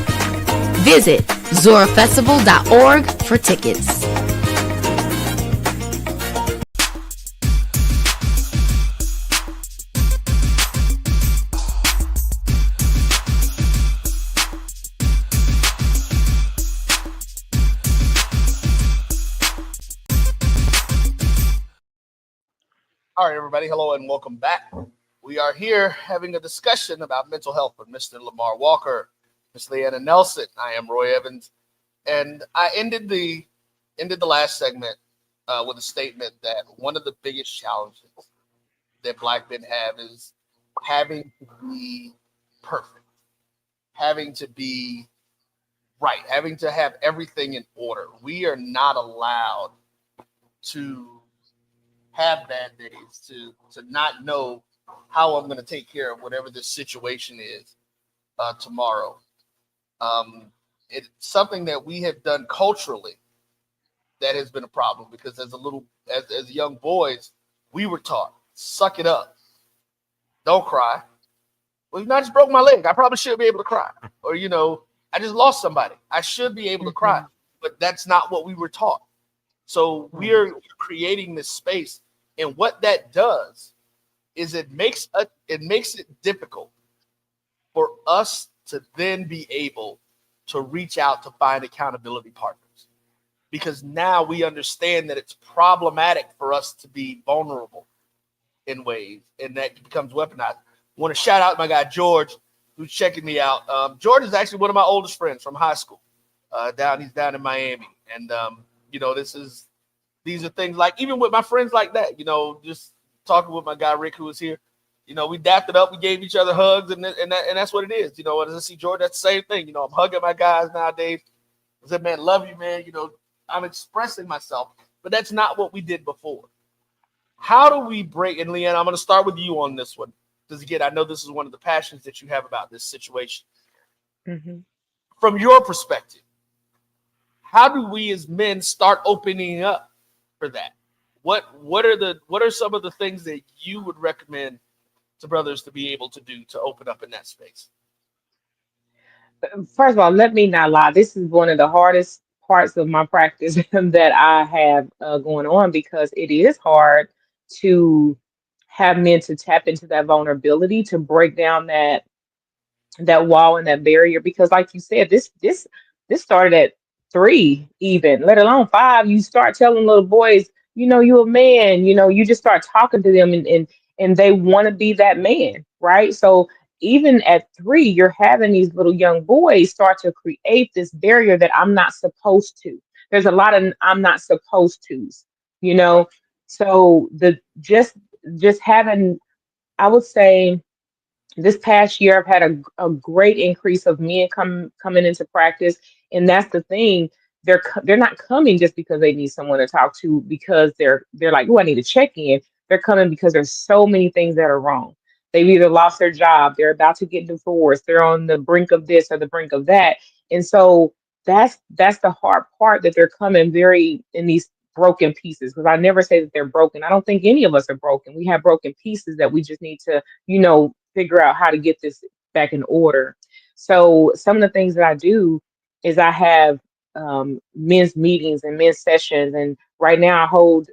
Speaker 11: Visit zorafestival.org for tickets.
Speaker 2: All right, everybody. Hello and welcome back. We are here having a discussion about mental health with Mr. Lamar Walker, Ms. Leanna Nelson. I am Roy Evans, and I ended the last segment with a statement that one of the biggest challenges that Black men have is having to be perfect, having to be right, having to have everything in order. We are not allowed to have bad days, to not know how I'm going to take care of whatever this situation is tomorrow. It's something that we have done culturally that has been a problem, because as young boys, we were taught, suck it up, don't cry. Well, I just broke my leg. I probably should be able to cry. Or, I just lost somebody. I should be able to cry. But that's not what we were taught. So we're creating this space, and what that does is it makes it difficult for us to then be able to reach out to find accountability partners, because now we understand that it's problematic for us to be vulnerable in ways, and that becomes weaponized. I want to shout out my guy George, who's checking me out. George is actually one of my oldest friends from high school. He's down in Miami, and these are things like, even with my friends like that, just talking with my guy Rick, who was here, we dapped it up, we gave each other hugs, and that's what it is. As I see George, that's the same thing. I'm hugging my guys nowadays. I said, man, love you, man. I'm expressing myself, but that's not what we did before. How do we break? And Leanne, I'm going to start with you on this one, because again, I know this is one of the passions that you have about this situation.
Speaker 6: Mm-hmm.
Speaker 2: From your perspective, how do we as men start opening up for that? What are some of the things that you would recommend to brothers to be able to do to open up in that space?
Speaker 6: First of all, let me not lie. This is one of the hardest parts of my practice that I have going on, because it is hard to have men to tap into that vulnerability, to break down that wall and that barrier. Because like you said, this started at 3, even let alone 5. You start telling little boys, you're a man, you just start talking to them, and they want to be that man, right? So even at 3, you're having these little young boys start to create this barrier that I'm not supposed to. There's a lot of I'm not supposed to's, you know. So the just having, I would say, this past year I've had a great increase of men coming into practice, and that's the thing. They're not coming just because they need someone to talk to, because they're like, oh, I need to check in. They're coming because there's so many things that are wrong. They've either lost their job, they're about to get divorced, they're on the brink of this or the brink of that, and so that's the hard part, that they're coming very in these broken pieces. Because I never say that they're broken. I don't think any of us are broken. We have broken pieces that we just need to, figure out how to get this back in order. So some of the things that I do is I have men's meetings and men's sessions, and right now I hold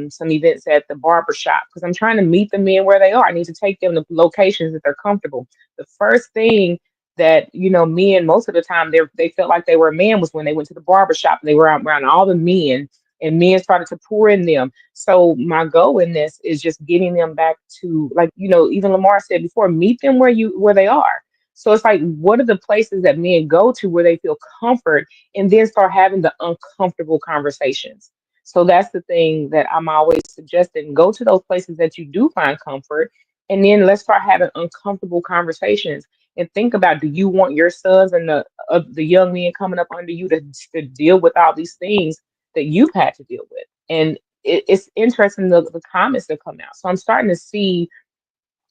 Speaker 6: some events at the barber shop because I'm trying to meet the men where they are. I need to take them to locations that they're comfortable. The first thing that men, most of the time, they felt like they were a man was when they went to the barber shop. They were around all the men, and men started to pour in them. So my goal in this is just getting them back to, like, even Lamar said before, meet them where they are. So it's like, what are the places that men go to where they feel comfort, and then start having the uncomfortable conversations. So that's the thing that I'm always suggesting. Go to those places that you do find comfort, and then let's start having uncomfortable conversations, and think about, do you want your sons and the young men coming up under you to deal with all these things that you've had to deal with? And it's interesting, the comments that come out. So I'm starting to see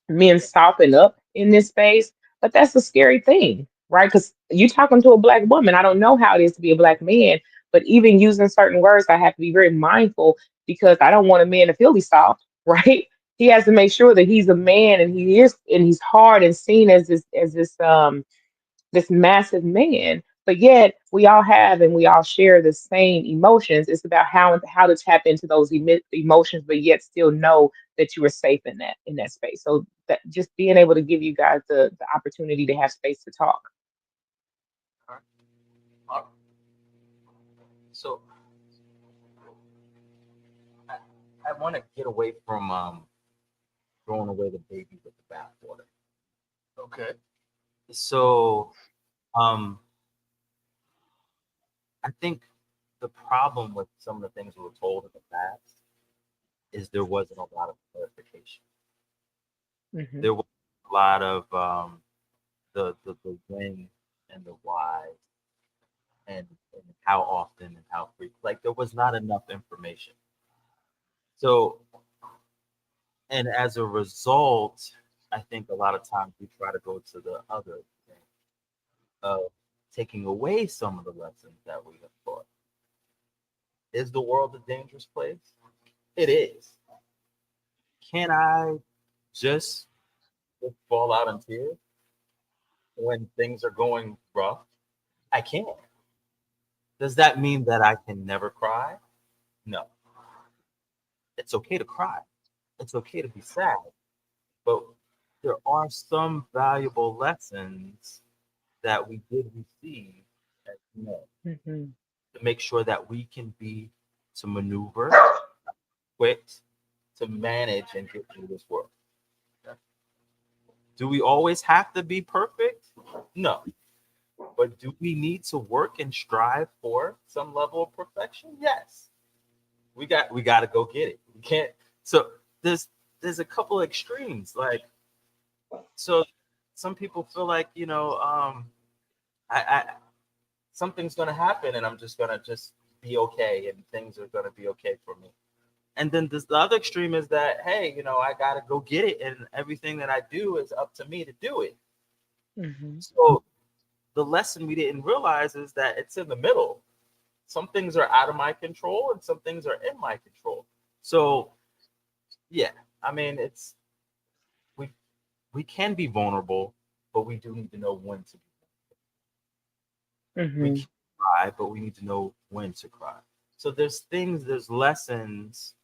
Speaker 6: men soften up in this space, but that's a scary thing, right? Because you talking to a black woman, I don't know how it is to be a black man, but even using certain words, I have to be very mindful, because I don't want a man to feel he's soft, right? He has to make sure that he's a man, and he's hard and seen as this massive man, but yet we all have and we all share the same emotions. It's about how to tap into those emotions, but yet still know that you are safe in that space. So that just being able to give you guys the opportunity to have space to talk.
Speaker 22: So I want to get away from throwing away the baby with the bathwater.
Speaker 2: Okay.
Speaker 22: So I think the problem with some of the things we were told in the past is there wasn't a lot of clarification.
Speaker 6: Mhm.
Speaker 22: There was a lot of the when and the why and how often and how frequent. Like, there was not enough information. So, and as a result, I think a lot of times we try to go to the other thing of taking away some of the lessons that we have taught. Is the world a dangerous place? It is. Can I just fall out in tears when things are going rough? I can't. Does that mean that I can never cry? No. It's okay to cry. It's okay to be sad. But there are some valuable lessons that we did receive as men
Speaker 6: Mhm.
Speaker 22: to make sure that we can be to maneuver, quick, to manage and get through this world. Do we always have to be perfect? No. But do we need to work and strive for some level of perfection? Yes. We got to go get it. We can't. So there's a couple extremes. Like, so some people feel like, I something's gonna happen and I'm just gonna be okay and things are gonna be okay for me. And then the other extreme is that, hey, I gotta go get it, and everything that I do is up to me to do it.
Speaker 6: Mhm.
Speaker 22: So the lesson we didn't realize is that it's in the middle. Some things are out of my control and some things are in my control. So yeah, I mean, we can be vulnerable, but we do need to know when to be. We
Speaker 6: Mhm.
Speaker 22: can cry, but we need to know when to cry. So there's lessons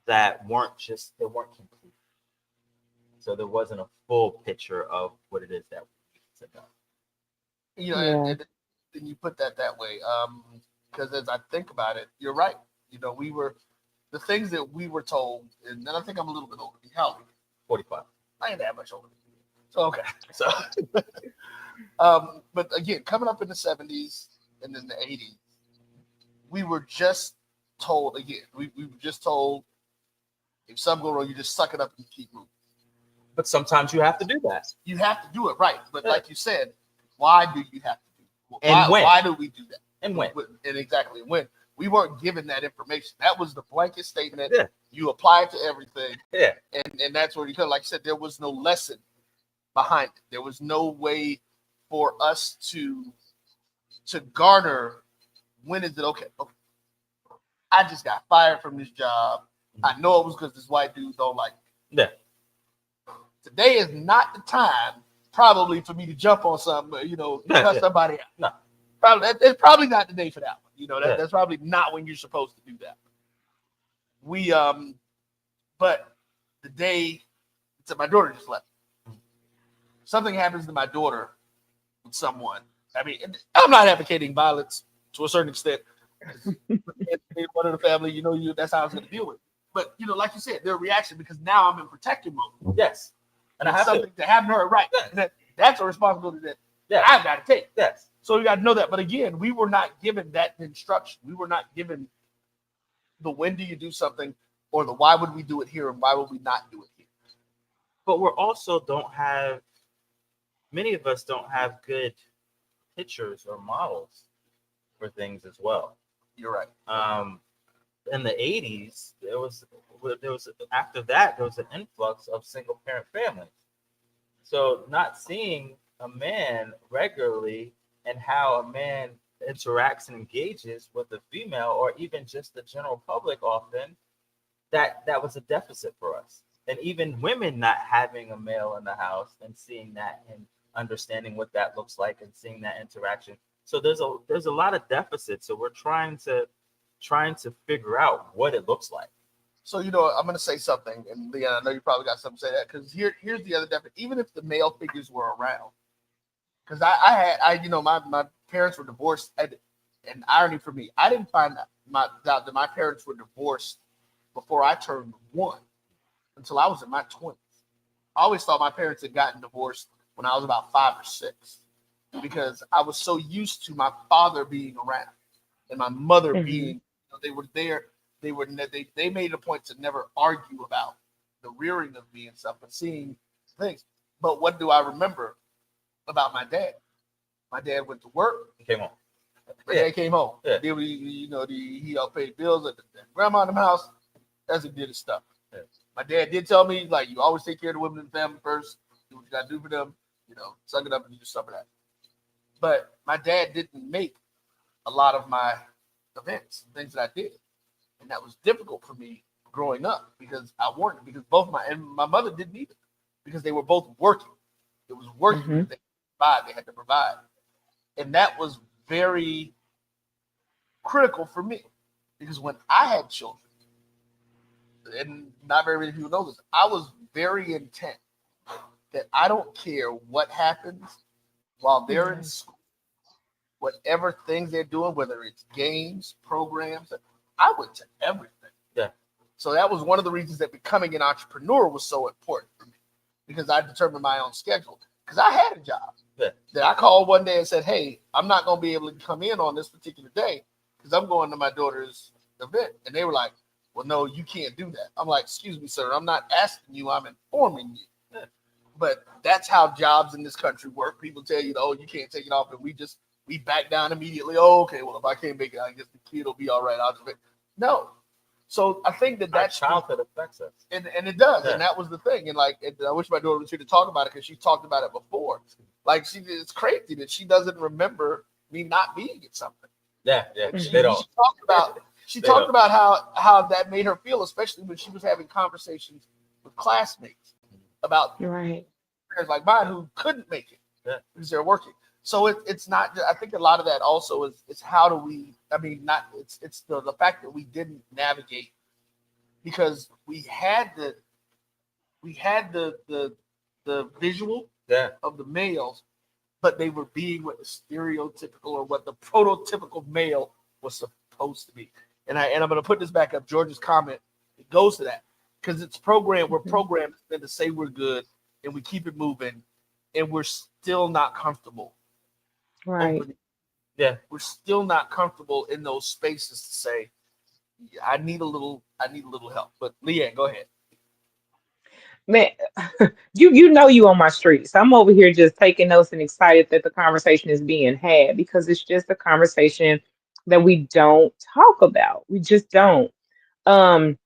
Speaker 22: that weren't complete. So there wasn't a full picture of what it is that we need to know.
Speaker 6: Yeah.
Speaker 2: And you put that way, because as I think about it, you're right. We were the things that we were told, and then I think I'm a little bit older. How old are you?
Speaker 22: 45.
Speaker 2: I ain't that much older than you. So okay. So but again, coming up in the 70s and then the 80s, we were just told we were just told if something go wrong, you just suck it up and keep moving.
Speaker 22: But sometimes you have to do that.
Speaker 2: You have to do it right. But like you said, why do you have to do it?
Speaker 22: And when?
Speaker 2: Why do we do that?
Speaker 22: And when?
Speaker 2: And exactly when. We weren't given that information. That was the blanket statement.
Speaker 22: Yeah.
Speaker 2: You apply it to everything.
Speaker 22: Yeah.
Speaker 2: And that's where you could, like I said, there was no lesson behind it. There was no way for us to garner when is it okay. I just got fired from this job. I know it was because this white dude don't like me.
Speaker 22: Yeah.
Speaker 2: Today is not the time, probably, for me to jump on something, cuss somebody out.
Speaker 22: No.
Speaker 2: Probably, it's probably not the day for that one. That's probably not when you're supposed to do that. But the day, my daughter just left. Something happens to my daughter with someone. I mean, I'm not advocating violence to a certain extent. One of the family, that's how I was going to deal with it. But, like you said, their reaction, because now I'm in protective mode.
Speaker 22: Yes.
Speaker 2: And I have something to happen to her, right? Yeah. That's a responsibility that I've got to take.
Speaker 22: Yes.
Speaker 2: So you got to know that. But again, we were not given that instruction. We were not given the when do you do something or the why would we do it here and why would we not do it here.
Speaker 22: But we're also many of us don't have good pictures or models for things as well.
Speaker 2: You're right.
Speaker 22: In the 80s, there was after that there was an influx of single parent families. So not seeing a man regularly and how a man interacts and engages with a female or even just the general public often, that was a deficit for us. And even women not having a male in the house and seeing that and understanding what that looks like and seeing that interaction. So there's a lot of deficits. So we're trying to figure out what it looks like.
Speaker 2: So, I'm going to say something, and Leon, I know you probably got something to say that, because here's the other deficit. Even if the male figures were around, because my parents were divorced, and irony for me, I didn't find out that my parents were divorced before I turned 1 until I was in my 20s. I always thought my parents had gotten divorced when I was about 5 or 6, because I was so used to my father being around and my mother being, they were there. They made it a point to never argue about the rearing of me and stuff, but seeing things. But what do I remember about my dad? My dad went to work.
Speaker 22: He came home.
Speaker 2: My dad came home.
Speaker 22: Yeah.
Speaker 2: Then he helped pay bills at the grandma in the house. That's what he did his stuff.
Speaker 22: Yeah.
Speaker 2: My dad did tell me, like, you always take care of the women in the family first. Do what you got to do for them. Suck it up and do some of that. But my dad didn't make a lot of my events, things that I did. And that was difficult for me growing up because both my mother didn't either because they were both working. It was working. They had to provide. And that was very critical for me because when I had children, and not very many people know this, I was very intent that I don't care what happens while they're in school, whatever things they're doing, whether it's games, programs, I went to everything.
Speaker 22: Yeah.
Speaker 2: So that was one of the reasons that becoming an entrepreneur was so important for me because I determined my own schedule. Because I had a job that I called one day and said, hey, I'm not going to be able to come in on this particular day because I'm going to my daughter's event. And they were like, well, no, you can't do that. I'm like, excuse me, sir. I'm not asking you. I'm informing you. Yeah. But that's how jobs in this country work. People tell you, oh, you can't take it off. And we back down immediately. Oh, okay, well, if I can't make it, I guess the kid will be all right. I'll just make it. No. So I think that
Speaker 22: childhood affects us.
Speaker 2: And it does. Yeah. And that was the thing. And I wish my daughter was here to talk about it because she talked about it before. Like it's crazy that she doesn't remember me not being at something.
Speaker 22: Yeah.
Speaker 2: She talked about how that made her feel, especially when she was having conversations with classmates about parents like mine who couldn't make it because they're working. So it's not. I think a lot of that also is how do we? I mean, not it's the fact that we didn't navigate because we had the visual of the males, but they were being what the stereotypical or what the prototypical male was supposed to be. And I'm going to put this back up. George's comment, it goes to that. because it's programmed. We're programmed then to say we're good, and we keep it moving, and we're still not comfortable.
Speaker 6: Right.
Speaker 2: Yeah, we're still not comfortable in those spaces to say, I need a little help. But Leanne, go ahead.
Speaker 6: Man, you know you on my street. So I'm over here just taking notes and excited that the conversation is being had because it's just a conversation that we don't talk about. We just don't. Um,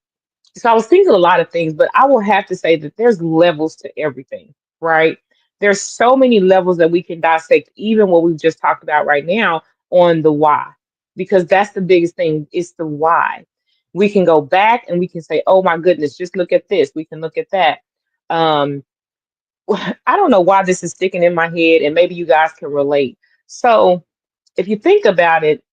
Speaker 6: so I was thinking a lot of things, but I will have to say that there's levels to everything, right? There's so many levels that we can dissect, even what we've just talked about right now on the why, because that's the biggest thing. It's the why. We can go back and we can say, oh my goodness, just look at this. We can look at that. Um, I don't know why this is sticking in my head, and maybe you guys can relate. So, if you think about it,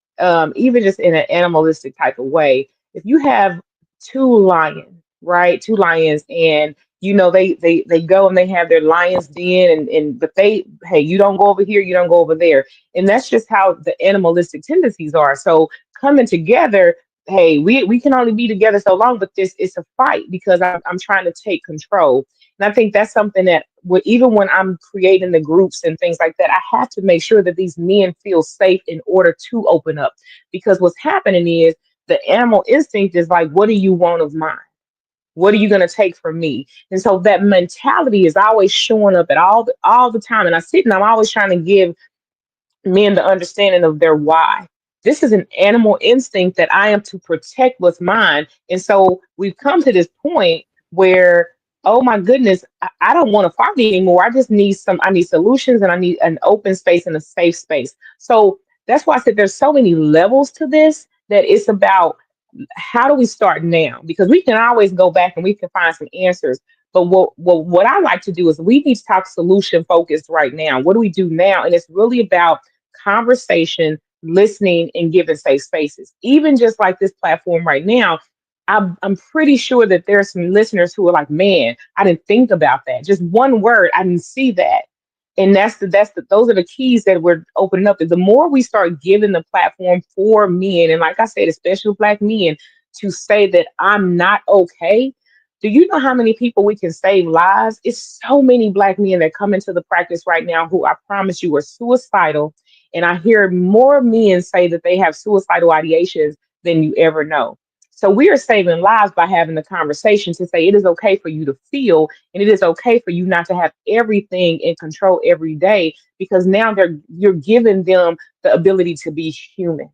Speaker 6: even just in an animalistic type of way, if you have two lions, right, two lions, and they go and they have their lions den, and but hey, you don't go over here, you don't go over there, and that's just how the animalistic tendencies are. So coming together. Hey, we can only be together so long, but this it's a fight because I'm trying to take control. And I think that's something that even when I'm creating the groups and things like that, I have to make sure that these men feel safe in order to open up. Because what's happening is the animal instinct is like, what do you want of mine? What are you going to take from me? And so that mentality is always showing up at all the time. And I sit and I'm always trying to give men the understanding of their why. This is an animal instinct that I am to protect what's mine. And so we've come to this point where, oh my goodness, I don't want to fight anymore. I need solutions and I need an open space and a safe space. So that's why I said there's so many levels to this that it's about how do we start now? Because we can always go back and we can find some answers. But what I like to do is we need to talk solution focused right now. What do we do now? And it's really about conversation, listening, and giving safe spaces. Even just like this platform right now, I'm pretty sure that there are some listeners who are like, man, I didn't think about that. Just one word, I didn't see that. And those are the keys that we're opening up. The more we start giving the platform for men, and like I said, especially Black men, to say that I'm not okay. Do you know how many people we can save lives? It's so many Black men that come into the practice right now who I promise you are suicidal. And I hear more men say that they have suicidal ideations than you ever know. So we are saving lives by having the conversation to say it is okay for you to feel, and it is okay for you not to have everything in control every day, because now you're giving them the ability to be human.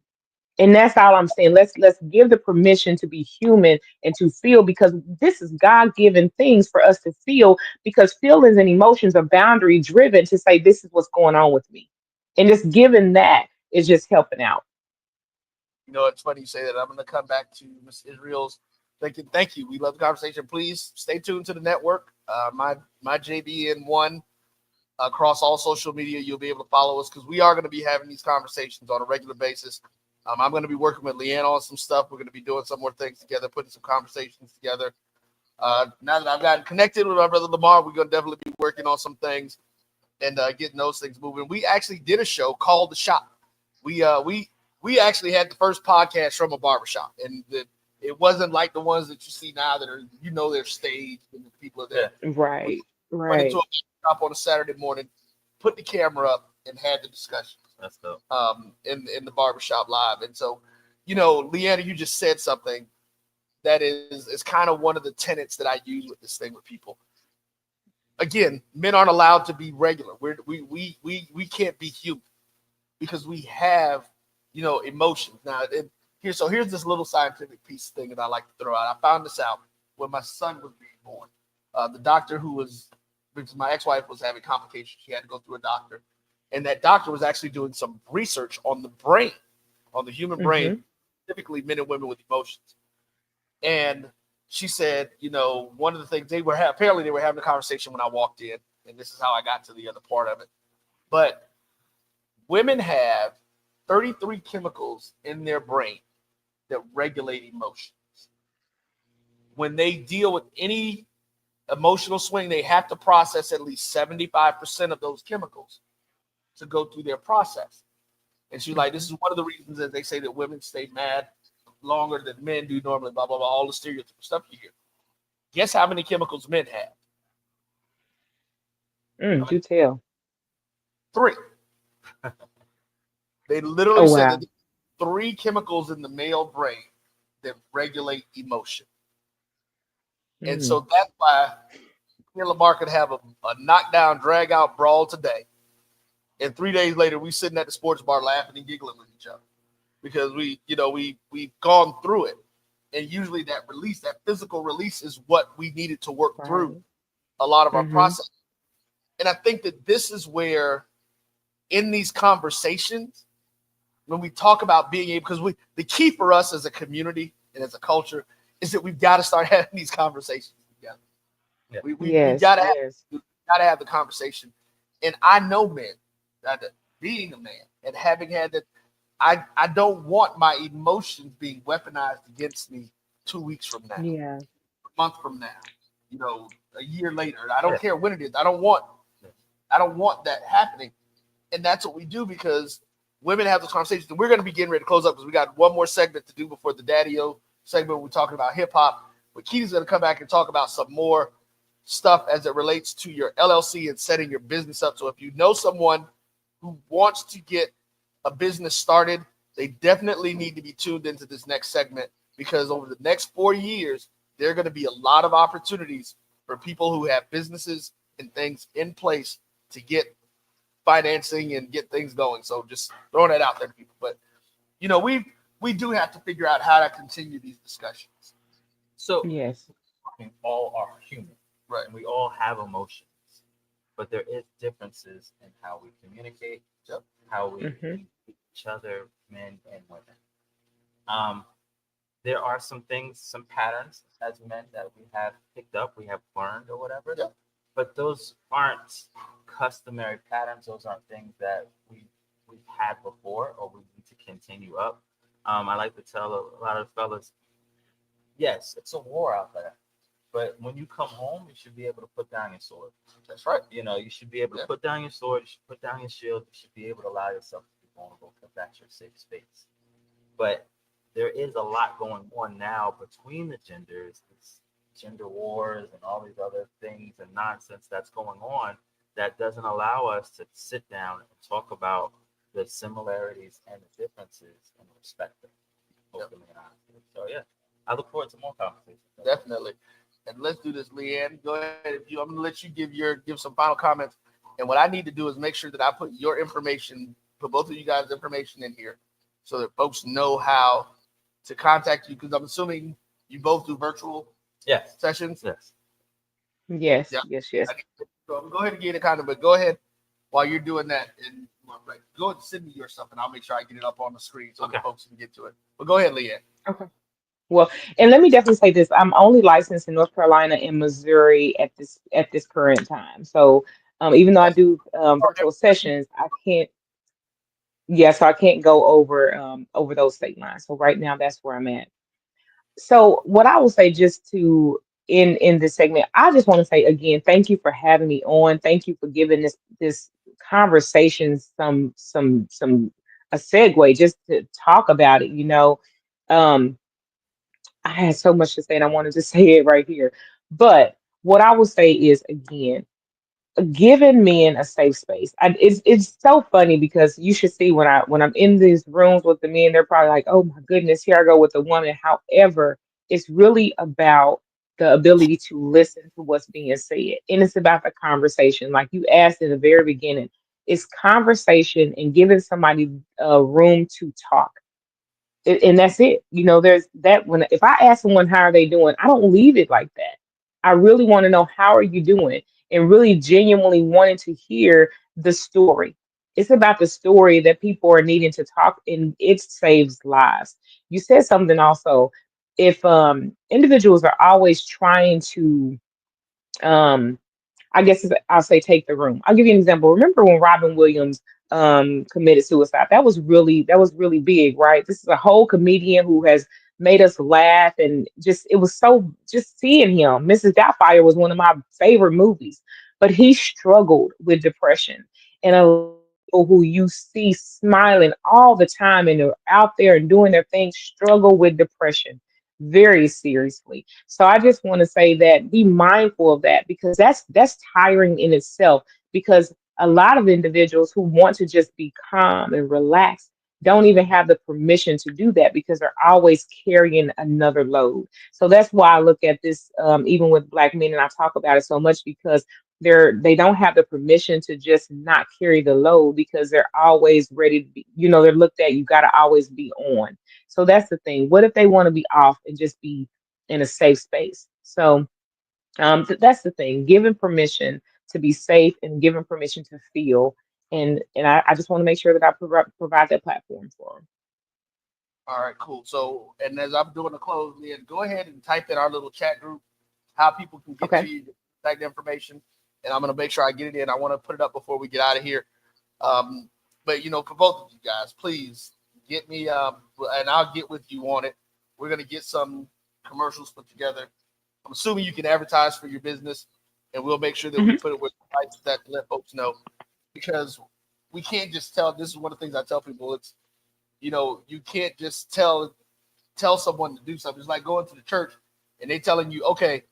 Speaker 6: And that's all I'm saying. Let's give the permission to be human and to feel, because this is God-given things for us to feel, because feelings and emotions are boundary driven to say this is what's going on with me. And just giving that is just helping out.
Speaker 2: You know, it's funny you say that. I'm going to come back to Ms. Israel's. Thank you. We love the conversation. Please stay tuned to the network. My JBN1 across all social media. You'll be able to follow us because we are going to be having these conversations on a regular basis. I'm going to be working with Leanne on some stuff. We're going to be doing some more things together, putting some conversations together. Now that I've gotten connected with my brother Lamar, we're going to definitely be working on some things and getting those things moving. We actually did a show called The Shop. We actually had the first podcast from a barbershop, and it wasn't like the ones that you see now that are, they're staged and the people are there.
Speaker 6: Right.
Speaker 2: Went into a barbershop on a Saturday morning, put the camera up, and had the discussion.
Speaker 22: That's dope.
Speaker 2: In the barbershop live. And so, Leanna, you just said something that is kind of one of the tenets that I use with this thing with people. Again, men aren't allowed to be regular. We can't be human because we have, emotions. Now, here's this little scientific piece thing that I like to throw out. I found this out when my son was being born. The doctor because my ex-wife was having complications, she had to go through a doctor. And that doctor was actually doing some research on the brain, on the human brain, typically men and women with emotions. And she said, one of the things apparently they were having a conversation when I walked in, and this is how I got to the other part of it. But women have 33 chemicals in their brain that regulate emotions. When they deal with any emotional swing, they have to process at least 75% of those chemicals to go through their process. And she's like, this is one of the reasons that they say that women stay mad longer than men do normally, blah, blah, blah, all the stereotypical stuff you hear. Guess how many chemicals men have?
Speaker 6: Do tell.
Speaker 2: 3. They literally
Speaker 6: Oh
Speaker 2: said
Speaker 6: wow.
Speaker 2: that 3 chemicals in the male brain that regulate emotion. And
Speaker 6: Mm.
Speaker 2: so that's why me and Lamar could have a knockdown, drag out brawl today. And 3 days later, we sitting at the sports bar laughing and giggling with each other because we've gone through it. And usually that release, that physical release is what we needed to work through
Speaker 6: Right.
Speaker 2: a lot of our
Speaker 6: Mm-hmm.
Speaker 2: process. And I think that this is where in these conversations, when we talk about being able, because the key for us as a community and as a culture is that we've got to start having these conversations together.
Speaker 21: Yeah.
Speaker 2: We've
Speaker 6: Yes.
Speaker 2: got to
Speaker 6: Yes.
Speaker 2: have the conversation. And I know men, that being a man and having had that, I don't want my emotions being weaponized against me 2 weeks from now,
Speaker 6: Yeah.
Speaker 2: a month from now, a year later. I don't care when it is. I don't want that happening. And that's what we do because women have those conversations. And we're going to be getting ready to close up because we got one more segment to do before the Daddy-O segment. We're talking about hip hop. But Keita's going to come back and talk about some more stuff as it relates to your LLC and setting your business up. So if you know someone who wants to get a business started, they definitely need to be tuned into this next segment because over the next 4 years, there are going to be a lot of opportunities for people who have businesses and things in place to get financing and get things going. So just throwing that out there to people. But we do have to figure out how to continue these discussions.
Speaker 21: So
Speaker 6: Yes.
Speaker 21: we all are human,
Speaker 2: Right.
Speaker 21: and we all have emotions, but there is differences in how we communicate, how we
Speaker 6: Mm-hmm.
Speaker 21: treat each other, men and women. Um, there are some things, some patterns as men that we have picked up, we have learned or whatever.
Speaker 2: Yep.
Speaker 21: But those aren't customary patterns. Those aren't things that we've had before or we need to continue up. I like to tell a lot of fellas, yes, it's a war out there. But when you come home, you should be able to put down your sword.
Speaker 2: That's right.
Speaker 21: You should be able to put down your sword. You should put down your shield. You should be able to allow yourself to be vulnerable because that's your safe space. But there is a lot going on now between the genders, this gender wars and all these other things and nonsense that's going on that doesn't allow us to sit down and talk about the similarities and the differences and respect them openly and honestly. So yeah, I look forward to more conversations.
Speaker 2: Definitely. And let's do this, Leanne. Go ahead. I'm going to let you give some final comments. And what I need to do is make sure that I put your information, put both of you guys' information in here, so that folks know how to contact you. Because I'm assuming you both do virtual sessions.
Speaker 21: Yes.
Speaker 6: Yes.
Speaker 2: Yeah.
Speaker 6: Yes. Yes.
Speaker 2: So I'm going to go ahead and get it kind of, but go ahead while you're doing that. And go ahead and send me your stuff, and I'll make sure I get it up on the screen so that folks can get to it. But go ahead, Leanne.
Speaker 6: Okay. Well, and let me definitely say this. I'm only licensed in North Carolina and Missouri at this current time. So even though I do virtual sessions, I can't. Yeah, so I can't go over those state lines. So right now, that's where I'm at. So what I will say just to in this segment, I just want to say again, thank you for having me on. Thank you for giving this conversation some a segue just to talk about it. Um, I had so much to say and I wanted to say it right here. But what I will say is again, giving men a safe space. It's so funny because you should see when I'm in these rooms with the men, they're probably like, "Oh my goodness, here I go with the woman." However, it's really about the ability to listen to what's being said, and it's about the conversation. Like you asked in the very beginning, it's conversation and giving somebody room to talk and that's it. There's that when if I ask someone how are they doing, I don't leave it like that. I really want to know how are you doing and really genuinely wanting to hear the story. It's about the story that people are needing to talk and it saves lives. You said something also. If individuals are always trying to um I guess I'll say take the room. I'll give you an example. Remember when Robin Williams committed suicide? That was really big, right? This is a whole comedian who has made us laugh and just it was so just seeing him. Mrs. Doubtfire was one of my favorite movies, but he struggled with depression. And a lot of people who you see smiling all the time and they're out there and doing their thing struggle with depression. very seriously. So I just want to say that be mindful of that, because that's tiring in itself, because a lot of individuals who want to just be calm and relaxed don't even have the permission to do that, because they're always carrying another load. So that's why I look at this, even with Black men, and I talk about it so much, because they don't have the permission to just not carry the load, because they're always ready to be, they're looked at, you got to always be on. So that's the thing. What if they want to be off and just be in a safe space? So that's the thing. Giving permission to be safe and giving permission to feel. And I just want to make sure that I provide that platform for them.
Speaker 2: All right, cool. So, and as I'm doing the close, Leah, go ahead and type in our little chat group how people can get
Speaker 6: Okay.
Speaker 2: to you, type the information, and I'm going to make sure I get it in. I want to put it up before we get out of here. But for both of you guys, please get me, and I'll get with you on it. We're going to get some commercials put together. I'm assuming you can advertise for your business, and we'll make sure that we put it with sites that let folks know, because we can't just tell. This is one of the things I tell people. It's, you can't just tell someone to do something. It's like going to the church and they telling you, okay,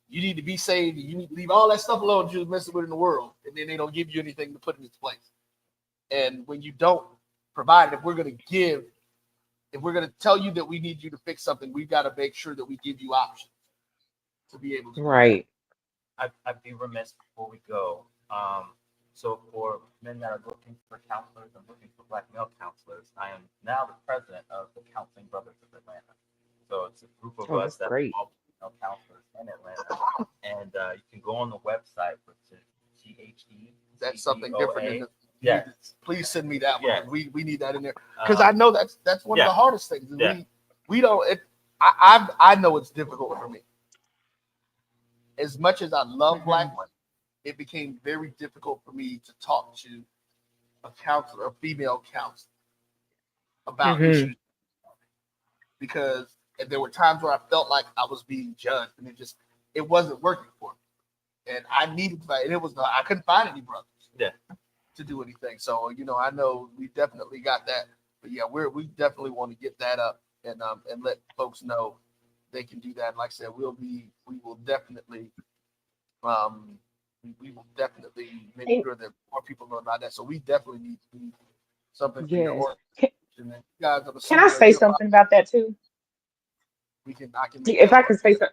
Speaker 2: you need to be saved and you need to leave all that stuff alone you was messing with in the world, and then they don't give you anything to put in its place. And when you don't provide, if we're going to tell you that we need you to fix something, we've got to make sure that we give you options to be able to do
Speaker 6: Right.
Speaker 22: I'd be remiss before we go. So for men that are looking for counselors and looking for Black male counselors, I am now the president of the Counseling Brothers of Atlanta. So it's a group of us that are all female counselors in Atlanta. And you can go on the website, which is GHE.
Speaker 2: That's something different.
Speaker 22: Yeah.
Speaker 2: Please send me that one.
Speaker 22: Yeah.
Speaker 2: We need that in there, because I know that's one of the hardest things.
Speaker 22: Yeah.
Speaker 2: We don't. I know it's difficult for me. As much as I love Black women, it became very difficult for me to talk to a counselor, a female counselor, about issues, because there were times where I felt like I was being judged, and it wasn't working for me, and I needed to, and I couldn't find any brothers to do anything. So I know we definitely got that, but yeah, we definitely want to get that up and let folks know they can do that. Like I said, we will definitely make sure that more people know about that. So we definitely need to do something for your organization.
Speaker 6: Can I say something about that too?
Speaker 2: I can make
Speaker 6: If
Speaker 2: that
Speaker 6: I
Speaker 2: work.
Speaker 6: could say something.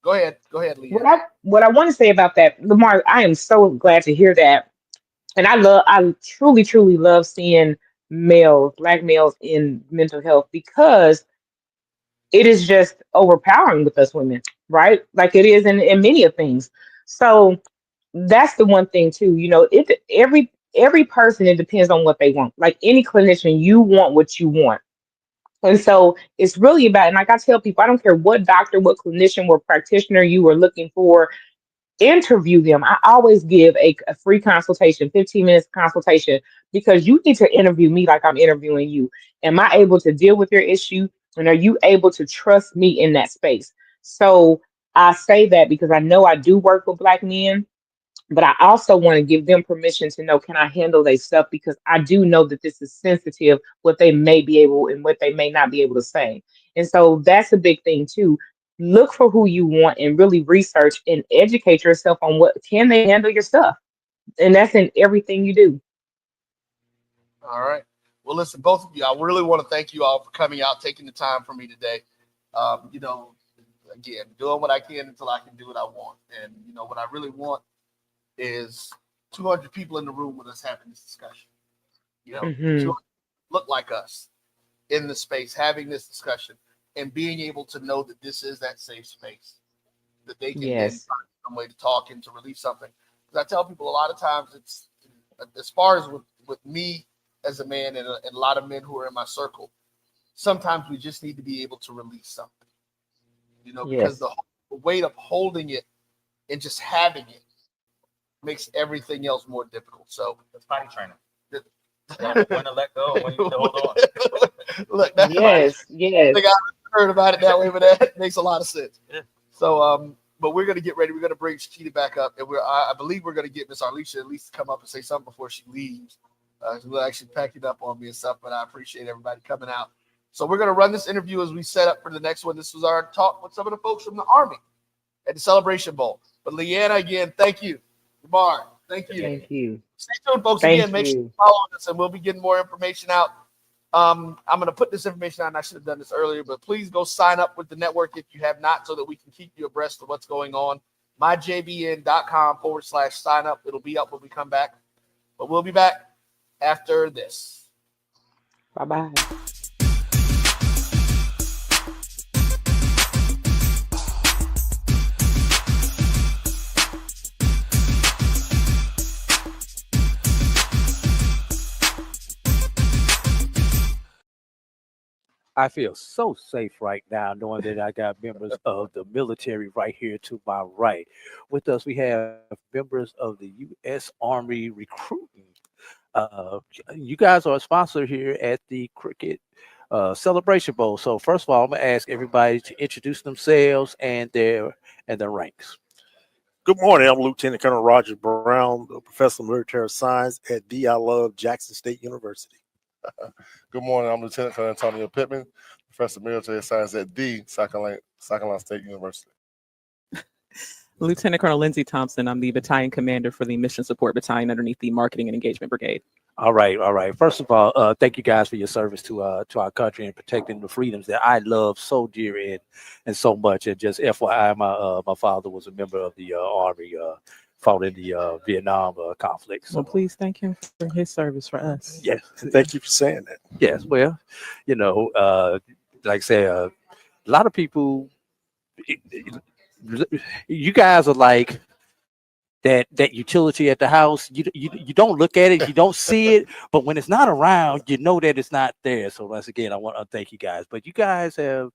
Speaker 2: Go ahead, Leah.
Speaker 6: What I want to say about that, Lamar, I am so glad to hear that. And I truly, truly love seeing Black males in mental health, because it is just overpowering with us women, right? Like it is in many of things. So that's the one thing too. Every person, it depends on what they want. Like any clinician, you want what you want. And so it's really about, and like I tell people, I don't care what doctor, what clinician, what practitioner you are looking for, interview them. I always give a free consultation, 15 minutes consultation, because you need to interview me like I'm interviewing you. Am I able to deal with your issue? And are you able to trust me in that space? So I say that because I know I do work with Black men, but I also want to give them permission to know, can I handle their stuff? Because I do know that this is sensitive, what they may be able and what they may not be able to say. And so that's a big thing too. Look for who you want and really research and educate yourself on what can they handle your stuff. And that's in everything you do.
Speaker 2: All right. Well, listen, both of you, I really want to thank you all for coming out, taking the time for me today. Again, doing what I can until I can do what I want. And, what I really want is 200 people in the room with us having this discussion. 200 look like us in the space, having this discussion, and being able to know that this is that safe space, that they can then find some way to talk and to release something. Because I tell people a lot of times, it's as far as with me as a man and a lot of men who are in my circle, sometimes we just need to be able to release something, because the weight of holding it and just having it makes everything else more difficult. So
Speaker 22: it's body training. When to let go, when to hold on.
Speaker 2: Look, that's
Speaker 6: yes.
Speaker 2: I think I heard about it that way, but that makes a lot of sense. Yeah. So, but we're gonna get ready. We're gonna bring Shakita back up, and I believe we're gonna get Miss Arlisha at least to come up and say something before she leaves. She's actually packing up on me and stuff, but I appreciate everybody coming out. So we're going to run this interview as we set up for the next one. This was our talk with some of the folks from the Army at the Celebration Bowl. But Leanna, again, thank you. Lamar, thank you.
Speaker 6: Thank you.
Speaker 2: Stay tuned, folks.
Speaker 6: Thank
Speaker 2: Again, make sure
Speaker 6: you.
Speaker 2: you follow us, and we'll be getting more information out. I'm going to put this information out, and I should have done this earlier, but please go sign up with the network if you have not, so that we can keep you abreast of what's going on. myjbn.com/sign up. It'll be up when we come back. But we'll be back after this.
Speaker 6: Bye-bye.
Speaker 5: I feel so safe right now knowing that I got members of the military right here to my right. With us, we have members of the U.S. Army recruiting. You guys are a sponsor here at the Cricket Celebration Bowl. So first of all, I'm going to ask everybody to introduce themselves and their ranks.
Speaker 7: Good morning. I'm Lieutenant Colonel Roger Brown, Professor of Military Science at D. I Love Jackson State University.
Speaker 23: Good morning. I'm Lieutenant Colonel Antonio Pittman, Professor of Military Science at D. South Carolina State University.
Speaker 24: Lieutenant Colonel Lindsey Thompson. I'm the battalion commander for the Mission Support Battalion underneath the Marketing and Engagement Brigade.
Speaker 5: All right. First of all, thank you guys for your service to our country and protecting the freedoms that I love so dear and so much. And just FYI, my father was a member of the Army, fought in the Vietnam conflict. So.
Speaker 24: Well, please thank him for his service for us.
Speaker 5: Yes,
Speaker 7: thank you for saying that.
Speaker 5: Yes, well, like I say, a lot of people, you guys are like that utility at the house. You don't look at it, you don't see it, but when it's not around, you know that it's not there. So once again, I want to thank you guys. But you guys have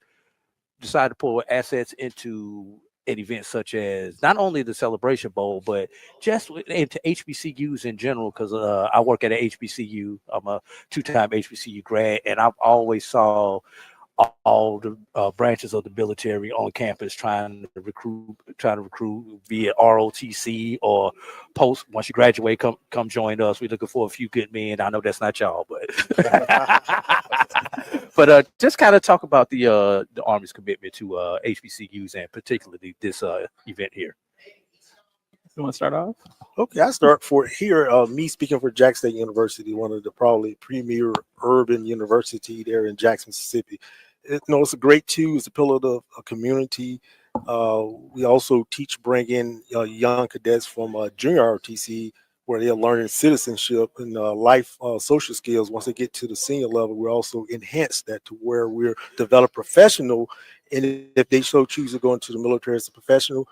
Speaker 5: decided to pull assets into an event such as not only the Celebration Bowl, but just into HBCUs in general, because I work at an HBCU. I'm a 2-time HBCU grad, and I've always saw all the branches of the military on campus trying to recruit via ROTC or post. Once you graduate, come join us. We're looking for a few good men. I know that's not y'all, but but just kind of talk about the Army's commitment to HBCUs and particularly this event here.
Speaker 24: You want to start off?
Speaker 7: Okay, I start for here. Me speaking for Jackson State University, one of the probably premier urban university there in Jackson, Mississippi. It's a great tool. It's a pillar of a community. We also bring in young cadets from junior ROTC, where they're learning citizenship and life social skills. Once they get to the senior level, we also enhance that to where we're develop professional. And if they so choose to go into the military as a professional,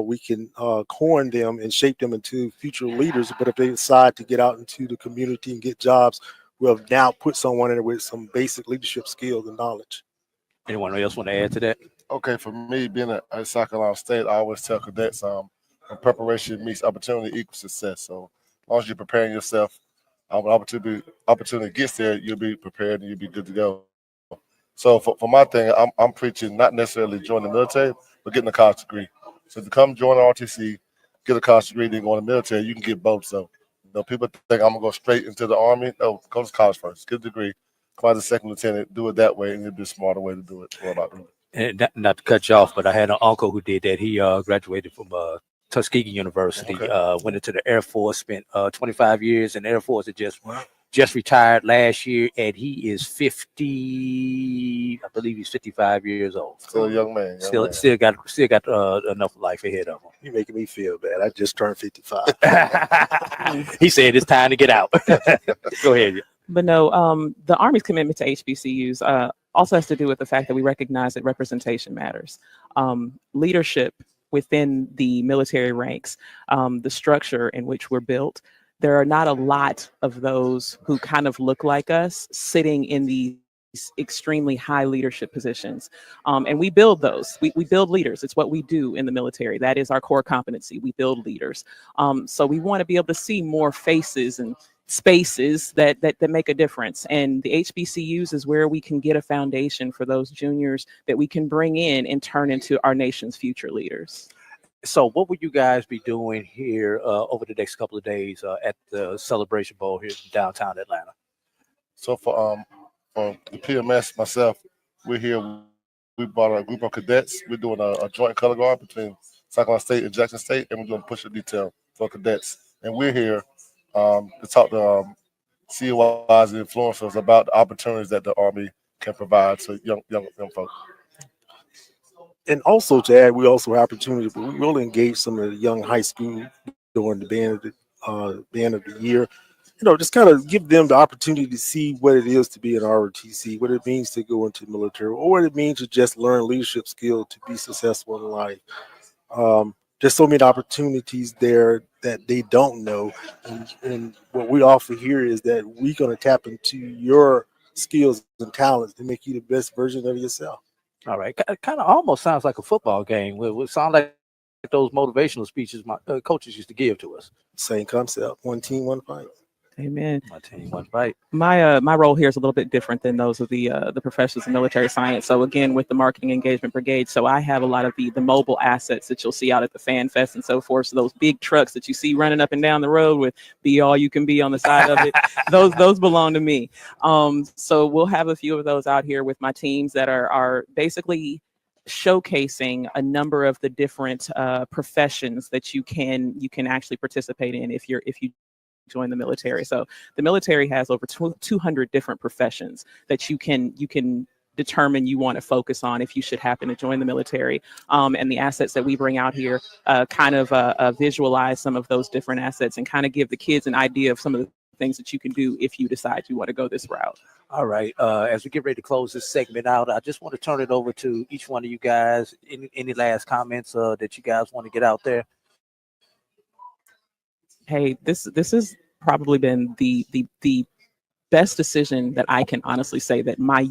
Speaker 7: we can coin them and shape them into future leaders. But if they decide to get out into the community and get jobs, we'll now put someone in there with some basic leadership skills and knowledge.
Speaker 5: Anyone else want to add to that?
Speaker 23: Okay, for me, being at South Carolina State, I always tell cadets preparation meets opportunity equals success. So as long as you're preparing yourself, when opportunity gets there, you'll be prepared and you'll be good to go. So for my thing, I'm preaching not necessarily joining the military, but getting a college degree. So to come join ROTC, get a college degree, then go in the military, you can get both. So people think I'm gonna go straight into the Army. No, go to college first, get a degree, come out as a second lieutenant, do it that way, and it'll be a smarter way to do it.
Speaker 5: And not to cut you off, but I had an uncle who did that. He graduated from Tuskegee University, went into the Air Force, spent 25 years in the Air Force, and just retired last year, and he is 50. I believe he's 55 years old.
Speaker 23: Still a young man.
Speaker 5: Still got enough life ahead of him.
Speaker 7: You're making me feel bad. I just turned 55.
Speaker 5: He said it's time to get out. Go ahead.
Speaker 24: But no, the Army's commitment to HBCUs also has to do with the fact that we recognize that representation matters. Leadership within the military ranks, the structure in which we're built, there are not a lot of those who kind of look like us sitting in these extremely high leadership positions. And we build those. We build leaders. It's what we do in the military. That is our core competency. We build leaders. So we want to be able to see more faces and spaces that make a difference. And the HBCUs is where we can get a foundation for those juniors that we can bring in and turn into our nation's future leaders.
Speaker 5: So what will you guys be doing here over the next couple of days at the Celebration Bowl here in downtown Atlanta?
Speaker 23: So for for the PMS, myself, we're here. We brought a group of cadets. We're doing a joint color guard between South Carolina State and Jackson State, and we're doing push-up detail for cadets. And we're here to talk to COIs and influencers about the opportunities that the Army can provide to young folks.
Speaker 7: And also to add, we also have opportunity, but we really engage some of the young high school during the band of the year. Just kind of give them the opportunity to see what it is to be an ROTC, what it means to go into the military, or what it means to just learn leadership skill to be successful in life. There's so many opportunities there that they don't know. And what we offer here is that we're going to tap into your skills and talents to make you the best version of yourself.
Speaker 5: All right. Kind of almost sounds like a football game. It sounds like those motivational speeches my coaches used to give to us.
Speaker 7: Same concept. One team, one fight.
Speaker 24: Amen.
Speaker 5: One team, one fight.
Speaker 24: My role here is a little bit different than those of the professionals in military science. So again, with the marketing engagement brigade, so I have a lot of the mobile assets that you'll see out at the Fan Fest and so forth. So those big trucks that you see running up and down the road with "Be All You Can Be" on the side of it, those belong to me. So we'll have a few of those out here with my teams that are basically showcasing a number of the different professions that you can actually participate in if you join the military. So the military has over 200 different professions that you can determine you want to focus on if you should happen to join the military. And the assets that we bring out here kind of visualize some of those different assets and kind of give the kids an idea of some of the things that you can do if you decide you want to go this route.
Speaker 5: All right. As we get ready to close this segment out, I just want to turn it over to each one of you guys. Any last comments that you guys want to get out there?
Speaker 24: Hey, this has probably been the best decision that I can honestly say that my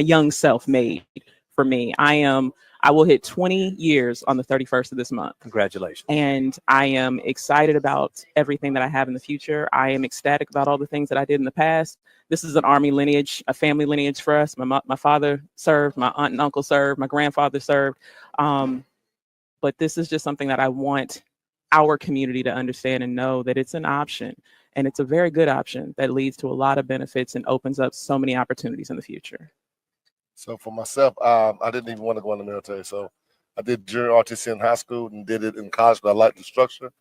Speaker 24: young self made for me. I will hit 20 years on the 31st of this month.
Speaker 5: Congratulations. And
Speaker 24: I am excited about everything that I have in the future. I am ecstatic about all the things that I did in the past. This is an Army lineage, a family lineage for us. My father served, my aunt and uncle served, my grandfather served. But this is just something that I want our community to understand and know that it's an option, and it's a very good option that leads to a lot of benefits and opens up so many opportunities in the future.
Speaker 23: So for myself, I didn't even want to go in the military. So I did junior RTC in high school and did it in college, but I liked the structure.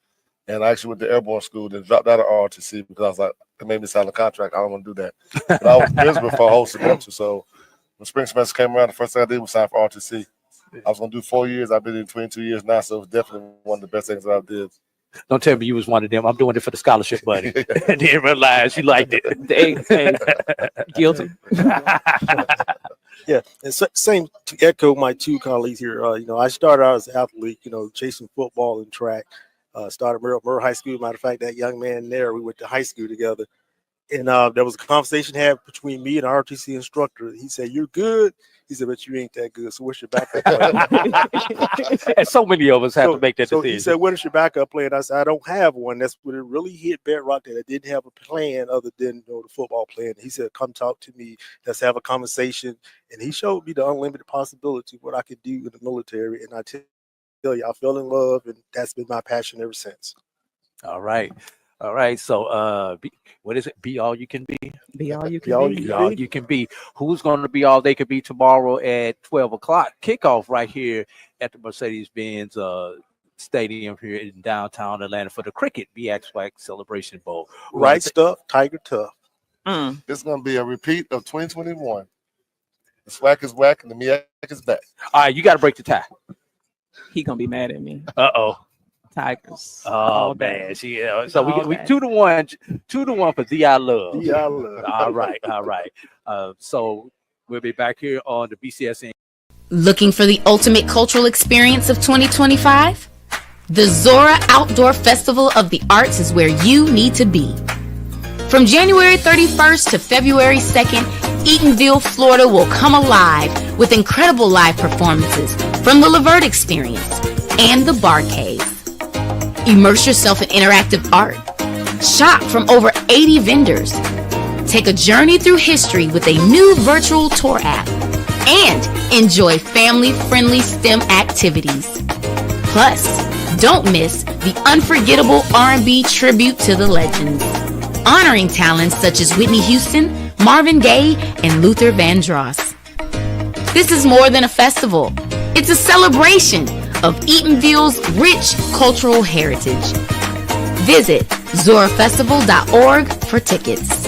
Speaker 23: And I actually went to airborne school, then dropped out of RTC because I was like, it made me sign a contract. I don't want to do that. But I was miserable for a whole semester. So when spring semester came around, the first thing I did was sign for RTC. I was going to do 4 years. I've been in 22 years now, so it was definitely one of the best things that I did.
Speaker 5: Don't tell me you was one of them. I'm doing it for the scholarship money. And didn't realize you liked it.
Speaker 24: Hey, guilty.
Speaker 7: Yeah, and same to echo my two colleagues here. I started out as an athlete, chasing football and track. Started Murrah High School. Matter of fact, that young man there, we went to high school together. And there was a conversation had between me and our RTC instructor. He said, "You're good." He said, "But you ain't that good. So what's your backup plan?"
Speaker 5: And so many of us have to make that decision.
Speaker 7: He said, "What is your backup plan?" I said, "I don't have one." That's when it really hit bedrock that I didn't have a plan other than the football plan. He said, "Come talk to me. Let's have a conversation." And he showed me the unlimited possibility of what I could do in the military. And I tell you, I fell in love, and that's been my passion ever since.
Speaker 5: All right. All right. So what is it? Be all you can be.
Speaker 24: Be all you can be.
Speaker 5: Be all you can be. Who's going to be all they can be tomorrow at 12 o'clock? Kickoff right here at the Mercedes-Benz Stadium here in downtown Atlanta for the Cricket BX Celebration Bowl.
Speaker 7: Right stuff, Tiger tough.
Speaker 23: It's going to be a repeat of 2021. The SWAC is whack and the MEAC is back.
Speaker 5: All right, you got to break the tie.
Speaker 24: He going to be mad at me.
Speaker 5: Uh-oh.
Speaker 24: Tigers.
Speaker 5: Oh man, so we 2-1 for DI Love.
Speaker 7: DI Love.
Speaker 5: All right. So we'll be back here on the BCSN.
Speaker 11: Looking for the ultimate cultural experience of 2025? The Zora Outdoor Festival of the Arts is where you need to be. From January 31st to February 2nd, Eatonville, Florida will come alive with incredible live performances from the Levert Experience and the Bar Cave. Immerse yourself in interactive art. Shop from over 80 vendors. Take a journey through history with a new virtual tour app. And enjoy family-friendly STEM activities. Plus, don't miss the unforgettable R&B tribute to the legends, honoring talents such as Whitney Houston, Marvin Gaye, and Luther Vandross. This is more than a festival. It's a celebration of Eatonville's rich cultural heritage. Visit zorafestival.org for tickets.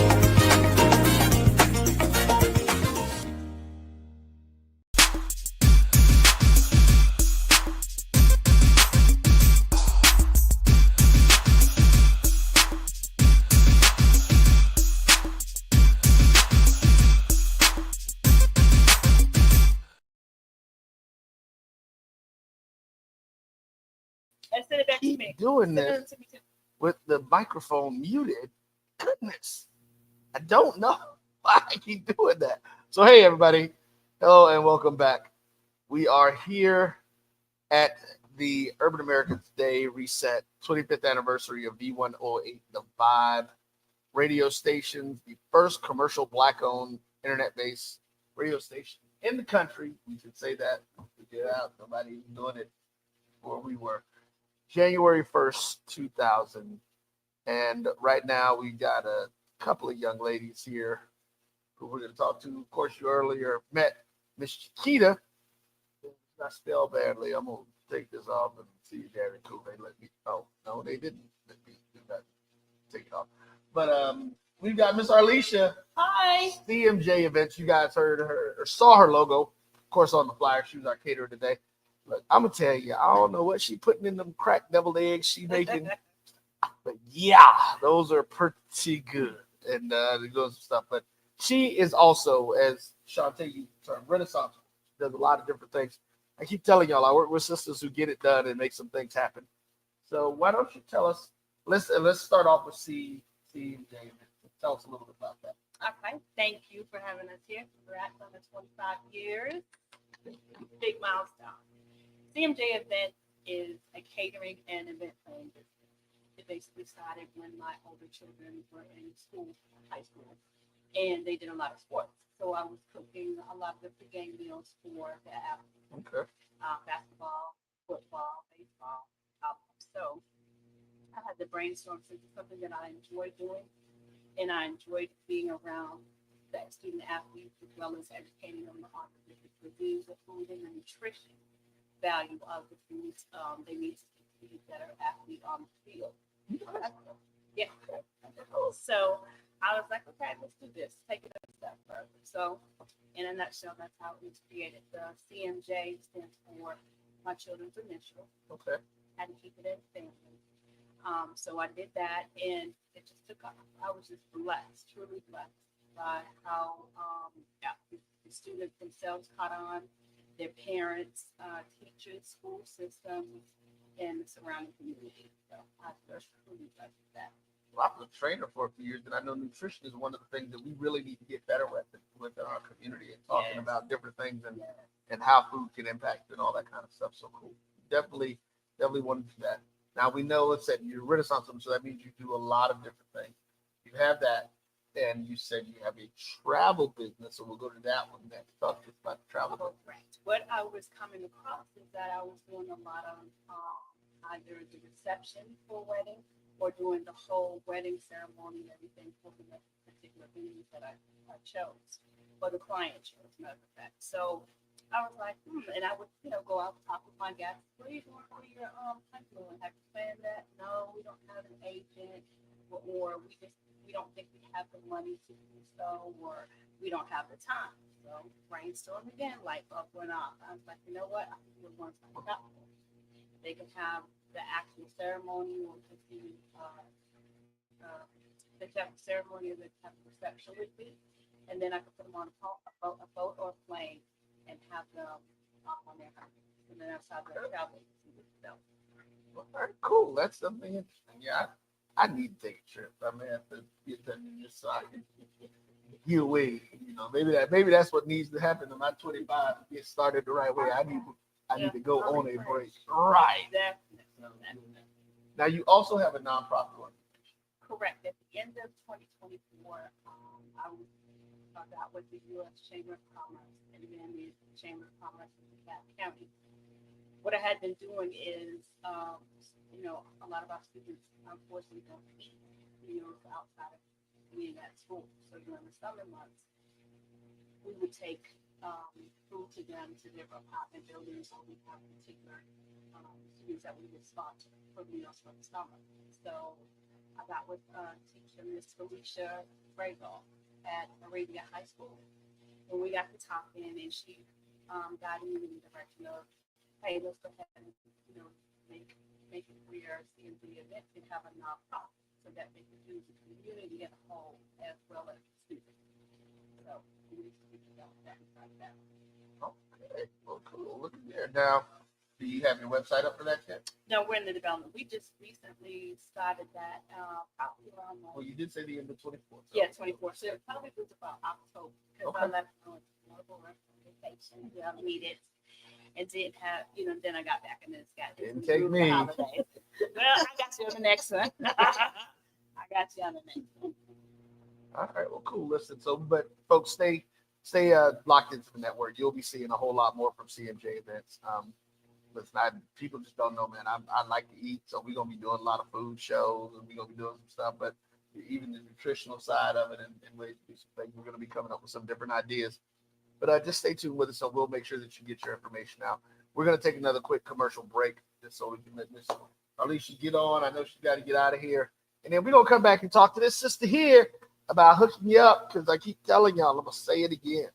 Speaker 3: And send it back to me.
Speaker 2: Keep doing
Speaker 3: Send it
Speaker 2: this
Speaker 3: to me too.
Speaker 2: with the microphone muted. Goodness, I don't know why I keep doing that. So hey everybody, hello and welcome back. We are here at the Urban Americans Day Reset 25th anniversary of V108, the Vibe radio stations, the first commercial black-owned internet-based radio station in the country. We should say that. We get out. Nobody was doing it before we were. January 1st, 2000. And right now we got a couple of young ladies here who we're going to talk to. Of course, you earlier met Miss Chiquita. It's not spelled badly. I'm going to take this off and see if they're cool. They let me. Oh, no, they didn't let me do that. Take it off. But we've got Miss Arlisha.
Speaker 3: Hi.
Speaker 2: CMJ Events. You guys heard her or saw her logo, of course, on the flyer. She was our caterer today. Look, I'm gonna tell you, I don't know what she putting in them cracked deviled eggs she making, but yeah, those are pretty good. And there goes some stuff. But she is also, as Shantae termed, Renaissance. She does a lot of different things. I keep telling y'all, I work with sisters who get it done and make some things happen. So why don't you tell us? Let's start off with CMJ. Tell us a little bit about that.
Speaker 4: Okay, thank you for having us here. Congrats on the 25 years. Big milestone. CMJ Events is a catering and event planning business. It basically started when my older children were in school, high school, and they did a lot of sports. So I was cooking a lot of the pre-game meals for the athletes.
Speaker 2: Okay.
Speaker 4: Basketball, football, baseball. So I had to brainstorm since it's something that I enjoy doing, and I enjoyed being around that student athletes as well as educating them on the reviews of food and the nutrition value of the foods they need to be a better athlete on the field. Yeah. So I was like, okay, let's do this. Take it a step further. So in a nutshell, that's how it was created. The CMJ stands for my children's initial.
Speaker 2: Okay.
Speaker 4: Had to keep it in family. So I did that, and it just took off. I was just blessed, truly blessed by how the students themselves caught on, their parents, teachers, school systems, and the surrounding community. So I was truly blessed with that.
Speaker 2: Well, I was a trainer for a few years, and I know nutrition is one of the things that we really need to get better with within our community and talking about different things and how food can impact and all that kind of stuff. So cool. Definitely want to do that. Now we know it's that you're Renaissance, so that means you do a lot of different things. You have that, and you said you have a travel business, so we'll go to that one next. Talk to us about the travel business.
Speaker 4: Correct. What I was coming across is that I was doing a lot of either the reception for wedding or doing the whole wedding ceremony and everything for the particular venues that I chose, or the client chose, matter of fact. So I was like, and I would, go out and talk with my guests. What are you doing for your honeymoon? Have you planned that? No, we don't have an agent, or we don't think we have the money to do so, or we don't have the time. So brainstorm again, light bulb went off. I was like, you know what? I think we're going to find out. They can have the actual ceremony, or just the ceremony or the type of reception with me, and then I could put them on a boat or a plane and have them on their house. And then that's how they're traveling.
Speaker 2: All right, cool. That's something interesting. Yeah, I need to take a trip. I may have to get that just so I can get away. Maybe that's what needs to happen to my 25 to get started the right way. I need to go on a break. Right.
Speaker 4: Definitely.
Speaker 2: Now you also have a nonprofit organization.
Speaker 4: Correct. At the end of 2024, I was out with the U.S. Chamber of Commerce and then the Chamber of Commerce in DeKalb County. What I had been doing is, a lot of our students unfortunately don't eat meals outside of being at school. So during the summer months, we would take food to them to their apartment buildings, or we have particular students that we would sponsor for meals for the summer. So I got with teacher Miss Felicia Bragal at Arabia High School. When we got to talking, and she guided me in the direction of, hey, let's go ahead and make it where CMJ Events can have a nonprofit so that they can use the community as a whole as well as the students. So we need to develop that like that.
Speaker 2: Okay, well, cool. Look at there. Now, do you have your website up for that yet?
Speaker 4: No, we're in the development. We just recently started that probably around
Speaker 2: Well, you did say the end of 24th.
Speaker 4: yeah, 24. So it probably was about October because I left on vacation. Yeah, I needed and didn't have, then I got back and then it's got
Speaker 2: Didn't take me.
Speaker 4: Well, I got you on the next one. I got you on the next one.
Speaker 2: All right, well, cool. Listen, but folks, stay locked into the network. You'll be seeing a whole lot more from CMJ Events. Listen, people just don't know, man. I like to eat, so we're gonna be doing a lot of food shows, and we're gonna be doing some stuff. But even the nutritional side of it, and ways to do some things, we're gonna be coming up with some different ideas. But just stay tuned with us, so we'll make sure that you get your information out. We're gonna take another quick commercial break, just so we can let Miss Alicia get on. I know she's got to get out of here, and then we're gonna come back and talk to this sister here about hooking you up, because I keep telling y'all, I'm gonna say it again.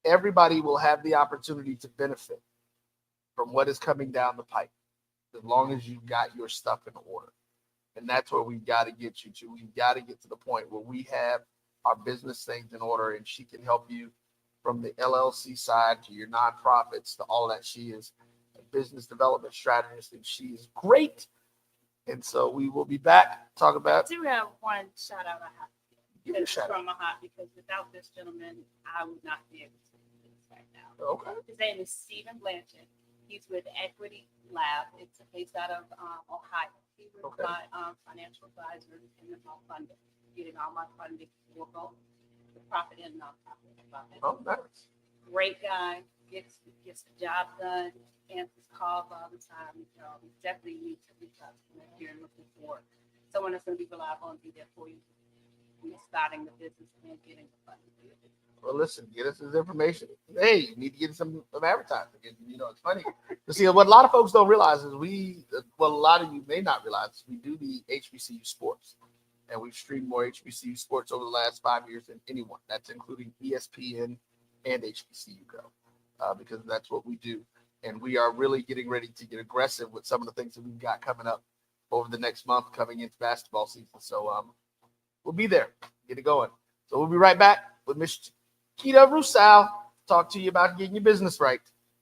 Speaker 2: Everybody will have the opportunity to benefit from what is coming down the pipe, as long as you've got your stuff in order. And that's where we've got to get you to. We've got to get to the point where we have our business things in order, and she can help you from the LLC side to your nonprofits to all that. She is a business development strategist, and she is great. And so we will be back to talk about.
Speaker 4: I do have one shout out I have to
Speaker 2: Give me a shout out.
Speaker 4: from my heart, because without this gentleman, I would not be able to do this right now.
Speaker 2: Okay.
Speaker 4: His name is Stephen Blanchard. He's with Equity Lab. It's based out of Ohio. He was my financial advisor in my funding, getting all my funding for both the profit and nonprofit.
Speaker 2: Oh, nice.
Speaker 4: Great guy. Gets the job done. Answers calls all the time. You definitely need to reach out to him if you're looking for someone that's going to be reliable and be there for you when you're starting the business and getting the funding for your business.
Speaker 2: Well, listen, get us his information. Hey, you need to get some advertising. It's funny to see what a lot of folks don't realize is a lot of you may not realize, we do the HBCU sports, and we've streamed more HBCU sports over the last 5 years than anyone. That's including ESPN and HBCU Go, because that's what we do. And we are really getting ready to get aggressive with some of the things that we've got coming up over the next month coming into basketball season. So we'll be there, get it going. So we'll be right back with Miss Kita Rusal, talk to you about getting your business right.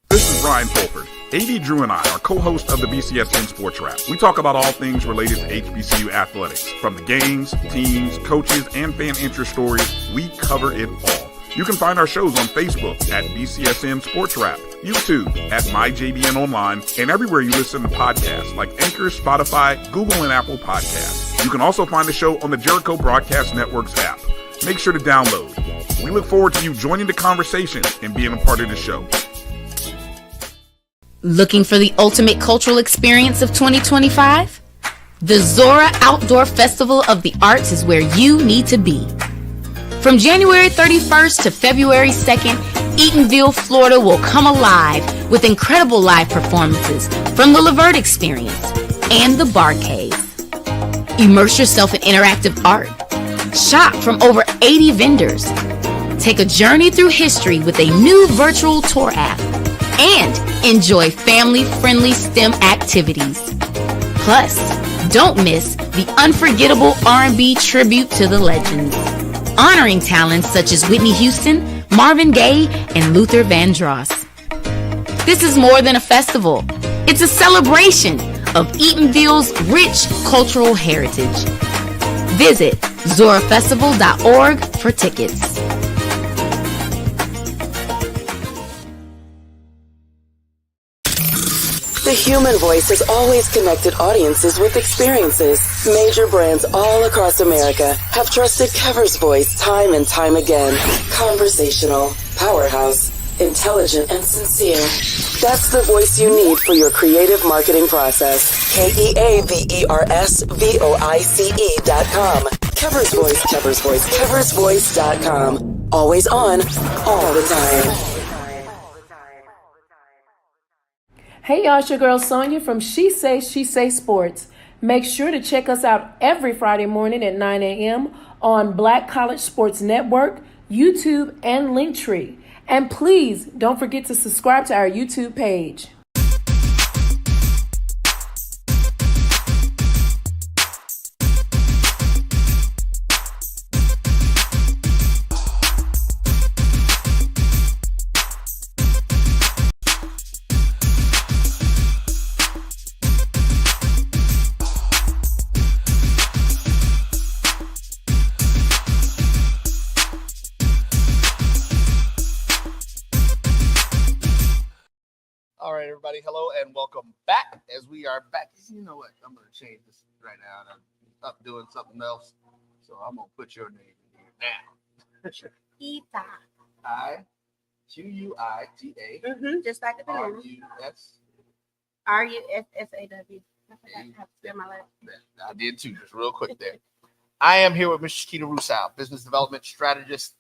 Speaker 10: This is Brian Fulford. AD Drew and I are co-hosts of the BCSN Sports Wrap. We talk about all things related to HBCU athletics. From the games, teams, coaches, and fan interest stories, we cover it all. You can find our shows on Facebook at BCSN Sports Wrap, YouTube at MyJBN Online, and everywhere you listen to podcasts like Anchor, Spotify, Google, and Apple Podcasts. You can also find the show on the Jericho Broadcast Network's app. Make sure to download. We look forward to you joining the conversation and being a part of the show.
Speaker 11: Looking for the ultimate cultural experience of 2025? The Zora Outdoor Festival of the Arts is where you need to be. From January 31st to February 2nd, Eatonville, Florida will come alive with incredible live performances from the Levert Experience and the Bar Cave. Immerse yourself in interactive art. Shop from over 80 vendors. Take a journey through history with a new virtual tour app. And enjoy family-friendly STEM activities. Plus, don't miss the unforgettable R&B tribute to the legends, honoring talents such as Whitney Houston, Marvin Gaye, and Luther Vandross. This is more than a festival. It's a celebration of Eatonville's rich cultural heritage. Visit zorafestival.org for tickets.
Speaker 8: The human voice has always connected audiences with experiences. Major brands all across America have trusted Cover's voice time and time again. Conversational, powerhouse, intelligent, and sincere. That's the voice you need for your creative marketing process. KEAVERSVOICE.com. Kever's Voice, Kever's Voice, keversvoice.com. Always on, all the time.
Speaker 9: Hey y'all, it's your girl Sonia from She Say Sports. Make sure to check us out every Friday morning at 9 a.m. on Black College Sports Network, YouTube, and Linktree. And please don't forget to subscribe to our YouTube page.
Speaker 2: All right, everybody. Hello and welcome back. As we are back, you know what? I'm going to change this right now. I'm up doing something else, so I'm going to put your name in here now.
Speaker 14: Ita.
Speaker 2: I-Q-U-I-T-A.
Speaker 14: Just like the banana.
Speaker 2: R-U-S.
Speaker 14: R-U-S-S-A-W. I forgot how to spell my last name.
Speaker 2: I did too, just real quick there. I am here with Ms. Shakita Rusow, business development strategist.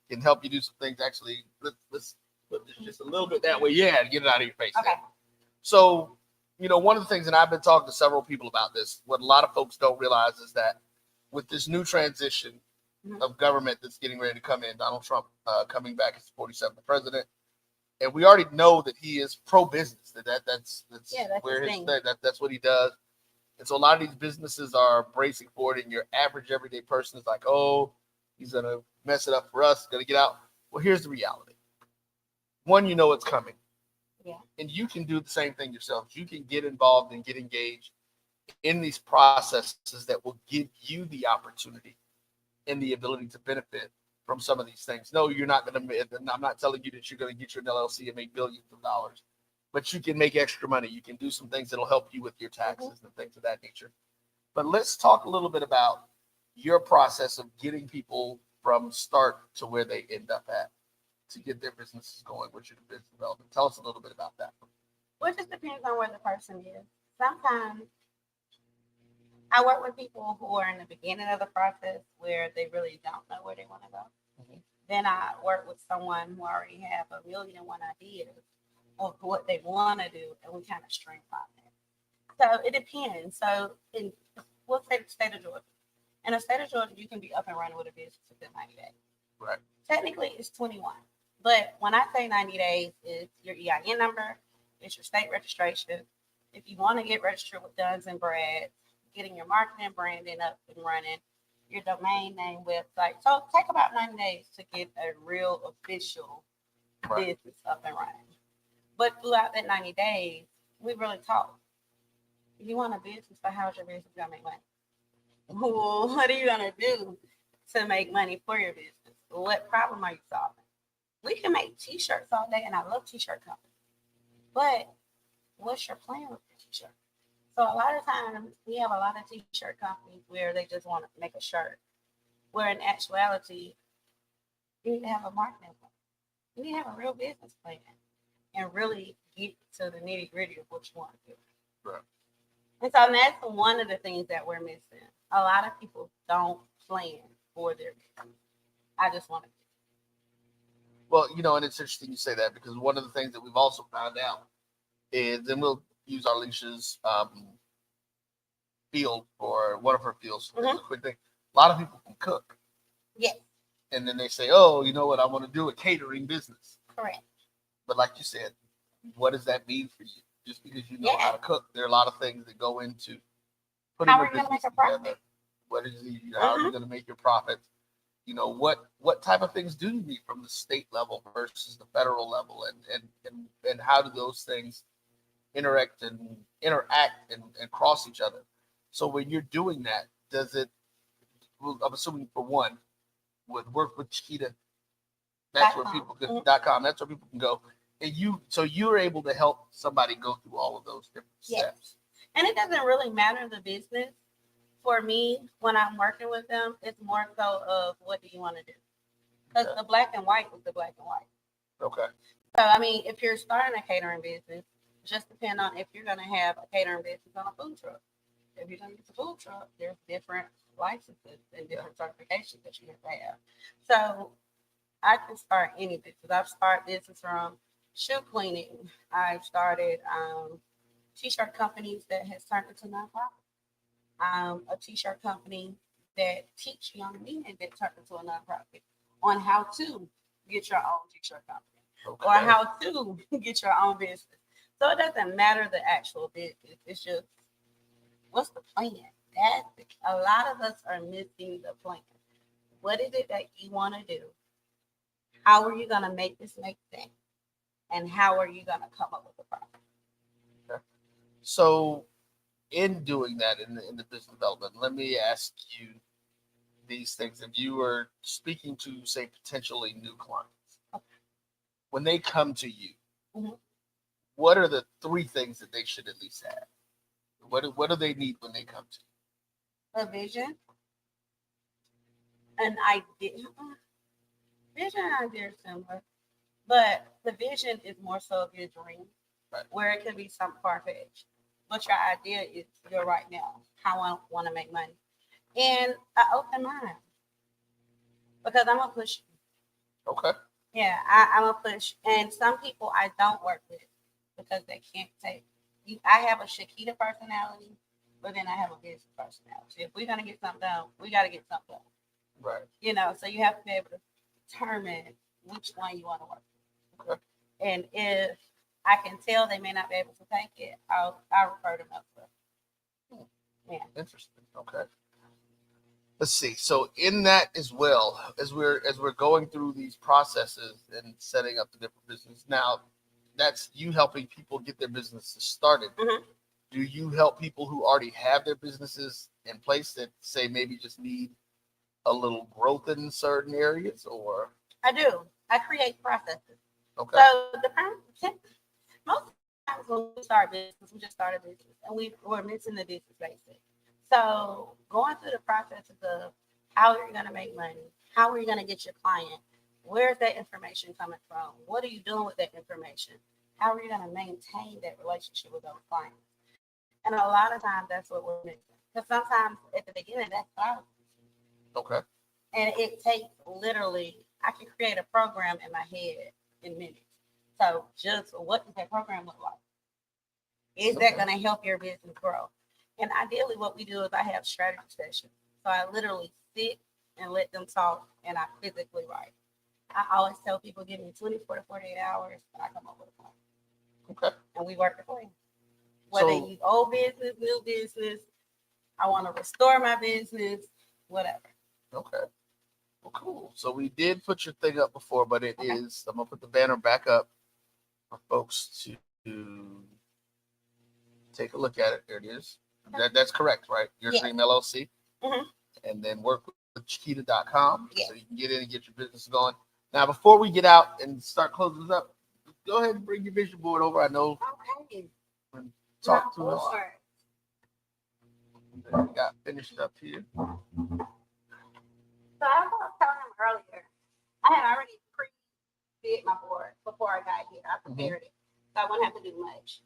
Speaker 2: Can help you do some things. Actually, let's put this just a little bit that way. Yeah, get it out of your face.
Speaker 14: Okay.
Speaker 2: There. So, you know, one of the things, and I've been talking to several people about this, what a lot of folks don't realize is that with this new transition of government that's getting ready to come in, Donald Trump coming back as the 47th president, and we already know that he is pro-business. That's where his thing. That's what he does. And so a lot of these businesses are bracing for it, and your average everyday person is like, oh, he's going to mess it up for us, going to get out. Well, here's the reality. One, you know it's coming.
Speaker 14: Yeah.
Speaker 2: And you can do the same thing yourself. You can get involved and get engaged in these processes that will give you the opportunity and the ability to benefit from some of these things. No, you're not going to, I'm not telling you that you're going to get your LLC and make billions of dollars, but you can make extra money. You can do some things that'll help you with your taxes and things of that nature. But let's talk a little bit about your process of getting people from start to where they end up at to get their businesses going. What's your business development? Tell us a little bit about that.
Speaker 14: Well, it just depends on where the person is. Sometimes I work with people who are in the beginning of the process where they really don't know where they want to go. Then I work with someone who already have 1,000,001 ideas of what they want to do, and we kind of streamline it. So it depends. So we'll say the state of Georgia. In the state of Georgia, you can be up and running with a business within 90 days.
Speaker 2: Right.
Speaker 14: Technically, it's 21. But when I say 90 days, it's your EIN number, it's your state registration. If you want to get registered with Duns and Brad, getting your marketing and branding up and running, your domain name, website. So take about 90 days to get a real official business up and running. But throughout that 90 days, we really talk. If you want a business, but how's your business going to make money? Well, what are you going to do to make money for your business? What problem are you solving? We can make t-shirts all day, and I love t-shirt companies. But what's your plan with the t-shirt? So a lot of times we have a lot of t-shirt companies where they just want to make a shirt. Where in actuality, you need to have a marketing plan. You need to have a real business plan and really get to the nitty gritty of what you want to do.
Speaker 2: Right.
Speaker 14: And so that's one of the things that we're missing. A lot of people don't plan for their business. I just want to.
Speaker 2: Well, you know, and it's interesting you say that because one of the things that we've also found out is, and we'll use our Alicia's field for one of her fields for a quick thing. A lot of people can cook.
Speaker 14: Yes.
Speaker 2: And then they say, oh, you know what, I want to do a catering business.
Speaker 14: Correct.
Speaker 2: But like you said, what does that mean for you? Just because you know how to cook, there are a lot of things that go into putting your business together. What is it? How are you going to make your profits? You know, what type of things do you need from the state level versus the federal level, and how do those things interact and cross each other? So when you're doing that, does it? Well, I'm assuming for one, with work with Chiquita, that's where people can .com. That's where people can go, and you're able to help somebody go through all of those different steps.
Speaker 14: And it doesn't really matter the business. For me, when I'm working with them, it's more so of what do you want to do? Because the black and white is the black and white.
Speaker 2: Okay.
Speaker 14: So, I mean, if you're starting a catering business, just depend on if you're going to have a catering business on a food truck. If you're gonna use a food truck, there's different licenses and different certifications that you have to have. So I can start any business. I've started business from shoe cleaning. I've started t-shirt companies that has turned into nonprofit. A t-shirt company that teach young men that turned into a nonprofit on how to get your own t-shirt company or how to get your own business. So it doesn't matter the actual business. It's just what's the plan? A lot of us are missing the plan. What is it that you want to do? How are you going to make this make sense? And how are you going to come up with a product?
Speaker 2: So, in doing that in the business development, let me ask you these things. If you were speaking to, say, potentially new clients, when they come to you, what are the 3 things that they should at least have? What do they need when they come to you?
Speaker 14: A vision, an idea. Vision and idea are similar, but the vision is more so of your dream, where it could be some far-fetched. But your idea is your right now, how I want to make money. And an open mind, because I'm going to push you.
Speaker 2: Okay.
Speaker 14: Yeah, I'm going to push. And some people I don't work with because they can't take. I have a Shakita personality, but then I have a business personality. If we're going to get something done, we got to get something done.
Speaker 2: Right.
Speaker 14: You know, so you have to be able to determine which one you want to work with.
Speaker 2: Okay.
Speaker 14: And if I can tell they may not be able to take it, I'll refer them elsewhere. Yeah.
Speaker 2: Interesting. Okay. Let's see. So in that as well, as we're going through these processes and setting up the different businesses, now that's you helping people get their businesses started. Do you help people who already have their businesses in place that say maybe just need a little growth in certain areas, or?
Speaker 14: I do. I create processes.
Speaker 2: Okay.
Speaker 14: So most times when we start business, we just start a business and we're missing the business basics. So going through the processes of how are you going to make money? How are you going to get your client? Where's that information coming from? What are you doing with that information? How are you going to maintain that relationship with those clients? And a lot of times that's what we're missing. Because sometimes at the beginning, that's hard.
Speaker 2: Okay.
Speaker 14: And it takes literally, I can create a program in my head in minutes. So just what does that program look like? Is that going to help your business grow? And ideally what we do is I have strategy sessions. So I literally sit and let them talk and I physically write. I always tell people, give me 24 to 48 hours and I come up with a plan.
Speaker 2: Okay.
Speaker 14: And we work the plan. Whether you old business, new business, I want to restore my business, whatever.
Speaker 2: Okay. Well, cool. So we did put your thing up before, but it is, I'm going to put the banner back up for folks to take a look at it. There it is. That's correct, right? Your Dream LLC. And then work with Chiquita.com so you can get in and get your business going. Now, before we get out and start closing this up, go ahead and bring your vision board over. I know.
Speaker 14: Okay.
Speaker 2: Talk to us. We got finished up here.
Speaker 14: So I was telling him earlier, I had already pre-did my board before I got here. I prepared it, so I wouldn't have to do much.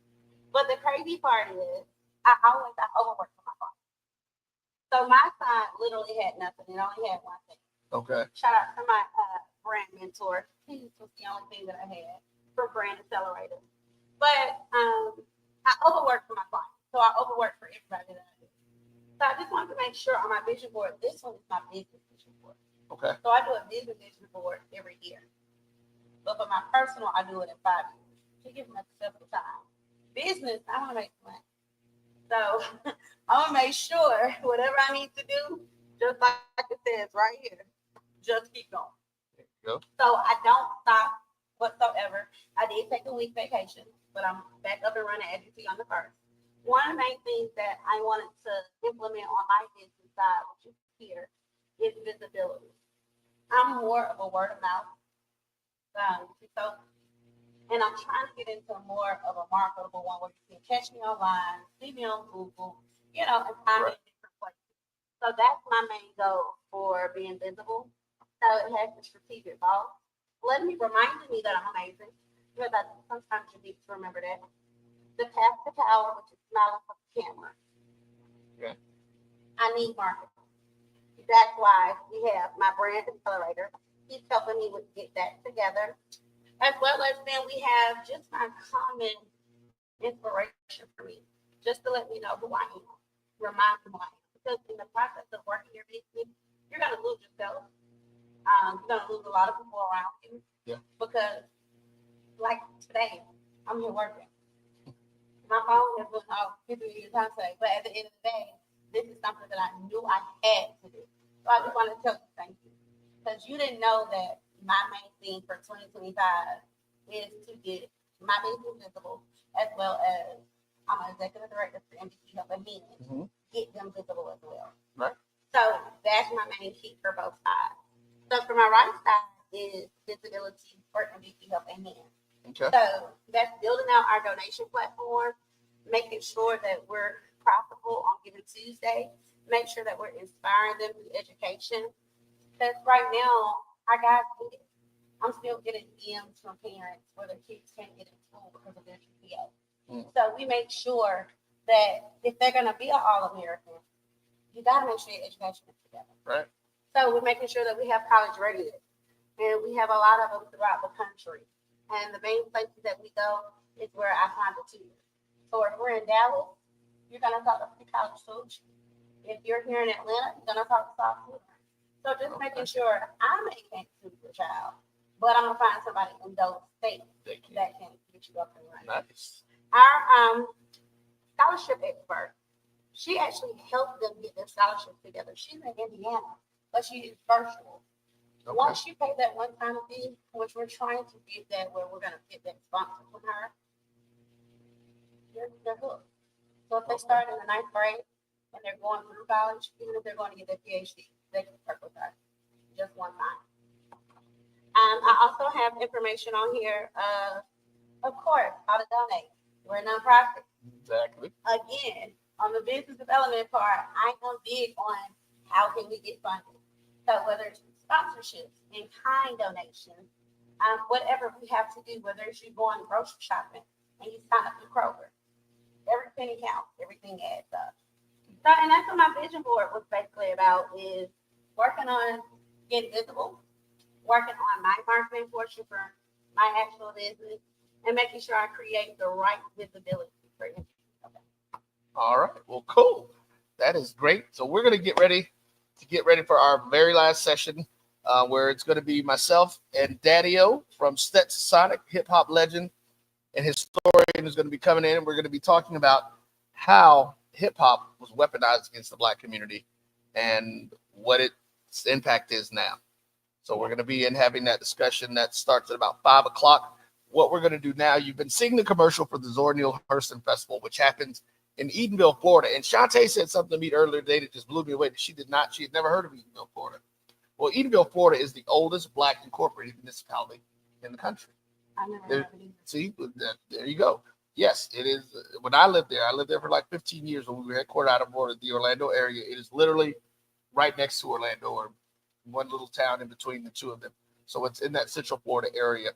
Speaker 14: But the crazy part is, I overwork for my phone. So my son literally had nothing. It only had one thing.
Speaker 2: Okay.
Speaker 14: Shout out to my brand mentor. He was the only thing that I had for Brand Accelerator. But I overwork for my clients. So I overwork for everybody that I do. So I just wanted to make sure on my vision board, this one is my business vision board.
Speaker 2: Okay.
Speaker 14: So I do a business vision board every year. But for my personal, I do it in 5 years to give myself the time. Business, I want to make money. So I want to make sure whatever I need to do, just like it says right here, just keep going.
Speaker 2: Go.
Speaker 14: So I don't stop whatsoever. I did take a week vacation, but I'm back up and running as you see on the 1st. One of the main things that I wanted to implement on my business side, which is here, is visibility. I'm more of a word of mouth. And I'm trying to get into more of a marketable one where you can catch me online, see me on Google, and find me in different places. So that's my main goal for being visible. So it has the strategic thought, reminding me that I'm amazing, because sometimes you need to remember that. The path to power, which is smiling for the camera.
Speaker 2: Okay.
Speaker 14: I need marketing. That's why we have my brand accelerator. He's helping me with get that together. As well as then we have just my common inspiration for me, just to let me know who I am, remind me who I am. Because in the process of working your business, you're gonna lose yourself. You're gonna lose a lot of people around you.
Speaker 2: Yeah.
Speaker 14: Because like today, I'm here working. My phone has been off 50 years time today, but at the end of the day, this is something that I knew I had to do. So I just want to tell you thank you. Because you didn't know that my main theme for 2025 is to get my business visible, as well as I'm an executive director for MVP Help and Men, get them visible as well.
Speaker 2: Right.
Speaker 14: So that's my main key for both sides. So for my right side is visibility for MVP Help and Men.
Speaker 2: Okay.
Speaker 14: So that's building out our donation platform, making sure that we're profitable on Giving Tuesday, make sure that we're inspiring them through education. Because right now, our guys need it. I'm still getting DMs from parents where their kids can't get in school because of their GPA. So we make sure that if they're going to be an All-American, you got to make sure your education is together.
Speaker 2: Right.
Speaker 14: So we're making sure that we have college readiness. And we have a lot of them throughout the country. And the main places that we go is where I find the tutors. So if we're in Dallas, you're going to talk to pre-college coach. If you're here in Atlanta, you're going to talk to South Florida. So just making sure I may can't tutor your child, but I'm going to find somebody in those states that can get you up and running.
Speaker 2: Nice.
Speaker 14: Our scholarship expert, she actually helped them get their scholarships together. She's in Indiana, but she is virtual.
Speaker 2: Okay.
Speaker 14: Once you pay that one-time fee, which we're trying to get that where we're going to get that sponsor from her, they're hooked. So if they start in the 9th grade and they're going through college, even if they're going to get their PhD, they can work with her just one time. I also have information on here, of course, how to donate. We're a nonprofit.
Speaker 2: Exactly.
Speaker 14: Again, on the business development part, I am big on how can we get funded. So whether it's sponsorships, in-kind donations, whatever we have to do, whether it's you going grocery shopping and you sign up to Kroger, every penny counts, everything adds up. So, and that's what my vision board was basically about, is working on getting visible, working on my marketing portion for my actual business, and making sure I create the right visibility for you.
Speaker 2: All right. Well, cool. That is great. So we're going to get ready for our very last session, where it's going to be myself and Daddy-O from Stetson Sonic, hip hop legend, and historian is going to be coming in, and we're going to be talking about how hip hop was weaponized against the Black community and what its impact is now. So we're going to be in having that discussion that starts at about 5 o'clock. What we're going to do now, you've been seeing the commercial for the Zora Neale Hurston Festival, which happens in Edenville, Florida. And Shantae said something to me earlier today that just blew me away. She had never heard of Edenville, Florida. Well, Edenville, Florida is the oldest Black incorporated municipality in the country. See, there you go. Yes, it is. When I lived there for like 15 years when we were headquartered out of the Orlando area. It is literally right next to Orlando, or one little town in between the two of them. So it's in that Central Florida area.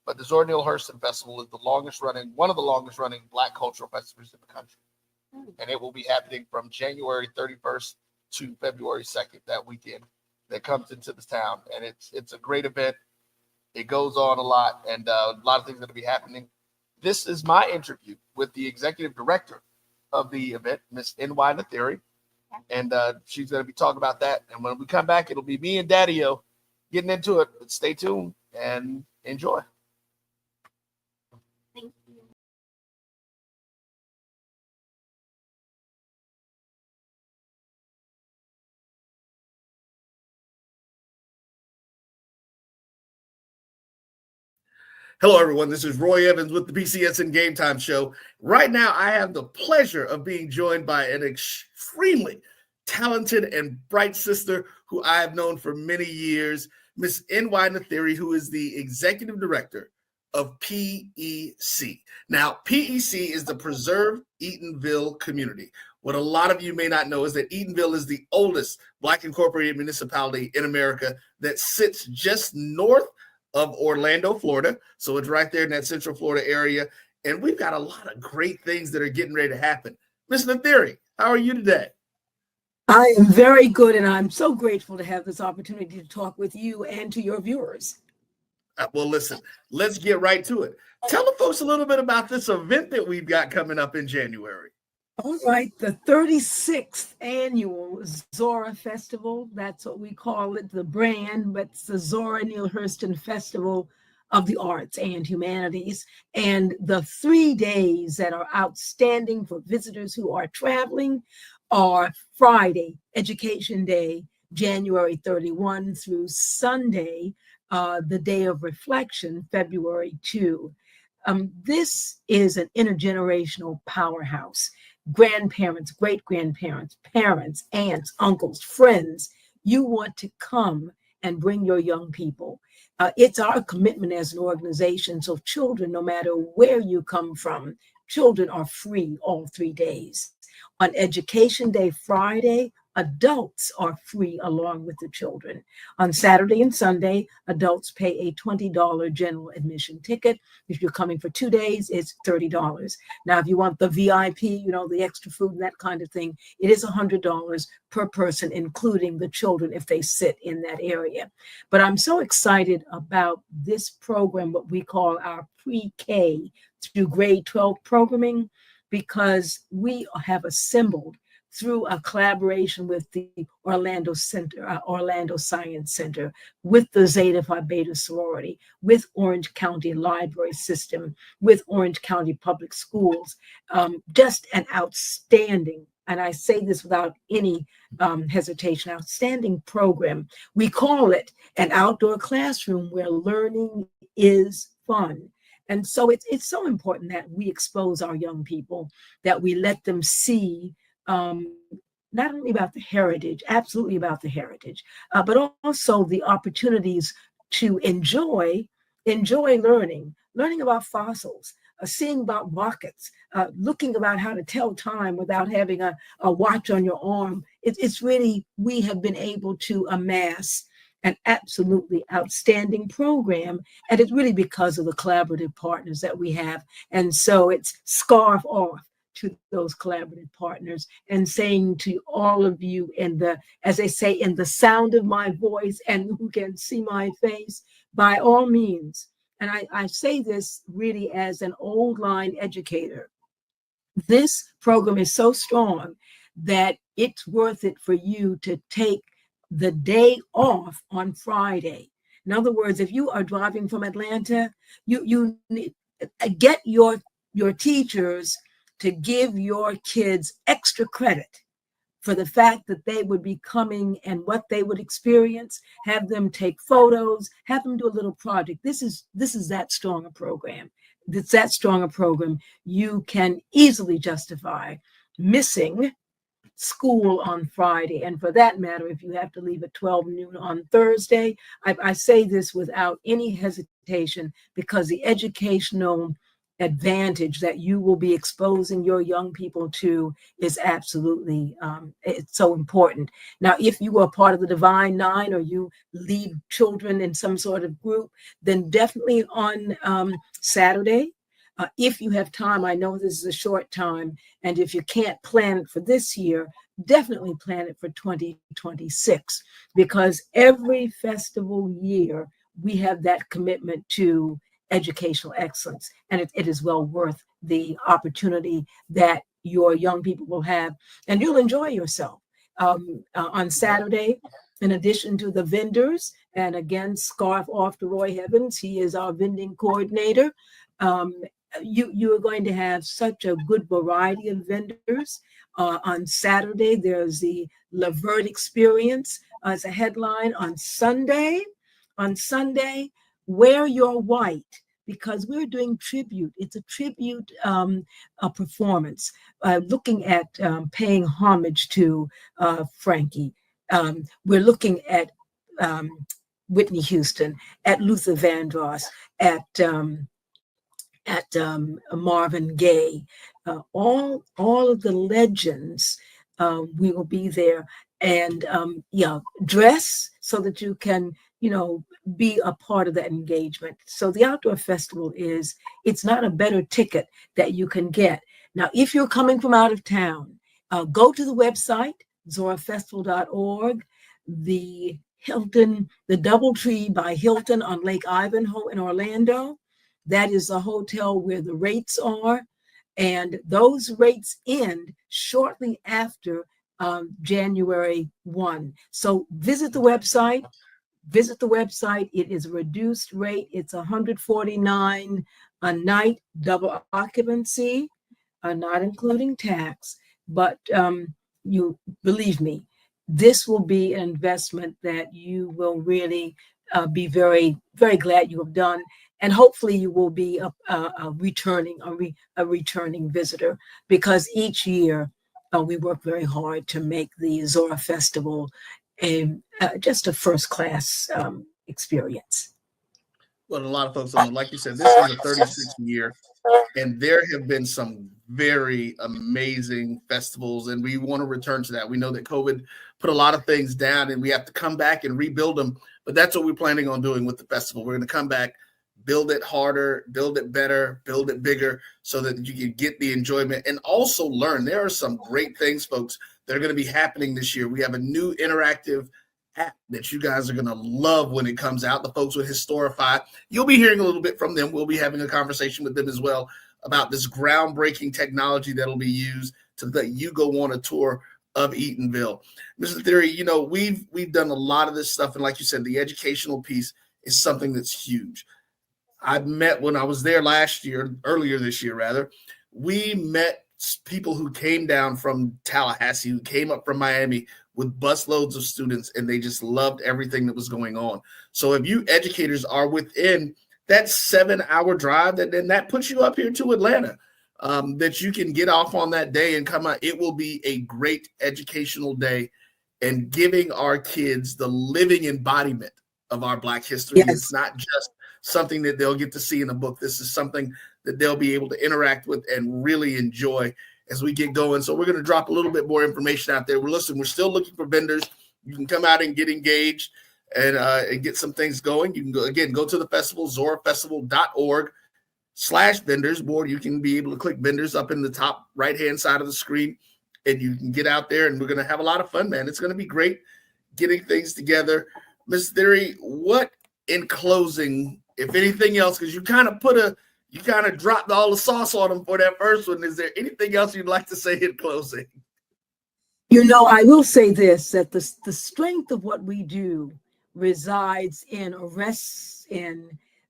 Speaker 2: But the Zora Neale Hurston Festival is one of the longest running Black cultural festivals in the country. And it will be happening from January 31st to February 2nd, that weekend, that comes into the town. And it's a great event. It goes on a lot, and a lot of things that will be happening. This is my interview with the executive director of the event, Miss N.Y. Nathiri. And she's going to be talking about that. And when we come back, it'll be me and Daddy-O getting into it. But stay tuned and enjoy.
Speaker 14: Thank you.
Speaker 1: Hello, everyone. This is Roy Evans with the BCSN Game Time Show. Right now, I have the pleasure of being joined by an extremely talented and bright sister who I have known for many years, Miss N.Y. Nathiri, who is the executive director of PEC. Now, PEC is the Preserve Eatonville Community. What a lot of you may not know is that Eatonville is the oldest Black incorporated municipality in America that sits just north of Orlando, Florida. So it's right there in that Central Florida area. And we've got a lot of great things that are getting ready to happen. Miss Nathiri, how are you today?
Speaker 12: I am very good, and I'm so grateful to have this opportunity to talk with you and to your viewers.
Speaker 1: Well, listen, let's get right to it. Tell the folks a little bit about this event that we've got coming up in January.
Speaker 12: All right, the 36th annual Zora Festival. That's what we call it, the brand, but it's the Zora Neale Hurston Festival of the Arts and Humanities. And the 3 days that are outstanding for visitors who are traveling are Friday, Education Day, January 31 through Sunday, the Day of Reflection, February 2. This is an intergenerational powerhouse. Grandparents, great-grandparents, parents, aunts, uncles, friends, you want to come and bring your young people. It's our commitment as an organization. So children, no matter where you come from, children are free all 3 days. On Education Day, Friday, adults are free along with the children. On Saturday and Sunday, adults pay a $20 general admission ticket. If you're coming for 2 days, it's $30. Now, if you want the VIP, the extra food and that kind of thing, it is $100 per person, including the children if they sit in that area. But I'm so excited about this program, what we call our pre-K through grade 12 programming, because we have assembled through a collaboration with the Orlando Science Center, with the Zeta Phi Beta sorority, with Orange County Library System, with Orange County Public Schools, just an outstanding, and I say this without any hesitation, outstanding program. We call it an outdoor classroom where learning is fun. And so it's so important that we expose our young people, that we let them see not only about the heritage, absolutely about the heritage, but also the opportunities to enjoy learning about fossils, seeing about rockets, looking about how to tell time without having a watch on your arm. It's really, we have been able to amass an absolutely outstanding program, and it's really because of the collaborative partners that we have. And so it's scarf off to those collaborative partners and saying to all of you in the, as they say, in the sound of my voice and who can see my face, by all means, and I say this really as an old line educator, this program is so strong that it's worth it for you to take the day off on Friday. In other words, if you are driving from Atlanta, you need, get your teachers to give your kids extra credit for the fact that they would be coming and what they would experience, have them take photos, have them do a little project. This is that strong a program. It's that strong a program. You can easily justify missing school on Friday. And for that matter, if you have to leave at 12 noon on Thursday, I say this without any hesitation, because the educational advantage that you will be exposing your young people to is absolutely, it's so important. Now, if you are part of the Divine Nine or you lead children in some sort of group, then definitely on Saturday, if you have time, I know this is a short time, and if you can't plan it for this year, definitely plan it for 2026, because every festival year, we have that commitment to educational excellence, and it is well worth the opportunity that your young people will have, and you'll enjoy yourself. On Saturday, in addition to the vendors, and again, scarf off to Roy Evans, he is our vending coordinator. You are going to have such a good variety of vendors. On Saturday, there's the Lavert Experience as a headline. On Sunday, wear your white, because we're doing tribute. It's a tribute a performance, looking at paying homage to Frankie. We're looking at Whitney Houston, at Luther Vandross, at Marvin Gaye, all of the legends. We will be there, and dress so that you can, be a part of that engagement. So the Outdoor Festival it's not a better ticket that you can get. Now, if you're coming from out of town, go to the website, zorafestival.org, the Hilton, the Doubletree by Hilton on Lake Ivanhoe in Orlando. That is a hotel where the rates are, and those rates end shortly after January 1. So visit the website. It is a reduced rate. It's $149 a night, double occupancy, not including tax. But you believe me, this will be an investment that you will really be very, very glad you have done. And hopefully you will be a returning visitor, because each year we work very hard to make the Zora Festival just a first-class experience.
Speaker 1: Well, a lot of folks don't know. Like you said, this is the 36th year, and there have been some very amazing festivals, and we want to return to that. We know that COVID put a lot of things down, and we have to come back and rebuild them. But that's what we're planning on doing with the festival. We're going to come back, build it harder, build it better, build it bigger, so that you can get the enjoyment and also learn. There are some great things, folks, that are going to be happening this year. We have a new interactive app that you guys are going to love when it comes out. The folks with Historify, you'll be hearing a little bit from them. We'll be having a conversation with them as well about this groundbreaking technology that'll be used to let you go on a tour of Eatonville. Mr. Theory, you know, we've done a lot of this stuff, and like you said, the educational piece is something that's huge. I met when I was there earlier this year, rather, we met people who came down from Tallahassee, who came up from Miami with busloads of students, and they just loved everything that was going on. So if you educators are within that 7-hour drive, then that puts you up here to Atlanta, that you can get off on that day and come out. It will be a great educational day and giving our kids the living embodiment of our Black history. Yes. It's not just something that they'll get to see in a book. This is something that they'll be able to interact with and really enjoy as we get going. So we're going to drop a little bit more information out there. We're still looking for vendors. You can come out and get engaged and get some things going. You can go to the festival, zorafestival.org/vendors board. You can be able to click vendors up in the top right-hand side of the screen, and you can get out there, and we're going to have a lot of fun, man. It's going to be great getting things together. Ms. Theory, what in closing, if anything else, because you kind of dropped all the sauce on them for that first one. Is there anything else you'd like to say in closing?
Speaker 12: You know, I will say this, that the strength of what we do resides in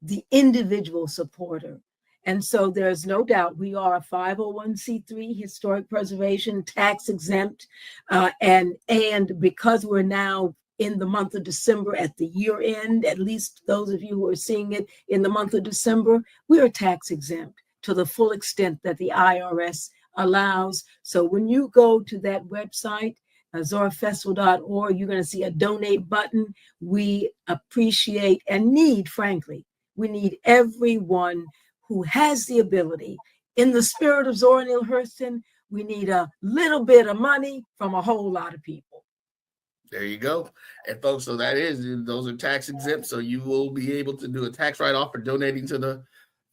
Speaker 12: the individual supporter. And so there's no doubt we are a 501c3 historic preservation, tax exempt, and because we're now in the month of December at the year end, at least those of you who are seeing it in the month of December, we are tax exempt to the full extent that the IRS allows. So when you go to that website, zorafestival.org, you're going to see a donate button. We appreciate and need, frankly, we need everyone who has the ability. In the spirit of Zora Neale Hurston, we need a little bit of money from a whole lot of people.
Speaker 1: There you go. And folks, so those are tax exempt. So you will be able to do a tax write-off for donating to the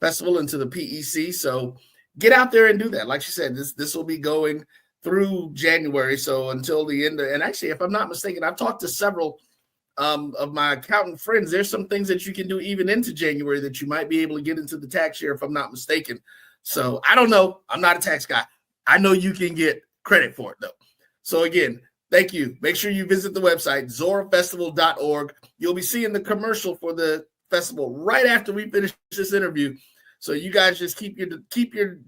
Speaker 1: festival and to the PEC. So get out there and do that. Like she said, this will be going through January. So until the end and actually, if I'm not mistaken, I've talked to several of my accountant friends. There's some things that you can do even into January that you might be able to get into the tax year, if I'm not mistaken. So I don't know. I'm not a tax guy. I know you can get credit for it though. So again, thank you. Make sure you visit the website, zorafestival.org. You'll be seeing the commercial for the festival right after we finish this interview. So you guys just keep your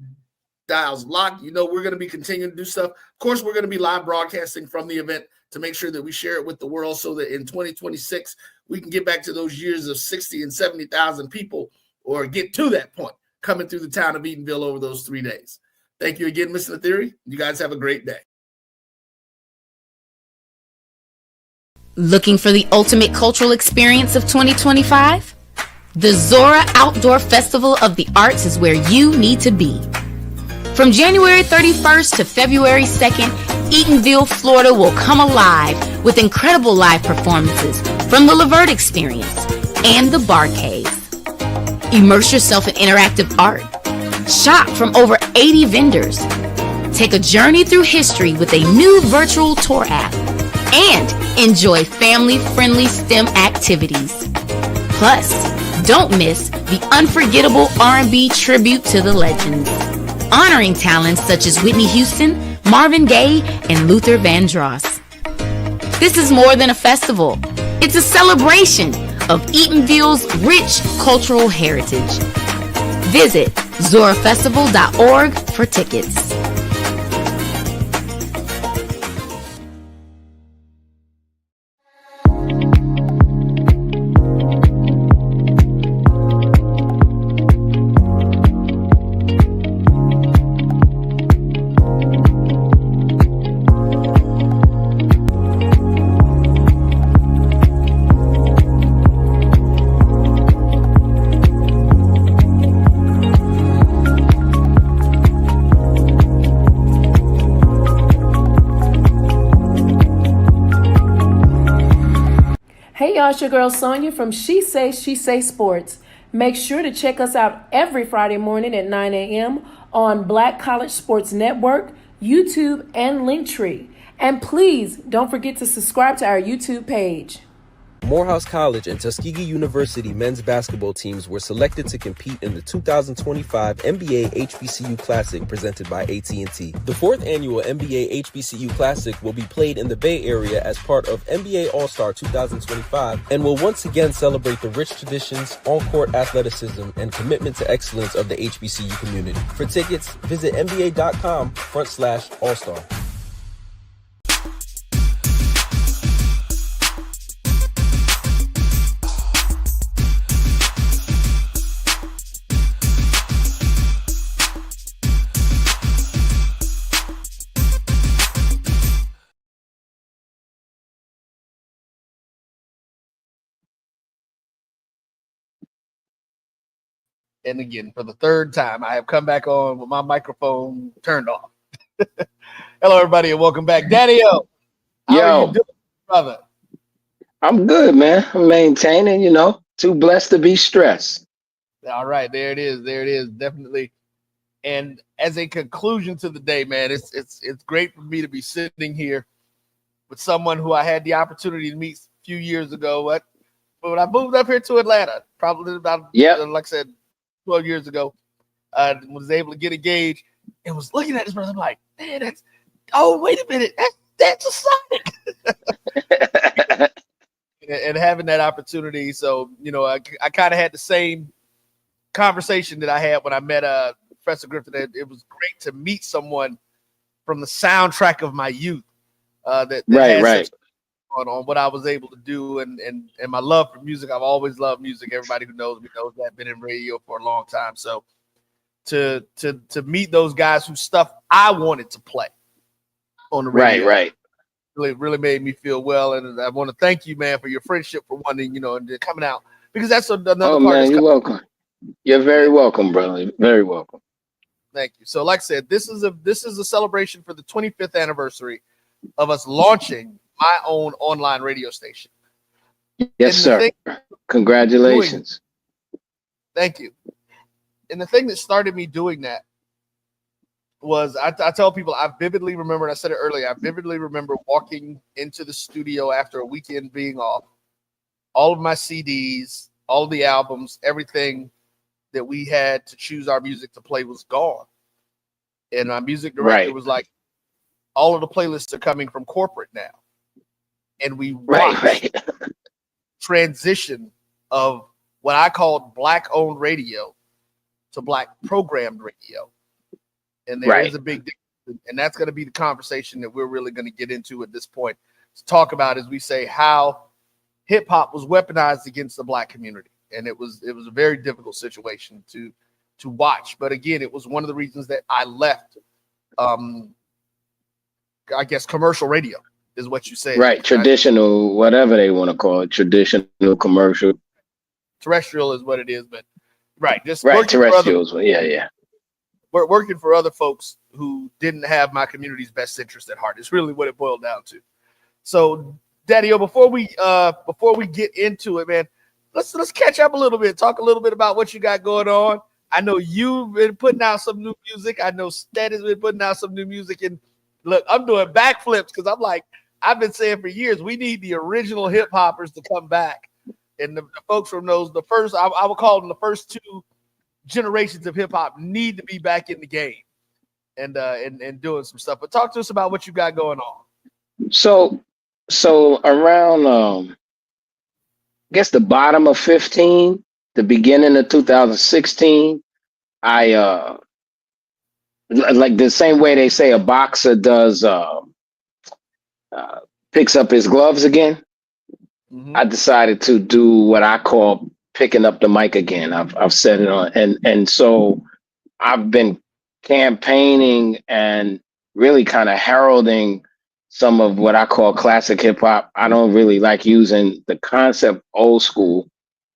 Speaker 1: dials locked. You know, we're going to be continuing to do stuff. Of course, we're going to be live broadcasting from the event to make sure that we share it with the world so that in 2026, we can get back to those years of 60 and 70,000 people, or get to that point coming through the town of Eatonville over those 3 days. Thank you again, Mr. Theory. You guys have a great day.
Speaker 11: Looking for the ultimate cultural experience of 2025? The Zora Outdoor Festival of the Arts is where you need to be. From January 31st to February 2nd, Eatonville, Florida will come alive with incredible live performances from the Levert Experience and the Bar Cave. Immerse yourself in interactive art. Shop from over 80 vendors. Take a journey through history with a new virtual tour app and enjoy family-friendly STEM activities. Plus, don't miss the unforgettable R&B tribute to the legends, honoring talents such as Whitney Houston, Marvin Gaye, and Luther Vandross. This is more than a festival. It's a celebration of Eatonville's rich cultural heritage. Visit zorafestival.org for tickets.
Speaker 9: Hey y'all, it's your girl Sonia from She Say Sports. Make sure to check us out every Friday morning at 9 a.m. on Black College Sports Network, YouTube, and Linktree. And please don't forget to subscribe to our YouTube page.
Speaker 13: Morehouse College and Tuskegee University men's basketball teams were selected to compete in the 2025 NBA HBCU Classic presented by AT&T. The fourth annual NBA HBCU Classic will be played in the Bay Area as part of NBA All-Star 2025 and will once again celebrate the rich traditions, on-court athleticism, and commitment to excellence of the HBCU community. For tickets, visit nba.com/all-star.
Speaker 2: And again, for the third time, I have come back on with my microphone turned off. Hello, everybody, and welcome back. Daddy-O, how are you doing, brother?
Speaker 15: I'm good, man. I'm maintaining, too blessed to be stressed.
Speaker 2: All right, there it is. There it is, definitely. And as a conclusion to the day, man, it's great for me to be sitting here with someone who I had the opportunity to meet a few years ago. But when I moved up here to Atlanta, probably about, like I said, 12 years ago, was able to get engaged and was looking at this person. I'm like, man, wait a minute, that's a Sonic. and having that opportunity. So, I kind of had the same conversation that I had when I met Professor Griffin. It was great to meet someone from the soundtrack of my youth that had such on what I was able to do and my love for music. I've always loved music. Everybody who knows me knows that. I've been in radio for a long time. So to meet those guys whose stuff I wanted to play on the radio, really made me feel well. And I want to thank you, man, for your friendship for wanting, and coming out, because that's another part.
Speaker 15: Man, you're welcome. You're very welcome, brother. Very welcome.
Speaker 2: Thank you. So, like I said, this is a celebration for the 25th anniversary of us launching my own online radio station.
Speaker 15: Yes, sir. Congratulations.
Speaker 2: Thank you. And the thing that started me doing that was I tell people I vividly remember, and I said it earlier, I vividly remember walking into the studio after a weekend being off, all of my CDs, all of the albums, everything that we had to choose our music to play was gone. And my music director was like, all of the playlists are coming from corporate now. And we watched transition of what I called Black-owned radio to Black programmed radio. And there is a big difference. And that's going to be the conversation that we're really going to get into at this point, to talk about, as we say, how hip-hop was weaponized against the Black community. And it was a very difficult situation to watch. But again, it was one of the reasons that I left, I guess, commercial radio is what you say.
Speaker 15: Right. Traditional, whatever they want to call it. Traditional, commercial.
Speaker 2: Terrestrial is what it is. But just
Speaker 15: terrestrials.
Speaker 2: We're working for other folks who didn't have my community's best interest at heart. It's really what it boiled down to. So, Daddy-O, before we get into it, man, let's catch up a little bit. Talk a little bit about what you got going on. I know you've been putting out some new music. I know Stead has been putting out some new music. And look, I'm doing backflips because I'm like, I've been saying for years, we need the original hip hoppers to come back. And the folks from the first, I would call them the first two generations of hip hop need to be back in the game and doing some stuff. But talk to us about what you got going on.
Speaker 15: So around I guess the bottom of 15, the beginning of 2016, I like the same way they say a boxer does picks up his gloves again. I decided to do what I call picking up the mic again. I've said it on, and so I've been campaigning and really kind of heralding some of what I call classic hip hop. I don't really like using the concept old school,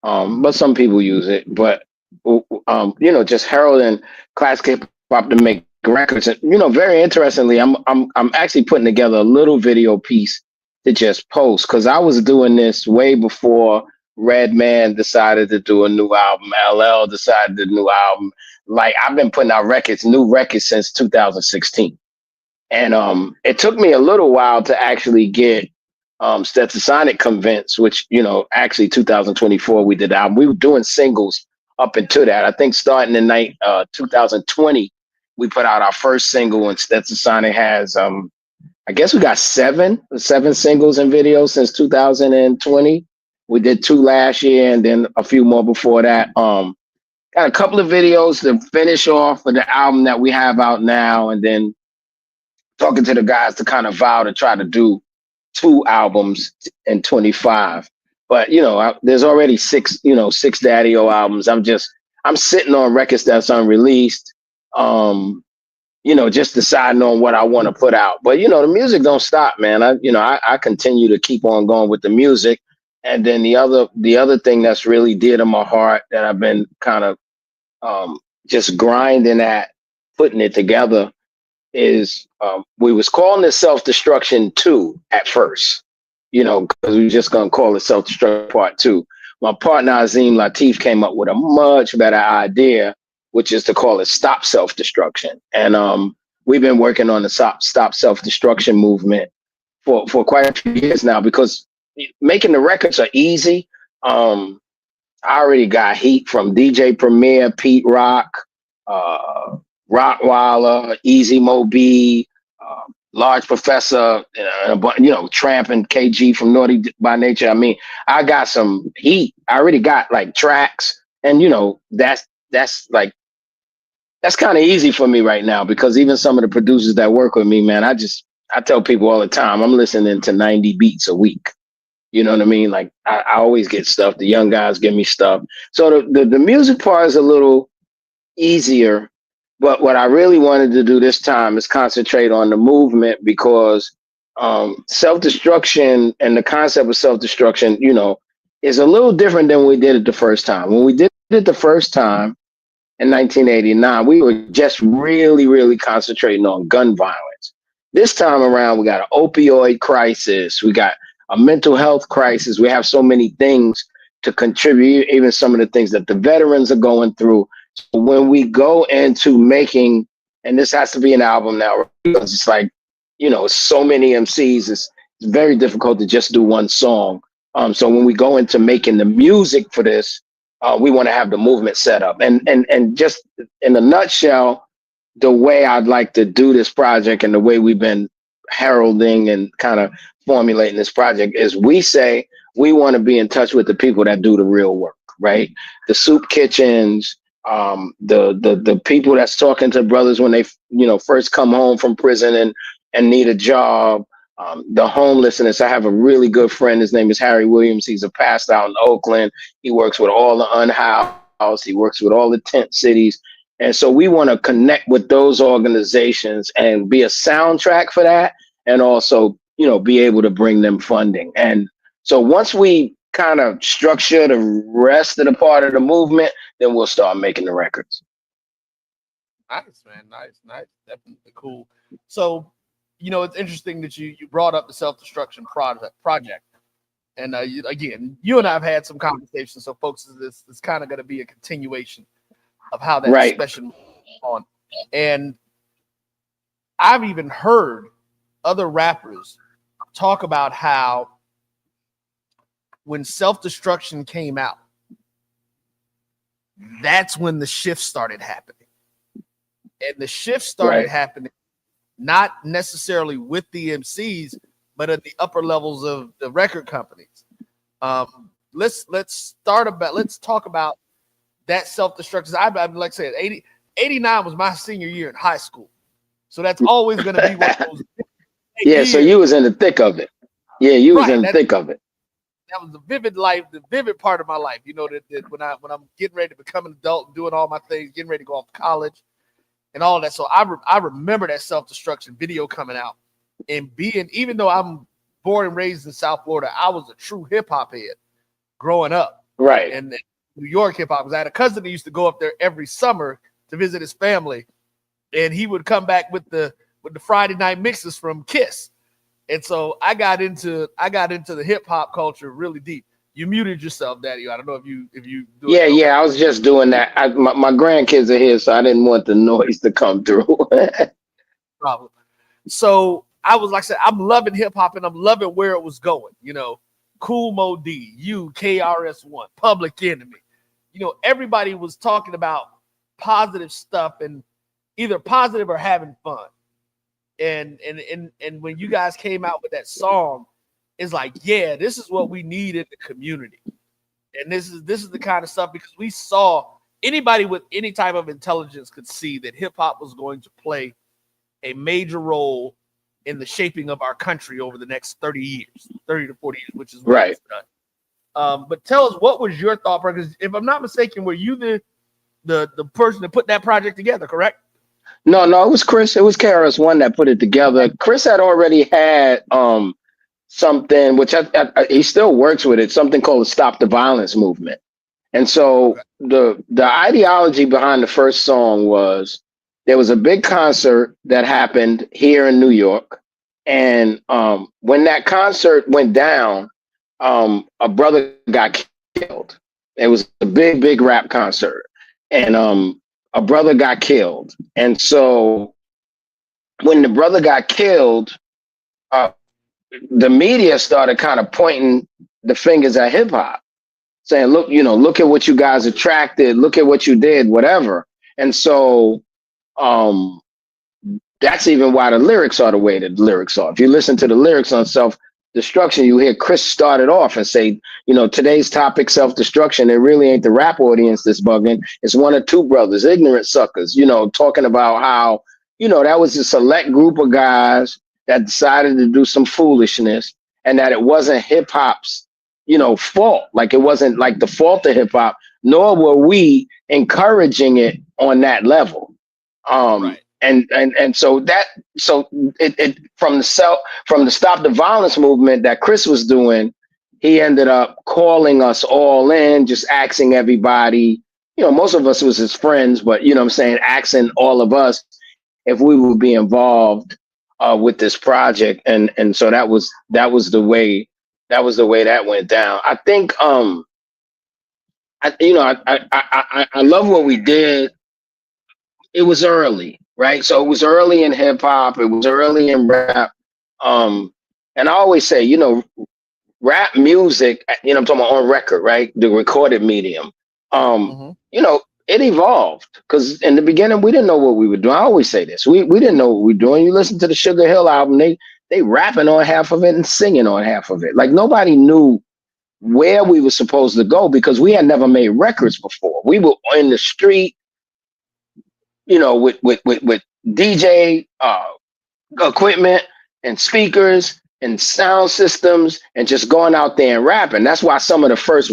Speaker 15: but some people use it. But just heralding classic hip hop to make records. And very interestingly, I'm actually putting together a little video piece to just post because I was doing this way before Redman decided to do a new album. LL decided to do a new album. Like I've been putting out new records since 2016. And it took me a little while to actually get Stetsasonic convinced, which, actually 2024 we did the album. We were doing singles up until that. I think starting in 2020, we put out our first single and Stetsasonic has, I guess we got seven singles and videos since 2020. We did 2 last year and then a few more before that. Got a couple of videos to finish off of the album that we have out now, and then talking to the guys to kind of vow to try to do 2 albums in 25. But there's already 6 Daddy-O albums. I'm sitting on records that's unreleased. Just deciding on what I want to put out. But the music don't stop, man. I continue to keep on going with the music. And then the other thing that's really dear to my heart that I've been kind of just grinding at putting it together is we was calling it Self-Destruction 2 at first, because we were just gonna call it Self-Destruction Part 2. My partner Azim Latif came up with a much better idea, which is to call it Stop Self-Destruction. And we've been working on the Stop Self-Destruction movement for quite a few years now because making the records are easy. I already got heat from DJ Premier, Pete Rock, Rottweiler, Easy Mo B, Large Professor, Tramp and KG from Naughty by Nature. I mean, I got some heat. I already got like tracks, and that's kind of easy for me right now because even some of the producers that work with me, man, I tell people all the time, I'm listening to 90 beats a week. You know what I mean? Like I always get stuff. The young guys give me stuff. So the music part is a little easier. But what I really wanted to do this time is concentrate on the movement because self-destruction and the concept of self-destruction, is a little different than we did it the first time. When we did it the first time in 1989, we were just really, really concentrating on gun violence. This time around, we got an opioid crisis. We got a mental health crisis. We have so many things to contribute, even some of the things that the veterans are going through. So when we go into making, and this has to be an album now, because it's like, so many MCs, it's very difficult to just do one song. So when we go into making the music for this, we want to have the movement set up. And just in a nutshell, the way I'd like to do this project and the way we've been heralding and kind of formulating this project is we say we want to be in touch with the people that do the real work, right? The soup kitchens, the people that's talking to brothers when they first come home from prison and need a job, the homelessness. I have a really good friend. His name is Harry Williams. He's a pastor out in Oakland. He works with all the unhoused. He works with all the tent cities. And so we want to connect with those organizations and be a soundtrack for that, and also be able to bring them funding. And so once we kind of structure the rest of the part of the movement, then we'll start making the records.
Speaker 2: Nice, man. Nice. Definitely cool. So, it's interesting that you brought up the self-destruction project. And again, you and I have had some conversations. So, folks, this is kind of going to be a continuation. of how that
Speaker 15: Right.
Speaker 2: discussion went on. And I've even heard other rappers talk about how when Self-Destruction came out, that's when the shift started happening. And the shift started happening not necessarily with the MCs, but at the upper levels of the record companies. Let's talk about that Self-Destruction. I like I said, 89 was my senior year in high school. So that's always going to be one of those.
Speaker 15: Yeah, so you was in the thick of it. Yeah, you was in the thick of it.
Speaker 2: That was the vivid part of my life. You know, that when I'm getting ready to become an adult and doing all my things, getting ready to go off to college and all that. So I remember that Self-Destruction video coming out and even though I'm born and raised in South Florida, I was a true hip hop head growing up.
Speaker 15: Right.
Speaker 2: And New York hip hop. Because I had a cousin that used to go up there every summer to visit his family, and he would come back with the Friday night mixes from Kiss. And so I got into the hip hop culture really deep. You muted yourself, Daddy. I don't know if you do it.
Speaker 15: Yeah, I was just doing that. My grandkids are here, so I didn't want the noise to come through.
Speaker 2: Problem. So I was, like I said, I'm loving hip hop and I'm loving where it was going. You know, Cool Mo D, KRS-One, Public Enemy. You know, everybody was talking about positive stuff and either positive or having fun. And when you guys came out with that song, it's like, yeah, this is what we need in the community. And this is the kind of stuff, because we saw anybody with any type of intelligence could see that hip hop was going to play a major role in the shaping of our country over the next 30 to 40 years, which is what it's done. But tell us, what was your thought process? Because if I'm not mistaken, were you the person that put that project together, correct?
Speaker 15: No, it was Chris. It was KRS-One that put it together. Chris had already had something, which he still works with it, something called the Stop the Violence movement. And so the ideology behind the first song was there was a big concert that happened here in New York. And when that concert went down, a brother got killed. It was a big rap concert. And a brother got killed. And so when the brother got killed, the media started kind of pointing the fingers at hip hop, saying, look at what you guys attracted, look at what you did, whatever. And so that's even why the lyrics are the way that the lyrics are. If you listen to the lyrics on Self-Destruction, you hear Chris start it off and say, today's topic, self-destruction, it really ain't the rap audience that's bugging. It's one or two brothers, ignorant suckers, talking about how, that was a select group of guys that decided to do some foolishness, and that it wasn't hip hop's, fault. Like, it wasn't like the fault of hip hop, nor were we encouraging it on that level. And so it from the Stop the Violence movement that Chris was doing, he ended up calling us all in, just asking everybody, most of us was his friends, but asking all of us if we would be involved with this project. And so that was the way that went down. I think I love what we did. It was early, right? So it was early in hip hop. It was early in rap. And I always say, rap music, I'm talking about on record, right? The recorded medium. It evolved, because in the beginning we didn't know what we were doing. I always say this. We didn't know what we were doing. You listen to the Sugar Hill album, they rapping on half of it and singing on half of it. Like, nobody knew where we were supposed to go, because we had never made records before. We were in the street, with DJ equipment and speakers and sound systems, and just going out there and rapping. That's why some of the first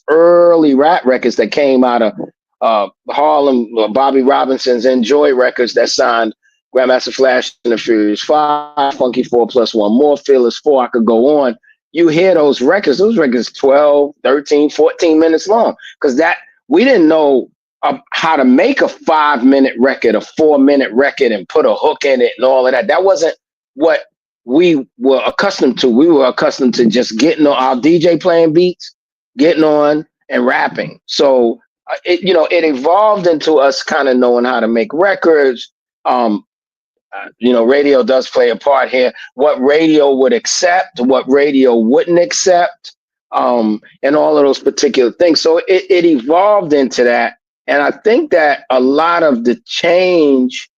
Speaker 15: early rap records that came out of Harlem, Bobby Robinson's Enjoy records that signed Grandmaster Flash and the Furious 5, Funky 4+1 More, Fearless 4, I could go on. You hear those records 12, 13, 14 minutes long, because we didn't know how to make a 5-minute record, a 4-minute record, and put a hook in it and all of that. That wasn't what we were accustomed to. We were accustomed to just getting on our DJ playing beats, getting on and rapping. So it evolved into us kind of knowing how to make records. Radio does play a part here. What radio would accept, what radio wouldn't accept, and all of those particular things. So it evolved into that. And I think that a lot of the change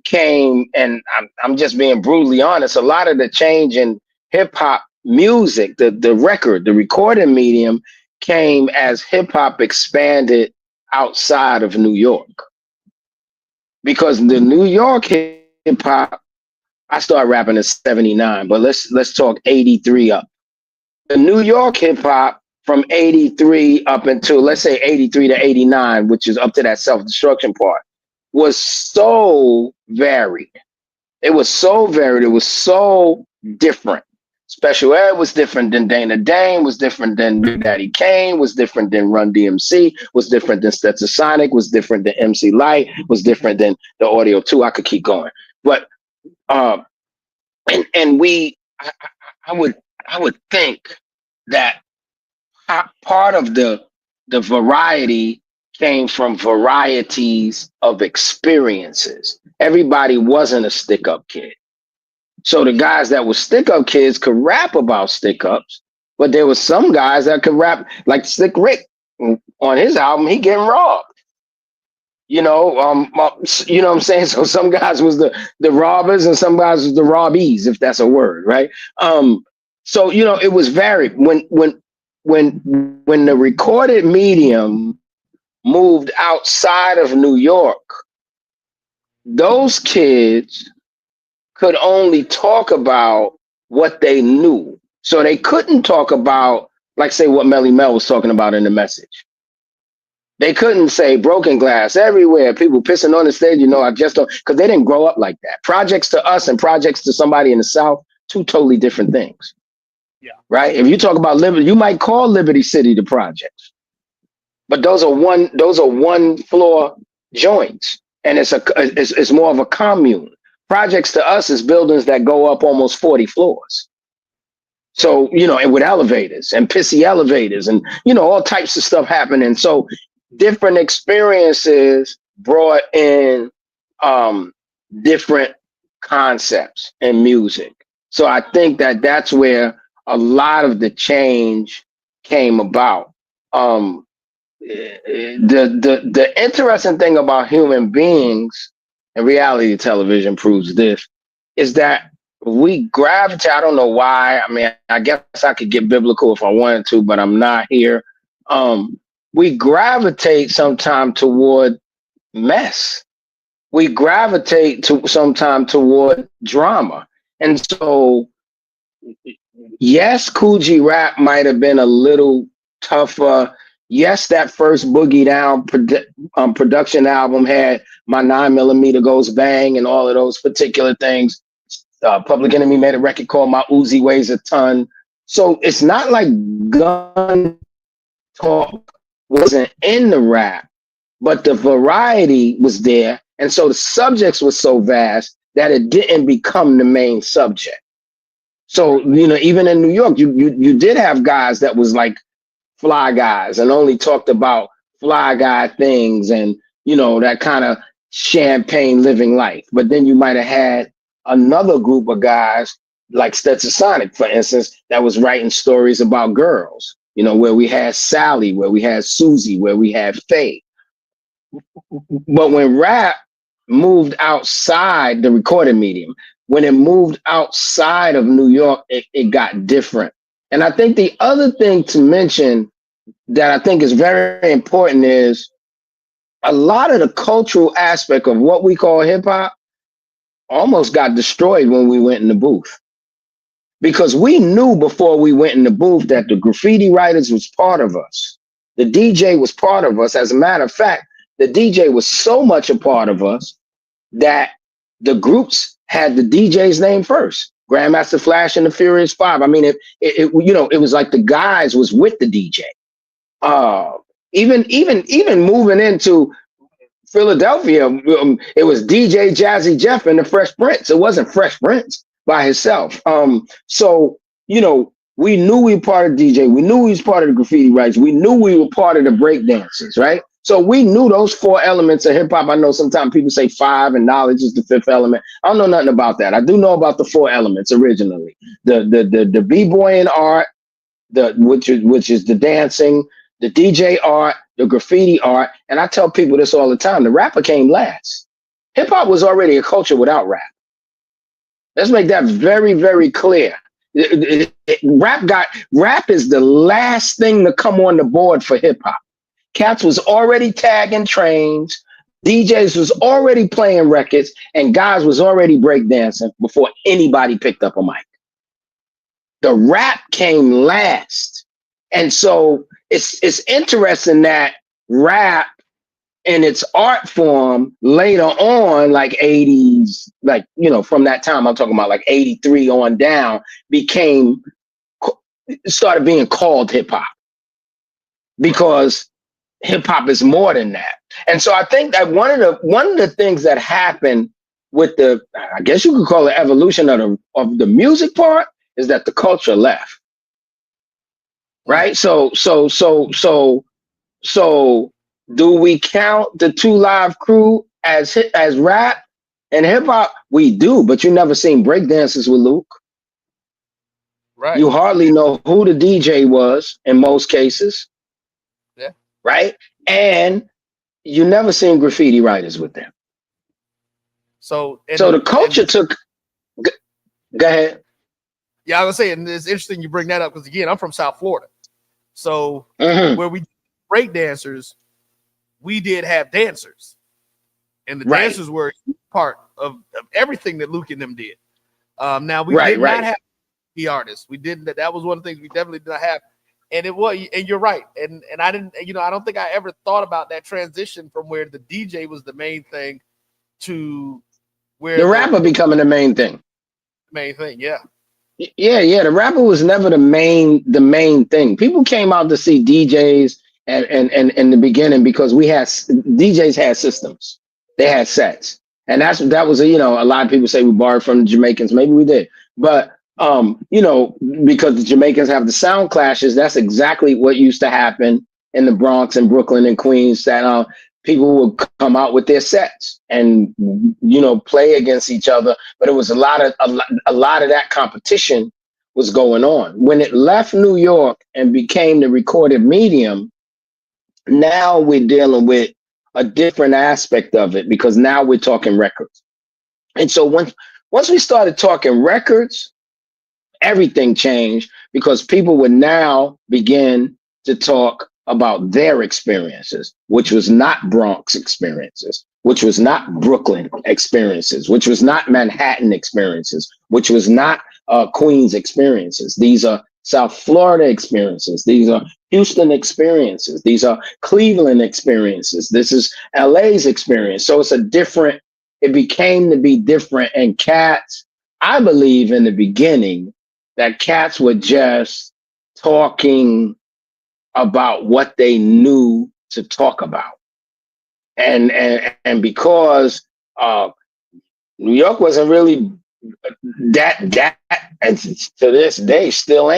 Speaker 15: came, and I'm just being brutally honest, a lot of the change in hip hop music, the recording medium came as hip hop expanded outside of New York. Because the New York hip hop, I started rapping in 79, but let's talk 83 up. The New York hip hop from 83 up until, let's say, 83 to 89, which is up to that self-destruction part, was so varied. It was so varied. It was so different. Special Ed was different than Dana Dane, was different than Big Daddy Kane, was different than Run DMC, was different than Stetsasonic, was different than MC Light, was different than the Audio 2. I could keep going. But I would think that part of the variety came from varieties of experiences. Everybody wasn't a stick-up kid. So the guys that were stick-up kids could rap about stick-ups, but there was some guys that could rap, like Slick Rick on his album, he getting robbed. You know what I'm saying? So some guys was the robbers and some guys was the robbies, if that's a word, right? So it was varied. When the recorded medium moved outside of New York, those kids could only talk about what they knew. So they couldn't talk about, like, say, what Melly Mel was talking about in The Message. They couldn't say broken glass everywhere, people pissing on the stage, I just don't, because they didn't grow up like that. Projects to us and projects to somebody in the South, two totally different things. Yeah. Right? If you talk about Liberty, you might call Liberty City the projects. But those are one floor joints. And it's more of a commune. Projects to us is buildings that go up almost 40 floors. So, and with elevators and pissy elevators and, all types of stuff happening. So different experiences brought in different concepts in music. So I think that that's where a lot of the change came about. The interesting thing about human beings, and reality television proves this, is that we gravitate. I don't know why. I mean, I guess I could get biblical if I wanted to, but I'm not here. We gravitate sometime toward mess. We gravitate sometime toward drama. And so, yes, Coogee Rap might have been a little tougher. Yes, that first Boogie Down production album had My 9mm Goes Bang and all of those particular things. Public Enemy made a record called My Uzi Weighs a Ton. So it's not like gun talk wasn't in the rap, but the variety was there. And so the subjects were so vast that it didn't become the main subject. So, even in New York, you did have guys that was like fly guys and only talked about fly guy things and, that kind of champagne living life. But then you might have had another group of guys like Stetsasonic, for instance, that was writing stories about girls, where we had Sally, where we had Susie, where we had Faye. But when rap moved outside the recorded medium, when it moved outside of New York, it got different. And I think the other thing to mention that I think is very important is a lot of the cultural aspect of what we call hip hop almost got destroyed when we went in the booth. Because we knew before we went in the booth that the graffiti writers was part of us. The DJ was part of us. As a matter of fact, the DJ was so much a part of us that the groups had the DJ's name first. Grandmaster Flash and the Furious Five. I mean, it was like the guys was with the DJ. Even moving into Philadelphia, it was DJ Jazzy Jeff and the Fresh Prince. It wasn't Fresh Prince by himself. So we knew we were part of DJ. We knew we was part of the graffiti rights. We knew we were part of the break dancers, right? So we knew those 4 elements of hip hop. I know sometimes people say 5 and knowledge is the 5th element. I don't know nothing about that. I do know about the 4 elements originally. The b-boying art, which is the dancing, the DJ art, the graffiti art, and I tell people this all the time. The rapper came last. Hip hop was already a culture without rap. Let's make that very, very clear. Rap is the last thing to come on the board for hip hop. Cats was already tagging trains, DJs was already playing records, and guys was already breakdancing before anybody picked up a mic. The rap came last. And so it's interesting that rap in its art form later on, like 80s, like, from that time, I'm talking about like 83 on down, started being called hip hop, because hip hop is more than that. And so I think that one of the things that happened with I guess you could call it evolution of the music part, is that the culture left. Right? So do we count the 2 Live Crew as rap and hip hop? We do, but you never seen breakdances with Luke.
Speaker 2: Right.
Speaker 15: You hardly know who the DJ was in most cases.
Speaker 2: Yeah.
Speaker 15: Right? And you never seen graffiti writers with them.
Speaker 2: So
Speaker 15: the culture took. Go ahead.
Speaker 2: Yeah, I was saying, it's interesting you bring that up, because again, I'm from South Florida. So where we break dancers, we did have dancers, and the dancers were a part of everything that Luke and them did. Now we did not have the artists. We didn't. That was one of the things we definitely did not have. And you're right. And I didn't. I don't think I ever thought about that transition from where the DJ was the main thing to where
Speaker 15: the rapper becoming the main thing.
Speaker 2: Main thing, yeah.
Speaker 15: Yeah. The rapper was never the main thing. People came out to see DJs and in the beginning because DJs had systems. They had sets. And that was a lot of people say we borrowed from the Jamaicans. Maybe we did. But because the Jamaicans have the sound clashes, that's exactly what used to happen in the Bronx and Brooklyn and Queens, that people would come out with their sets and play against each other. But it was a lot of that competition was going on. When it left New York and became the recorded medium, now we're dealing with a different aspect of it, because now we're talking records. And so once we started talking records, everything changed, because people would now begin to talk about their experiences, which was not Bronx experiences, which was not Brooklyn experiences, which was not Manhattan experiences, which was not Queens experiences. These are South Florida experiences. These are Houston experiences. These are Cleveland experiences. This is LA's experience. So it became to be different. And cats, I believe in the beginning that cats were just talking about what they knew to talk about. And because New York wasn't really that, and to this day still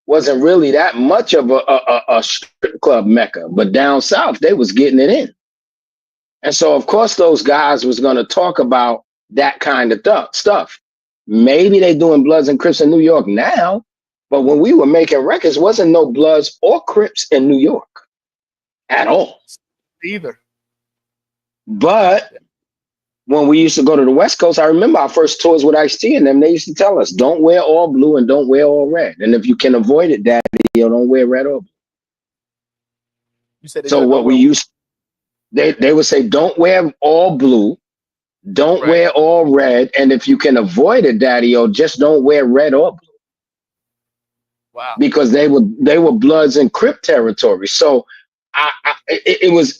Speaker 15: wasn't really that much of a strip club mecca, but down south they was getting it in. And so of course those guys was going to talk about that kind of stuff. Maybe they doing Bloods and Crips in New York now, but when we were making records, wasn't no Bloods or Crips in New York at all.
Speaker 2: Either.
Speaker 15: But when we used to go to the West Coast, I remember our first tours with Ice-T and them, they used to tell us, don't wear all blue and don't wear all red. And if you can avoid it, Daddy, you don't wear red or blue.
Speaker 2: You said
Speaker 15: so what they would say, don't wear all blue, don't wear all red, and if you can avoid it, Daddy-o, just don't wear red or blue.
Speaker 2: Wow.
Speaker 15: Because they were Bloods and Crip territory. So it was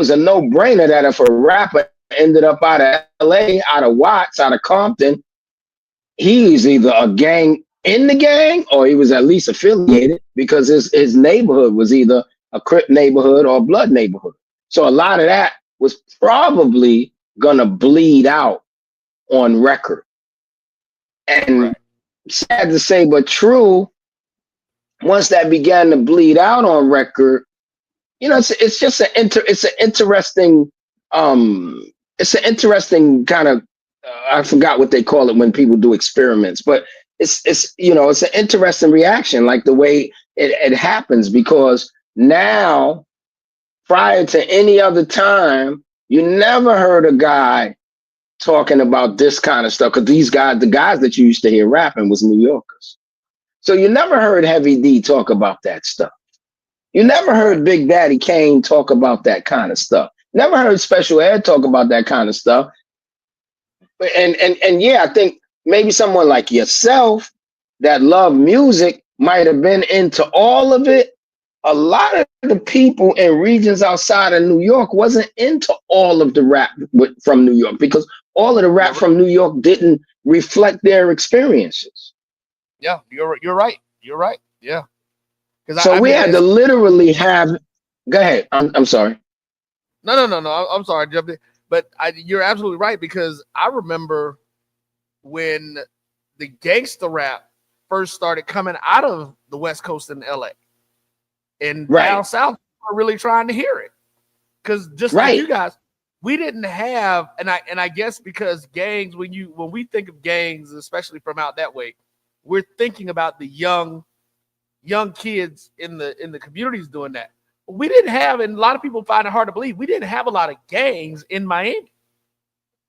Speaker 15: a no-brainer that if a rapper ended up out of LA, out of Watts, out of Compton, he was either a gang in the gang or he was at least affiliated, because his neighborhood was either a Crip neighborhood or a Blood neighborhood. So a lot of that was probably gonna bleed out on record. And sad to say, but true, once that began to bleed out on record, you know, it's just it's an interesting it's an interesting kind of I forgot what they call it when people do experiments, but it's you know, it's an interesting reaction, like the way it happens, because now prior to any other time, you never heard a guy talking about this kind of stuff, because the guys that you used to hear rapping was New Yorkers. So you never heard Heavy D talk about that stuff. You never heard Big Daddy Kane talk about that kind of stuff. Never heard Special Ed talk about that kind of stuff. And yeah, I think maybe someone like yourself that love music might have been into all of it. A lot of the people in regions outside of New York wasn't into all of the rap from New York, because all of the rap from New York didn't reflect their experiences.
Speaker 2: Yeah, you're right. You're right. Yeah.
Speaker 15: So we had to literally have. Go ahead. I'm sorry.
Speaker 2: No. I'm sorry, I jumped in. But you're absolutely right, because I remember when the gangster rap first started coming out of the West Coast in LA, and down south were really trying to hear it, because just like you guys, we didn't have, and I guess because gangs, when we think of gangs, especially from out that way, we're thinking about the young kids in the communities doing that. We didn't have, and a lot of people find it hard to believe, we didn't have a lot of gangs in Miami.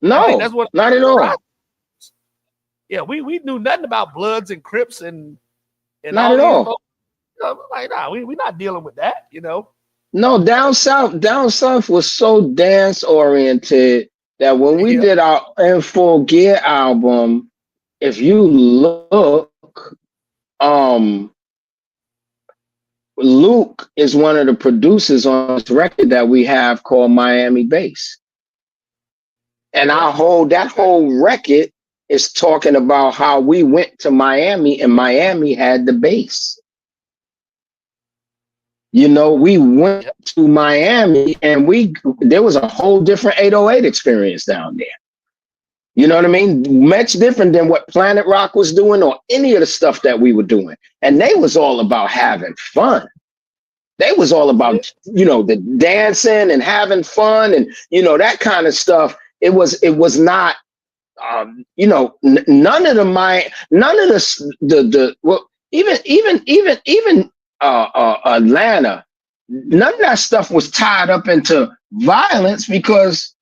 Speaker 15: No, that's what, not at all.
Speaker 2: Yeah, we knew nothing about Bloods and Crips and
Speaker 15: not at all.
Speaker 2: Like, nah, we're not dealing with that, you know.
Speaker 15: No, down south was so dance oriented that when we did our In Full Gear album, if you look, Luke is one of the producers on this record that we have called Miami Bass. And that whole record is talking about how we went to Miami and Miami had the bass. You know, we went to Miami and there was a whole different 808 experience down there. You know what I mean? Much different than what Planet Rock was doing or any of the stuff that we were doing. And they was all about having fun. They was all about, you know, the dancing and having fun and, you know, that kind of stuff. It was not, you know, none of even Atlanta, none of that stuff was tied up into violence, because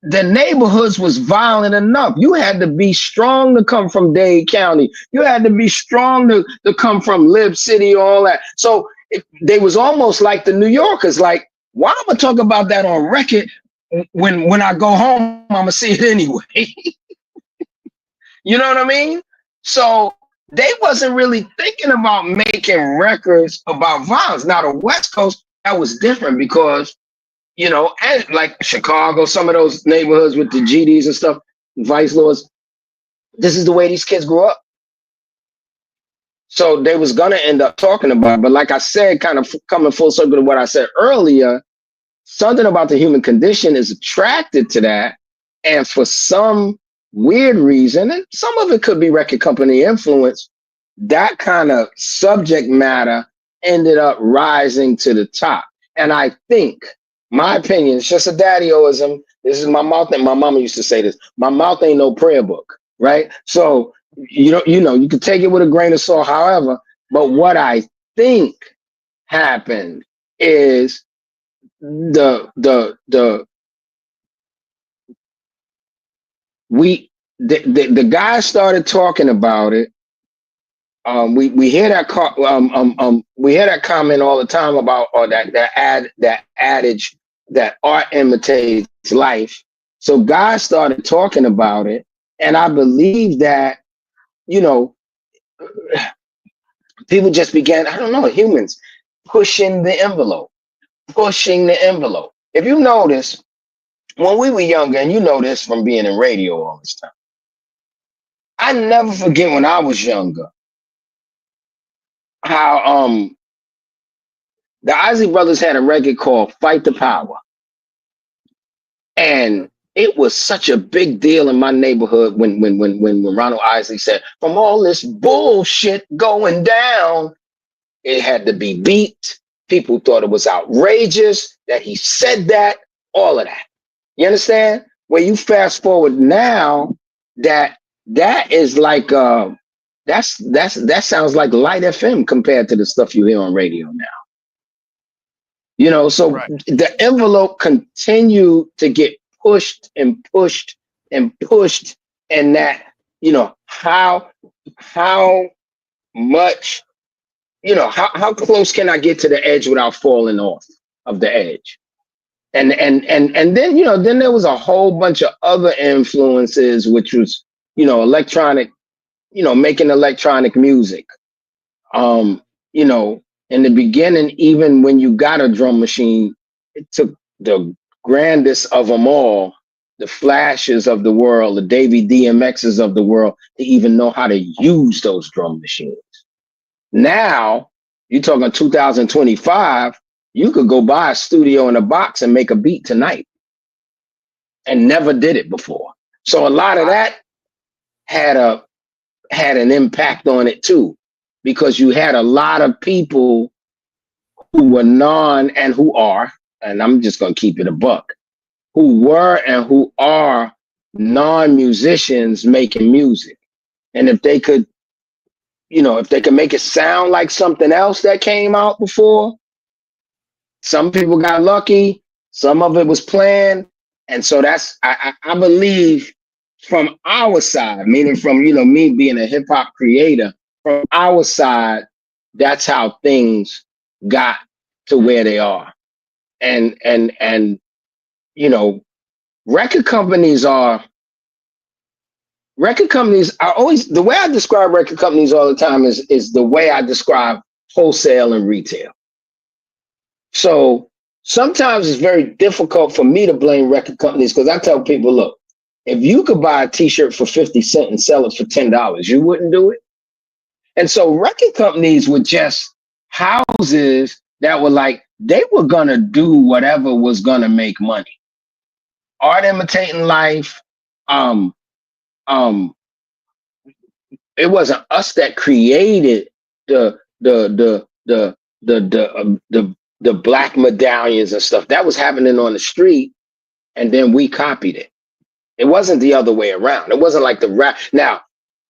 Speaker 15: the neighborhoods was violent enough. You had to be strong to come from Dade County. You had to be strong to come from Lib City, all that. So they was almost like the New Yorkers, like, why am I talking about that on record when I go home, I'm gonna see it anyway. You know what I mean? So they wasn't really thinking about making records about violence. Now the West Coast, that was different, because, you know, and like Chicago, some of those neighborhoods with the GDs and stuff, vice lords, this is the way these kids grew up. So they was gonna end up talking about it. But like I said, kind of coming full circle to what I said earlier, something about the human condition is attracted to that. And for some weird reason, and some of it could be record company influence, that kind of subject matter ended up rising to the top. And I think, my opinion, it's just a daddy-oism. This is my mouth, and my mama used to say this. My mouth ain't no prayer book, right? So you know, you can take it with a grain of salt, however. But what I think happened is the guys started talking about it. We hear that we hear that comment all the time about, or that adage that art imitates life. So guys started talking about it, and I believe that, you know, people just began, I don't know, humans pushing the envelope. If you notice, when we were younger, and you know this from being in radio all this time, I never forget when I was younger how the Isley Brothers had a record called Fight the Power. And it was such a big deal in my neighborhood when Ronald Isley said, from all this bullshit going down, it had to be beat, People thought it was outrageous that he said that, all of that. You understand? When you fast forward now, that is like that sounds like Light FM compared to the stuff you hear on radio now. You know, so the envelope continued to get pushed and pushed and pushed, and that, you know, how much, you know, how close can I get to the edge without falling off of the edge? And then, you know, then there was a whole bunch of other influences, which was, you know, electronic, you know, making electronic music. You know, in the beginning, even when you got a drum machine, it took the grandest of them all, the Flashes of the world, the Davey DMXs of the world, to even know how to use those drum machines. Now, you're talking 2025, you could go buy a studio in a box and make a beat tonight, and never did it before. So a lot of that had an impact on it too, because you had a lot of people who were and who are, and I'm just going to keep it a buck, who were and who are non-musicians making music. And if they could, you know, if they could make it sound like something else that came out before, some people got lucky, some of it was planned. And so that's, I believe, from our side, meaning from, you know, me being a hip hop creator, from our side, that's how things got to where they are. And you know, record companies are always, the way I describe record companies all the time is the way I describe wholesale and retail. So sometimes it's very difficult for me to blame record companies, because I tell people, look, if you could buy a t-shirt for 50 cents and sell it for $10, you wouldn't do it. And so record companies were just houses that were like, they were gonna do whatever was gonna make money. Art imitating life. It wasn't us that created the black medallions and stuff. That was happening on the street, and then we copied it. It wasn't the other way around. It wasn't like the rap. Now,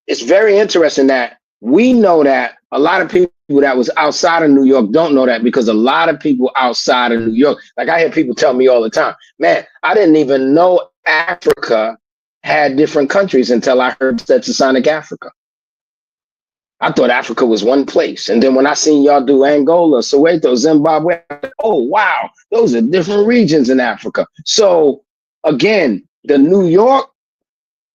Speaker 15: it's very interesting that we know that a lot of people that was outside of New York don't know that, because a lot of people outside of New York, like I hear people tell me all the time, man, I didn't even know Africa had different countries until I heard Stetsasonic Africa. I thought Africa was one place. And then when I seen y'all do Angola, Soweto, Zimbabwe, oh, wow, those are different regions in Africa. So again, the New York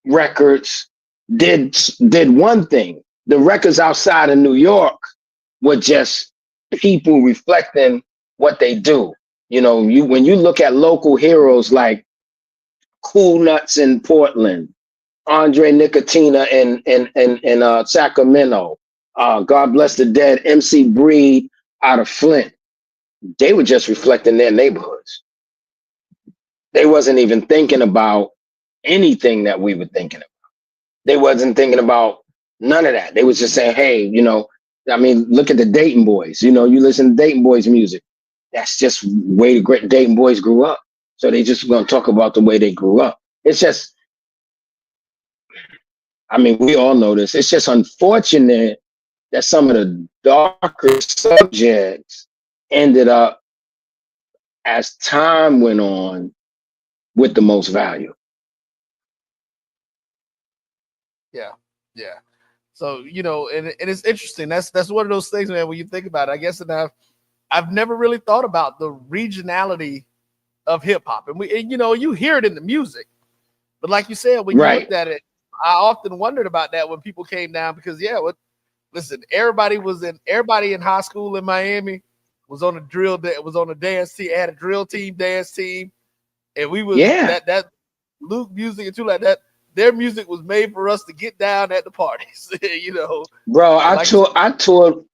Speaker 15: records did one thing. The records outside of New York were just people reflecting what they do. You know, when you look at local heroes like Cool Nuts in Portland, Andre Nicotina in Sacramento, God Bless the Dead, MC Breed out of Flint, they were just reflecting their neighborhoods. They wasn't even thinking about anything that we were thinking about. They wasn't thinking about none of that. They was just saying, hey, you know, I mean, look at the Dayton Boys. You know, you listen to Dayton Boys music. That's just the way the great Dayton Boys grew up. So they just gonna talk about the way they grew up. It's just, I mean, we all know this. It's just unfortunate that some of the darker subjects ended up, as time went on, with the most value.
Speaker 2: Yeah. So, you know, and it's interesting. That's one of those things, man, when you think about it. I guess that I've never really thought about the regionality of hip hop. And you know, you hear it in the music. But like you said, when you looked at it, I often wondered about that when people came down, because listen, everybody in high school in Miami was on a dance team, had a drill team, dance team, and we was that Luke music and too like that. Their music was made for us to get down at the parties, you know.
Speaker 15: Bro, I toured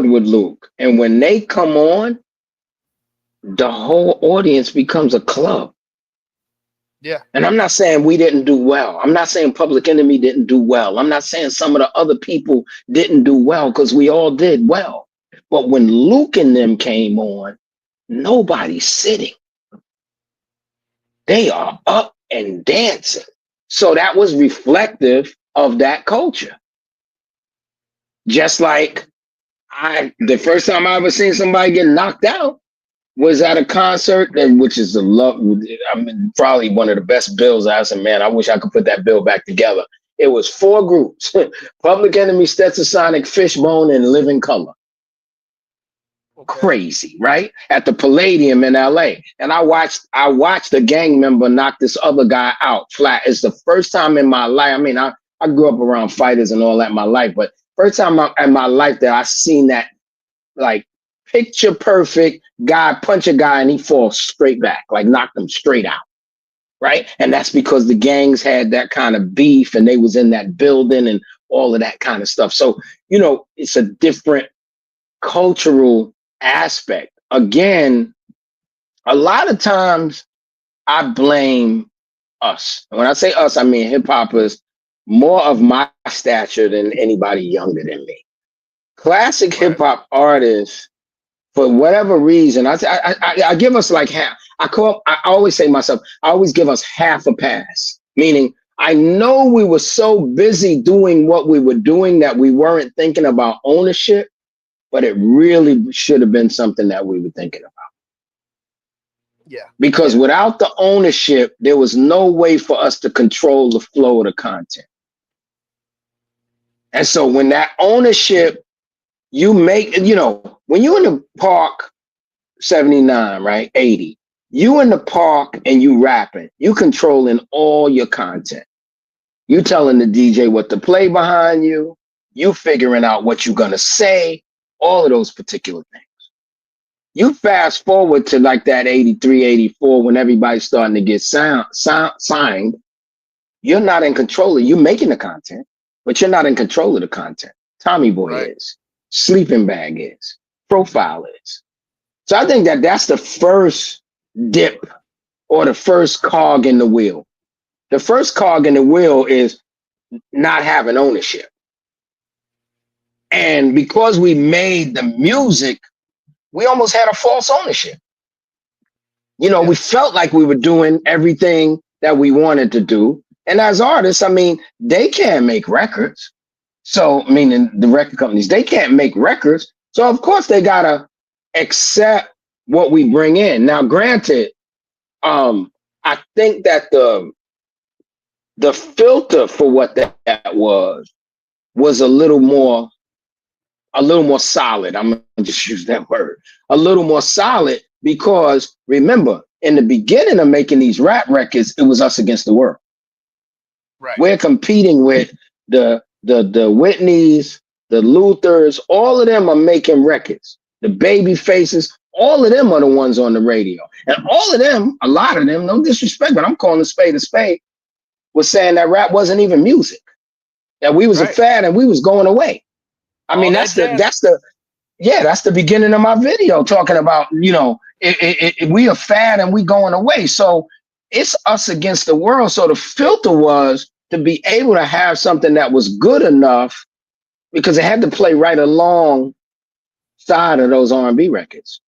Speaker 15: with Luke, and when they come on, the whole audience becomes a club.
Speaker 2: Yeah.
Speaker 15: And I'm not saying we didn't do well. I'm not saying Public Enemy didn't do well. I'm not saying some of the other people didn't do well, because we all did well. But when Luke and them came on, nobody's sitting. They are up and dancing. So that was reflective of that culture. Just like the first time I ever seen somebody get knocked out was at a concert, which is probably one of the best bills. I said, man, I wish I could put that bill back together. It was 4 groups: Public Enemy, Stetsasonic, Fishbone, and Living Color. Crazy, right? At the Palladium in LA. And I watched a gang member knock this other guy out flat. It's the first time in my life. I mean, I grew up around fighters and all that in my life, but first time in my life that I seen that, like, picture perfect guy punch a guy and he falls straight back, like knocked him straight out. Right. And that's because the gangs had that kind of beef and they was in that building and all of that kind of stuff. So, it's a different cultural aspect. Again, a lot of times I blame us. And when I say us, I mean hip hoppers more of my stature than anybody younger than me. Classic hip hop artists, for whatever reason, I give us like half. I always say to myself, I always give us half a pass. Meaning, I know we were so busy doing what we were doing that we weren't thinking about ownership, but it really should have been something that we were thinking about.
Speaker 2: Yeah.
Speaker 15: Because without the ownership, there was no way for us to control the flow of the content. And so when that ownership, you make, when you're in the park, 79, right? 80, you in the park and you rapping, you controlling all your content. You telling the DJ what to play behind you, you figuring out what you're going to say, all of those particular things. You fast forward to like that 83, 84, when everybody's starting to get signed, you're not in control of, you making the content, but you're not in control of the content. Tommy Boy is, Sleeping Bag is, Profile is. So I think that's the first dip or the first cog in the wheel. The first cog in the wheel is not having ownership. And because we made the music, we almost had a false ownership. We felt like we were doing everything that we wanted to do. And as artists, I mean, they can't make records. So, meaning the record companies, they can't make records. So, of course, they got to accept what we bring in. Now, granted, I think that the filter for what that was a little more solid. I'm going to just use that word. A little more solid because, remember, in the beginning of making these rap records, it was us against the world.
Speaker 2: Right.
Speaker 15: We're competing with the Whitneys, the Luthers, all of them are making records. The Baby Faces, all of them are the ones on the radio. And all of them, a lot of them, no disrespect, but I'm calling a spade, was saying that rap wasn't even music. That we was a fad and we was going away. I mean, that's the beginning of my video talking about, we are fad and we going away. So it's us against the world. So the filter was to be able to have something that was good enough because it had to play right alongside of those R&B records.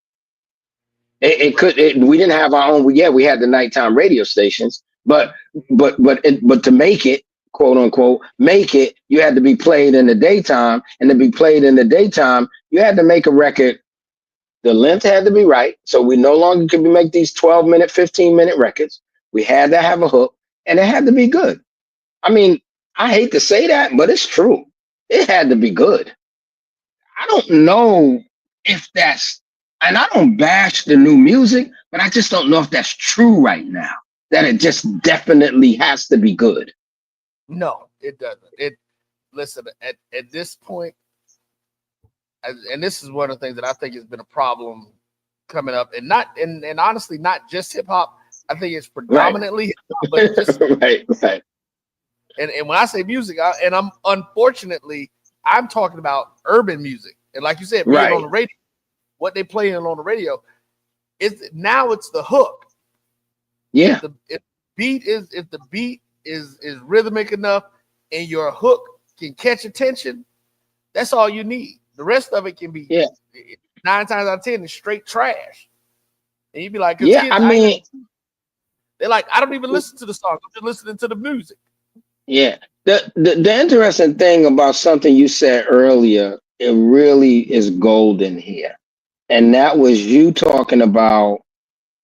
Speaker 15: We didn't have our own. We had the nighttime radio stations, but to make it, quote unquote, you had to be played in the daytime, and to be played in the daytime, you had to make a record. The length had to be right, so we no longer could make these 12-minute, 15-minute records. We had to have a hook, and it had to be good. I mean, I hate to say that, but it's true. It had to be good. I don't know if that's, and I don't bash the new music, but I just don't know if that's true right now, that it just definitely has to be good.
Speaker 2: No, it doesn't. Listen, at this point, and this is one of the things that I think has been a problem coming up, and honestly, not just hip hop. I think it's predominantly hip hop, but just
Speaker 15: right.
Speaker 2: And when I say music, I'm talking about urban music, and like you said, being on the radio, what they playing on the radio it's the hook.
Speaker 15: Yeah.
Speaker 2: If the beat is rhythmic enough and your hook can catch attention, that's all you need. The rest of it can be 9 times out of 10 is straight trash. And you'd be like,
Speaker 15: Yeah,
Speaker 2: kids,
Speaker 15: I mean,
Speaker 2: they're like, I don't even listen to the song. I'm just listening to the music.
Speaker 15: yeah. The interesting thing about something you said earlier, it really is golden here. And that was you talking about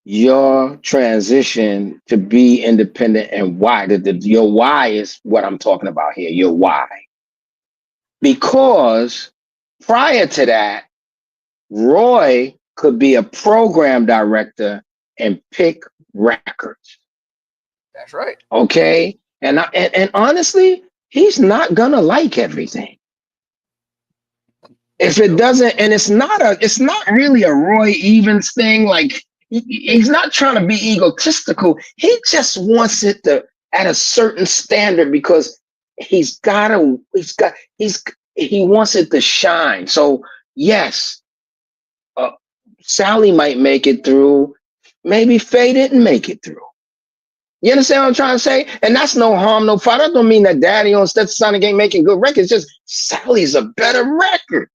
Speaker 15: your transition to be independent and why. Your why is what I'm talking about here. Your why. Because prior to that, Roy could be a program director and pick records.
Speaker 2: That's right.
Speaker 15: Okay. And honestly, he's not gonna like everything. If it doesn't, and it's not really a Roy Evans thing. Like he's not trying to be egotistical. He just wants it to at a certain standard because he wants it to shine. So yes, Sally might make it through. Maybe Faye didn't make it through. You understand what I'm trying to say? And that's no harm, no foul. That don't mean that Daddy on Step Sonic ain't making good records. Just Sally's a better record.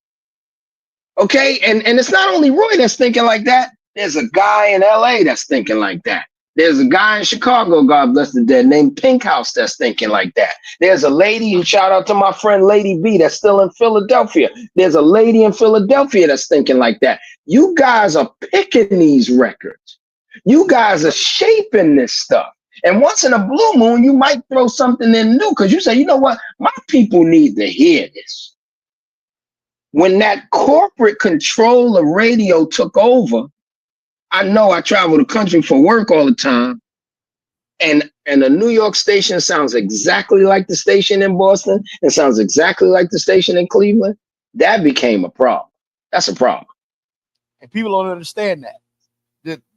Speaker 15: Okay? And it's not only Roy that's thinking like that. There's a guy in LA that's thinking like that. There's a guy in Chicago, God bless the dead, named Pink House that's thinking like that. There's a lady, and shout out to my friend Lady B that's still in Philadelphia. There's a lady in Philadelphia that's thinking like that. You guys are picking these records. You guys are shaping this stuff. And once in a blue moon, you might throw something in new because you say, you know what? My people need to hear this. When that corporate control of radio took over, I know I travel the country for work all the time. And the New York station sounds exactly like the station in Boston. It sounds exactly like the station in Cleveland. That became a problem. That's a problem.
Speaker 2: And people don't understand that.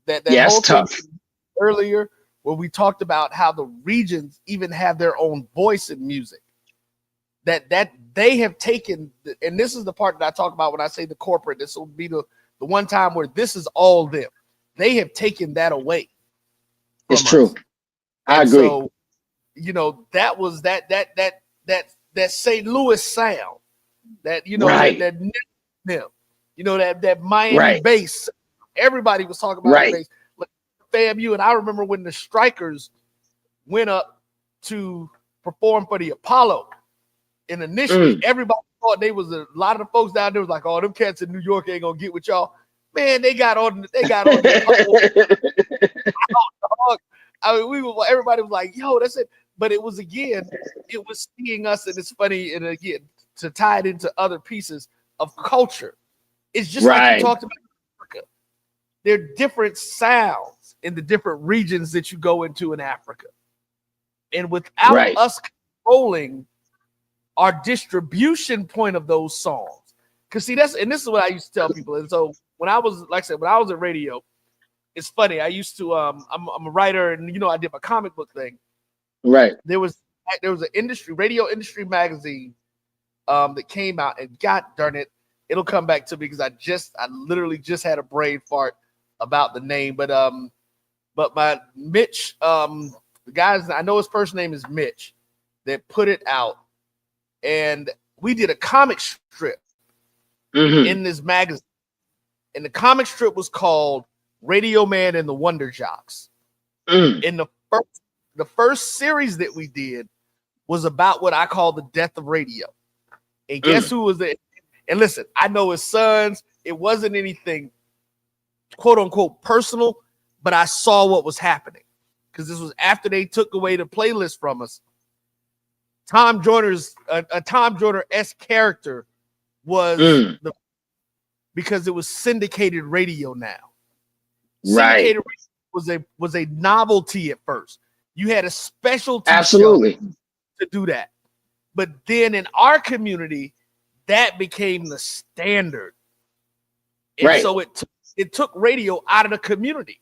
Speaker 2: That
Speaker 15: yeah,
Speaker 2: whole
Speaker 15: it's tough.
Speaker 2: thing earlier where we talked about how the regions even have their own voice in music. That they have taken, and this is the part that I talk about when I say the corporate. This will be the one time where this is all them. They have taken that away.
Speaker 15: It's true. I agree.
Speaker 2: So, you know, that was that St. Louis sound. That, you know,
Speaker 15: right.
Speaker 2: that you know, that Miami
Speaker 15: right.
Speaker 2: bass. Everybody was talking about
Speaker 15: right.
Speaker 2: the bass. Like FAMU, and I remember when the Strikers went up to perform for the Apollo. And initially, everybody thought they was a lot of the folks down there was like, "Oh, them cats in New York ain't gonna get with y'all." Man, they got on the I mean, everybody was like, "Yo, that's it." But it was it was seeing us, and it's funny. And again, to tie it into other pieces of culture, it's just like you talked about Africa. There are different sounds in the different regions that you go into in Africa, and without us controlling our distribution point of those songs. Because see, this is what I used to tell people. And so when I was, like I said, when I was at radio, it's funny. I used to, I'm a writer, and you know, I did my comic book thing.
Speaker 15: Right.
Speaker 2: There was an radio industry magazine that came out, and God darn it, it'll come back to me because I literally just had a brain fart about the name. But my Mitch, the guys, I know his first name is Mitch, that put it out. And we did a comic strip in this magazine. And the comic strip was called Radio Man and the Wonder Jocks. And the first series that we did was about what I call the death of radio. And guess who was there? And listen, I know his sons. It wasn't anything quote unquote personal, but I saw what was happening. Because this was after they took away the playlist from us. Tom Joyner's a Tom Joyner-esque character was because it was syndicated radio now. Syndicated radio was a novelty at first. You had a specialty show to do that. But then in our community, that became the standard. And so it took radio out of the community.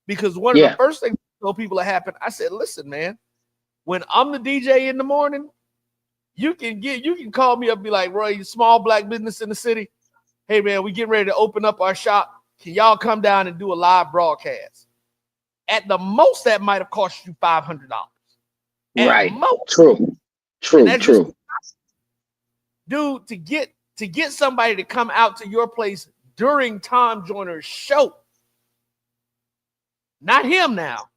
Speaker 2: Because one of the first things I told people that happened, I said, listen, man, when I'm the DJ in the morning, you can call me up and be like, Roy, small black business in the city. Hey man, we getting ready to open up our shop. Can y'all come down and do a live broadcast? At the most, that might have cost you $500. At most.
Speaker 15: True.
Speaker 2: Dude, to to get somebody to come out to your place during Tom Joyner's show, not him now,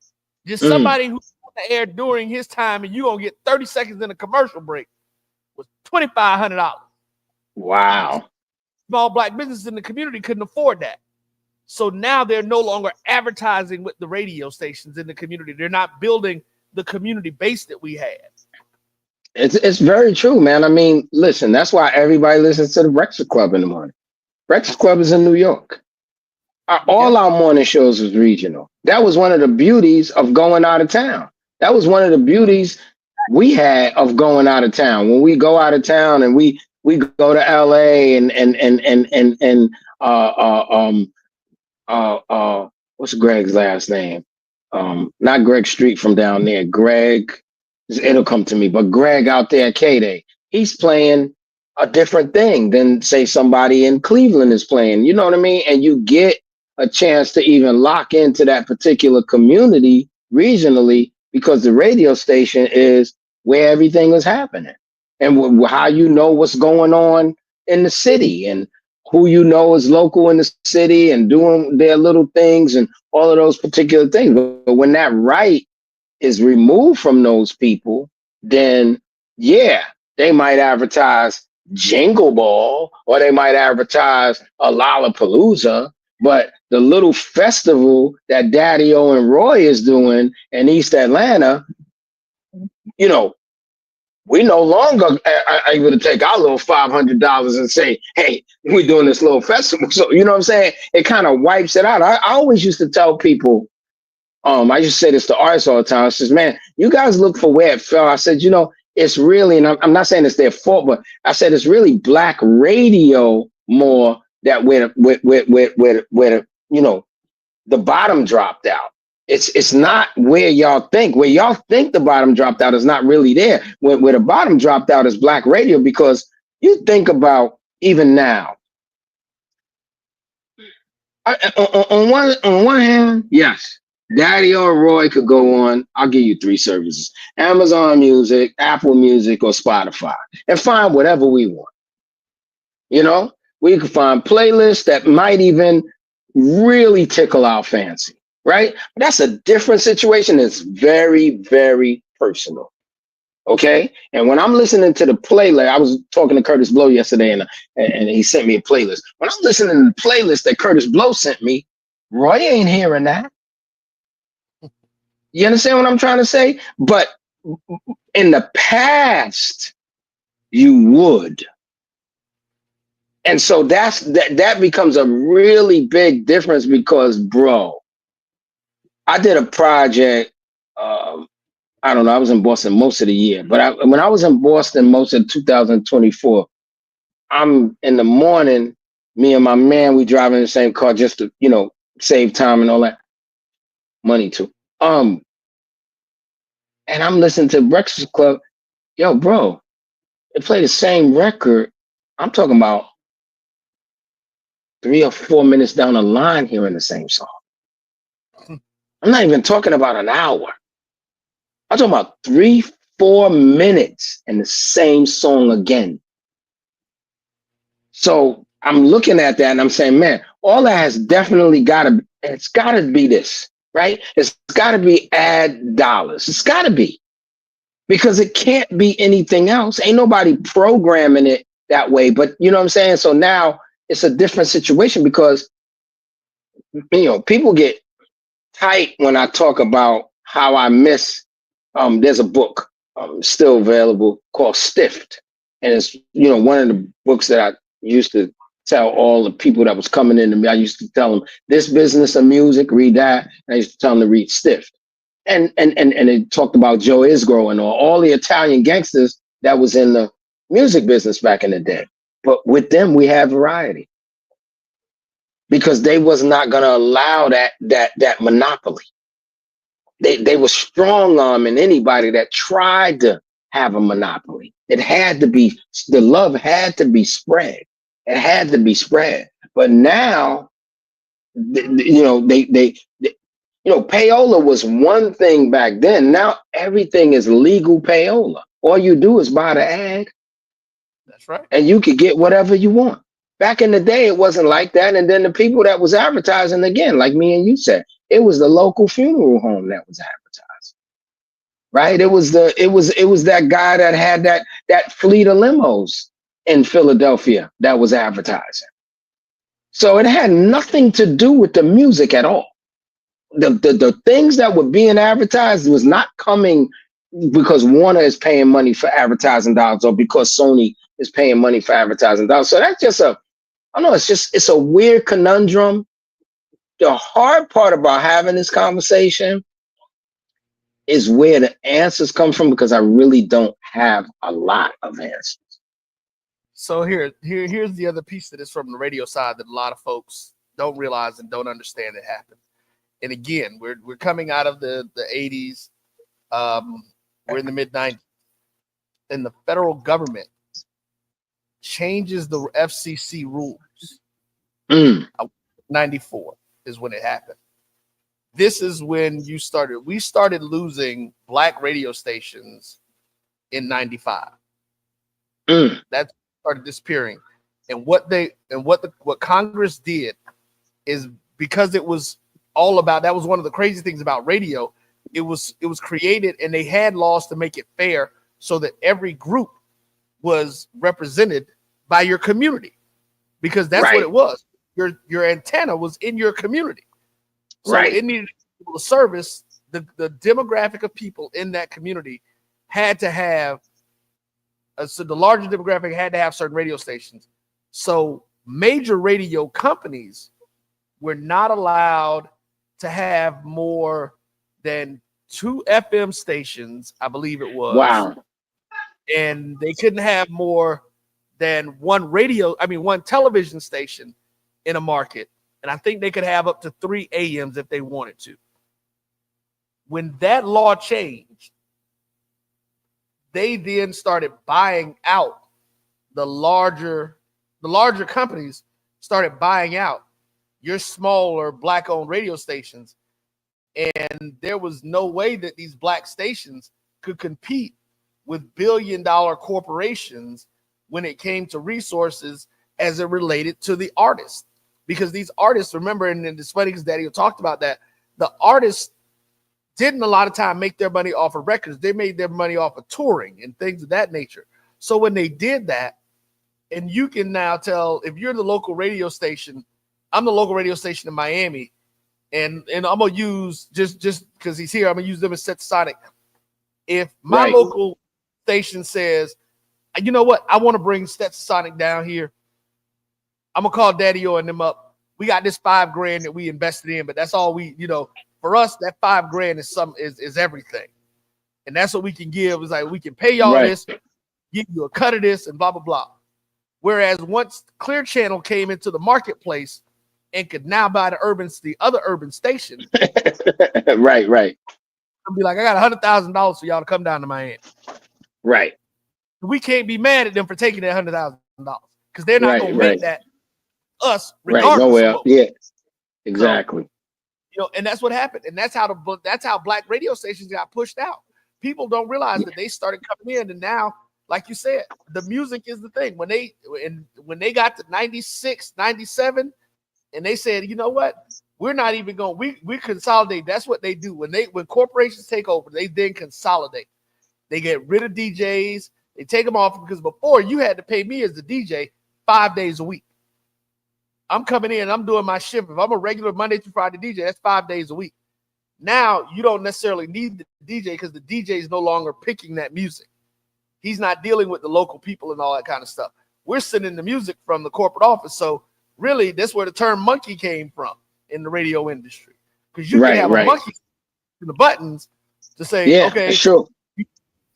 Speaker 2: just somebody who's on the air during his time, and you're going to get 30 seconds in a commercial break, was $2,500.
Speaker 15: Wow.
Speaker 2: Small black businesses in the community couldn't afford that. So now they're no longer advertising with the radio stations in the community. They're not building the community base that we had.
Speaker 15: It's very true, man. I mean, listen, that's why everybody listens to the Breakfast Club in the morning. Breakfast Club is in New York. All our morning shows was regional. That was one of the beauties of going out of town. That was one of the beauties we had of going out of town. When we go out of town and we go to LA and what's Greg's last name? Not Greg Street from down there. Greg, it'll come to me, but Greg out there at K-Day, he's playing a different thing than say somebody in Cleveland is playing. You know what I mean? And you get a chance to even lock into that particular community regionally because the radio station is where everything is happening and how you know what's going on in the city and who you know is local in the city and doing their little things and all of those particular things. But when that right is removed from those people, then yeah, they might advertise Jingle Ball or they might advertise a Lollapalooza, but the little festival that Daddy-O and Roy is doing in East Atlanta, you know, we no longer are able to take our little $500 and say, hey, we're doing this little festival. So, you know what I'm saying? It kind of wipes it out. I always used to tell people, I used to say this to artists all the time. I says, man, you guys look for where it fell. I said, you know, it's really, and I'm not saying it's their fault, but I said it's really black radio more that where you know, the bottom dropped out. It's not where y'all think. Where y'all think the bottom dropped out is not really there. Where the bottom dropped out is black radio, because you think about even now. On one hand, yes, Daddy or Roy could go on. I'll give you 3 services: Amazon Music, Apple Music, or Spotify, and find whatever we want. You know, we can find playlists that might even really tickle our fancy, right? But that's a different situation. It's very, very personal. Okay. And when I'm listening to the playlist, I was talking to Curtis Blow yesterday and he sent me a playlist. When I'm listening to the playlist that Curtis Blow sent me, Roy ain't hearing that. You understand what I'm trying to say? But in the past, you would. And so that becomes a really big difference because, bro, I did a project. I don't know. I was in Boston most of the year, but when I was in Boston most of 2024, I'm in the morning. Me and my man, we driving in the same car just to, you know, save time and all that money too. And I'm listening to Breakfast Club. Yo, bro, they play the same record. I'm talking about 3 or 4 minutes down the line hearing the same song. I'm not even talking about an hour. I'm talking about 3-4 minutes and the same song again. So I'm looking at that and I'm saying, man, all that has definitely it's got to be this, right? It's got to be ad dollars. It's got to be, because it can't be anything else. Ain't nobody programming it that way. But you know what I'm saying? So now it's a different situation because, you know, people get tight when I talk about how I miss. There's a book still available called Stiffed. And it's, you know, one of the books that I used to tell all the people that was coming into me. I used to tell them, this business of music, read that. And I used to tell them to read Stiffed. And it talked about Joe Isgro and all the Italian gangsters that was in the music business back in the day. But with them, we have variety. Because they was not going to allow that monopoly. They were strong-arming anybody that tried to have a monopoly. It had to be, the love had to be spread. It had to be spread. But now, you know, you know, payola was one thing back then. Now everything is legal payola. All you do is buy the ad.
Speaker 2: That's right.
Speaker 15: and you could get whatever you want. Back in the day, it wasn't like that. And then the people that was advertising, again, like me and you said, it was the local funeral home that was advertising, right? It was that guy that had that fleet of limos in Philadelphia that was advertising. So it had nothing to do with the music at all. The things that were being advertised was not coming because Warner is paying money for advertising dollars or because Sony is paying money for advertising dollars. So that's just I don't know, it's a weird conundrum. The hard part about having this conversation is where the answers come from, because I really don't have a lot of answers.
Speaker 2: So here's the other piece to this from the radio side that a lot of folks don't realize and don't understand it happened. And again, we're coming out of the 80s. We're in the mid 90s, and the federal government changes the FCC rules. 94 is when it happened. This is when we started losing black radio stations in 95. That started disappearing. And what Congress did is, because it was all about, that was one of the crazy things about radio. It was created, and they had laws to make it fair so that every group was represented by your community, because that's what it was. Your antenna was in your community. So it needed to be able to service the demographic of people in that community. Had to have so the larger demographic had to have certain radio stations. So major radio companies were not allowed to have more than 2 FM stations, I believe it was.
Speaker 15: Wow.
Speaker 2: And they couldn't have more than one television station in a market. And I think they could have up to 3 AMs if they wanted to. When that law changed, they then started buying out the larger companies started buying out your smaller black-owned radio stations. And there was no way that these black stations could compete with billion-dollar corporations when it came to resources as it related to the artists. Because these artists, remember, and it's funny because Daddy talked about that, the artists didn't a lot of time make their money off of records. They made their money off of touring and things of that nature. So when they did that, and you can now tell, if you're the local radio station, I'm the local radio station in Miami, and I'm gonna use, just because he's here, I'm gonna use them as Sonic. If my local station says, you know what, I want to bring Sonic down here, I'm gonna call Daddy-O and them up. We got this $5,000 that we invested in, but that's all we, for us, that $5,000 is everything. And that's what we can give. Is like, we can pay y'all this, give you a cut of this, and blah, blah, blah. Whereas once Clear Channel came into the marketplace and could now buy the other urban station.
Speaker 15: Right.
Speaker 2: I'll be like, I got $100,000 for y'all to come down to Miami.
Speaker 15: Right.
Speaker 2: We can't be mad at them for taking that $100,000 because they're not going to make that us regardless.
Speaker 15: Yeah, exactly.
Speaker 2: So, and that's what happened, and that's how black radio stations got pushed out. People don't realize that they started coming in, and now, like you said, the music is the thing. When they got to 96, 97, and they said, you know what, we're not even going. We consolidate. That's what they do when corporations take over. They then consolidate. They get rid of DJs. They take them off, because before you had to pay me as the DJ 5 days a week. I'm coming in, I'm doing my shift. If I'm a regular Monday through Friday DJ, that's 5 days a week. Now you don't necessarily need the DJ because the DJ is no longer picking that music. He's not dealing with the local people and all that kind of stuff. We're sending the music from the corporate office. So really, that's where the term monkey came from in the radio industry. Because you can have a monkey in the buttons to say, okay,
Speaker 15: sure,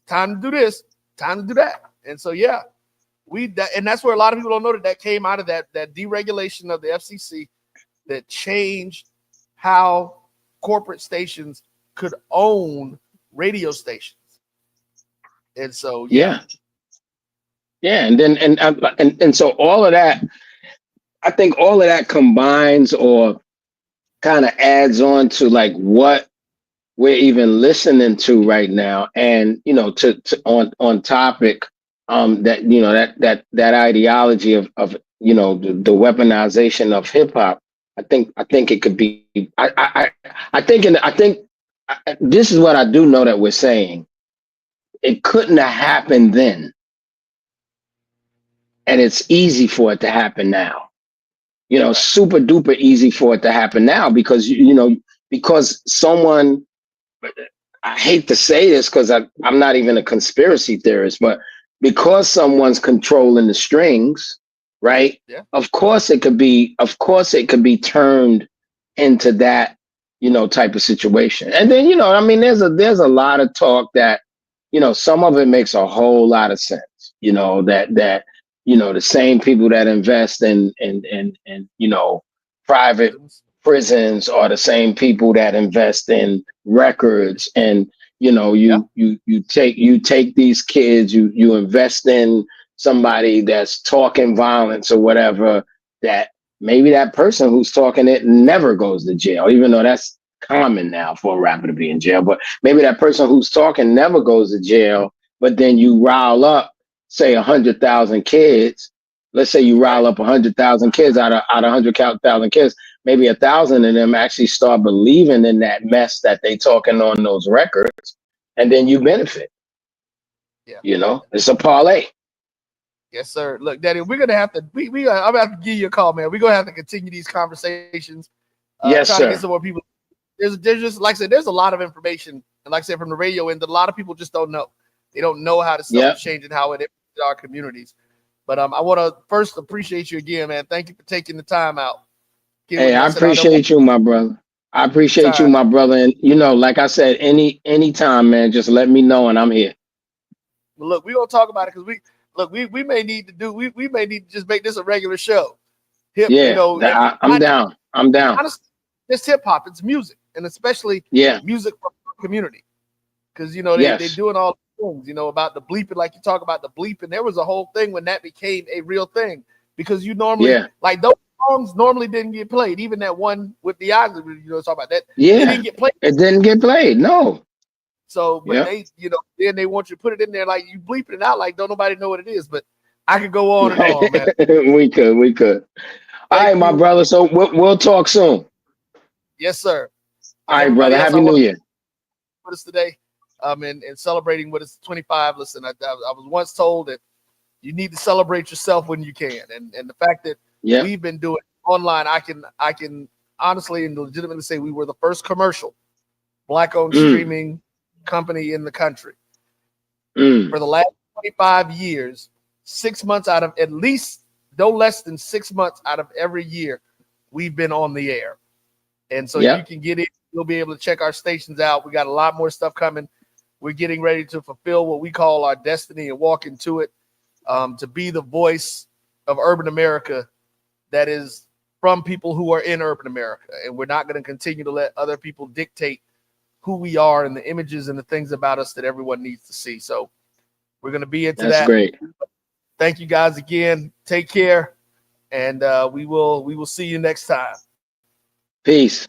Speaker 2: time to do this, time to do that. And so, and that's where a lot of people don't know that came out of that deregulation of the FCC that changed how corporate stations could own radio stations. And so,
Speaker 15: and so all of that, I think all of that combines or kind of adds on to like what we're even listening to right now. And, to on topic that that ideology of the weaponization of hip hop. I think it could be. This is what I do know that we're saying. It couldn't have happened then, and it's easy for it to happen now. Super duper easy for it to happen now because because someone. I hate to say this because I'm not even a conspiracy theorist, but because someone's controlling the strings, right?
Speaker 2: Yeah.
Speaker 15: Of course it could be turned into that, type of situation. And then, I mean, there's a lot of talk that, some of it makes a whole lot of sense, that the same people that invest in private prisons are the same people that invest in records, and you take these kids, you invest in somebody that's talking violence or whatever, that maybe that person who's talking it never goes to jail, even though that's common now for a rapper to be in jail. But maybe that person who's talking never goes to jail, but then you rile up, say, 100,000 kids. Let's say you rile up 100,000 kids out of 100,000 kids. Maybe 1,000 of them actually start believing in that mess that they talking on those records, and then you benefit.
Speaker 2: Yeah.
Speaker 15: It's a parlay.
Speaker 2: Yes, sir. Look, Daddy, we're gonna have to. I'm gonna have to give you a call, man. We're gonna have to continue these conversations.
Speaker 15: Yes,
Speaker 2: trying
Speaker 15: sir.
Speaker 2: to get some more people. There's just, like I said, there's a lot of information, and like I said, from the radio end, a lot of people just don't know. They don't know how the stuff is changing, how it impacts our communities. But I want to first appreciate you again, man. Thank you for taking the time out.
Speaker 15: Hey, I appreciate you, my brother. I appreciate you, my brother. And like I said, anytime, man, just let me know and I'm here.
Speaker 2: Well, look, we're gonna talk about it because we may need to do we may need to just make this a regular show.
Speaker 15: I'm down. I'm down.
Speaker 2: Honestly, it's hip hop, it's music, and especially music from the community. Because they're doing all the things, about the bleeping, like you talk about the bleeping. There was a whole thing when that became a real thing. Because you normally like those songs normally didn't get played. Even that one with the eyes, talk about that.
Speaker 15: Yeah,
Speaker 2: it didn't get played.
Speaker 15: It didn't get played. No.
Speaker 2: So, but they, then they want you to put it in there, like you bleeping it out, like don't nobody know what it is. But I could go on and on, man.
Speaker 15: we could. All right, my brother. So we'll talk soon.
Speaker 2: Yes, sir.
Speaker 15: All right, brother. Happy New Year.
Speaker 2: With us today, and celebrating what is 25. Listen, I was once told that you need to celebrate yourself when you can, and the fact that we've been doing online, I can honestly and legitimately say we were the first commercial Black-owned streaming company in the country. For the last 25 years, 6 months out of at least no less than 6 months out of every year, we've been on the air. And so you can get it. You'll be able to check our stations out. We got a lot more stuff coming. We're getting ready to fulfill what we call our destiny and walk into it, to be the voice of urban America that is from people who are in urban America. And we're not going to continue to let other people dictate who we are and the images and the things about us that everyone needs to see. So we're going to be into that.
Speaker 15: That's great.
Speaker 2: Thank you guys again. Take care. And we will see you next time.
Speaker 15: Peace.